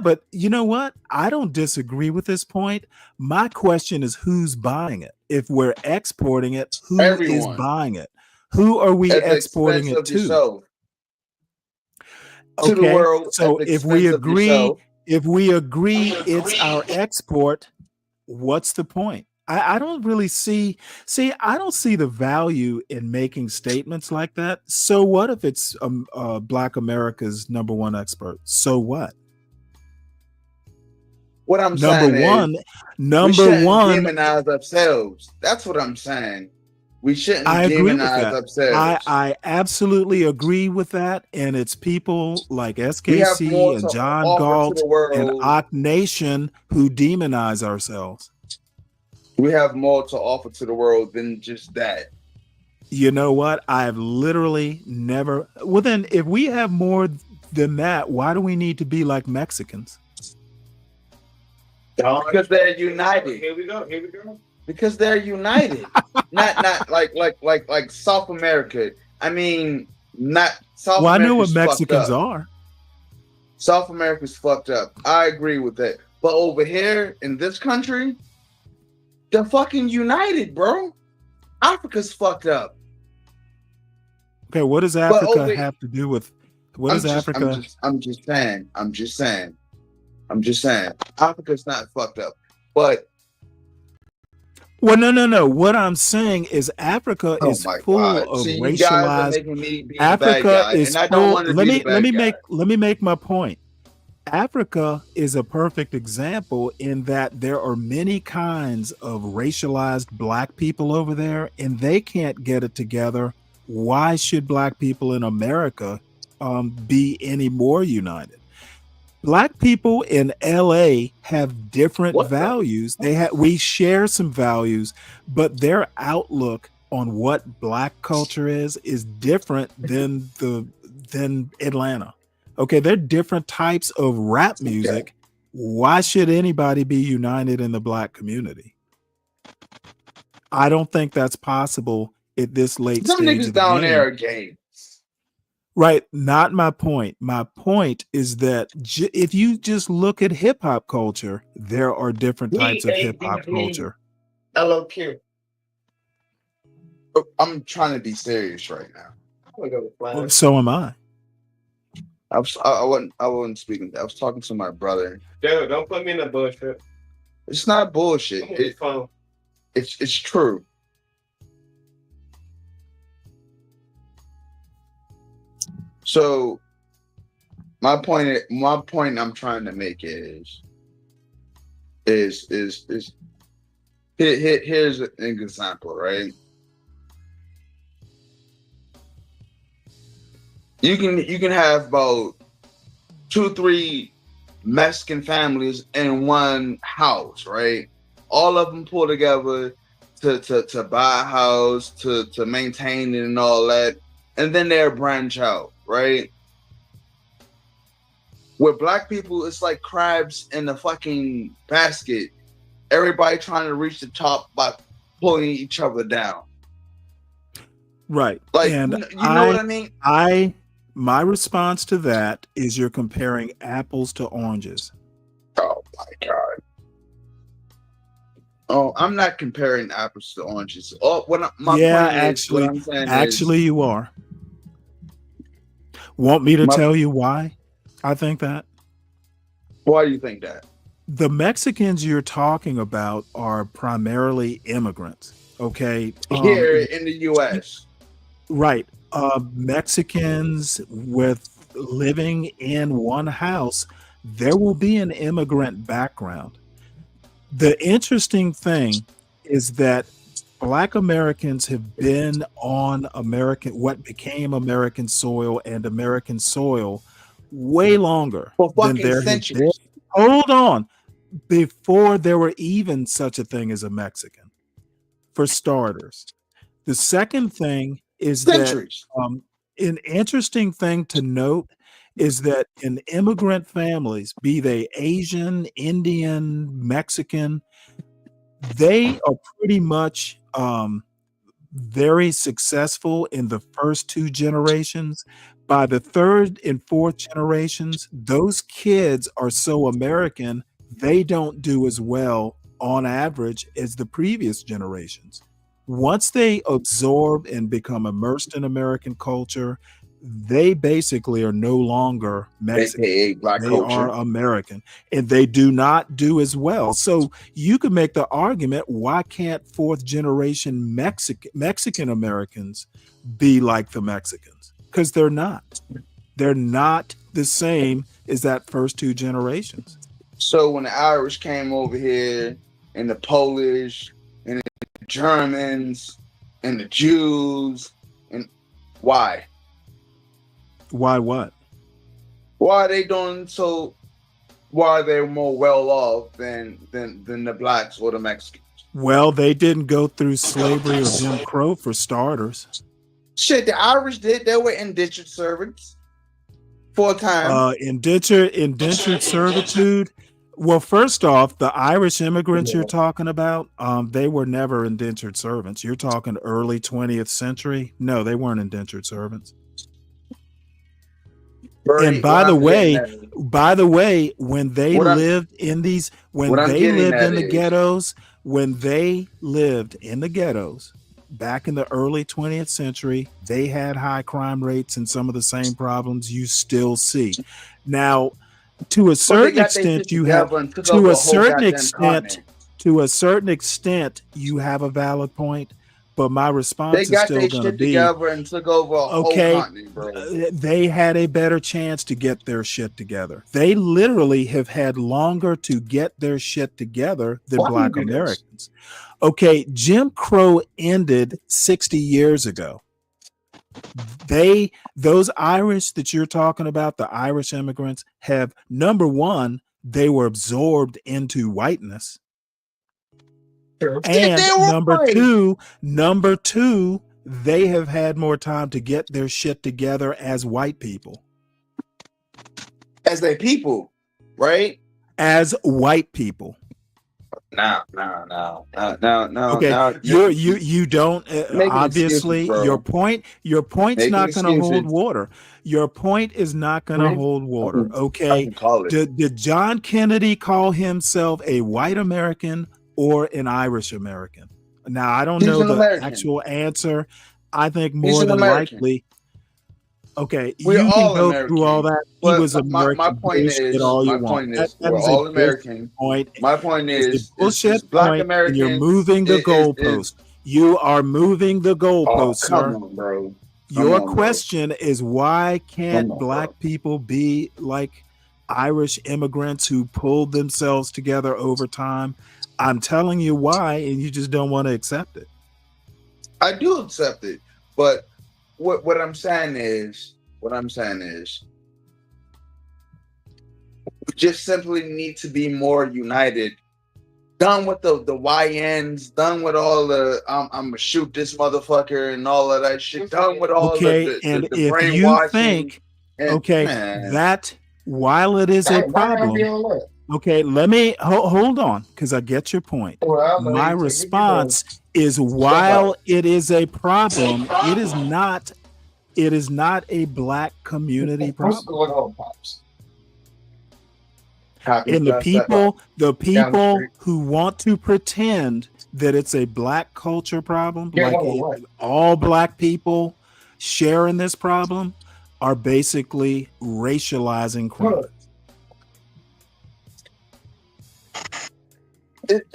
but you know what? I don't disagree with this point. My question is who's buying it? If we're exporting it, who is buying it? Who are we exporting it to? To the world. So if we agree it's our export, what's the point? I don't really see I don't see the value in making statements like that. So what if it's Black America's #1 expert? So what? What I'm saying is we shouldn't demonize ourselves. That's what I'm saying. We shouldn't demonize ourselves. I absolutely agree with that. And it's people like SKC and John Galt and Ock Nation who demonize ourselves. We have more to offer to the world than just that. You know what? I've literally never. Well, then, if we have more than that, why do we need to be like Mexicans? Because they're united. Here we go. Because they're united. not like South America. I mean, not South. Well, I know what Mexicans are. South America's fucked up. I agree with that. But over here in this country, they're fucking united, bro. Africa's fucked up. Okay, what does Africa have to do with Africa? I'm just saying. Africa's not fucked up. But well, no. What I'm saying is Africa is full of racialized. Africa is full. Let me make my point. Africa is a perfect example in that there are many kinds of racialized Black people over there, and they can't get it together. Why should Black people in America be any more united? Black people in LA have different values. We share some values, but their outlook on what Black culture is different than Atlanta. Okay, they're different types of rap music. Why should anybody be united in the Black community? I don't think that's possible at this late stage. Some niggas down there are gay. Right, not my point. My point is that if you just look at hip hop culture, there are different types of hip hop culture. LOQ. I'm trying to be serious right now. So am I. I wasn't speaking. I was talking to my brother. Dude, don't put me in the bullshit. It's not bullshit. It's true. So my point I'm trying to make is here's an example, right? You can have about 2-3 Mexican families in one house, right? All of them pull together to buy a house, to maintain it and all that, and then they'll branch out, right? With Black people, it's like crabs in a fucking basket. Everybody trying to reach the top by pulling each other down. Right. Like, and you know what I mean? My response to that is you're comparing apples to oranges. Oh my God. Oh, I'm not comparing apples to oranges. Oh, my Yeah, point is, what I'm saying actually, is, you are. Want me to my, tell you why I think that? why do you think that? The Mexicans you're talking about are primarily immigrants. Okay. Here in the U.S. Right. Mexicans with living in one house, there will be an immigrant background. The interesting thing is that Black Americans have been on what became American soil and American soil way longer For than fucking there have been. centuries. Hold on. Before there were even such a thing as a Mexican, for starters. The second thing is centuries. that an interesting thing to note is that in immigrant families, be they Asian, Indian, Mexican, they are pretty much very successful in the first two generations. By the third and fourth generations, those kids are so American, they don't do as well on average as the previous generations. Once they absorb and become immersed in American culture, they basically are no longer Mexican. AKA Black They culture. are American, and they do not do as well. So you could make the argument, why can't fourth generation Mexican Americans be like the Mexicans? Because they're not. They're not the same as that first two generations. So when the Irish came over here, and the Polish, and the Germans, and the Jews, and why? Why what? Why are they doing so? Why are they more well off than the blacks or the Mexicans? Well, they didn't go through slavery or Jim Crow for starters. Shit, the Irish did. They were indentured servants for a time. Indentured servitude. Well, first off, the Irish immigrants you're talking about, they were never indentured servants. You're talking early 20th century. No, they weren't indentured servants. And by the way, when they lived in the ghettos, back in the early 20th century, they had high crime rates and some of the same problems you still see. Now, to a certain extent, you have a valid point. But my response is still going to be, together and took over a whole continent, bro. They had a better chance to get their shit together. They literally have had longer to get their shit together than Black Americans. Okay, Jim Crow ended 60 years ago. Those Irish that you're talking about, the Irish immigrants, have, number one, they were absorbed into whiteness. And number two, they have had more time to get their shit together as white people. As a people, right? As white people. No. Okay, you don't obviously excuses, your point's not going to hold water. Your point is not going to hold water. Okay, did John Kennedy call himself a white American or an Irish American? Now, I don't know the actual answer. I think more than likely. Okay, we're you can go American. through all that. He was American. My point is, we're all American. My point is, bullshit Black Americans. You're moving the goalpost. You are moving the goalpost, sir. Come on, bro. Your question is, why can't Black people be like Irish immigrants who pulled themselves together over time? I'm telling you why, and you just don't want to accept it. I do accept it, but what I'm saying is, we just simply need to be more united. Done with the YNs, done with all the I'm gonna shoot this motherfucker and all of that shit. Done with all the if you think, that while it is a problem. Okay, let me hold on, because I get your point. My response is, while it is a problem, it is not a Black community problem. And the people who want to pretend that it's a black culture problem, all black people sharing this problem, are basically racializing crime. It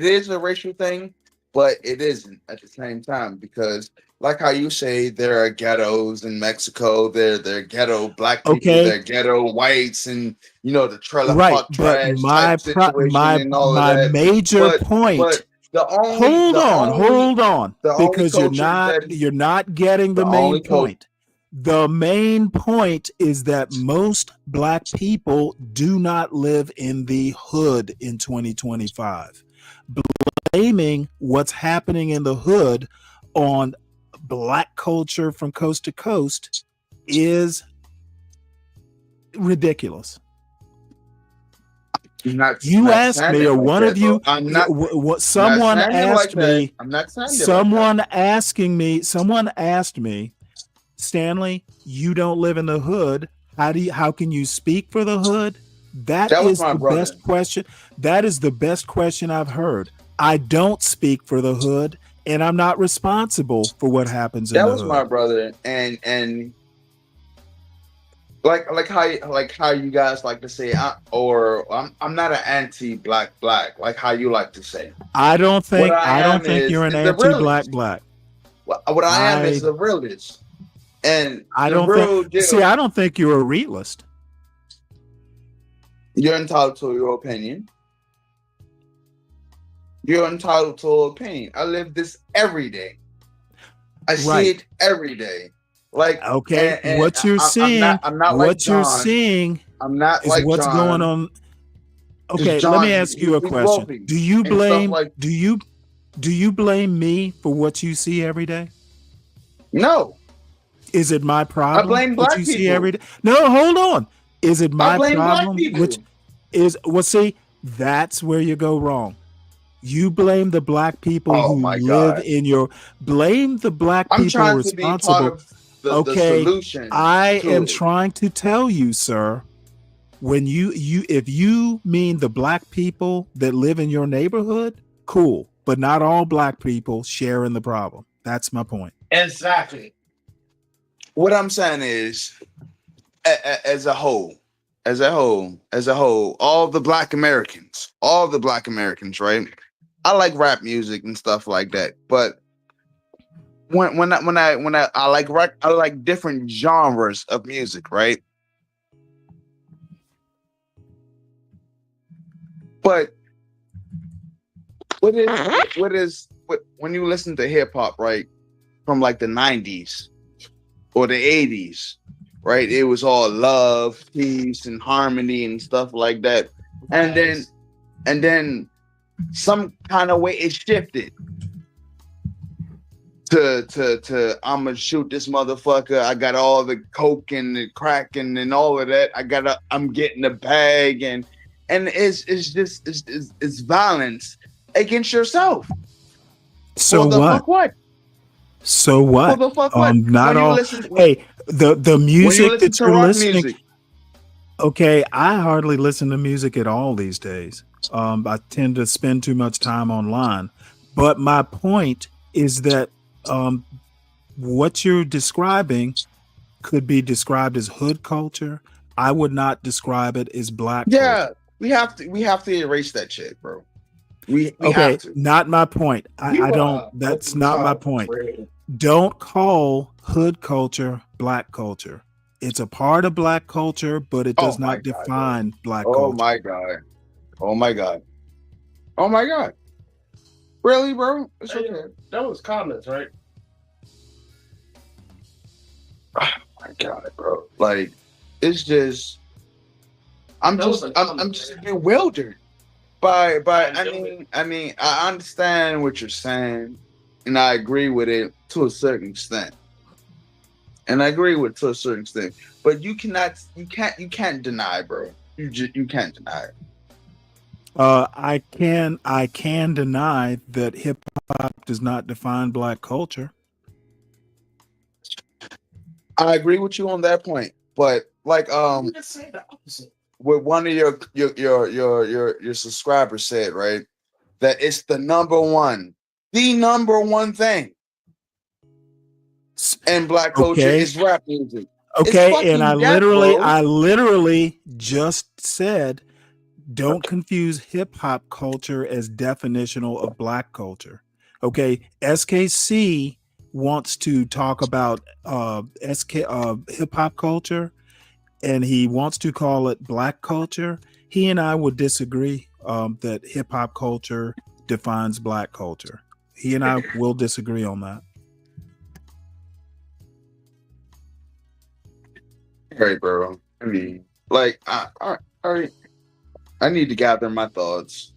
is a racial thing, but it isn't at the same time, because like how you say there are ghettos in Mexico, there are ghetto black people, there are ghetto whites, and the trailer park trash type situation and all of that. Major point. But hold on, because you're not getting the main point. The main point is that most black people do not live in the hood in 2025. Blaming what's happening in the hood on black culture from coast to coast is ridiculous. You asked me, or one of you, someone asked me, someone asked me, Stanley, you don't live in the hood. How can you speak for the hood? That is the best question. That is the best question I've heard. I don't speak for the hood, and I'm not responsible for what happens in the hood. That was my brother, and like how you guys like to say, I'm not an anti-black, like how you like to say. I don't think you're an anti-black. What I am is a realist. And I don't think you're a realist. You're entitled to your opinion. You're entitled to an opinion. I live this every day. I see it every day. Like, and what you're seeing, I'm not what's going on. Okay, let me ask you a question. Do you blame do you blame me for what you see every day? No. Is it my problem? I blame black you people. See every day? No, hold on. Is it my problem? See, that's where you go wrong. You blame the black people who live in your. Blame the black people responsible. The solution. I am trying to tell you, sir. When if you mean the black people that live in your neighborhood, cool. But not all black people share in the problem. That's my point. Exactly. What I'm saying is, as a whole, all the black Americans, right? I like rap music and stuff like that. But when I like rap, I like different genres of music, right? But when you listen to hip hop, right, from like the 90s or the 80s, right? It was all love, peace, and harmony and stuff like that. And then some kind of way it shifted to I'm gonna shoot this motherfucker. I got all the coke and the crack and all of that. I'm getting the bag and it's violence against yourself. So what? So what? Not all. Hey, the music that you're listening. Okay, I hardly listen to music at all these days. I tend to spend too much time online. But my point is that what you're describing could be described as hood culture. I would not describe it as black culture. We have to erase that shit, bro. We have to. Not my point. I don't. That's not my point. Don't call hood culture black culture. It's a part of black culture, but it does not define black culture. Oh my god. Oh my god. Oh my god. Really, bro? It's okay. That was comments, right? Oh my god, bro. Like, it's just I'm just bewildered by I mean I understand what you're saying and I agree with it to a certain extent. But you can't deny, bro. You can't deny it. I can deny that hip hop does not define black culture. I agree with you on that point, but like You just say the opposite. what one of your subscribers said, right? That it's the number one thing in black culture is rap music. Okay, and I bro. literally just said, don't confuse hip hop culture as definitional of black culture. Okay, SKC wants to talk about hip hop culture, and he wants to call it black culture. He and I would disagree that hip hop culture defines black culture. He and I will disagree on that. Right, bro. I mean, like, I need to gather my thoughts.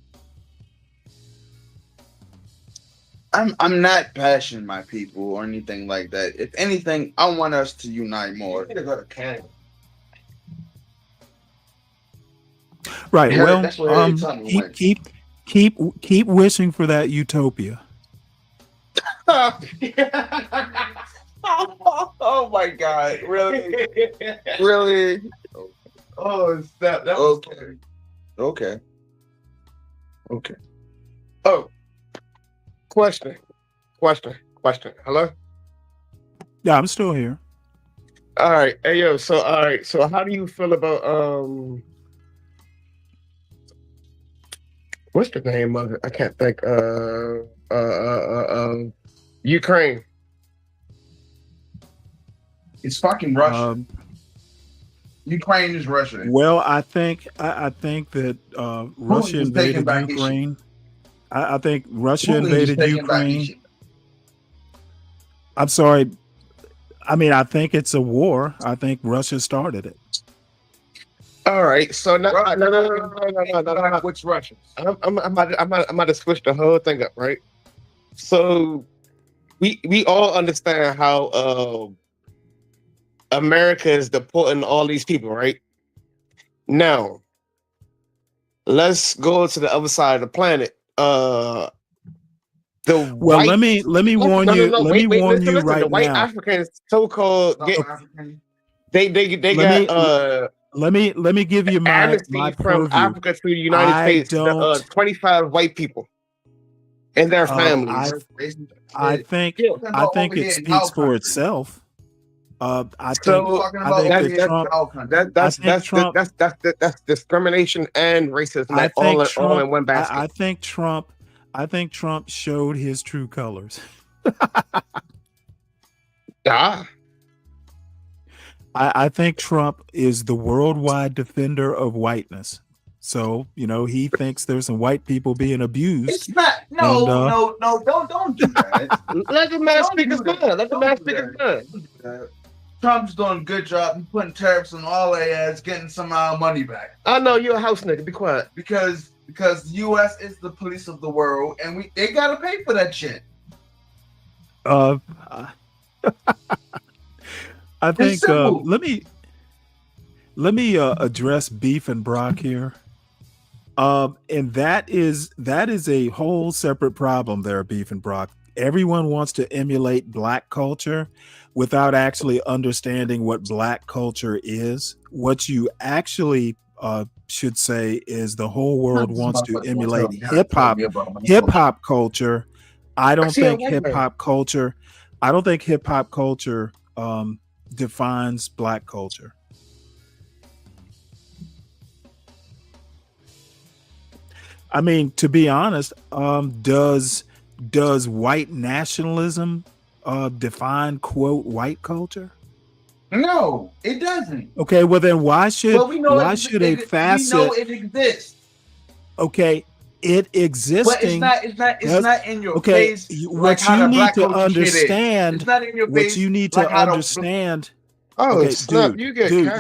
I'm not bashing my people or anything like that. If anything, I want us to unite more. You need to go to Canada. Right. Yeah, well, that's where every time we went. keep wishing for that utopia. Oh my God! Really? Really? Oh, that was Okay. Oh, question. Hello? Yeah, I'm still here. All right. Hey, yo. So, all right. So, how do you feel about what's the name of it? I can't think. Ukraine. It's fucking Russia. Ukraine is Russia. Well, I think that Russia invaded Ukraine. I think Russia invaded Ukraine. I'm sorry. I mean, I think it's a war. I think Russia started it. All right. So no. Which Russians? I'm about to switch the whole thing up, right? So we all understand how America is deporting all these people, right? Now, let's go to the other side of the planet. Let me warn you. Let me warn you right now. The white Africans, so-called, they got Let me give you my from purview. Africa to the United States. 25 white people and their families. I think it speaks for itself. I think that's discrimination and racism all in one basket. I think Trump showed his true colors. I think Trump is the worldwide defender of whiteness. So, he thinks there's some white people being abused. It's not. No, don't do that. Let the man speak his mind. Let the man speak his mind. Trump's doing a good job. He's putting tariffs on all their ass, getting some money back. I know you're a house nigga. Be quiet. Because the U.S. is the police of the world, and they gotta pay for that shit. I think let me address beef and Brock here. And that is a whole separate problem there, beef and Brock. Everyone wants to emulate black culture without actually understanding what black culture is. What you actually should say is the whole world wants to emulate hip hop culture. I don't think hip hop culture defines black culture. I mean, to be honest, does white nationalism define, quote, white culture? No, it doesn't. Okay, well then why should a facet? We know it exists. Okay, it existing. But it's not in your face. What you need to understand. It's not in your face. What you need to understand. Okay, dude,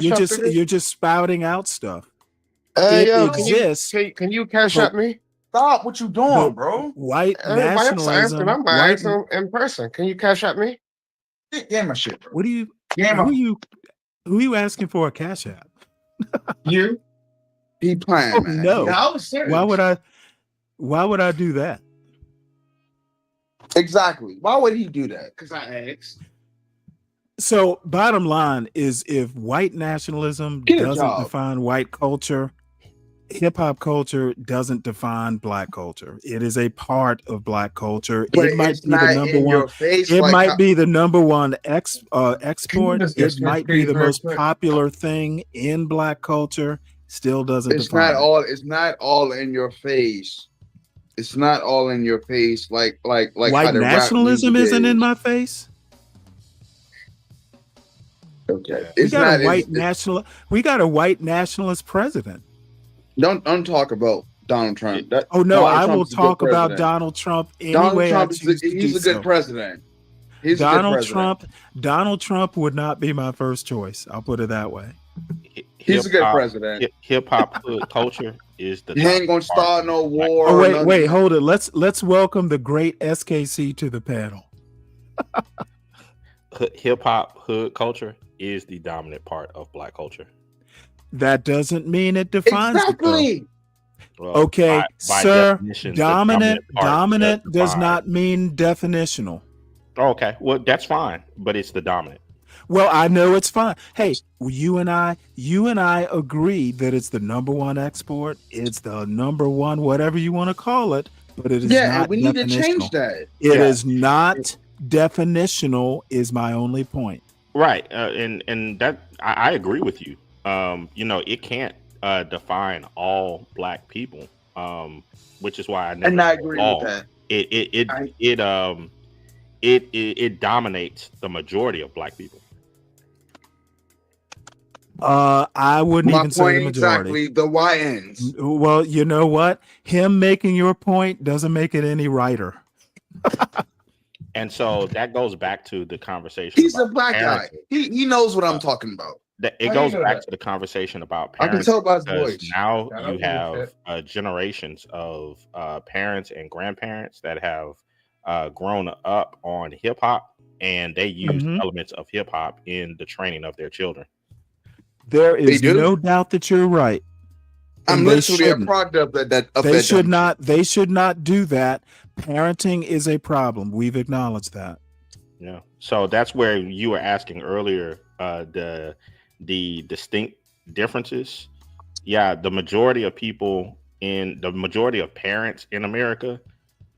you're just spouting out stuff. It exists. Can you cash out me? Stop what you doing, bro. White nationalism. I'm asking in person. Can you cash out me? Yeah, my shit, bro. What do you? Who are you asking for a cash app? You? He playing, man. No. Yeah, I was serious. Why would I do that? Exactly. Why would he do that? Because I asked. So bottom line is, if white nationalism doesn't define white culture, hip hop culture doesn't define black culture. It is a part of black culture. But it might it's be the not number in one. your face. It like might how, be the number one export. just It might be the most popular thing in black culture. Still doesn't it's define not it. all. It's not all in your face. It's not all in your face. Like White how the rap nationalism music isn't is. in my face. Okay, We it's got not. a white national. We got a white nationalist president. Don't talk about Donald Trump. Oh no, Donald I Trump will is a good talk about president. Donald Trump any Donald way Trump I choose to he's do a good so. president. He's a good president. Donald Trump would not be my first choice. I'll put it that way. He's a good president. Hip hop culture is the. He ain't gonna start no war. Oh wait, hold it. Let's welcome the great SKC to the panel. Hip hop hood culture is the dominant part of black culture. That doesn't mean it defines exactly. it. Well, okay, by sir. definition, Dominant does not mean definitional. Okay, well that's fine, but it's the dominant. Well, I know it's fine. Hey, you and I agree that it's the number one export. It's the number one, whatever you want to call it, but it is not. We need to change that. It is not definitional. Is my only point. Right, and that I agree with you. It can't define all black people, which is why I never. And I agree with that. It dominates the majority of black people. I wouldn't even say the majority. Exactly, the YNs. Well, you know what? Him making your point doesn't make it any righter. And so that goes back to the conversation. He's a black guy. He knows what I'm talking about. It goes back to the conversation about parents. I can tell by his voice. Now you have generations of parents and grandparents that have grown up on hip hop, and they use elements of hip hop in the training of their children. There is no doubt that you're right. I'm literally a product of that. They should not. They should not do that. Parenting is a problem. We've acknowledged that. Yeah. So that's where you were asking earlier. The distinct differences. Yeah, the majority of parents in America,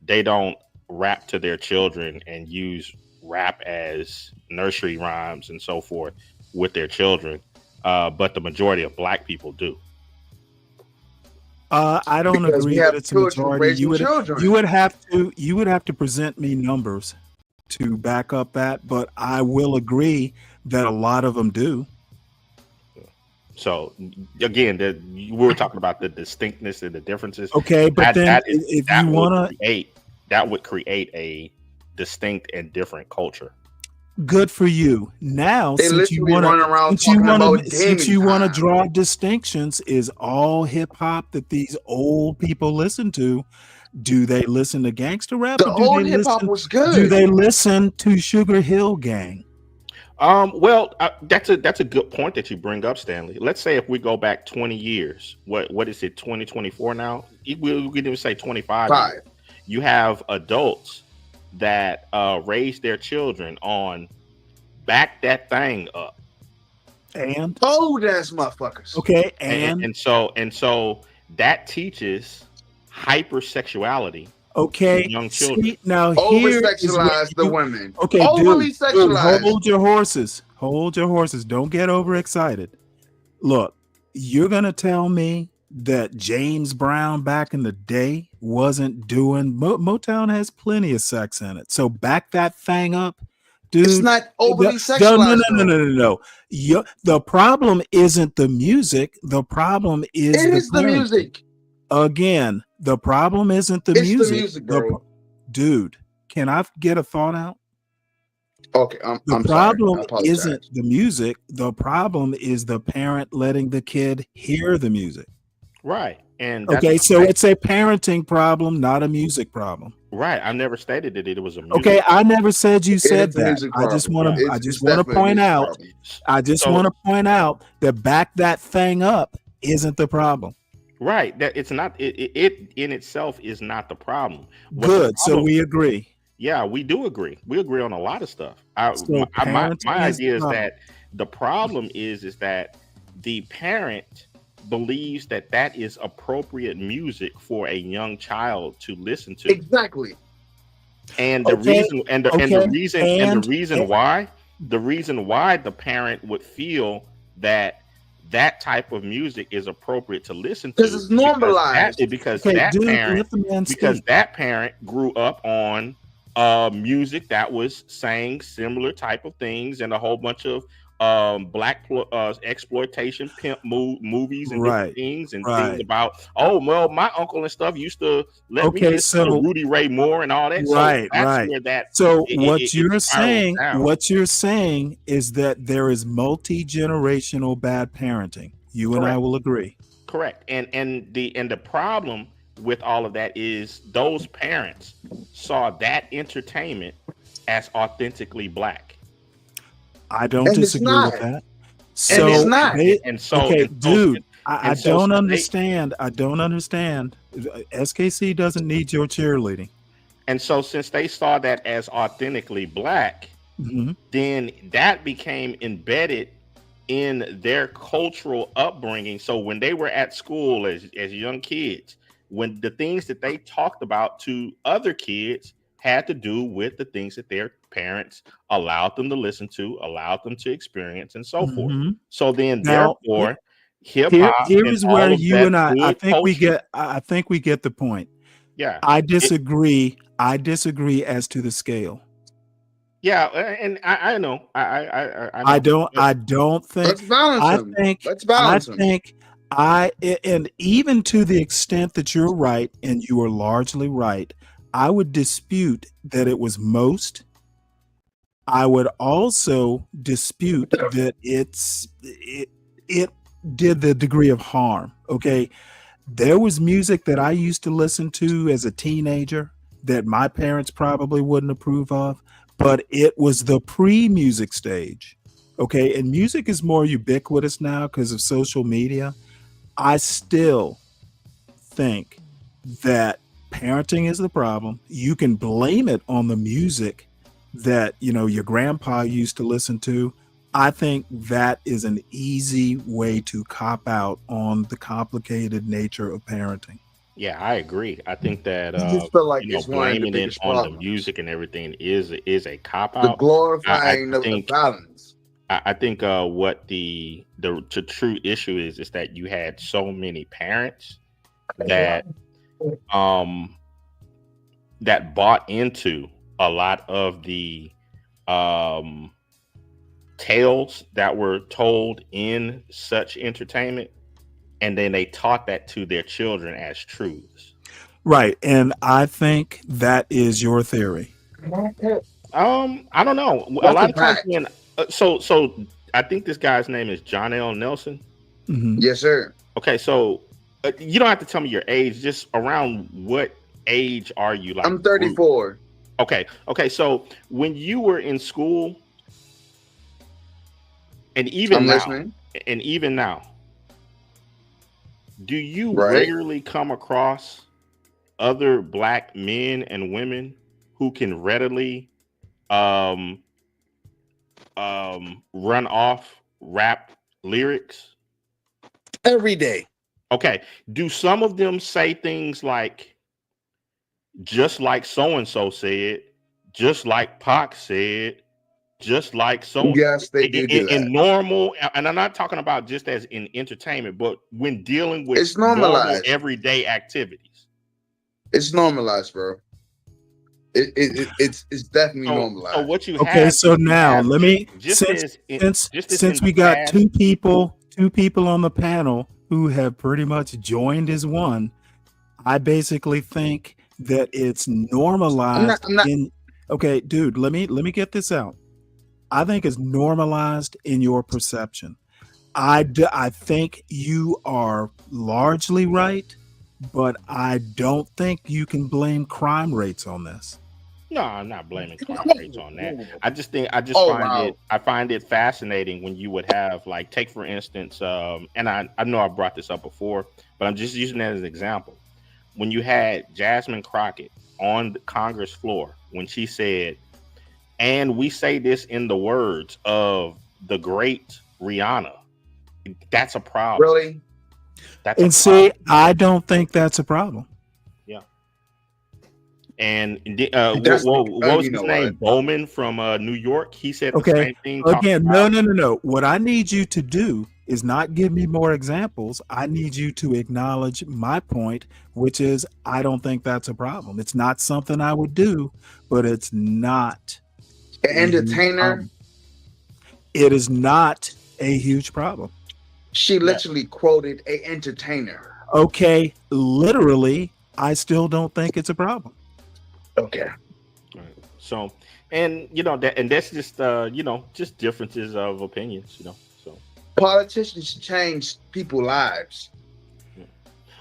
they don't rap to their children and use rap as nursery rhymes and so forth with their children. But the majority of black people do. I don't agree that it's a majority. You would have to present me numbers to back up that, but I will agree that a lot of them do. So again, we were talking about the distinctness and the differences. Okay, but that would create a distinct and different culture. Good for you. Now, since you want to draw distinctions, is all hip hop that these old people listen to? Do they listen to gangster rap? The old hip hop was good. Do they listen to Sugar Hill Gang? Well, that's a good point that you bring up, Stanley. Let's say if we go back 20 years, what is it, 2024 now? We can even say 25 years. You have adults that raise their children on back that thing up. And old ass motherfuckers. Okay, and so that teaches hypersexuality. Okay, young children. Now over-sexualize the women. Okay, overly sexualized. Hold your horses. Hold your horses. Don't get overexcited. Look, you're gonna tell me that James Brown back in the day wasn't doing Motown has plenty of sex in it. So back that thing up, dude. It's not overly sexualized. No. The problem isn't the music. The problem is the music. Again, the problem isn't the music. It's the music, bro. Dude, can I get a thought out? Okay, the problem isn't the music. The problem is the parent letting the kid hear the music. Right. And okay, so it's a parenting problem, not a music problem. Right. I never stated that it was a music Okay, I never said you said that. I just want to point out. I just want to point out that back that thing up isn't the problem. Right. That it's not. It in itself is not the problem. Good. So we agree. Yeah, we do agree. We agree on a lot of stuff. So My parenting is idea is the that the problem is that the parent believes that that is appropriate music for a young child to listen to. Exactly. And the reason why the parent would feel that that type of music is appropriate to listen to because it's normalized. Because Okay, that dude, parent let the man because speak. that parent grew up on music that was saying similar type of things and a whole bunch of black exploitation pimp movies and different Right, things and right. things about, oh well, my uncle and stuff used to let me Okay, listen to so Rudy Ray Moore and all that. So right, that's right. where that So it what you're saying is that there is multi-generational bad parenting. You and I will agree. Correct. And the problem with all of that is those parents saw that entertainment as authentically black. I don't disagree with that. So And it's not. I don't understand. I don't understand. SKC doesn't need your cheerleading. And so since they saw that as authentically black, then that became embedded in their cultural upbringing. So when they were at school as young kids, when the things that they talked about to other kids had to do with the things that their parents allowed them to listen to, allowed them to experience, and so forth. So then, therefore, hip hop. Here is where you and I think we culture, get. I think we get the point. Yeah, I disagree. I disagree as to the scale. Yeah, and I know. I don't think. Let's balance them. Let's balance them. And even to the extent that you're right, and you are largely right, I would dispute that it was most. I would also dispute that it did the degree of harm. Okay. There was music that I used to listen to as a teenager that my parents probably wouldn't approve of, but it was the pre-music stage. Okay. And music is more ubiquitous now because of social media. I still think that parenting is the problem. You can blame it on the music that, your grandpa used to listen to. I think that is an easy way to cop out on the complicated nature of parenting. Yeah, I agree. I think that just feel like it's one of the blaming it biggest on the problems. music and everything is a cop The out. glorifying of the violence. I think what the true issue is that you had so many parents that that bought into a lot of the tales that were told in such entertainment, and then they taught that to their children as truths. Right. And I think that is your theory. I don't know. A lot of times when so I think this guy's name is John L. Nelson. Yes, sir. Okay, so you don't have to tell me your age. Just around what age are you? Like, I'm 34. Okay. So when you were in school, and even now, do you regularly come across other black men and women who can readily run off rap lyrics? Every day. Okay. Do some of them say things like, just like so-and-so said, just like Pac said, just like so? Yes, they do that. In normal, and I'm not talking about just as in entertainment, but when dealing with it's normalized normal everyday activities. It's normalized, bro. It's definitely normalized. So what you okay, have, so now let me since we got two people on the panel who have pretty much joined as one, I basically think that it's normalized. Okay, dude, let me get this out. I think it's normalized in your perception. I think you are largely right, but I don't think you can blame crime rates on this. No, I'm not blaming crime rates on that. I find it fascinating when you would have, like, take for instance, and I know I brought this up before, but I'm just using that as an example. when you had Jasmine Crockett on the Congress floor when she said, and we say this in the words of the great Rihanna, that's a problem. Really? That's and see, I don't think that's a problem. Yeah. And what was his name? Bowman from New York. He said the same thing. Again, no. What I need you to do is not give me more examples. I need you to acknowledge my point, which is I don't think that's a problem. It's not something I would do, but it's not an entertainer. It is not a huge problem. She literally quoted an entertainer. Okay, literally, I still don't think it's a problem. Okay. So, and that's just just differences of opinions, So politicians change people's lives.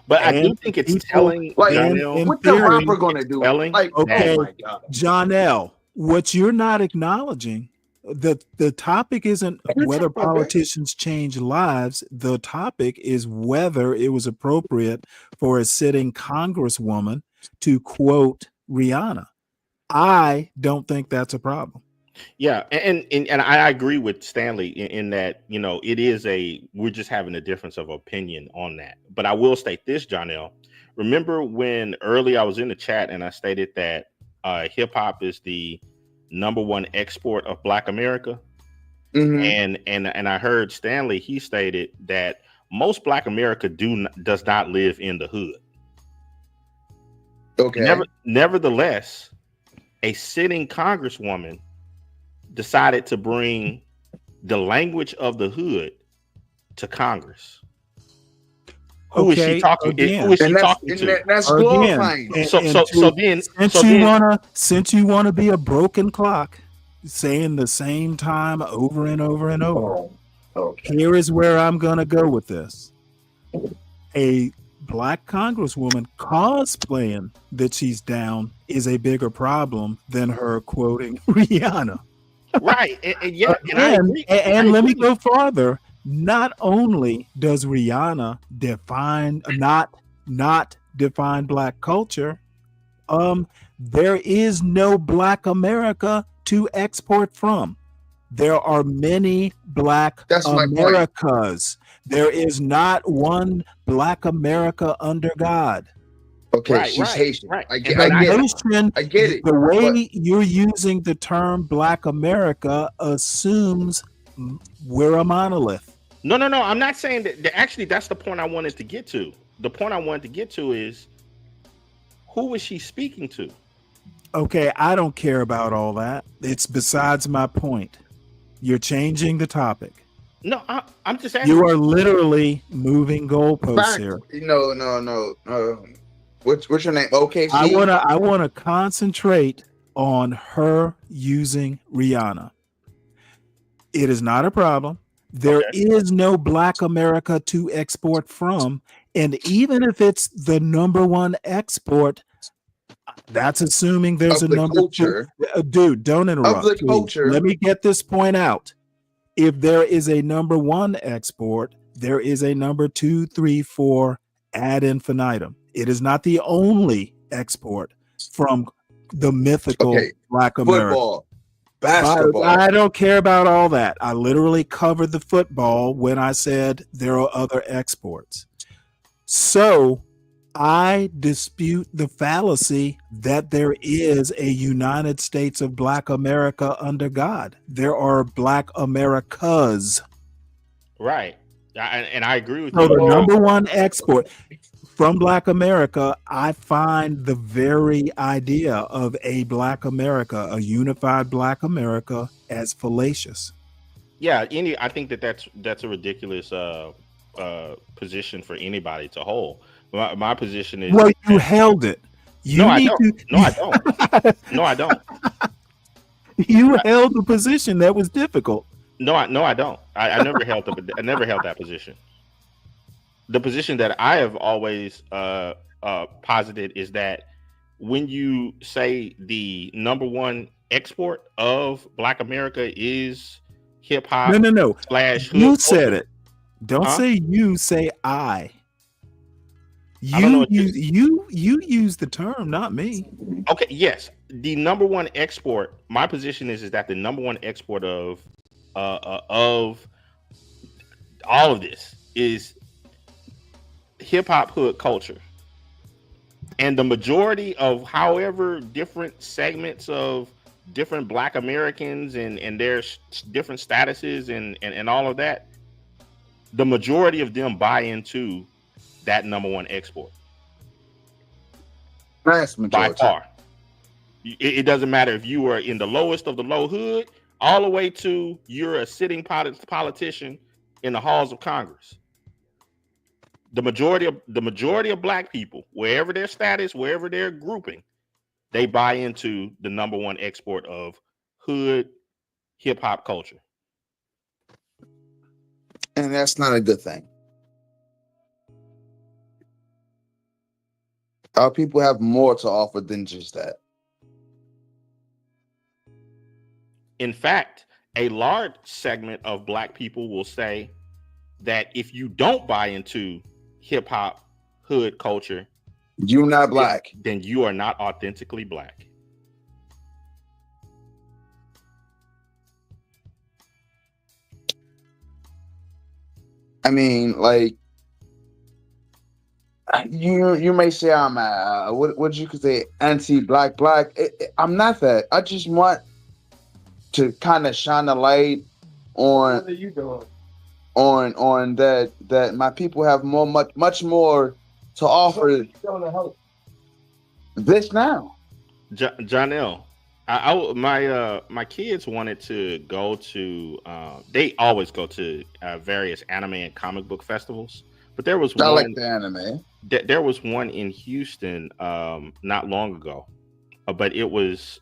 But I do think it's telling. Like, Jonelle, what the rapper gonna do? Like, okay, oh my God. Jonelle, what you're not acknowledging, the topic isn't whether politicians change lives. The topic is whether it was appropriate for a sitting congresswoman to quote Rihanna. I don't think that's a problem. Yeah, and I agree with Stanley in that it is we're just having a difference of opinion on that. But I will state this, Jonelle. Remember when earlier I was in the chat and I stated that hip hop is the #1 export of Black America, and I heard Stanley. He stated that most Black America does not live in the hood. Okay. Nevertheless, a sitting congresswoman decided to bring the language of the hood to Congress. Who is she talking? Who is she talking to? That's glorifying. Since you wanna be a broken clock, saying the same time over and over and over. Here is where I'm gonna go with this. A Black congresswoman cosplaying that she's down is a bigger problem than her quoting Rihanna. Right. And let me go farther. Not only does Rihanna not define Black culture, there is no Black America to export from. There are many Black Americas. There is not one Black America under God. Okay, she's Haitian. Right. I get it. The way you're using the term Black America assumes we're a monolith. No. I'm not saying that. Actually, that's the point I wanted to get to. The point I wanted to get to is, who is she speaking to? Okay, I don't care about all that. It's besides my point. You're changing the topic. No, I'm just asking. You are literally moving goalposts here. No. What's your name? Okay. I wanna concentrate on her using Rihanna. It is not a problem. There is no Black America to export from, and even if it's the #1 export, that's assuming there's a number two. Dude, don't interrupt. Of the culture. Let me get this point out. If there is a #1 export, there is a #2, 3, 4 ad infinitum. It is not the only export from the mythical Black America. Football, basketball. I don't care about all that. I literally covered the football when I said there are other exports. So I dispute the fallacy that there is a United States of Black America under God. There are Black Americas. Right. And I agree with you. So the #1 export from Black America, I find the very idea of a Black America, a unified Black America, as fallacious. Yeah, I think that's a ridiculous position for anybody to hold. My position is. Well, you held it. I don't. No, I don't. You held the position that was difficult. No, I don't. I never held that position. The position that I have always posited is that when you say the #1 export of Black America is hip hop, no. / You said it. Don't say you. Say I. You use the term, not me. Okay, yes. The number one export, my position is that the number one export of all of this is hip hop hood culture. And the majority of however different segments of different Black Americans and their different statuses and all of that, the majority of them buy into that number one export. Vast majority. By far. It doesn't matter if you are in the lowest of the low hood, all the way to you're a sitting politician in the halls of Congress. The majority of Black people, wherever their status, wherever they're grouping, they buy into the number one export of hood hip hop culture. And that's not a good thing. Our people have more to offer than just that. In fact, a large segment of Black people will say that if you don't buy into hip hop hood culture, you're not Black. Then you are not authentically Black. I mean, like, you may say I'm what you could say anti-Black. I'm not that. I just want to kind of shine a light on What are you doing? on that my people have much more to offer. This now, Janelle, my kids wanted to go to. They always go to various anime and comic book festivals, but there was one. I like the anime. There was one in Houston not long ago, but it was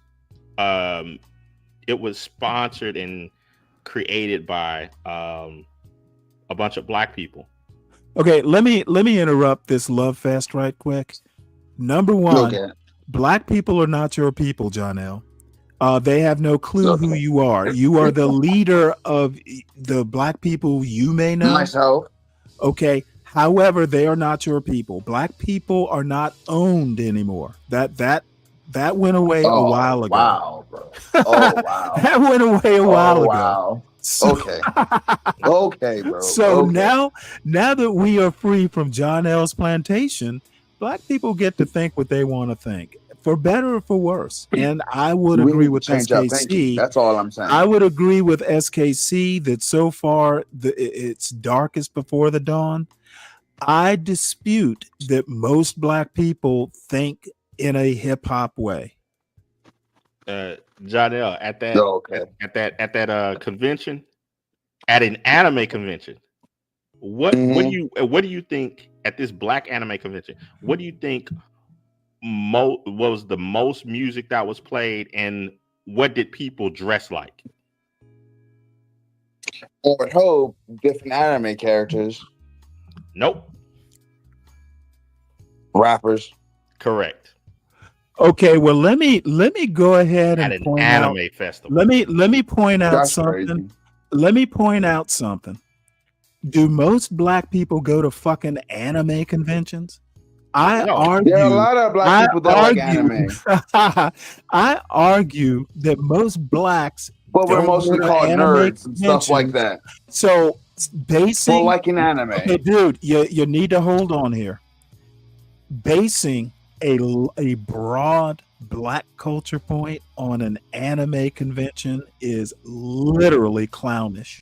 sponsored and created by a bunch of Black people. Okay, let me interrupt this love fest right quick. Number one, okay. Black people are not your people, John L. They have no clue who you are. You are the leader of the Black people you may know. Myself. Okay. However, they are not your people. Black people are not owned anymore. That went away a while ago. Wow, bro. Oh wow. That went away a while ago. Wow. So, okay. Okay, bro. So okay. now that we are free from John L's plantation, Black people get to think what they want to think, for better or for worse. And I would agree with SKC. That's all I'm saying. I would agree with SKC that so far it's darkest before the dawn. I dispute that most Black people think in a hip hop way. Janelle, at that convention, at an anime convention, what do you think at this Black anime convention? What do you think was the most music that was played, and what did people dress like? I would hope different anime characters. Nope. Rappers. Correct. Okay, well let me go ahead and at an point anime out, festival. Let me point out That's something. crazy. Let me point out something. Do most Black people go to fucking anime conventions? I argue. There are a lot of Black people that like anime. I argue that most Blacks, but we're don't mostly go to called anime nerds and stuff like conventions. that. So basing, Well, like in anime. okay, dude, you need to hold on here. Basing a broad Black culture point on an anime convention is literally clownish.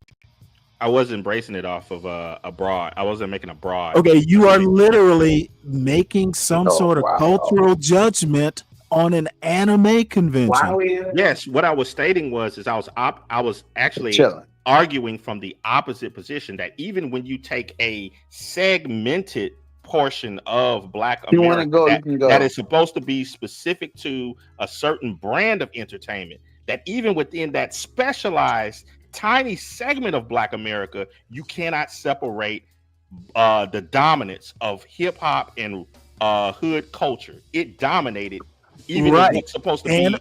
I wasn't bracing it off of a broad. I wasn't making a broad. Okay, you are literally making some sort of cultural judgment on an anime convention. Wow. Yes, what I was stating was I was actually arguing from the opposite position, that even when you take a segmented portion of Black You America wanna go, you can go. that is supposed to be specific to a certain brand of entertainment, that even within that specialized tiny segment of Black America, you cannot separate the dominance of hip hop and hood culture. It dominated, even if it's supposed to and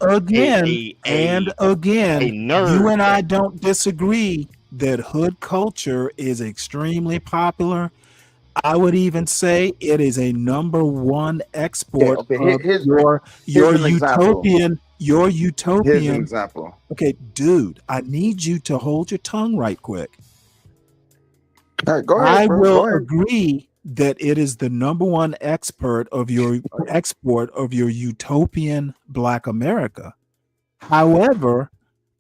be again, a nerd. you and I don't disagree that hood culture is extremely popular. I would even say it is a #1 export Okay. of Here's your an example. Here's an example. Okay, dude, I need you to hold your tongue right quick. All right, go ahead, I bro. will Go ahead. agree that it is the #1 export of your utopian Black America. However,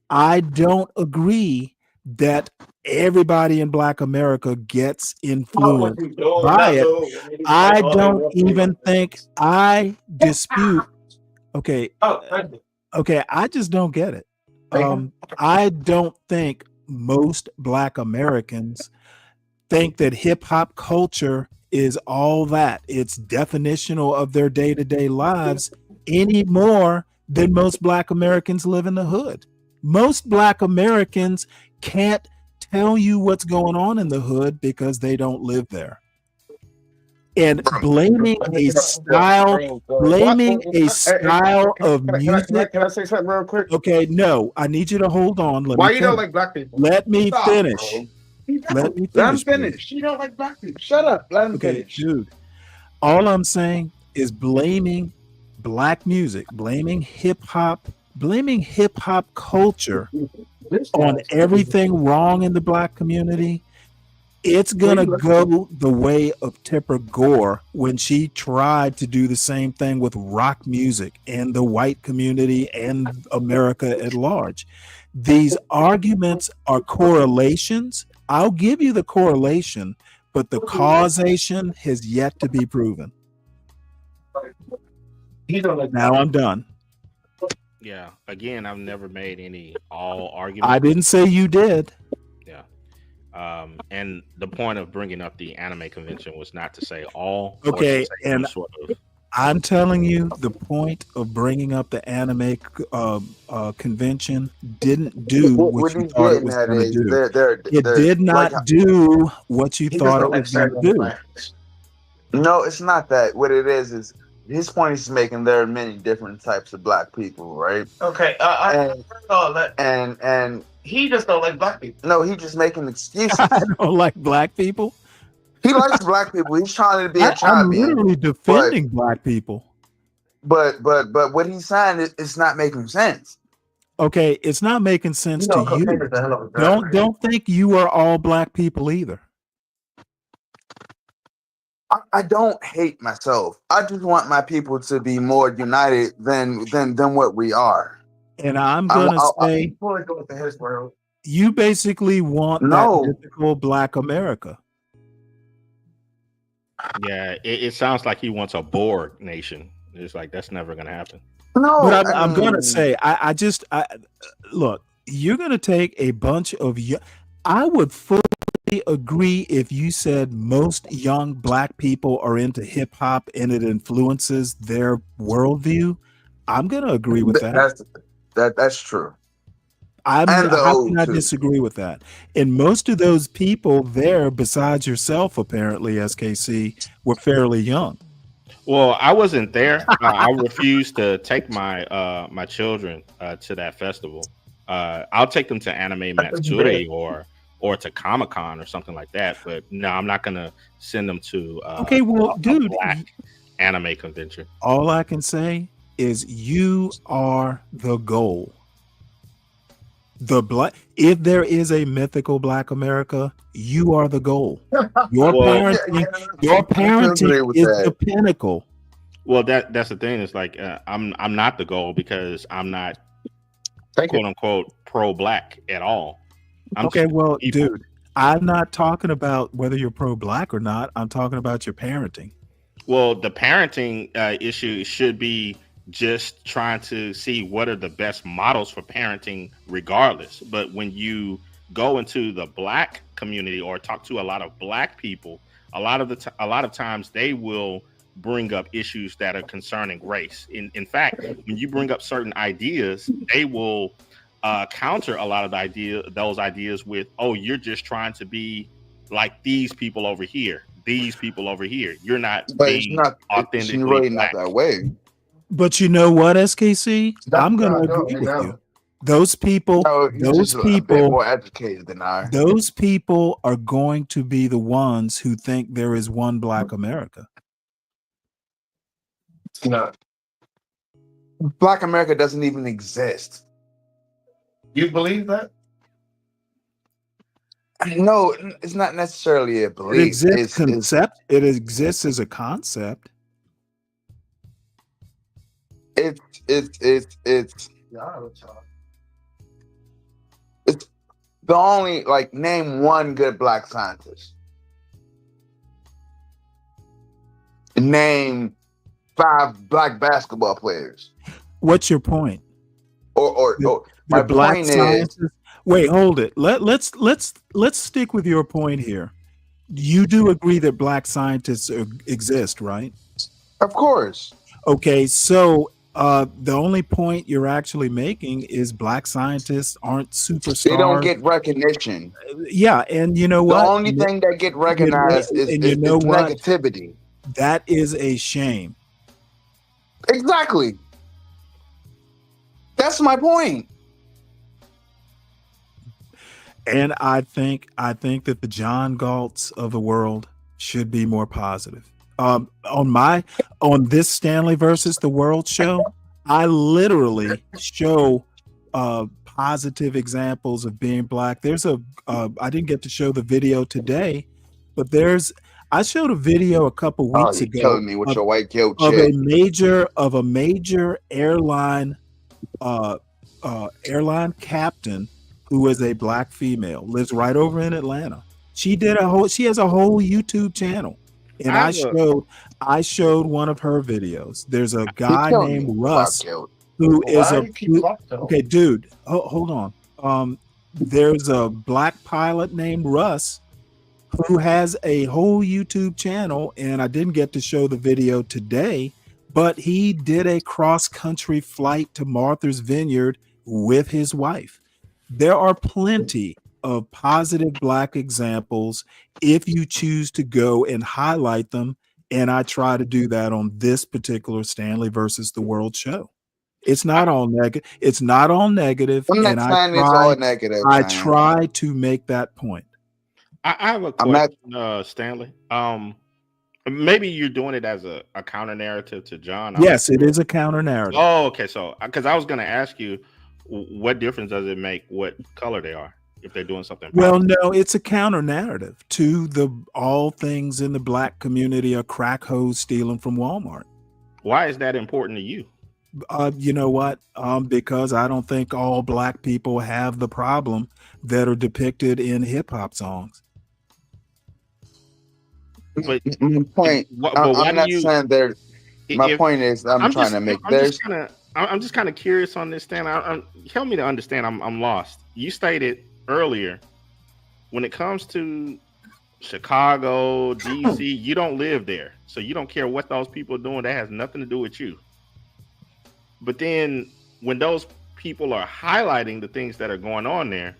I don't agree that everybody in Black America gets influenced by it. I don't even think I dispute. Okay. Okay, I just don't get it. I don't think most Black Americans think that hip hop culture is all that. It's definitional of their day-to-day lives any more than most Black Americans live in the hood. Most Black Americans can't tell you what's going on in the hood because they don't live there. And blaming a style of music. Can I say something real quick? Okay, no, I need you to hold on. Why you don't like black people? Let me Stop, finish. bro. Let me Let him finish. finish. You don't like black people. Shut up. Let him finish. Dude. All I'm saying is blaming Black music, blaming hip hop culture on everything wrong in the Black community. It's gonna go the way of Tipper Gore when she tried to do the same thing with rock music and the white community and America at large. These arguments are correlations. I'll give you the correlation, but the causation has yet to be proven. Now I'm done. Yeah. Again, I've never made any all arguments. I didn't say you did. Yeah. And the point of bringing up the anime convention was not to say all. Okay, or to say and sort of. I'm telling you, the point of bringing up the anime convention didn't do what you thought it was going to do. It did not do what you thought it was going to do. No, it's not that. What it is his point is making there are many different types of black people, right? Okay, I heard all that. And he just don't like black people. No, he just making excuses. I don't like black people. He likes black people. He's trying to be a champion. I'm literally defending black people. But what he's saying is not making sense. Okay, it's not making sense to you. Don't think you are all black people either. I don't hate myself. I just want my people to be more united than what we are. And I'm gonna say, you basically want that typical Black America. Yeah, it sounds like he wants a Borg nation. It's like that's never gonna happen. No, but I'm gonna say, I look. You're gonna take a bunch of. I would fully agree if you said most young black people are into hip hop and it influences their worldview. I'm gonna agree with that. That's true. How can I disagree with that? And most of those people there, besides yourself, apparently, SKC, were fairly young. Well, I wasn't there. I refused to take my my children to that festival. I'll take them to Anime Matsuri or to Comic-Con or something like that. But no, I'm not gonna send them to okay, well, dude, black anime convention. All I can say is you are the goal. If there is a mythical Black America, you are the goal. Your parenting is the pinnacle. Well, that's the thing. It's like I'm not the goal because I'm not quote unquote pro-black at all. Dude, I'm not talking about whether you're pro-black or not. I'm talking about your parenting. Well, the parenting issue should be just trying to see what are the best models for parenting regardless. But when you go into the black community or talk to a lot of black people, a lot of times they will bring up issues that are concerning race. In fact, when you bring up certain ideas, they will counter a lot of those ideas with, oh, you're just trying to be like these people over here. These people over here. You're not being authentically really black. Not that way. But you know what, SKC? I'm going to agree with you. Those people, No, he's those just a bit people, more educated than I. those people are going to be the ones who think there is one Black America. No. Black America doesn't even exist. You believe that? No, it's not necessarily a It belief. exists it exists as a concept. It's the only, like, name one good Black scientist. Name 5 Black basketball players. What's your point? Or my Black point scientists. is, Wait, hold it. Let's stick with your point here. You do agree that Black scientists exist, right? Of course. Okay, so the only point you're actually making is Black scientists aren't superstars. They don't get recognition. Yeah, and you know what? The only thing that get recognized is negativity. That is a shame. Exactly. That's my point. And I think that the John Galts of the world should be more positive. On this Stanley versus the World show, I literally show positive examples of being Black. There's I didn't get to show the video today, but I showed a video a couple weeks ago. Telling me with your white guilt of chick. a major airline captain who is a Black female, lives right over in Atlanta. She has a whole YouTube channel. And I showed one of her videos. There's a guy named Russ who is okay, dude. Hold on. There's a Black pilot named Russ who has a whole YouTube channel, and I didn't get to show the video today, but he did a cross-country flight to Martha's Vineyard with his wife. There are plenty of positive Black examples if you choose to go and highlight them, and I try to do that on this particular Stanley versus the World show. It's not all negative. It's not all negative. I'm not saying it's all negative. I try to make that point. I have a question, Stanley. Maybe you're doing it as a counter narrative to John. Yes, it is a counter narrative. Oh, okay. So, because I was going to ask you, what difference does it make what color they are if they're doing something? Well, no, it's a counter narrative to all things in the Black community are crack hoes stealing from Walmart. Why is that important to you? You know what? Because I don't think all Black people have the problem that are depicted in hip hop songs. But my point, I'm not saying there. My point is, I'm trying to make. I'm just kind of curious on this, Stan. Help me to understand. I'm lost. You stated earlier, when it comes to Chicago, DC, you don't live there, so you don't care what those people are doing. That has nothing to do with you. But then, when those people are highlighting the things that are going on there,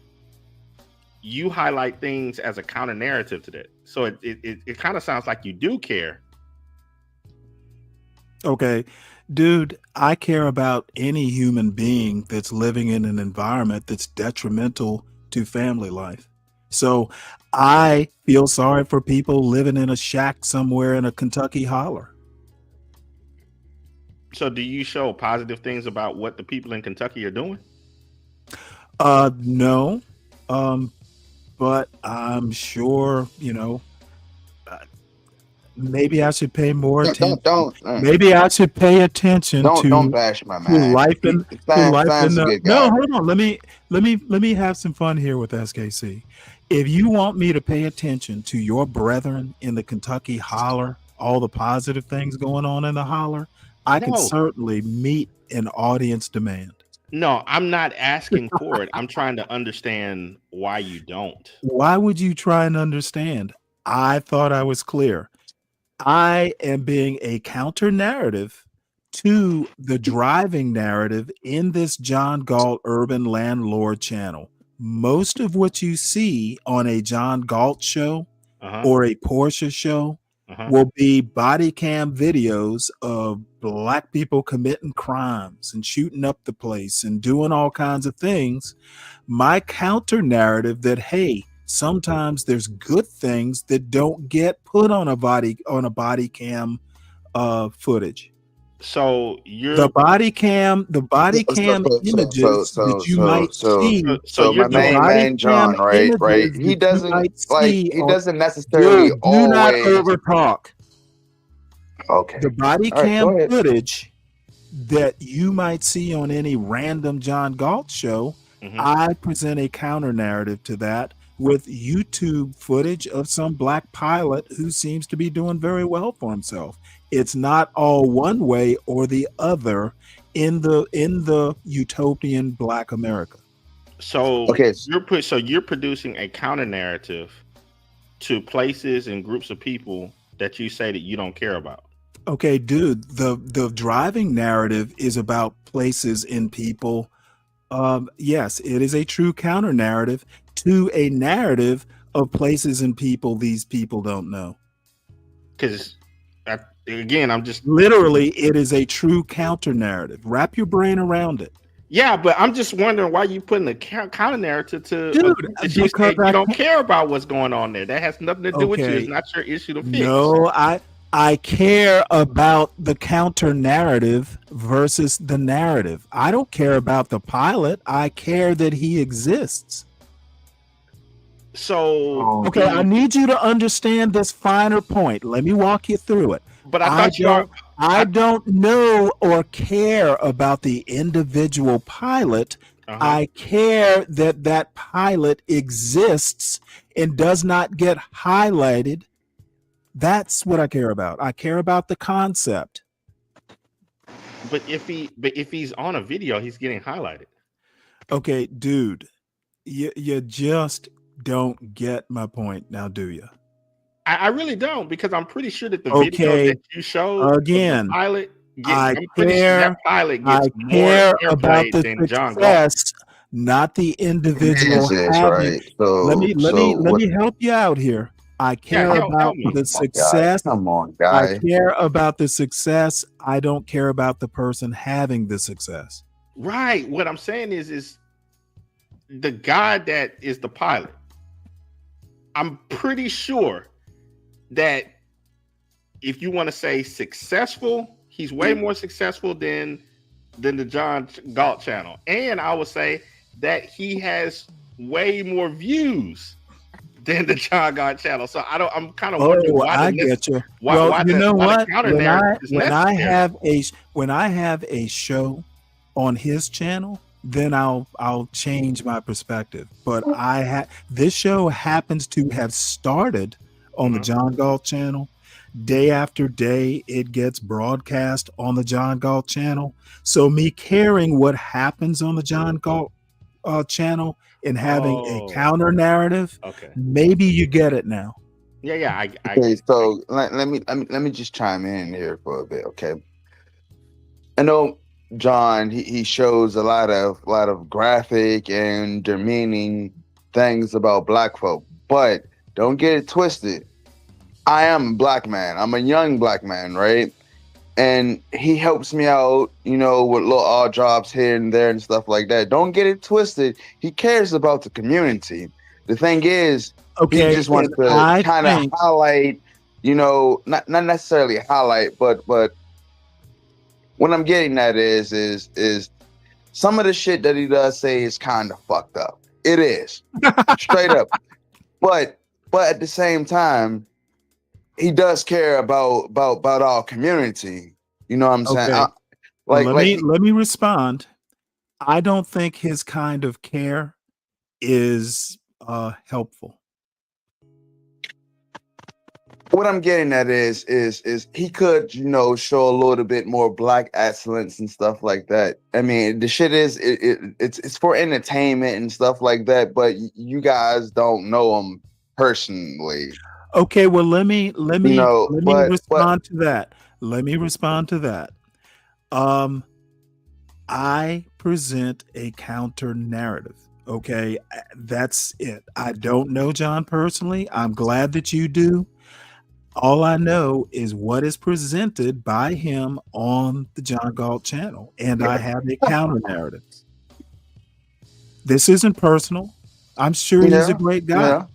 you highlight things as a counter narrative to that. So it kind of sounds like you do care. Okay, dude, I care about any human being that's living in an environment that's detrimental to family life. So I feel sorry for people living in a shack somewhere in a Kentucky holler. So do you show positive things about what the people in Kentucky are doing? No. But I'm sure, maybe I should pay more attention. Maybe I should pay attention to. Don't bash my man. Life in the. No, hold on. Let me have some fun here with SKC. If you want me to pay attention to your brethren in the Kentucky holler, all the positive things going on in the holler, I can certainly meet an audience demand. No, I'm not asking for it. I'm trying to understand why you don't. Why would you try and understand? I thought I was clear. I am being a counter narrative to the driving narrative in this John Galt Urban Landlord channel. Most of what you see on a John Galt show or a Porsche show will be body cam videos of black people committing crimes and shooting up the place and doing all kinds of things. My counter narrative that, hey, sometimes there's good things that don't get put on a body cam footage. So the body cam images that you might see. So my main man John, right? He doesn't necessarily do always not over talk. Okay. The body All right, cam go ahead. footage that you might see on any random John Galt show, I present a counter narrative to that with YouTube footage of some black pilot who seems to be doing very well for himself. It's not all one way or the other in the utopian Black America. So you're producing a counter narrative to places and groups of people that you say that you don't care about. Okay, dude, the driving narrative is about places and people. Yes, it is a true counter narrative to a narrative of places and people these people don't know. Because again, I'm just literally, it is a true counter narrative. Wrap your brain around it. Yeah, but I'm just wondering why you putting a counter narrative to Dude, you don't care about what's going on there. That has nothing to do with you. It's not your issue to fix. No, I care about the counter narrative versus the narrative. I don't care about the pilot. I care that he exists. So okay, I need you to understand this finer point. Let me walk you through it. But I don't know or care about the individual pilot. I care that that pilot exists and does not get highlighted. That's what I care about. I care about the concept. But if he's on a video, he's getting highlighted. Okay, dude, you just don't get my point now, do you? I really don't, because I'm pretty sure that the video that you showed again, the pilot I care about the success, not the individual having. Let me help you out here. I care about the success. Come on, guys. I care about the success. I don't care about the person having the success. Right. What I'm saying is the guy that is the pilot, I'm pretty sure that if you want to say successful, he's way more successful than the John Galt channel. And I would say that he has way more views than the John Galt channel. So I'm kind of wondering why. I get you. Well, you know what? When I have a show on his channel, then I'll change my perspective. But this show happens to have started on the John Galt channel. Day after day, it gets broadcast on the John Galt channel. So me caring what happens on the John Galt channel and having a counter narrative, maybe you get it now. Yeah. Okay, so let me just chime in here for a bit, okay? I know John, he shows a lot of graphic and demeaning things about black folk, but don't get it twisted. I am a black man. I'm a young black man, right? And he helps me out, with little odd jobs here and there and stuff like that. Don't get it twisted. He cares about the community. The thing is, he just wants to kind of highlight, not necessarily highlight, but what I'm getting at is some of the shit that he does say is kind of fucked up. It is straight up, but at the same time, he does care about our community. You know what I'm saying? Okay. Let me respond. I don't think his kind of care is helpful. What I'm getting at is he could, show a little bit more black excellence and stuff like that. I mean, the shit is it's for entertainment and stuff like that, but you guys don't know him personally. Okay, well let me respond to that. Let me respond to that. I present a counter narrative. Okay, that's it. I don't know John personally. I'm glad that you do. All I know is what is presented by him on the John Galt channel, and I have a counter narrative. This isn't personal. I'm sure he's a great guy.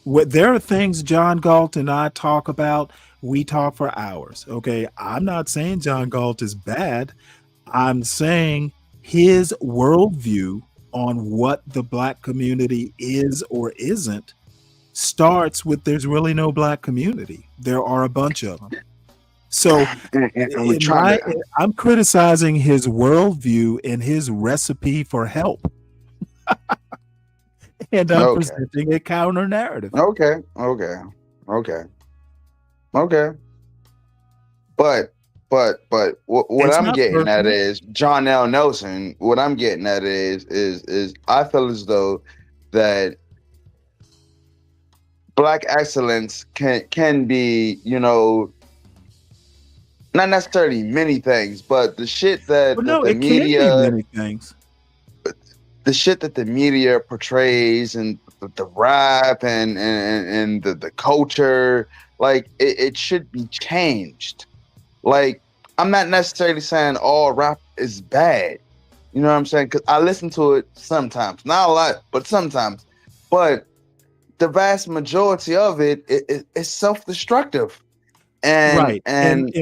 There are things John Galt and I talk about. We talk for hours. Okay. I'm not saying John Galt is bad. I'm saying his worldview on what the black community is or isn't starts with there's really no black community. There are a bunch of them. So I'm criticizing his worldview and his recipe for help. And I'm presenting a counter narrative. Okay. But what I'm getting at is John L. Nelson. What I'm getting at is I feel as though that black excellence can be, you know, not necessarily many things, but the shit that the media, can be many things. The shit that the media portrays and the rap and the culture, like it should be changed. Like, I'm not necessarily saying all rap is bad. You know what I'm saying? Because I listen to it sometimes, not a lot, but sometimes. But the vast majority of it is self-destructive. And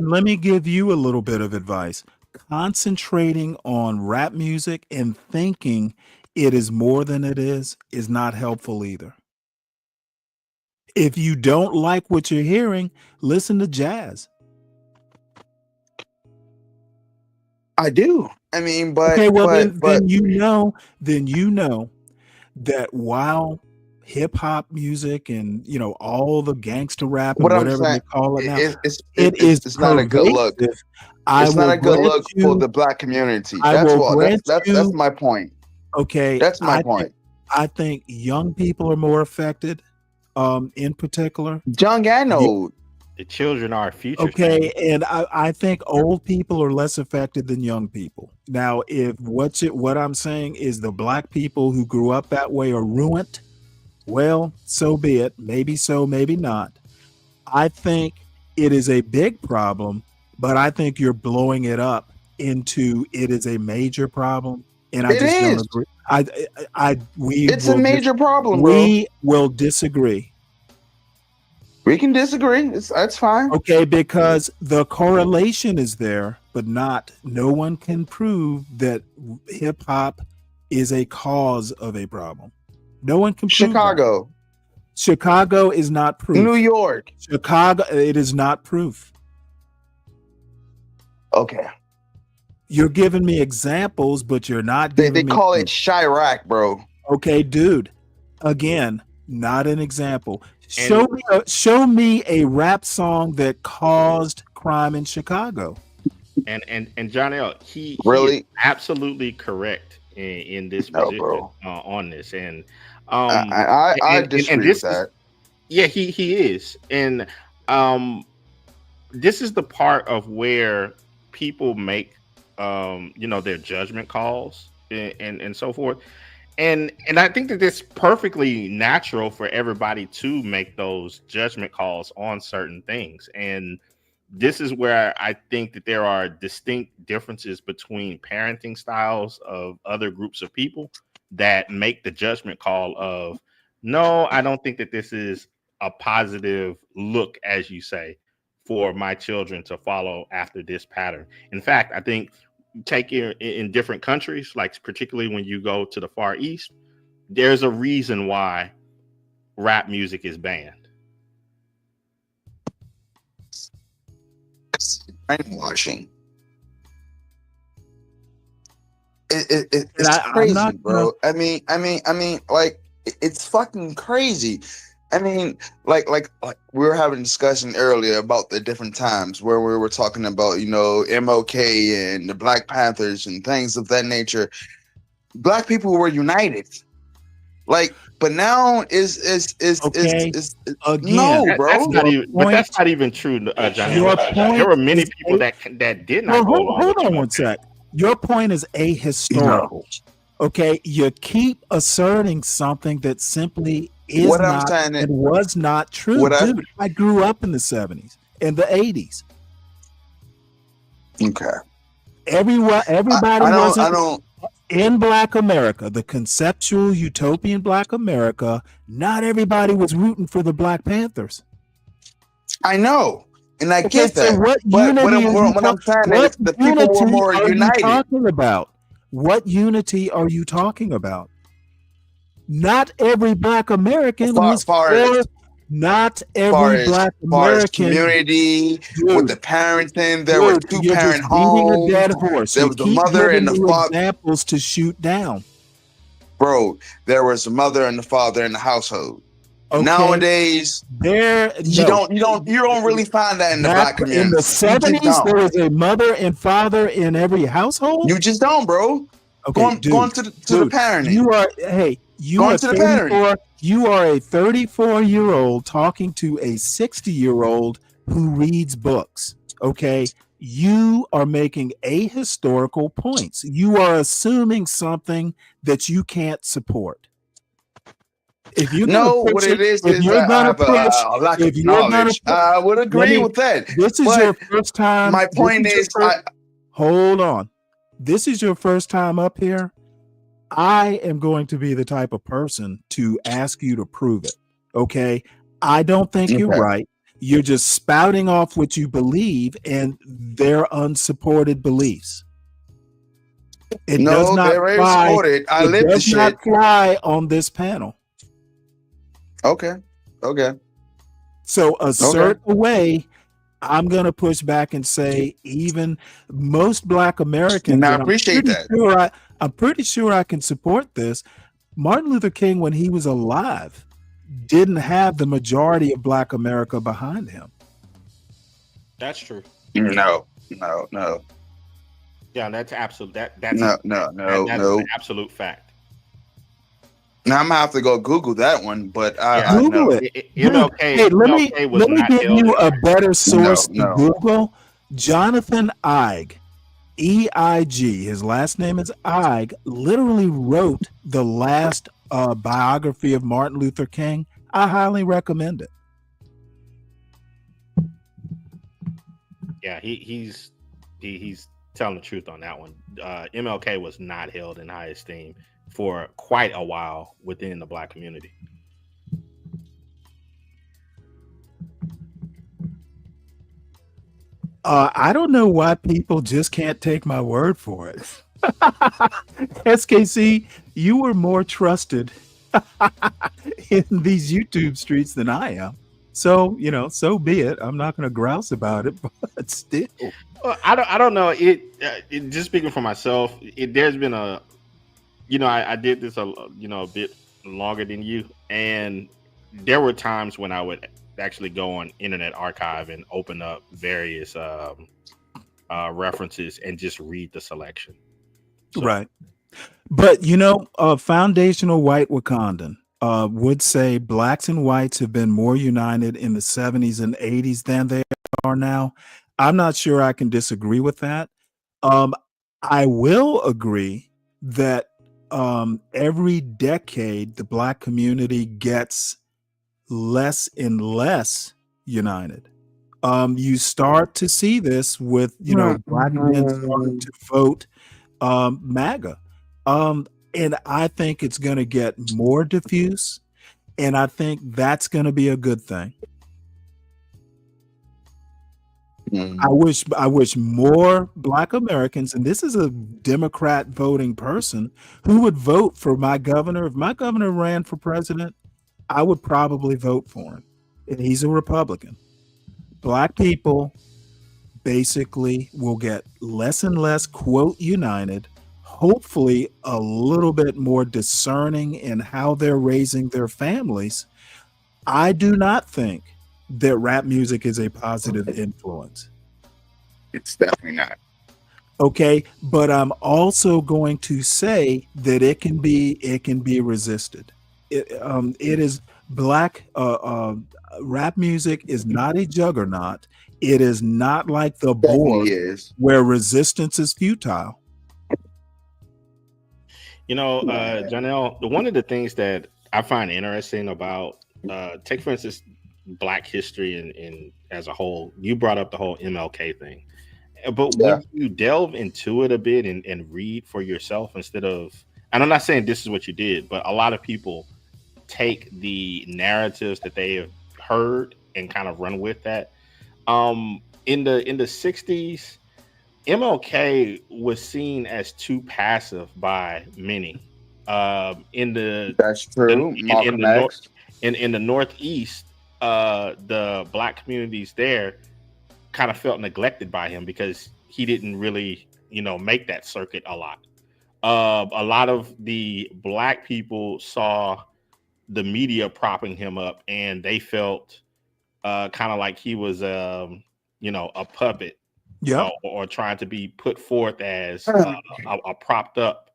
let me give you a little bit of advice. Concentrating on rap music and thinking it is more than it is not helpful either. If you don't like what you're hearing, listen to jazz. I do. I mean, but okay, well then you know that while hip hop music and all the gangster rap and whatever they call it now, it's not a good look. It's not a good look for the black community. That's my point. Okay, that's my point. I think young people are more affected, in particular. Young and old. The children are future. Okay, and I think old people are less affected than young people. Now, if what I'm saying is the black people who grew up that way are ruined, well, so be it. Maybe so, maybe not. I think it is a big problem, but I think you're blowing it up into it is a major problem, and I just don't agree. It's a major problem, bro. We will disagree. We can disagree. That's fine. Okay, because the correlation is there, but no one can prove that hip hop is a cause of a problem. No one can prove Chicago. That. Chicago is not proof. New York. Chicago, it is not proof. Okay. You're giving me examples, but you're not giving me. They call it Chirac, bro. Okay, dude. Again, not an example. Show me a rap song that caused crime in Chicago. And John L. He is absolutely correct in this position on this, and I disagree with that. He is, and this is the part of where people make their judgment calls and so forth. And I think that it's perfectly natural for everybody to make those judgment calls on certain things. And this is where I think that there are distinct differences between parenting styles of other groups of people that make the judgment call of, no, I don't think that this is a positive look, as you say, for my children to follow after this pattern. In fact, I think take in different countries, like particularly when you go to the Far East, there's a reason why rap music is banned. Brainwashing. It's crazy, bro. I mean, like it's fucking crazy. I mean, like we were having a discussion earlier about the different times where we were talking about, MLK and the Black Panthers and things of that nature. Black people were united. Like, but now is again, no, bro. That's not even true, Johnny. There were many people that did not go along. Hold on one sec. Your point is ahistorical. Okay, you keep asserting something that simply is not and was not true. Dude, I grew up in the 70s and the 80s. Okay. Everybody wasn't in Black America, the conceptual utopian Black America. Not everybody was rooting for the Black Panthers. I know, and I get that. So what I'm saying is the people were more united. Talking about? What unity are you talking about? Not every Black American was for. Not every Black American community with the parenting. There were two-parent homes. A dead horse. There was the mother and the father. Examples to shoot down, bro. There was the mother and the father in the household. Okay. Nowadays, you don't really find that in the Black community. In the 70s, there was a mother and father in every household. You just don't, bro. Okay, going to the parenting. You are a 34-year-old talking to a 60-year-old who reads books. Okay, you are making ahistorical points. You are assuming something that you can't support. If you what it is I have a lack of knowledge. I would agree with that. This is your first time. My point is, hold on. This is your first time up here. I am going to be the type of person to ask you to prove it. Okay. I don't think you're right. You're just spouting off what you believe and their unsupported beliefs. It does not fly. I live the shit. Not fly on this panel. Okay. So assert away. I'm going to push back and say even most Black Americans. And I appreciate that. I'm pretty sure I can support this. Martin Luther King, when he was alive, didn't have the majority of Black America behind him. That's true. No. Yeah, that's absolute. That's an absolute fact. Now I'm gonna have to go Google that one, but Google it. Let me give you a better source to Google. Jonathan Eig, E-I-G, his last name is Eig, literally wrote the last biography of Martin Luther King. I highly recommend it. Yeah, he's telling the truth on that one. MLK was not held in high esteem for quite a while within the Black community. I don't know why people just can't take my word for it. SKC, you were more trusted in these YouTube streets than I am. So, so be it. I'm not going to grouse about it, but still. Well, I don't know. It just speaking for myself, there's been I did this a bit longer than you, and there were times when I would actually go on Internet Archive and open up various references and just read the selection. So. Right. But foundational white Wakandan would say Blacks and whites have been more united in the 70s and 80s than they are now. I'm not sure I can disagree with that. I will agree that every decade the Black community gets less and less united. You start to see this with Black men starting to vote MAGA, and I think it's going to get more diffuse, and I think that's going to be a good thing. I wish more Black Americans, and this is a Democrat voting person, who would vote for my governor. If my governor ran for president, I would probably vote for him. And he's a Republican. Black people basically will get less and less, quote, united, hopefully a little bit more discerning in how they're raising their families. I do not think that rap music is a positive influence. It's definitely not. Okay, but I'm also going to say that it can be resisted. It is Black rap music is not a juggernaut. It is not like the board where resistance is futile. Janelle, one of the things that I find interesting about take for instance Black history and as a whole. You brought up the whole MLK thing, but when you delve into it a bit and read for yourself instead of, and I'm not saying this is what you did, but a lot of people take the narratives that they have heard and kind of run with that. In the 60s, MLK was seen as too passive by many. That's true. Malcolm X. In the Northeast, the Black communities there kind of felt neglected by him because he didn't really, make that circuit a lot. A lot of the Black people saw the media propping him up, and they felt kind of like he was, a puppet, or trying to be put forth as a propped up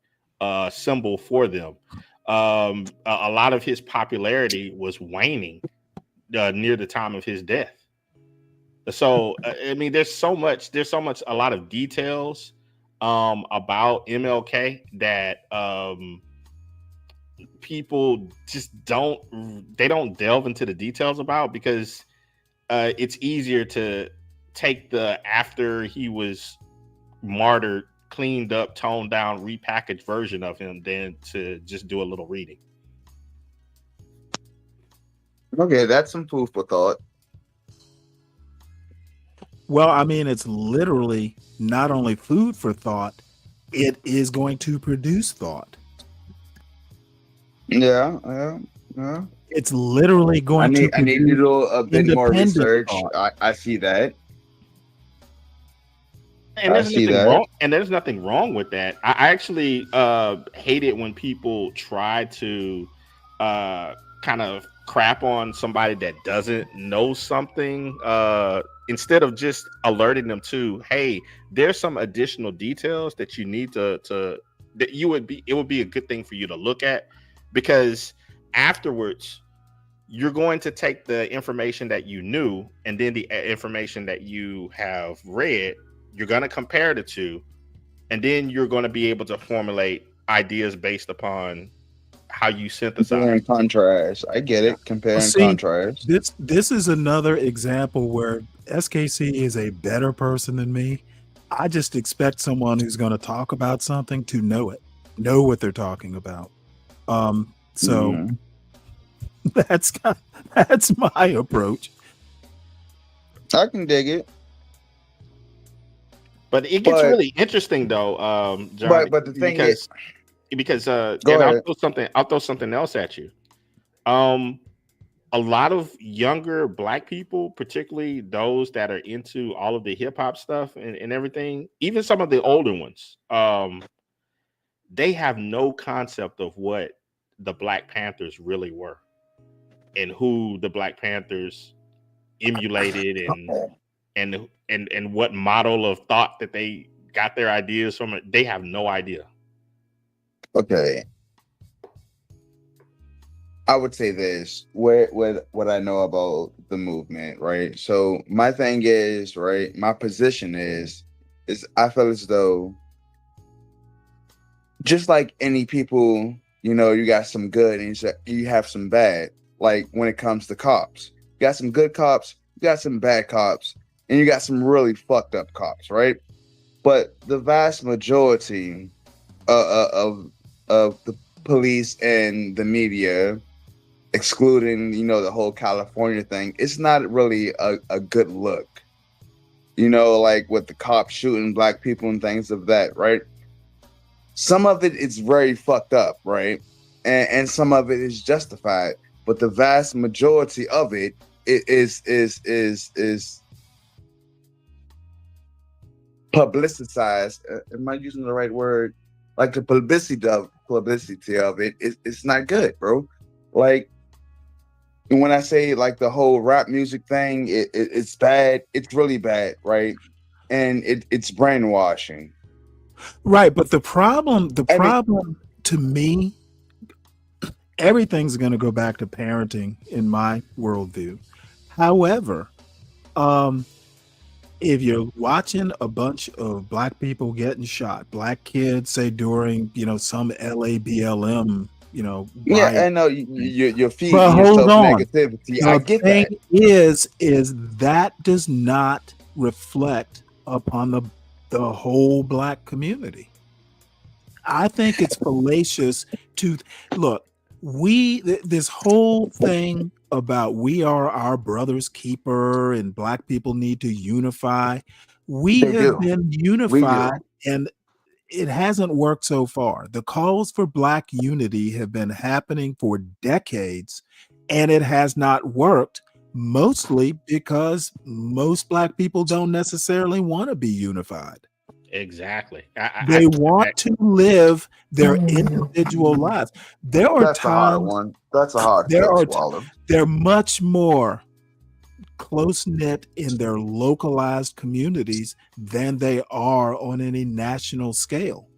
symbol for them. A lot of his popularity was waning near the time of his death. So I mean, there's so much, a lot of details about MLK that people just don't delve into the details about, because it's easier to take the after he was martyred, cleaned up, toned down, repackaged version of him than to just do a little reading. Okay, that's some food for thought. Well, I mean, it's literally not only food for thought, it is going to produce thought. Yeah. It's literally going to. I need to do a bit more research. I see that. And there's nothing wrong. And there's nothing wrong with that. I actually hate it when people try to kind of crap on somebody that doesn't know something. Instead of just alerting them to, hey, there's some additional details that you need to that it would be a good thing for you to look at, because afterwards you're going to take the information that you knew and then the information that you have read, you're going to compare the two, and then you're going to be able to formulate ideas based upon how you synthesize. Compare and contrast. I get it. Compare and contrast. This is another example where SKC is a better person than me. I just expect someone who's going to talk about something to know what they're talking about. That's my approach. I can dig it. But it gets really interesting though, John. But the thing is, I'll throw something else at you. A lot of younger Black people, particularly those that are into all of the hip hop stuff and everything, even some of the older ones, they have no concept of what the Black Panthers really were and who the Black Panthers emulated and what model of thought that they got their ideas from. They have no idea. Okay. I would say this, what I know about the movement, right? So my thing is, right, my position is I feel as though just like any people, you got some good and you have some bad. Like when it comes to cops, you got some good cops, you got some bad cops, and you got some really fucked up cops, right? But the vast majority of the police and the media, excluding, the whole California thing, it's not really a good look. Like with the cops shooting Black people and things of that, right? Some of it is very fucked up, right? And some of it is justified. But the vast majority of it is publicized. Am I using the right word? Like the publicity of it, it's not good, bro. Like when I say like the whole rap music thing, it's bad. It's really bad, right? And it's brainwashing. Right, but the problem to me, everything's going to go back to parenting in my worldview. However, if you're watching a bunch of Black people getting shot, Black kids, say during, some LA BLM, Yeah, white. I know you're feeding But hold yourself on. negativity. I The get thing that. is that does not reflect upon the whole black community. I think it's fallacious to look. This whole thing about we are our brother's keeper and black people need to unify. We They have do. been We do. unified, and it hasn't worked so far. The calls for black unity have been happening for decades, and it has not worked, mostly because most black people don't necessarily want to be unified. Exactly. They want to live their individual lives. There are That's a hard times one. That's a hard pill to swallow. they're much more close knit in their localized communities than they are on any national scale.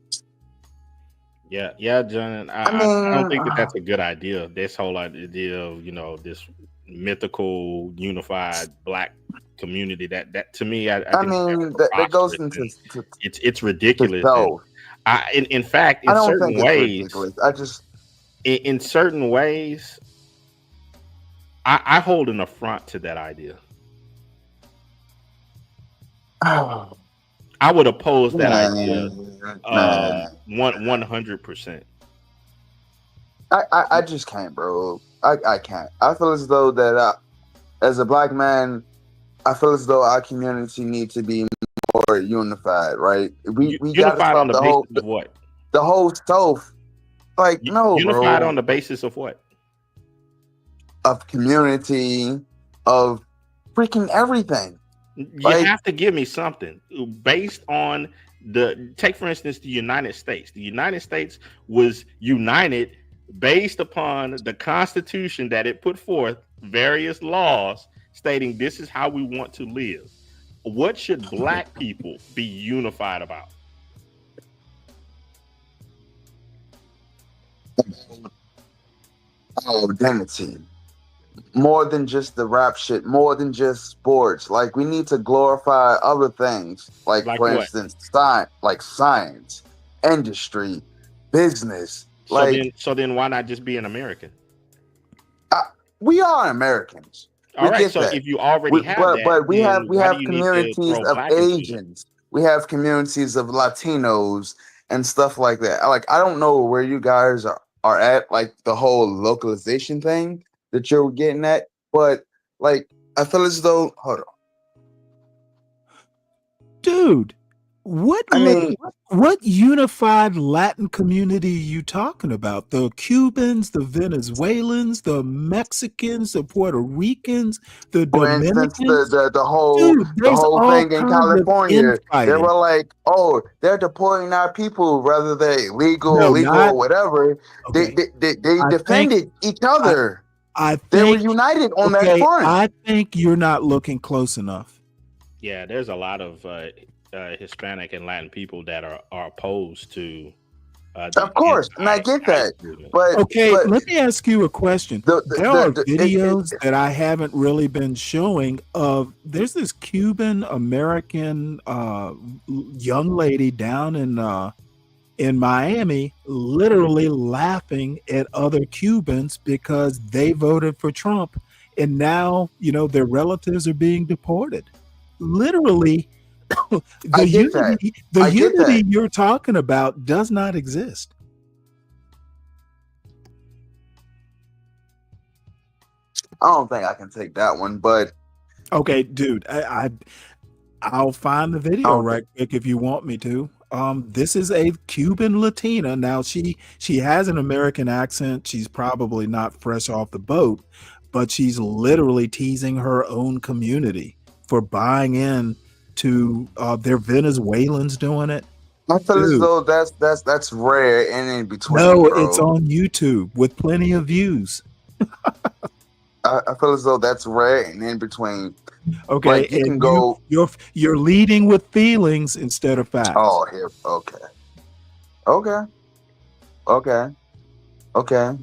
Yeah, John. I don't think that that's a good idea. This whole idea of this mythical unified black community. That to me, I think that goes into it's ridiculous. self. And in fact, I in don't certain think it's ways, ridiculous. I just in certain ways, I hold an affront to that idea. I would oppose that idea 100%. I just can't, bro. I can't. I feel as though that as a black man, I feel as though our community needs to be more unified, right? We got to Unified on stop the basis of what? The whole stuff. Like, no, Unified bro. on the basis of what? Of community, of freaking everything. You have to give me something based on take for instance the United States. The United States was united based upon the Constitution that it put forth various laws stating this is how we want to live. What should black people be unified about? Identity. More than just the rap shit, more than just sports. Like, we need to glorify other things. Like for what? instance, science, industry, business. So then why not just be an American? We are Americans. All right, so if you already have that, but we have do communities of Asians. We have communities of Latinos and stuff like that. Like, I don't know where you guys are at, like the whole localization thing that you're getting at, but like I feel as though dude, what unified Latin community are you talking about? The Cubans, the Venezuelans, the Mexicans, the Puerto Ricans, the Dominicans. For instance, the whole thing in California, they were like, "Oh, they're deporting our people, whether they're legal or whatever." Okay. They defended each other. They were united on that front. I think you're not looking close enough. Yeah, there's a lot of Hispanic and Latin people that are opposed to. Of course, and I get that. But let me ask you a question. There are videos that I haven't really been showing of. There's this Cuban American young lady down in Miami, literally laughing at other Cubans because they voted for Trump, and now their relatives are being deported. Literally. The unity you're talking about does not exist. I don't think I can take that one, but okay, dude, I'll find the video right quick if you want me to. This is a Cuban Latina. Now she has an American accent. She's probably not fresh off the boat, but she's literally teasing her own community for buying in to their Venezuelans doing it. I feel as though that's rare and in between. No, bro. It's on YouTube with plenty of views. I feel as though that's rare and in between. Okay, like you can go. You're leading with feelings instead of facts. Oh, here. Okay.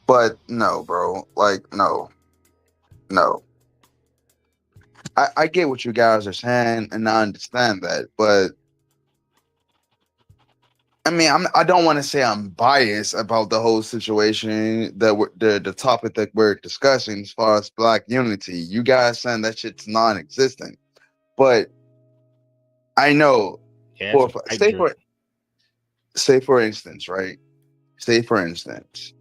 But no, bro. Like no. I get what you guys are saying, and I understand that, but I mean, I don't want to say I'm biased about the whole situation the topic that we're discussing as far as Black unity. You guys saying that shit's non-existent, but I know Yeah, for it's pipe dream. say for instance, right? Say for instance,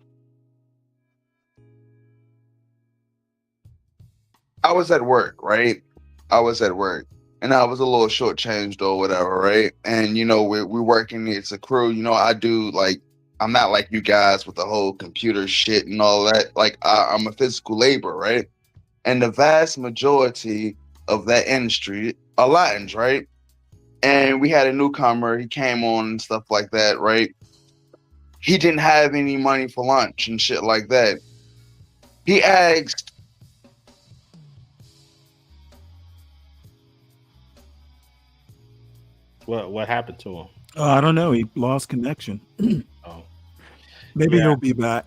I was at work, right? I was at work, and I was a little shortchanged or whatever, right? And we're working. It's a crew. I do like I'm not like you guys with the whole computer shit and all that. Like I'm a physical labor, right? And the vast majority of that industry are Latins, right? And we had a newcomer. He came on and stuff like that, right? He didn't have any money for lunch and shit like that. He asked. What happened to him? I don't know. He lost connection. Oh, Maybe yeah. he'll be back.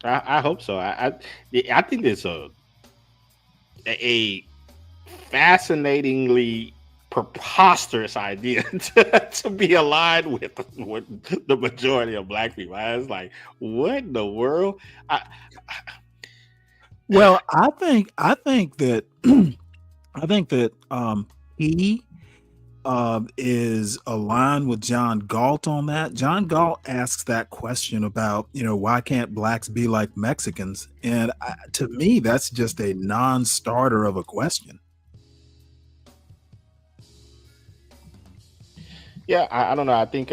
I hope so. I think it's a fascinatingly preposterous idea to be aligned with the majority of Black people. I was like, what in the world? Well, I think that he is aligned with John Galt on that. John Galt asks that question about, why can't blacks be like Mexicans? And to me, that's just a non-starter of a question. Yeah, I don't know. I think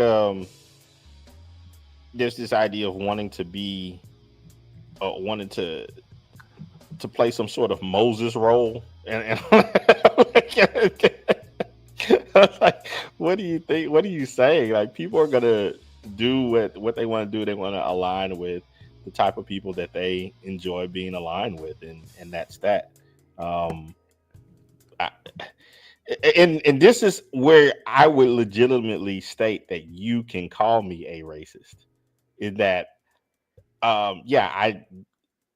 there's this idea of wanting to be, wanting to play some sort of Moses role, and like, what do you think? What are you saying? Like, people are gonna do what they want to do. They want to align with the type of people that they enjoy being aligned with, and that's that. And this is where I would legitimately state that you can call me a racist. Is that,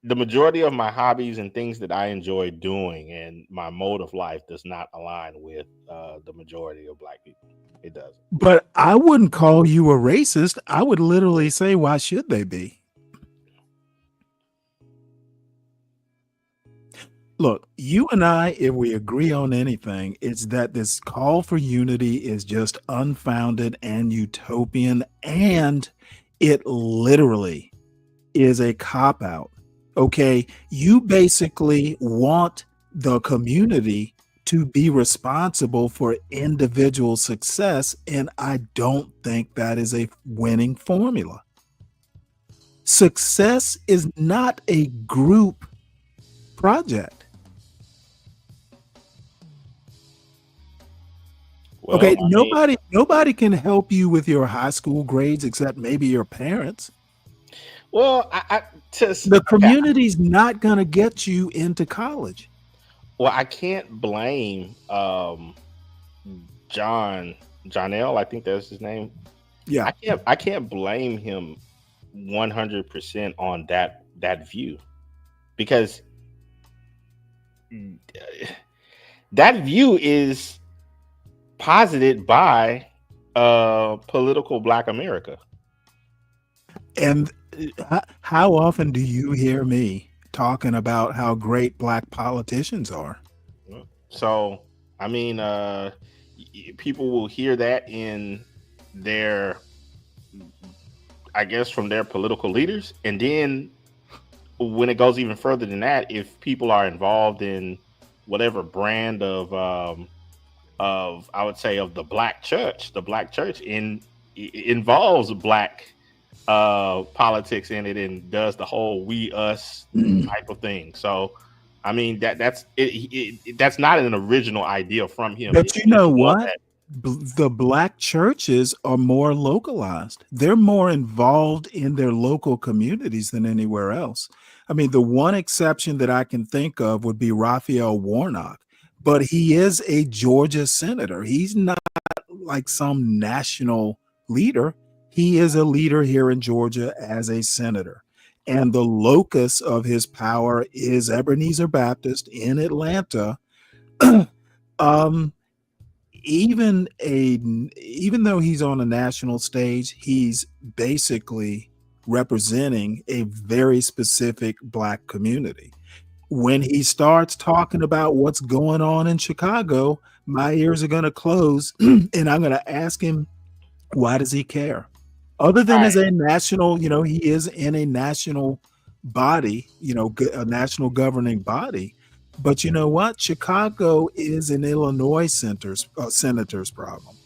the majority of my hobbies and things that I enjoy doing and my mode of life does not align with the majority of Black people. It doesn't. But I wouldn't call you a racist. I would literally say, why should they be? Look, you and I, if we agree on anything, it's that this call for unity is just unfounded and utopian, and it literally is a cop-out. Okay, you basically want the community to be responsible for individual success, and I don't think that is a winning formula. Success is not a group project. Well, okay, nobody can help you with your high school grades except maybe your parents. Well, the community's not going to get you into college. Well, I can't blame Jonell, I think that's his name. Yeah, I can't blame him 100% on that view, because that view is posited by political Black America. And how often do you hear me talking about how great Black politicians are? So, I mean, people will hear that in their, I guess, from their political leaders. And then when it goes even further than that, if people are involved in whatever brand of I would say of the Black church involves Black politics in it and does the whole we us type of thing. So I mean that's not an original idea from him. But you know what? The Black churches are more localized. They're more involved in their local communities than anywhere else. I mean, the one exception that I can think of would be Raphael Warnock, but he is a Georgia senator. He's not like some national leader. He is a leader here in Georgia as a senator. And the locus of his power is Ebenezer Baptist in Atlanta. even though he's on a national stage, he's basically representing a very specific Black community. When he starts talking about what's going on in Chicago, my ears are going to close and I'm going to ask him, why does he care? Other than as a national, he is in a national body, a national governing body. But you know what? Chicago is an Illinois senator's problem.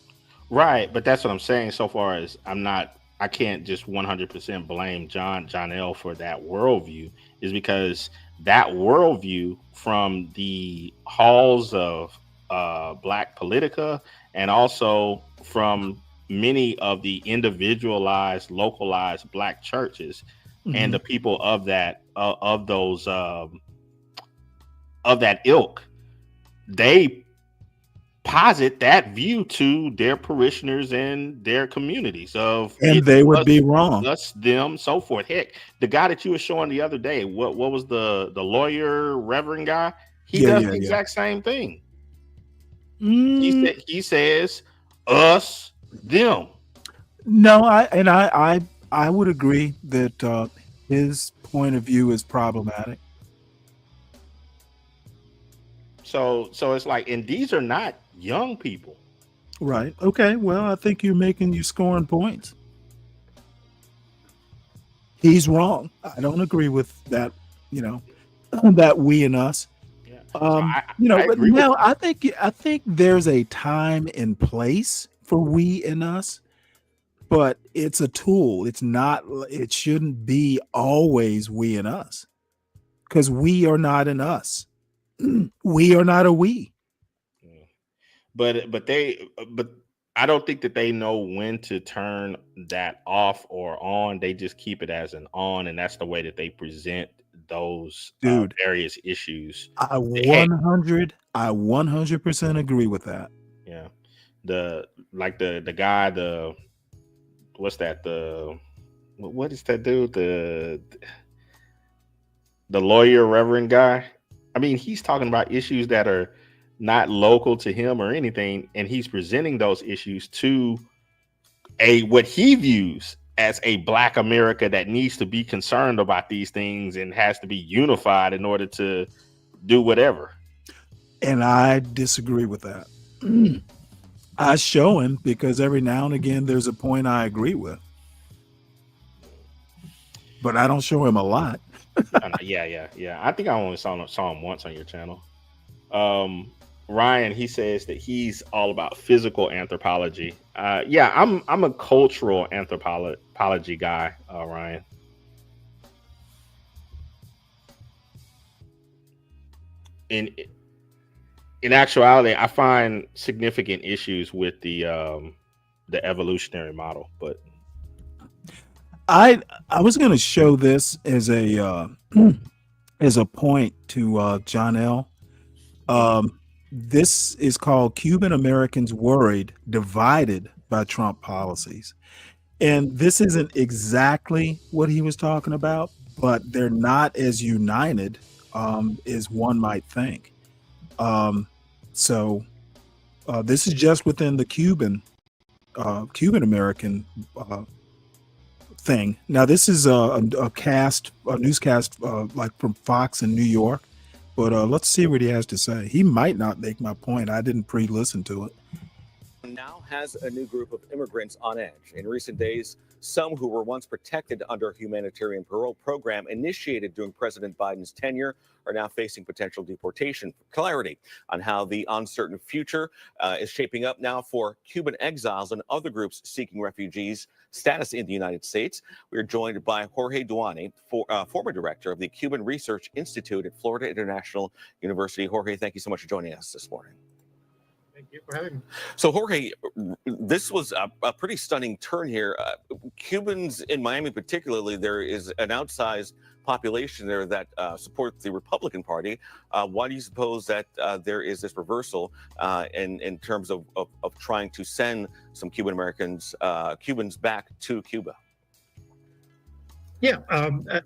Right, but that's what I'm saying. So far as I can't just 100% blame John L. for that worldview, is because that worldview from the halls of Black Politica and also from many of the individualized, localized Black churches and the people of that of that ilk, they posit that view to their parishioners and their communities and they would be wrong. Us, them, so forth. Heck, the guy that you were showing the other day, what was the lawyer reverend guy? He does the exact same thing. He says us, them. No, I would agree that his point of view is problematic. So it's like, and these are not young people. Right. Okay. Well, I think you're scoring points. He's wrong. I don't agree with that, that we and us. Yeah. But now I think there's a time and place for we and us, but it's a tool. It shouldn't be always we and us, because we are not an us. We are not a we. But I don't think that they know when to turn that off or on. They just keep it as an on, and that's the way that they present those various issues. I 100% agree with that. Yeah. The guy, what's that? What is that dude? The lawyer reverend guy. I mean, he's talking about issues that are not local to him or anything, and he's presenting those issues to what he views as a Black America that needs to be concerned about these things and has to be unified in order to do whatever. And I disagree with that. I show him, because every now and again there's a point I agree with, but I don't show him a lot. Yeah. I think I only saw him once on your channel. Ryan, he says that he's all about physical anthropology. I'm a cultural anthropology guy, Ryan. In actuality, I find significant issues with the evolutionary model, but I was going to show this as a point to John L. This is called Cuban Americans Worried, Divided by Trump Policies. And this isn't exactly what he was talking about, but they're not as united as one might think. So this is just within the Cuban American thing. Now, this is a newscast like from Fox in New York. But let's see what he has to say. He might not make my point. I didn't pre-listen to it. Now has a new group of immigrants on edge. In recent days, some who were once protected under a humanitarian parole program initiated during President Biden's tenure are now facing potential deportation. Clarity on how the uncertain future is shaping up now for Cuban exiles and other groups seeking refugees status in the United States. We are joined by Jorge Duane, former director of the Cuban Research Institute at Florida International University. Jorge, thank you so much for joining us this morning. Thank you for having me. So, Jorge, this was a pretty stunning turn here. Cubans in Miami particularly, there is an outsized population there that supports the Republican Party. Why do you suppose that there is this reversal in terms of trying to send some Cubans back to Cuba? Yeah,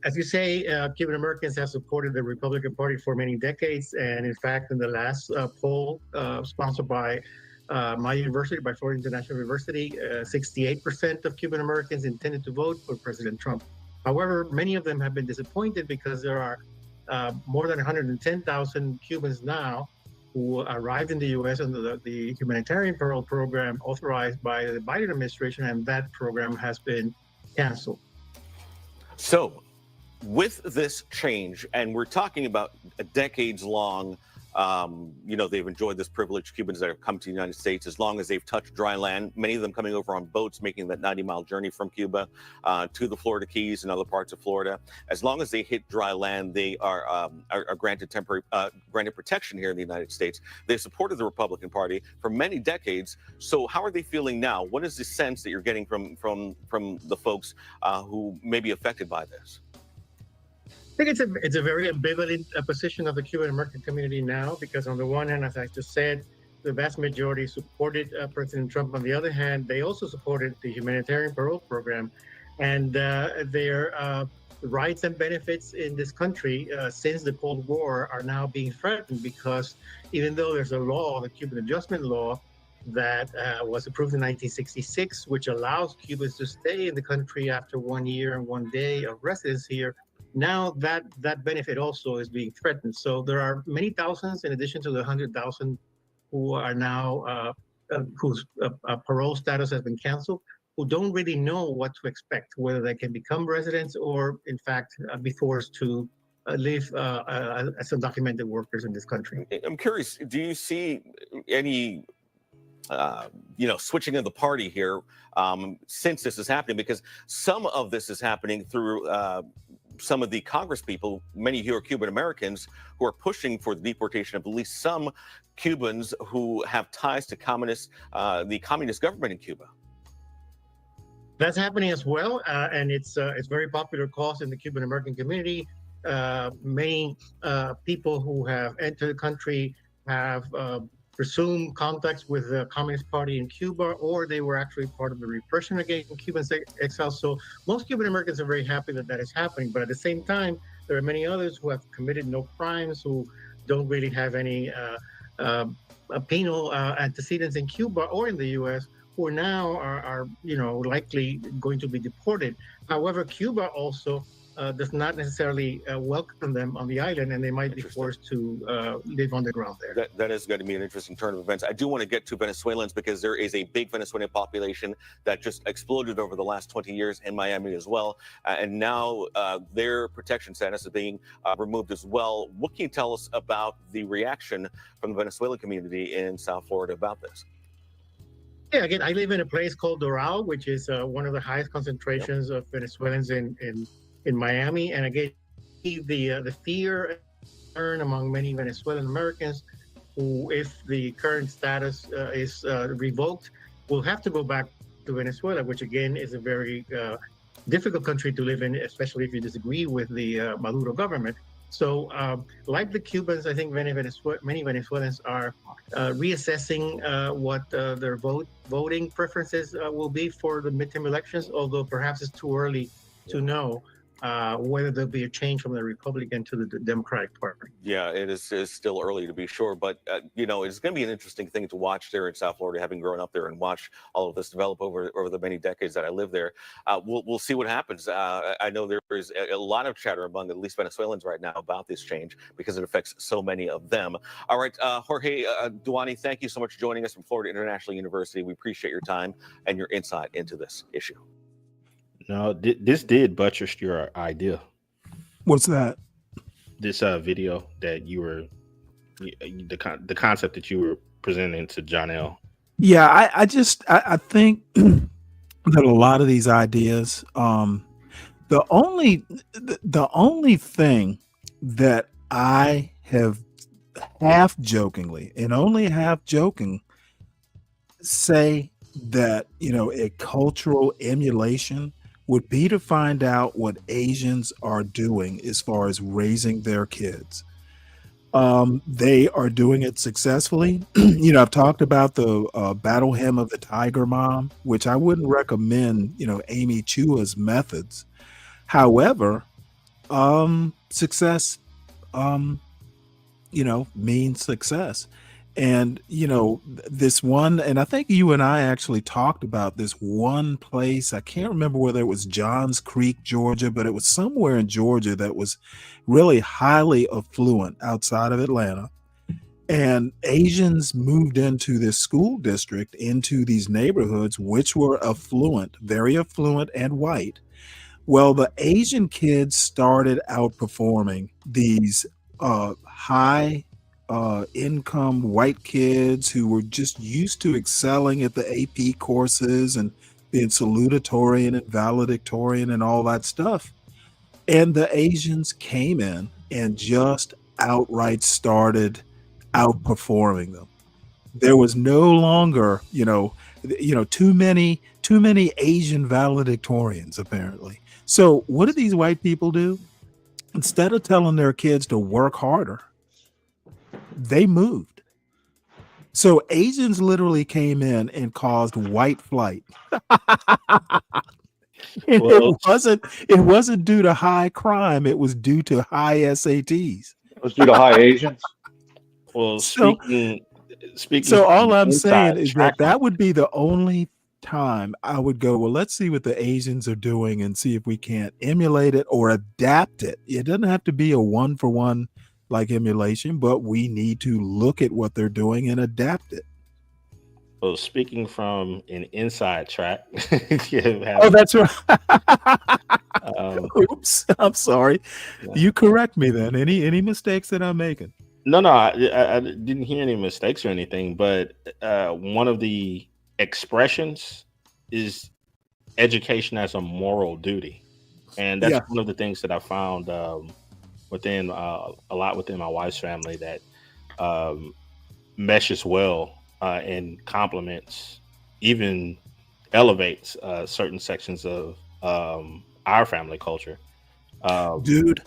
as you say, Cuban Americans have supported the Republican Party for many decades. And in fact, in the last poll sponsored by my university, by Florida International University, 68% of Cuban Americans intended to vote for President Trump. However, many of them have been disappointed because there are more than 110,000 Cubans now who arrived in the U.S. under the humanitarian parole program authorized by the Biden administration, and that program has been canceled. So, with this change, and we're talking about a decades-long, they've enjoyed this privilege, Cubans that have come to the United States, as long as they've touched dry land, many of them coming over on boats, making that 90-mile journey from Cuba to the Florida Keys and other parts of Florida. As long as they hit dry land, they are granted granted protection here in the United States. They've supported the Republican Party for many decades. So how are they feeling now? What is the sense that you're getting from the folks who may be affected by this? I think it's a very ambivalent position of the Cuban American community now, because on the one hand, as I just said, the vast majority supported President Trump. On the other hand, they also supported the humanitarian parole program, and their rights and benefits in this country since the Cold War are now being threatened, because even though there's a law, the Cuban Adjustment Law, that was approved in 1966, which allows Cubans to stay in the country after 1 year and 1 day of residence here, now that benefit also is being threatened. So there are many thousands, in addition to the 100,000 who are now whose parole status has been canceled, who don't really know what to expect, whether they can become residents or, in fact, be forced to live as undocumented workers in this country. I'm curious, do you see any switching of the party here since this is happening? Because some of this is happening through some of the Congress people, many who are Cuban Americans, who are pushing for the deportation of at least some Cubans who have ties to the communist government in Cuba. That's happening as well, and it's very popular cause in the Cuban American community. Many people who have entered the country have presumed contacts with the Communist Party in Cuba, or they were actually part of the repression against Cuban exiles. So most Cuban Americans are very happy that is happening. But at the same time, there are many others who have committed no crimes, who don't really have any penal antecedents in Cuba or in the U.S., who now are likely going to be deported. However, Cuba also does not necessarily welcome them on the island, and they might be forced to live on the ground there. That is going to be an interesting turn of events. I do want to get to Venezuelans, because there is a big Venezuelan population that just exploded over the last 20 years in Miami as well. And now their protection status is being removed as well. What can you tell us about the reaction from the Venezuelan community in South Florida about this? Yeah, again, I live in a place called Doral, which is one of the highest concentrations of Venezuelans in Miami, and again, the fear and concern among many Venezuelan Americans who, if the current status is revoked, will have to go back to Venezuela, which again is a very difficult country to live in, especially if you disagree with the Maduro government. So, like the Cubans, I think many Venezuelans are reassessing what their voting preferences will be for the midterm elections, although perhaps it's too early to know whether there'll be a change from the Republican to the Democratic Party. Yeah, it is still early to be sure, but it's going to be an interesting thing to watch there in South Florida, having grown up there and watched all of this develop over the many decades that I lived there. We'll see what happens. I know there is a lot of chatter among at least Venezuelans right now about this change, because it affects so many of them. All right, Jorge Duani, thank you so much for joining us from Florida International University. We appreciate your time and your insight into this issue. No, this did buttress your idea. What's that? This video that you were, the concept that you were presenting to Jonelle. Yeah, I think that a lot of these ideas, the only thing that I have half jokingly and only half joking say that, a cultural emulation would be to find out what Asians are doing as far as raising their kids. They are doing it successfully. I've talked about the battle hymn of the tiger mom, which I wouldn't recommend, Amy Chua's methods. However, success, means success. And, this one, and I think you and I actually talked about this one place. I can't remember whether it was Johns Creek, Georgia, but it was somewhere in Georgia that was really highly affluent outside of Atlanta. And Asians moved into this school district, into these neighborhoods, which were affluent, very affluent and white. Well, the Asian kids started outperforming these high income white kids who were just used to excelling at the AP courses and being salutatorian and valedictorian and all that stuff. And the Asians came in and just outright started outperforming them. There was no longer, too many Asian valedictorians, apparently. So what did these white people do? Instead of telling their kids to work harder, they moved. So Asians literally came in and caused white flight. And it wasn't due to high crime, it was due to high SATs. It was due to high Asians. Well, So all I'm saying is that would be the only time I would go, well, let's see what the Asians are doing and see if we can't emulate it or adapt it. It doesn't have to be a one-for-one like emulation, but we need to look at what they're doing and adapt it. Well, speaking from an inside track. Oh, that's right. Oops, I'm sorry. You correct me then. Any mistakes that I'm making? No, I didn't hear any mistakes or anything, but one of the expressions is education as a moral duty. And that's one of the things that I found within a lot within my wife's family that meshes well and complements, even elevates certain sections of our family culture. Dude,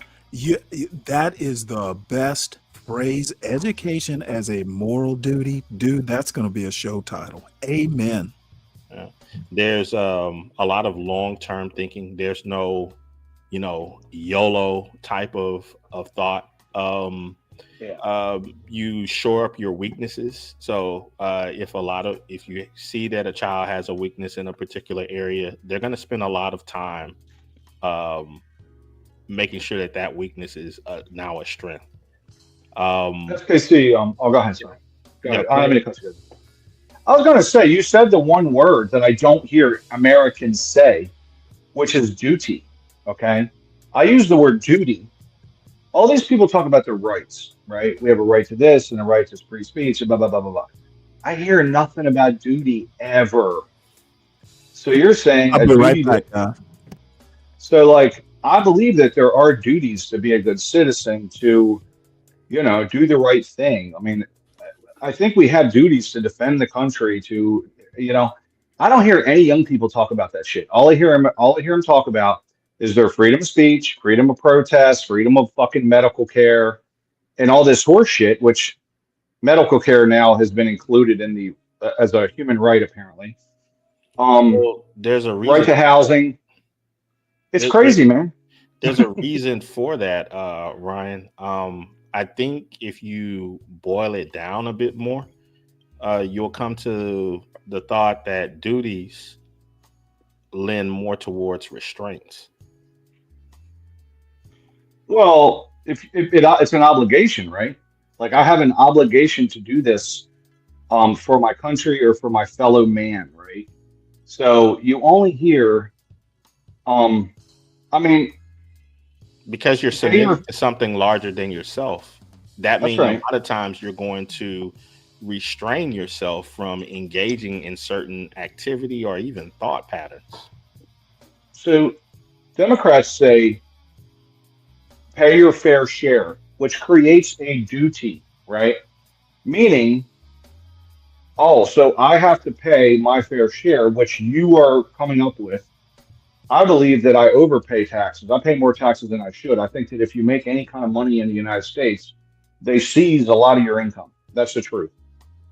that is the best phrase. Education as a moral duty. Dude, that's going to be a show title. Amen. Yeah. There's a lot of long-term thinking. There's no, YOLO type of thought. You shore up your weaknesses. So if you see that a child has a weakness in a particular area, they're going to spend a lot of time making sure that weakness is now a strength. SKC, go ahead, sorry. Go ahead. I was going to say, you said the one word that I don't hear Americans say, which is duty. Okay, I use the word duty. All these people talk about their rights, right? We have a right to this and a right to free speech and blah, blah, blah, blah, blah. I hear nothing about duty ever. So you're saying I'll be right back. So like, I believe that there are duties to be a good citizen, to, do the right thing. I mean, I think we have duties to defend the country, to, I don't hear any young people talk about that shit. All I hear them talk about is their freedom of speech, freedom of protest, freedom of fucking medical care, and all this horse shit, which medical care now has been included in the as a human right, apparently. Well, there's a reason. Right to housing. It's crazy, man. There's a reason for that, Ryan. I think if you boil it down a bit more, you'll come to the thought that duties lend more towards restraints. Well, it's an obligation, right? Like, I have an obligation to do this for my country or for my fellow man, right? So you only hear, because you're submitting to something larger than yourself. That means a lot of times you're going to restrain yourself from engaging in certain activity or even thought patterns. So Democrats say, pay your fair share, which creates a duty, right? Meaning, so I have to pay my fair share, which you are coming up with. I believe that I overpay taxes. I pay more taxes than I should. I think that if you make any kind of money in the United States, they seize a lot of your income. That's the truth.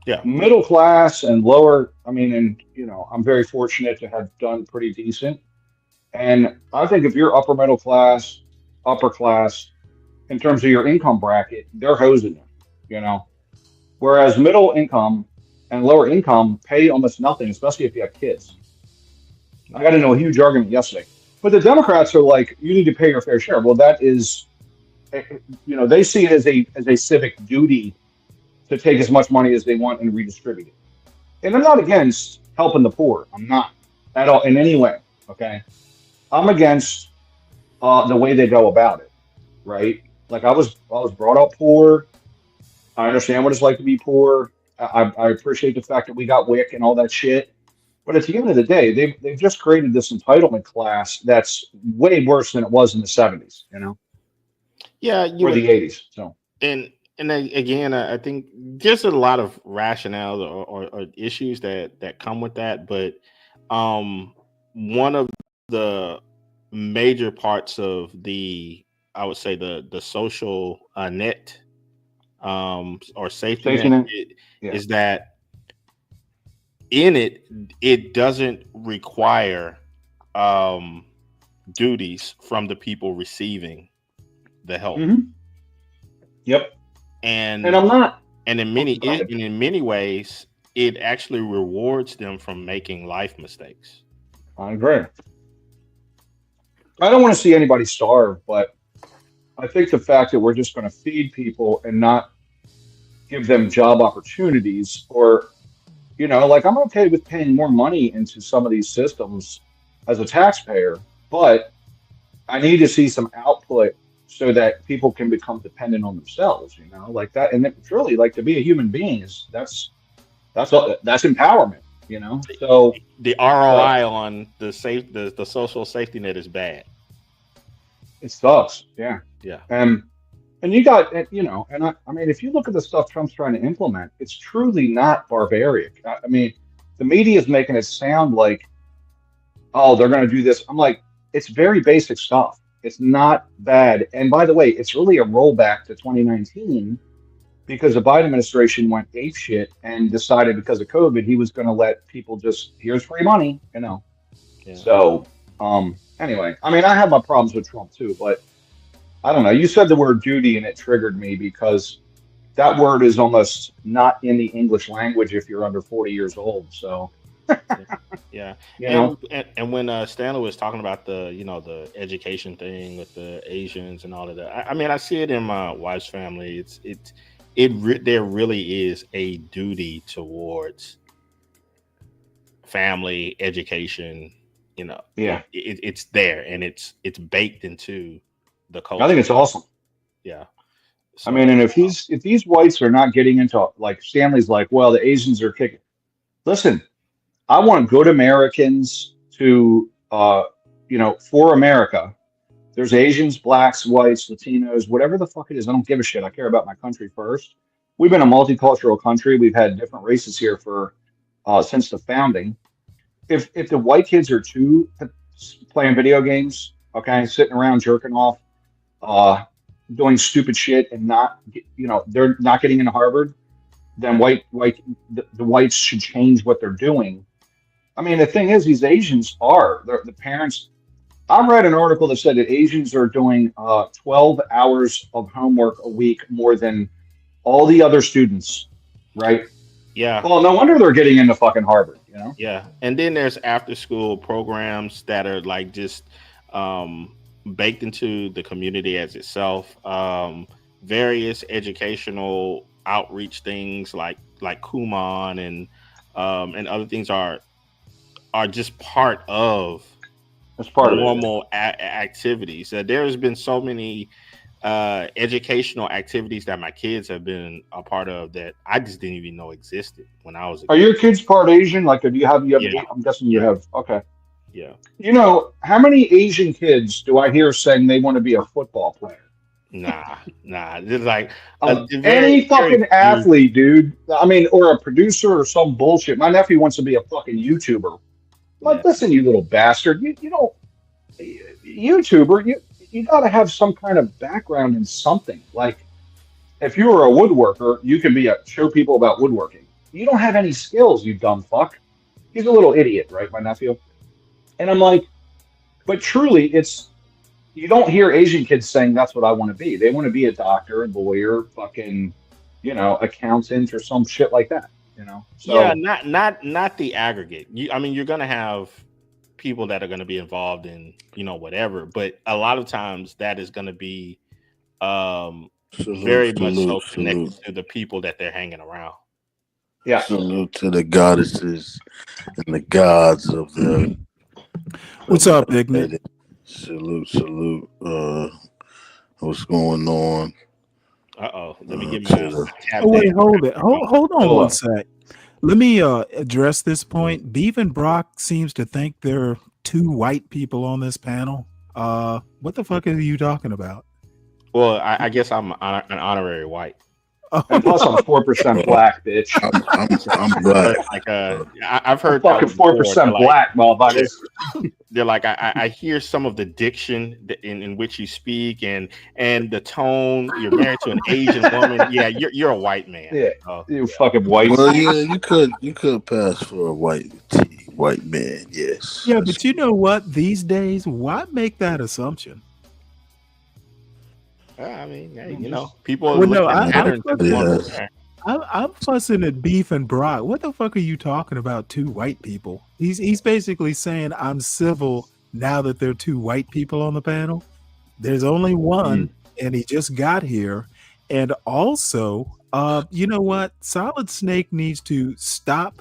Yeah. Middle class and lower, I'm very fortunate to have done pretty decent. And I think if you're upper middle class, upper class, in terms of your income bracket, they're hosing you, whereas middle income and lower income pay almost nothing, especially if you have kids. I got into a huge argument yesterday. But the Democrats are like, you need to pay your fair share. Well, that is, they see it as a civic duty to take as much money as they want and redistribute it. And I'm not against helping the poor. I'm not at all in any way. Okay, I'm against the way they go about it. Right? Like I was brought up poor. I understand what it's like to be poor. I appreciate the fact that we got WIC and all that shit. But at the end of the day, they've just created this entitlement class that's way worse than it was in the 70s, Yeah, or the 80s. So and then again, I think there's a lot of rationale or issues that come with that. But one of the major parts of I would say the social net or safety net is that in it doesn't require duties from the people receiving the help. Mm-hmm. Yep. And I'm not. And in many ways, it actually rewards them from making life mistakes. I agree. I don't want to see anybody starve, but I think the fact that we're just going to feed people and not give them job opportunities, or like I'm okay with paying more money into some of these systems as a taxpayer, but I need to see some output so that people can become dependent on themselves, like that. And it's really like to be a human being that's empowerment, So the ROI on the social safety net is bad. It sucks. Yeah. Yeah. And you got, and I mean, if you look at the stuff Trump's trying to implement, it's truly not barbaric. I mean, the media is making it sound like, oh, they're going to do this. I'm like, it's very basic stuff. It's not bad. And by the way, it's really a rollback to 2019 because the Biden administration went apeshit and decided because of COVID, he was going to let people here's free money, Yeah. So, anyway, I mean, I have my problems with Trump too, but I don't know. You said the word duty and it triggered me because that word is almost not in the English language if you're under 40 years old. So yeah. And when Stanley was talking about the education thing with the Asians and all of that, I mean, I see it in my wife's family. There really is a duty towards family education. Yeah, it's there and it's baked into the culture. I think it's awesome. Yeah. So, I mean, and if these whites are not getting into, like Stanley's like, well, the Asians are kicking. Listen, I want good Americans to, for America. There's Asians, blacks, whites, Latinos, whatever the fuck it is. I don't give a shit. I care about my country first. We've been a multicultural country. We've had different races here since the founding. If the white kids are too playing video games, okay, sitting around jerking off, doing stupid shit and they're not getting into Harvard, then the whites should change what they're doing. I mean, the thing is, these Asians the parents. I read an article that said that Asians are doing 12 hours of homework a week more than all the other students, right? Yeah. Well, no wonder they're getting into fucking Harvard, Yeah. And then there's after school programs that are like just baked into the community as itself. Various educational outreach things like Kumon and other things are just part of normal activities. There has been so many educational activities that my kids have been a part of that I just didn't even know existed when I was a kid. Are your kids part Asian? Like, do you have? I'm guessing you have. Okay. Yeah. How many Asian kids do I hear saying they want to be a football player? Nah. It's like any fucking athlete, dude. I mean, or a producer or some bullshit. My nephew wants to be a fucking YouTuber. Like, listen, you little bastard. YouTuber, you got to have some kind of background in something. Like, if you were a woodworker, you can show people about woodworking. You don't have any skills, you dumb fuck. He's a little idiot, right, my nephew? And I'm like, but truly, you don't hear Asian kids saying that's what I want to be. They want to be a doctor, a lawyer, fucking, accountant or some shit like that. So yeah, not the aggregate. I mean, you're gonna have people that are going to be involved in whatever, but a lot of times that is going to be very much so connected to the people that they're hanging around. Yeah. Salute to the goddesses and the gods of the. What's up, Ignorant? Salute. What's going on? Let me get my. Wait, hold it. Hold on one sec. Let me address this point. Beef and Brock seems to think there are two white people on this panel. What the fuck are you talking about? Well, I guess I'm an honorary white. And plus, I'm 4% black, bitch. I'm black. I've heard I'm fucking 4% black, motherfuckers. They're like, I hear some of the diction in which you speak and the tone. You're married to an Asian woman. Yeah, you're a white man. Yeah, you fucking white. Well, yeah, you could pass for a white man. Yes. Yeah, but you know what? These days, why make that assumption? I mean, hey, people. Well, no, I'm fussing at Beef and Brock. What the fuck are you talking about? Two white people? He's basically saying I'm civil now that there are two white people on the panel. There's only one, and he just got here. And also, you know what? Solid Snake needs to stop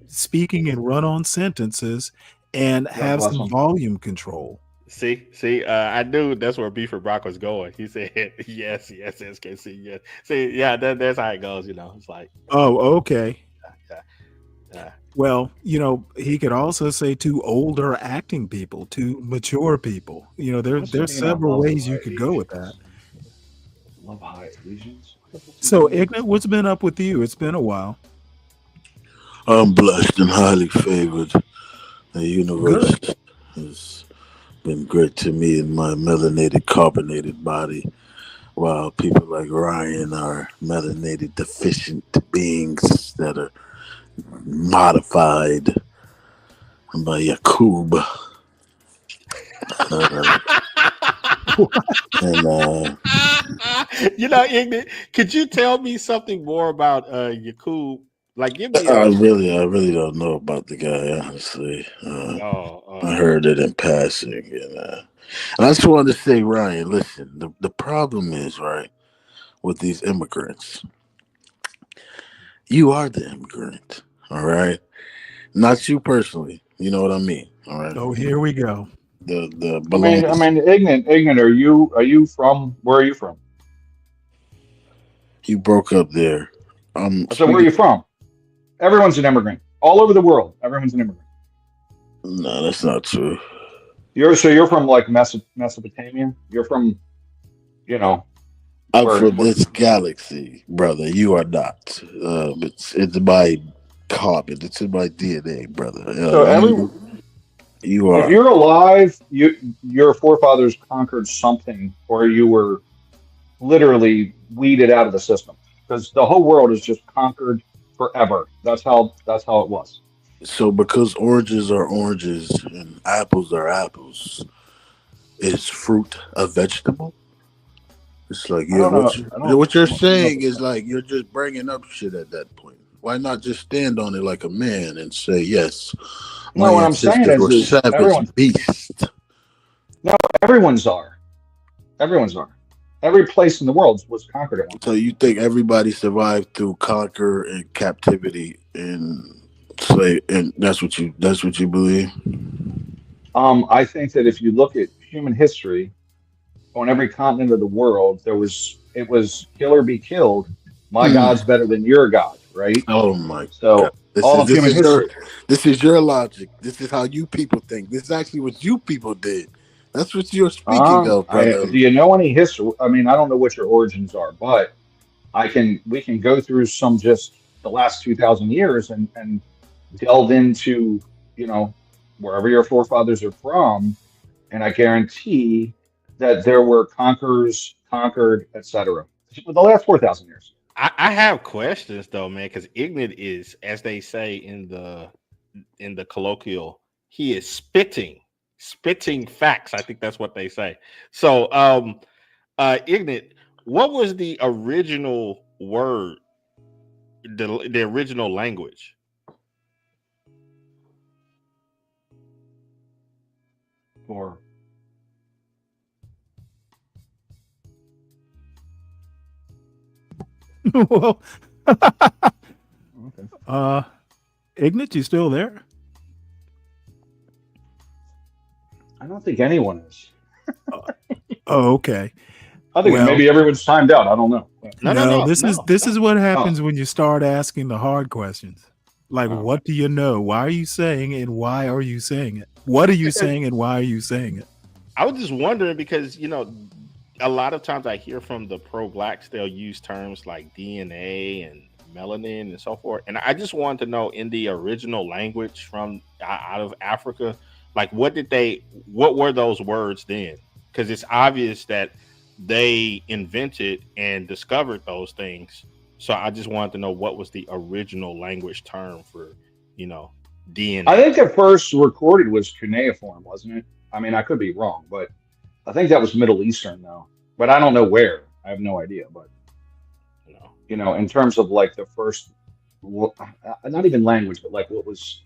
speaking in run-on sentences and have some volume control. See, I knew that's where Beef and Brock was going. He said, yes, SKC, yes. See, yeah, that's how it goes, It's like, oh, okay. Yeah. Well, he could also say two older acting people, two mature people. There's several ways you could go with that. Love high Asians. So, Ignorant, what's been up with you? It's been a while. I'm blessed and highly favored. The universe has been great to me in my melanated, carbonated body, while people like Ryan are melanated deficient beings that are modified by Yakub. Ignorant, could you tell me something more about Yakub? Like, give me. I really don't know about the guy, honestly. I heard it in passing, and I just wanted to say, Ryan, listen. The problem is, right, with these immigrants. You are the immigrant, all right. Not you personally. You know what I mean, all right. Oh, here we go. I mean, ignorant. Are you from? Where are you from? You broke up there. So where are you from? Everyone's an immigrant. All over the world, everyone's an immigrant. No, that's not true. You're from like Mesopotamia? You're from, I'm from this galaxy, brother. You are not. It's my carbon. It's in my DNA, brother. So you are. If you're alive, your forefathers conquered something, or you were literally weeded out of the system, because the whole world is just conquered forever. That's how it was. So because oranges are oranges and apples are apples, is fruit a vegetable? It's like what you're saying is like you're just bringing up shit at that point. Why not just stand on it like a man and say yes? No, what I'm saying is savage beast. No, everyone's are. Every place in the world was conquered at once. So you think everybody survived through conquer and captivity and slave, and that's what you believe? I think that if you look at human history, on every continent of the world, it was kill or be killed. My God's better than your God, right? Oh my God! So human history. This is your logic. This is how you people think. This is actually what you people did. That's what you're speaking of, brother. Do you know any history? I mean, I don't know what your origins are, but we can go through some just the last 2,000 years and delve into, wherever your forefathers are from, and I guarantee that there were conquerors, conquered, etc. For the last 4,000 years. I have questions though, man, because Ignorant is, as they say in the colloquial, he is spitting facts. I think that's what they say. So, Ignorant, what was the original word the original language. For Well, Ignat, you still there? I don't think anyone is. Oh, okay. I think maybe everyone's timed out. I don't know. No. This is what happens when you start asking the hard questions. Like, what do you know? Why are you saying it? And why are you saying it? What are you saying and why are you saying it? I was just wondering because, you know, a lot of times I hear from the pro-blacks, they'll use terms like DNA and melanin and so forth. And I just wanted to know, in the original language from out of Africa, like what were those words then? Because it's obvious that they invented and discovered those things. So I just wanted to know what was the original language term for, you know, DNA. I think the first recorded was cuneiform, wasn't it? I mean, I could be wrong, but I think that was Middle Eastern though. But I don't know where. I have no idea. But you know, in terms of like the first, not even language, but like what was,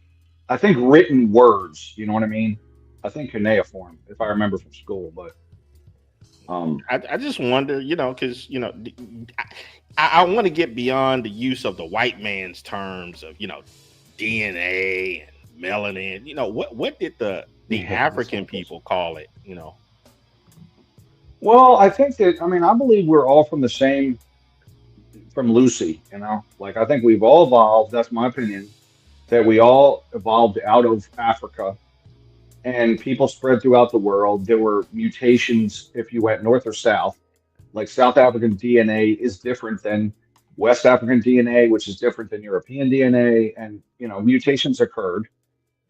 I think written words. You know what I mean? I think cuneiform, if I remember from school. But I just wonder, you know, because you know, I want to get beyond the use of the white man's terms of, you know, DNA and melanin. You know, what did the African people call it? You know. Well, I think that, I mean, I believe we're all from the same, from Lucy, you know, like I think we've all evolved. That's my opinion, that we all evolved out of Africa and people spread throughout the world. There were mutations if you went north or south, like South African DNA is different than West African DNA, which is different than European DNA. And, you know, mutations occurred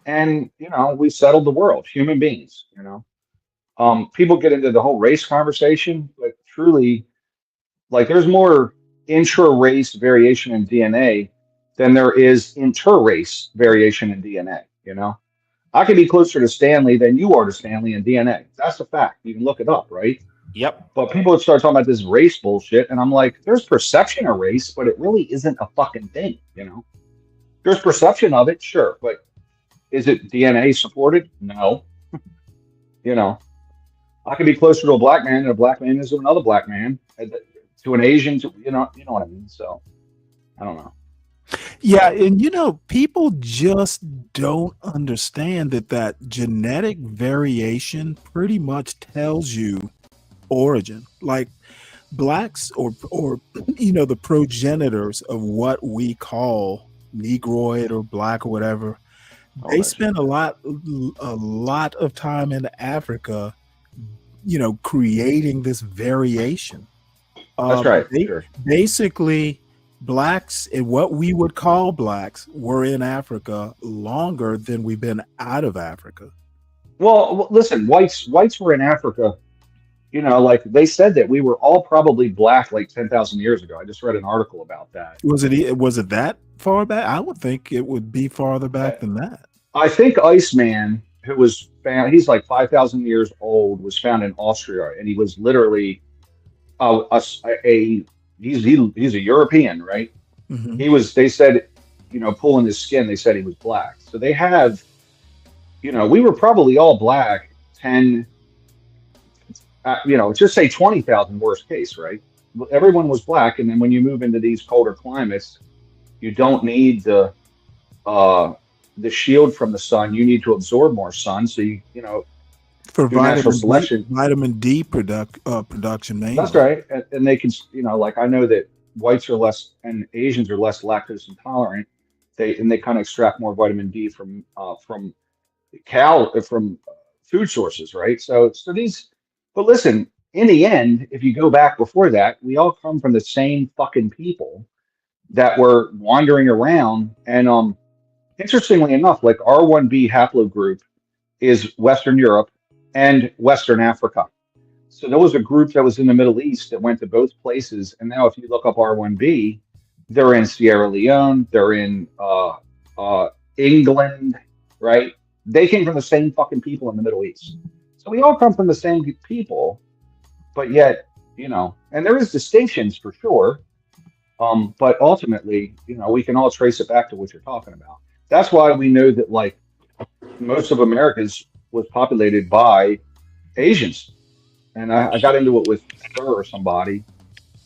and, you know, we settled the world, human beings, you know. People get into the whole race conversation, but truly, like, there's more intra-race variation in DNA than there is inter-race variation in DNA. You know, I could be closer to Stanley than you are to Stanley in DNA. That's a fact. You can look it up, right? Yep. But people would start talking about this race bullshit, and I'm like, there's perception of race, but it really isn't a fucking thing. You know, there's perception of it, sure, but is it DNA supported? No. You know. I could be closer to a black man than a black man is to another black man, to an Asian, you know what I mean? So, I don't know. Yeah, and you know, people just don't understand that genetic variation pretty much tells you origin. Like blacks or you know, the progenitors of what we call Negroid or black or whatever, they spend a lot of time in Africa, you know, creating this variation. That's right. Sure. Basically, blacks and what we would call blacks were in Africa longer than we've been out of Africa. Well, listen, whites were in Africa. You know, like they said that we were all probably black like 10,000 years ago. I just read an article about that. Was it that far back? I would think it would be farther back than that. I think Iceman, who was found, he's like 5,000 years old, was found in Austria, and he was literally he's a European, right? Mm-hmm. He was, they said, you know, pulling his skin, they said he was black. So they have, you know, we were probably all black 10, you know, just say 20,000 worst case, right? Everyone was black, and then when you move into these colder climates, you don't need the shield from the sun. You need to absorb more sun, so you know, for vitamin D production mainly. That's right, and they can, you know, like I know that whites are less and Asians are less lactose intolerant. They kind of extract more vitamin D from food sources, right? So these, but listen, in the end, if you go back before that, we all come from the same fucking people that were wandering around. And interestingly enough, like R1b haplogroup is Western Europe and Western Africa. So there was a group that was in the Middle East that went to both places. And now if you look up R1b, they're in Sierra Leone, they're in England, right? They came from the same fucking people in the Middle East. So we all come from the same people, but yet, you know, and there is distinctions for sure. But ultimately, we can all trace it back to what you're talking about. That's why we know that like most of America's was populated by Asians. And I got into it with Sir or somebody,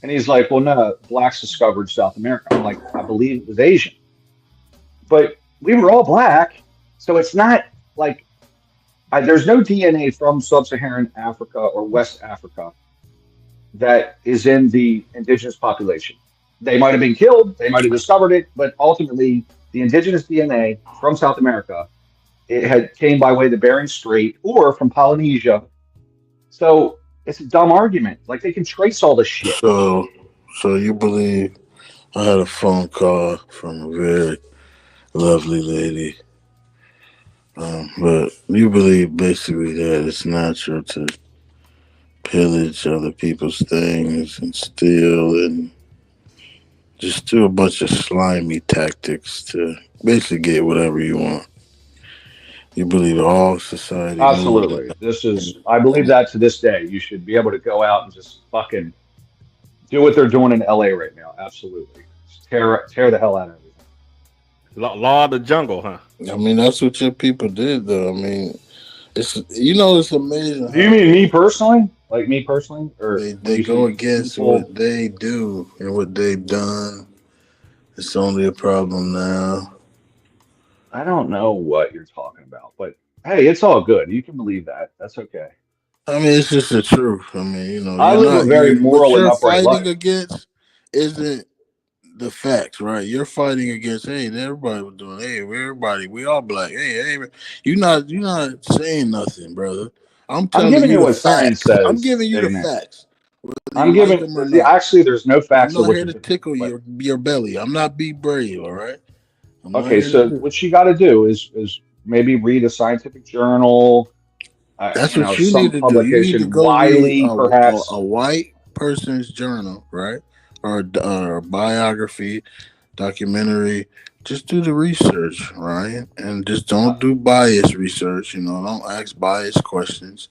and he's like, "Well, no, blacks discovered South America." I'm like, "I believe it was Asian, but we were all black, so it's not like there's no DNA from sub-Saharan Africa or West Africa that is in the indigenous population. They might have been killed, they might have discovered it, but ultimately, the indigenous DNA from South America, it had came by way of the Bering Strait or from Polynesia. So it's a dumb argument. Like they can trace all the shit. So you believe I had a phone call from a very lovely lady, but you believe basically that it's natural to pillage other people's things and steal and just do a bunch of slimy tactics to basically get whatever you want. You believe all society moves Absolutely. I believe that to this day. You should be able to go out and just fucking do what they're doing in LA right now. Absolutely. Just tear the hell out of everything. Law of the jungle, huh? I mean, that's what your people did, though. I mean, it's it's amazing. Do you mean me personally? Like me personally? Or they go against what they do and what they've done. It's only a problem now. I don't know what you're talking about, but hey, it's all good. You can believe that. That's okay. I mean, it's just the truth. I mean, I live a very moral and upright life. What you're fighting against isn't the facts, right? You're fighting against, hey, everybody was doing, hey, we all black. Hey, you're not saying nothing, brother. I'm giving you what the science facts. says. I'm giving you the Amen. facts. I'm giving actually there's no facts. I'm not here to tickle your belly. I'm not be brave, all right? Okay, so what you got to do is maybe read a scientific journal. That's what you need to do. You need to go Wiley, read perhaps a white person's journal, right? Or a biography, documentary. Just do the research, right? And just don't do biased research. Don't ask biased questions.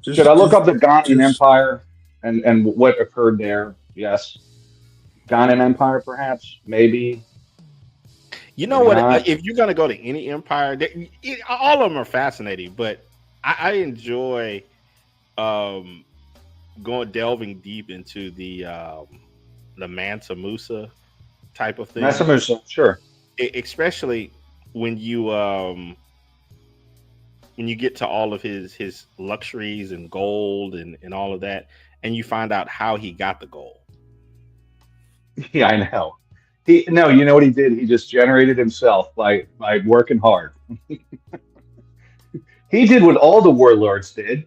Should I look up the Ghanaian Empire and what occurred there? Yes. Ghanaian Empire, perhaps, maybe. You know what? If you're going to go to any empire, all of them are fascinating, but I enjoy delving deep into the Mansa Musa type of thing. Mansa Musa, sure. Especially when you get to all of his luxuries and gold and all of that, and you find out how he got the gold. Yeah, I know. You know what he did? He just generated himself by working hard. He did what all the warlords did,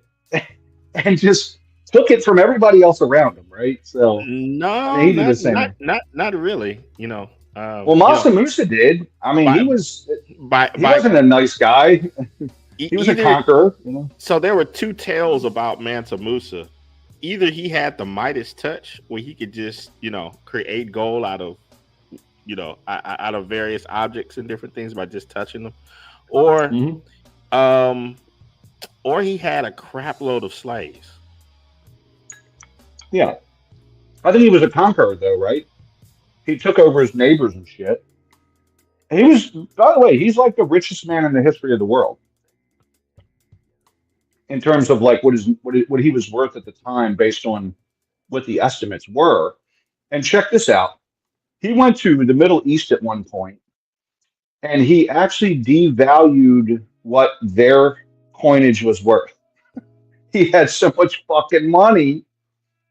and just took it from everybody else around him, right? So no, he did the same. Not really. Well, Mansa Musa did. I mean, he wasn't a nice guy. He was a conqueror. So there were two tales about Mansa Musa. Either he had the Midas touch, where he could just create gold out of various objects and different things by just touching them, or he had a crap load of slaves. Yeah, I think he was a conqueror, though, right? He took over his neighbors and shit. He was, by the way, he's like the richest man in the history of the world in terms of like what he was worth at the time, based on what the estimates were. And check this out: he went to the Middle East at one point, and he actually devalued what their coinage was worth. He had so much fucking money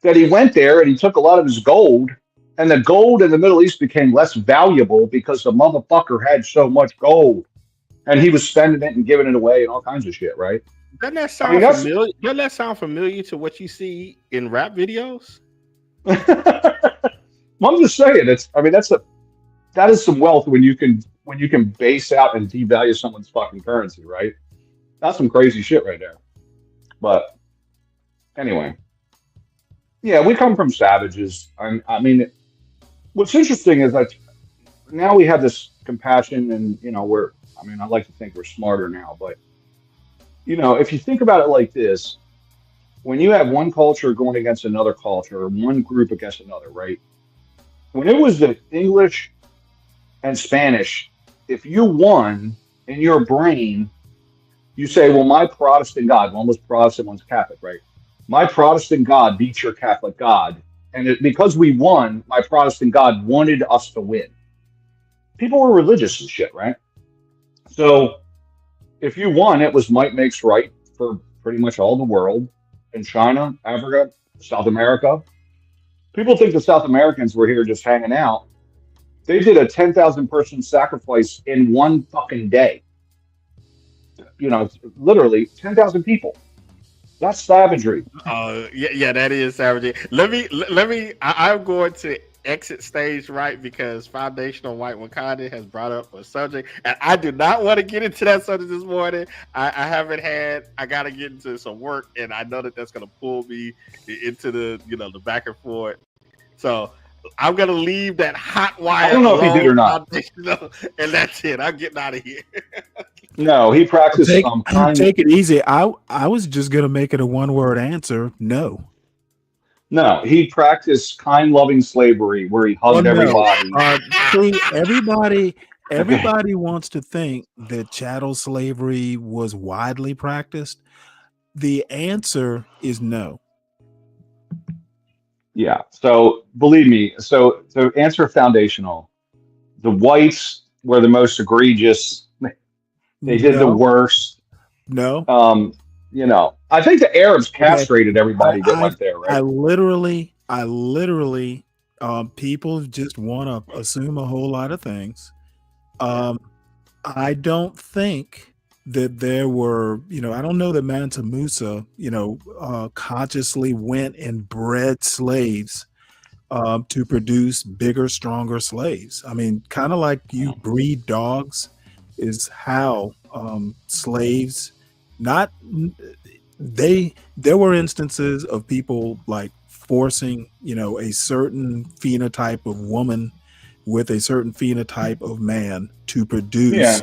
that he went there and he took a lot of his gold, and the gold in the Middle East became less valuable because the motherfucker had so much gold, and he was spending it and giving it away and all kinds of shit, right? Doesn't that sound familiar? Doesn't that sound familiar to what you see in rap videos? Well, I'm just saying, that is some wealth when you can base out and devalue someone's fucking currency, right? That's some crazy shit right there. But anyway, yeah, we come from savages. I mean, what's interesting is that now we have this compassion, and I like to think we're smarter now, but if you think about it like this, when you have one culture going against another culture, or one group against another, right? when it was the English and Spanish, if you won in your brain, you say, well, my Protestant God, one was Protestant, one's Catholic, right? My Protestant God beats your Catholic God. And because we won, my Protestant God wanted us to win. People were religious and shit, right? So if you won, it was might makes right for pretty much all the world, in China, Africa, South America. People think the South Americans were here just hanging out. They did a 10,000 person sacrifice in one fucking day. You know, literally 10,000 people. That's savagery. Yeah, that is savagery. Let me. I'm going to exit stage right because Foundational White Wakanda has brought up a subject, and I do not want to get into that subject this morning. I got to get into some work, and I know that's going to pull me into the back and forth. So I'm going to leave that hot wire. I don't know if he did or not. And that's it. I'm getting out of here. No, he practiced take it easy. I was just gonna make it a one-word answer. No. No, he practiced kind, loving slavery where he hugged everybody. See, everybody wants to think that chattel slavery was widely practiced. The answer is no. Yeah. So believe me. So to answer foundational, the whites were the most egregious. They did the worst. No. I think the Arabs castrated everybody that went there, right? I literally, people just want to assume a whole lot of things. I don't think that there were, I don't know that Mansa Musa, consciously went and bred slaves to produce bigger, stronger slaves. I mean, kind of like you breed dogs is how slaves there were instances of people like forcing a certain phenotype of woman with a certain phenotype of man to produce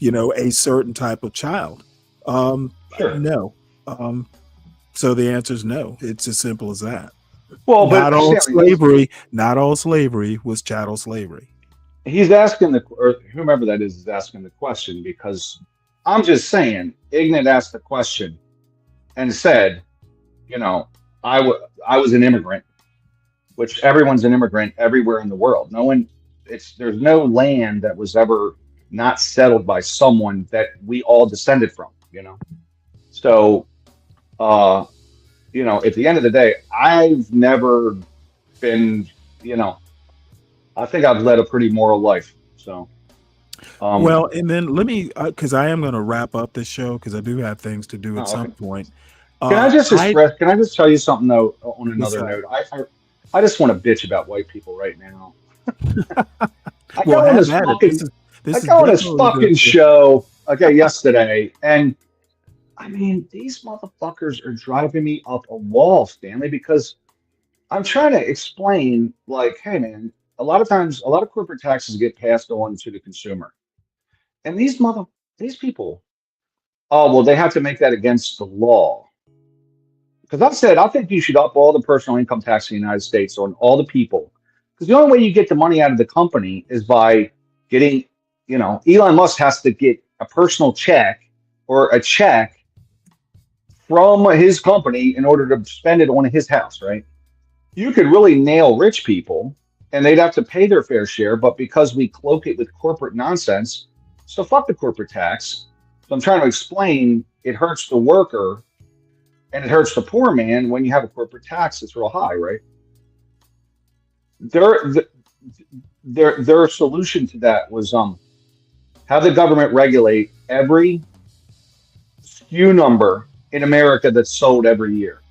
a certain type of child. No. So the answer is no. It's as simple as that. Well, not all slavery was chattel slavery. He's asking or whomever that is asking the question, because I'm just saying, Ignat asked the question and said, I was an immigrant, which everyone's an immigrant everywhere in the world. There's no land that was ever not settled by someone that we all descended from, So, at the end of the day, I've never been, I think I've led a pretty moral life. So, well, and then let me, because I am going to wrap up this show because I do have things to do at some point. Can I just tell you something though? On another note, I just want to bitch about white people right now. I go on this fucking show yesterday, and I mean, these motherfuckers are driving me up a wall, Stanley, because I'm trying to explain, like, hey man, a lot of times, a lot of corporate taxes get passed on to the consumer. And these people, they have to make that against the law. Because I've said, I think you should up all the personal income tax in the United States on all the people. Because the only way you get the money out of the company is by getting, Elon Musk has to get a personal check or a check from his company in order to spend it on his house, right? You could really nail rich people and they'd have to pay their fair share, but because we cloak it with corporate nonsense, so fuck the corporate tax. So I'm trying to explain, it hurts the worker and it hurts the poor man when you have a corporate tax that's real high, right? Their solution to that was have the government regulate every SKU number in America that's sold every year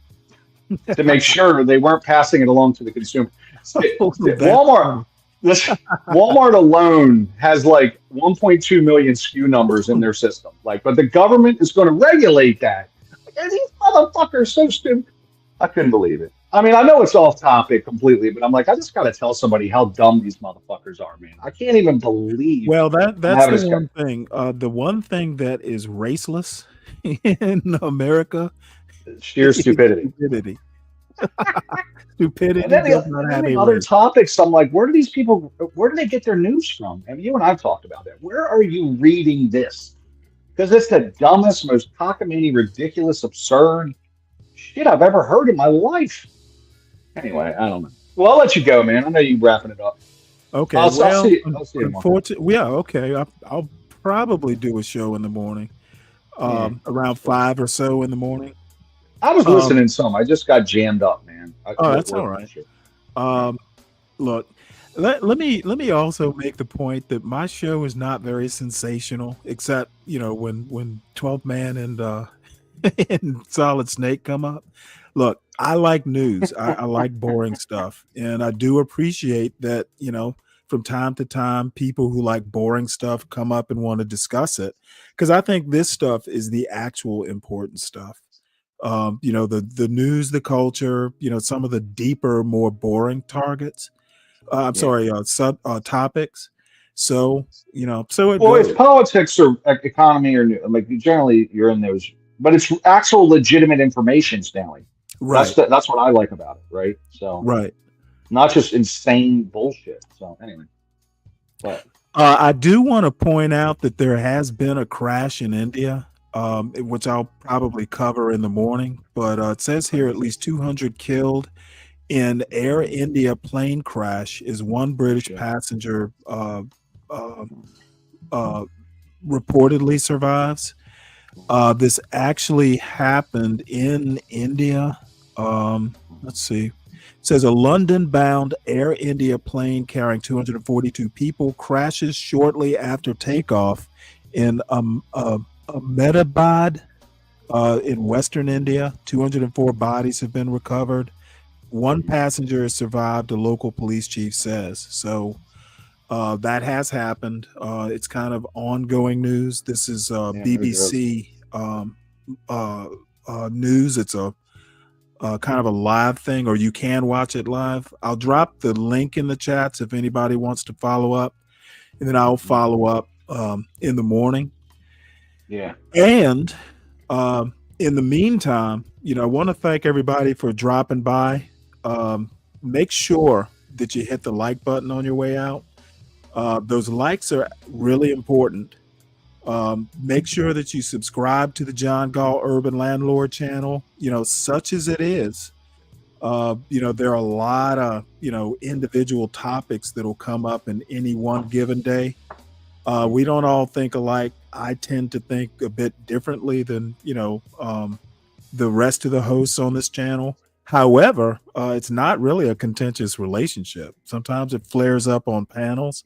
to make sure they weren't passing it along to the consumer. Walmart alone has like 1.2 million SKU numbers in their system. But the government is going to regulate that. And these motherfuckers are so stupid. I couldn't believe it. I mean, I know it's off topic completely, but I'm like, I just got to tell somebody how dumb these motherfuckers are, man. I can't even believe. Well, that's the one thing. The one thing that is raceless in America, sheer stupidity. Stupidity And then does not have the a other race. topics, I'm like, where do they get their news from? And you and I've talked about that. Where are you reading this? Because it's the dumbest, most cockamamie, ridiculous, absurd shit I've ever heard in my life. Anyway, I don't know. Well, I'll let you go, man. I know you're wrapping it up. Okay, I'll well, see you tomorrow. unfortunately, yeah, okay. I'll probably do a show in the morning, around 5 or so in the morning. I was listening some. I just got jammed up, man. That's all right. Look, let me also make the point that my show is not very sensational, except when 12th Man and and Solid Snake come up. Look, I like news. I like boring stuff, and I do appreciate that. From time to time, people who like boring stuff come up and want to discuss it, because I think this stuff is the actual important stuff. The news, the culture, some of the deeper, more boring targets. Topics. So it Well, goes. it's politics or economy or like generally you're in those, but it's actual legitimate information, Stanley. Right. That's what I like about it, right? So right, not just insane bullshit. So anyway, but I do want to point out that there has been a crash in India, which I'll probably cover in the morning. But it says here at least 200 killed in Air India plane crash as one British passenger reportedly survives. This actually happened in India. Let's see. It says a London-bound Air India plane carrying 242 people crashes shortly after takeoff in Ahmedabad in Western India. 204 bodies have been recovered. One passenger has survived, a local police chief says. So that has happened. It's kind of ongoing news. This is BBC news. It's a kind of a live thing, or you can watch it live. I'll drop the link in the chats if anybody wants to follow up, and then I'll follow up in the morning. Yeah. And in the meantime, I want to thank everybody for dropping by. Make sure that you hit the like button on your way out. Those likes are really important. Make sure that you subscribe to the John Gall Urban Landlord channel. Such as it is, there are a lot of individual topics that'll come up in any one given day. We don't all think alike. I tend to think a bit differently than the rest of the hosts on this channel. However, it's not really a contentious relationship. Sometimes it flares up on panels,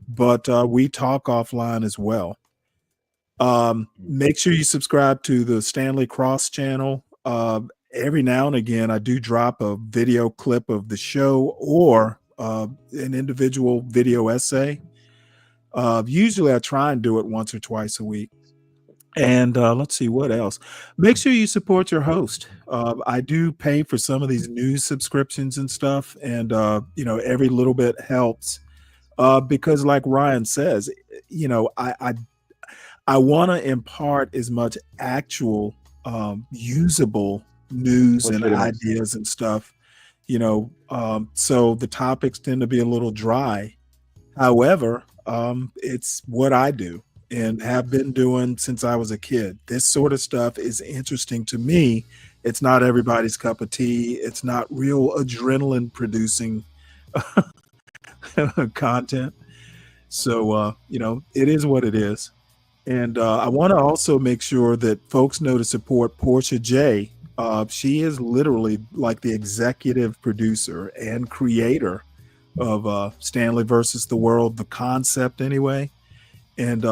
but we talk offline as well. Make sure you subscribe to the Stanley Cross channel. Every now and again, I do drop a video clip of the show or an individual video essay. Usually I try and do it once or twice a week. And let's see what else. Make sure you support your host. I do pay for some of these news subscriptions and stuff, and every little bit helps. Because, like Ryan says, I want to impart as much actual usable news and ideas and stuff. So the topics tend to be a little dry. However, it's what I do and have been doing since I was a kid. This sort of stuff is interesting to me. It's not everybody's cup of tea. It's not real adrenaline producing content. So, it is what it is. And I want to also make sure that folks know to support Portia J. She is literally like the executive producer and creator of Stanley versus the World, the concept anyway. And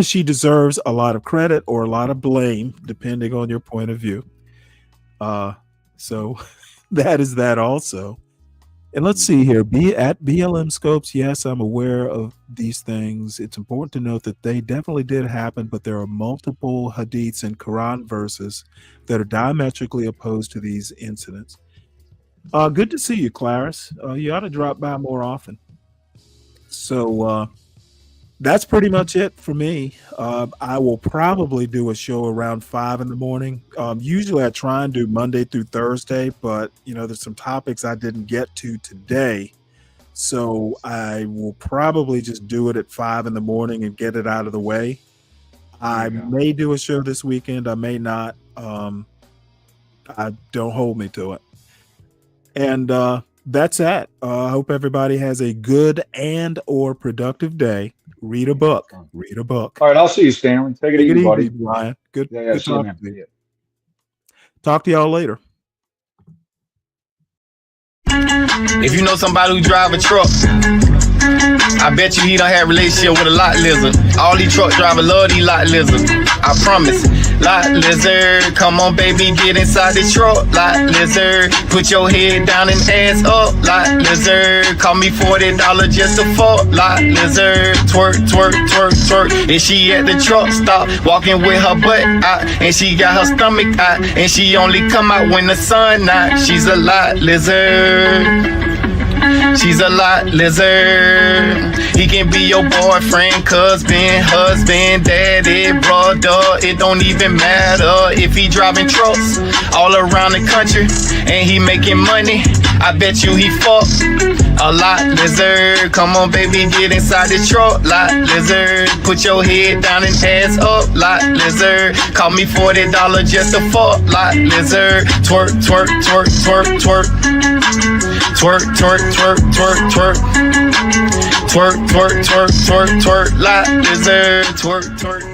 she deserves a lot of credit or a lot of blame, depending on your point of view. So that is that also. And let's see here. Be at BLM Scopes. Yes, I'm aware of these things. It's important to note that they definitely did happen, but there are multiple hadiths and Quran verses that are diametrically opposed to these incidents. Good to see you, Clarice. You ought to drop by more often. So that's pretty much it for me. I will probably do a show around 5 in the morning. Usually I try and do Monday through Thursday, but there's some topics I didn't get to today. So I will probably just do it at 5 in the morning and get it out of the way. I may do a show this weekend. I may not. Don't hold me to it. And that's it. I hope everybody has a good and or productive day. Read a book. Read a book. All right, I'll see you, Stanley. Take it easy, buddy. Ryan. Good. Yeah, Good see you, talking man. to you. Talk to y'all later. If you know somebody who drive a truck, I bet you he done had a relationship with a lot lizard. All these truck drivers love these lot lizards. I promise. Lot lizard, come on baby, get inside the truck. Lot lizard, put your head down and ass up. Lot lizard, call me $40 just to fuck. Lot lizard, twerk, twerk, twerk, twerk. And she at the truck stop, walking with her butt out, and she got her stomach out, and she only come out when the sun out. She's a lot lizard. She's a lot lizard. He can be your boyfriend, cousin, husband, daddy, brother. It don't even matter if he driving trucks all around the country and he making money. I bet you he fuck a lot lizard. Come on, baby, get inside the truck. Lot lizard. Put your head down and ass up. Lot lizard. Call me $40 just to fuck. Lot lizard. Twerk, twerk, twerk, twerk, twerk. Twerk, twerk, twerk, twerk, twerk. Twerk, twerk, twerk, twerk, twerk. Lot lizard. Twerk, twerk.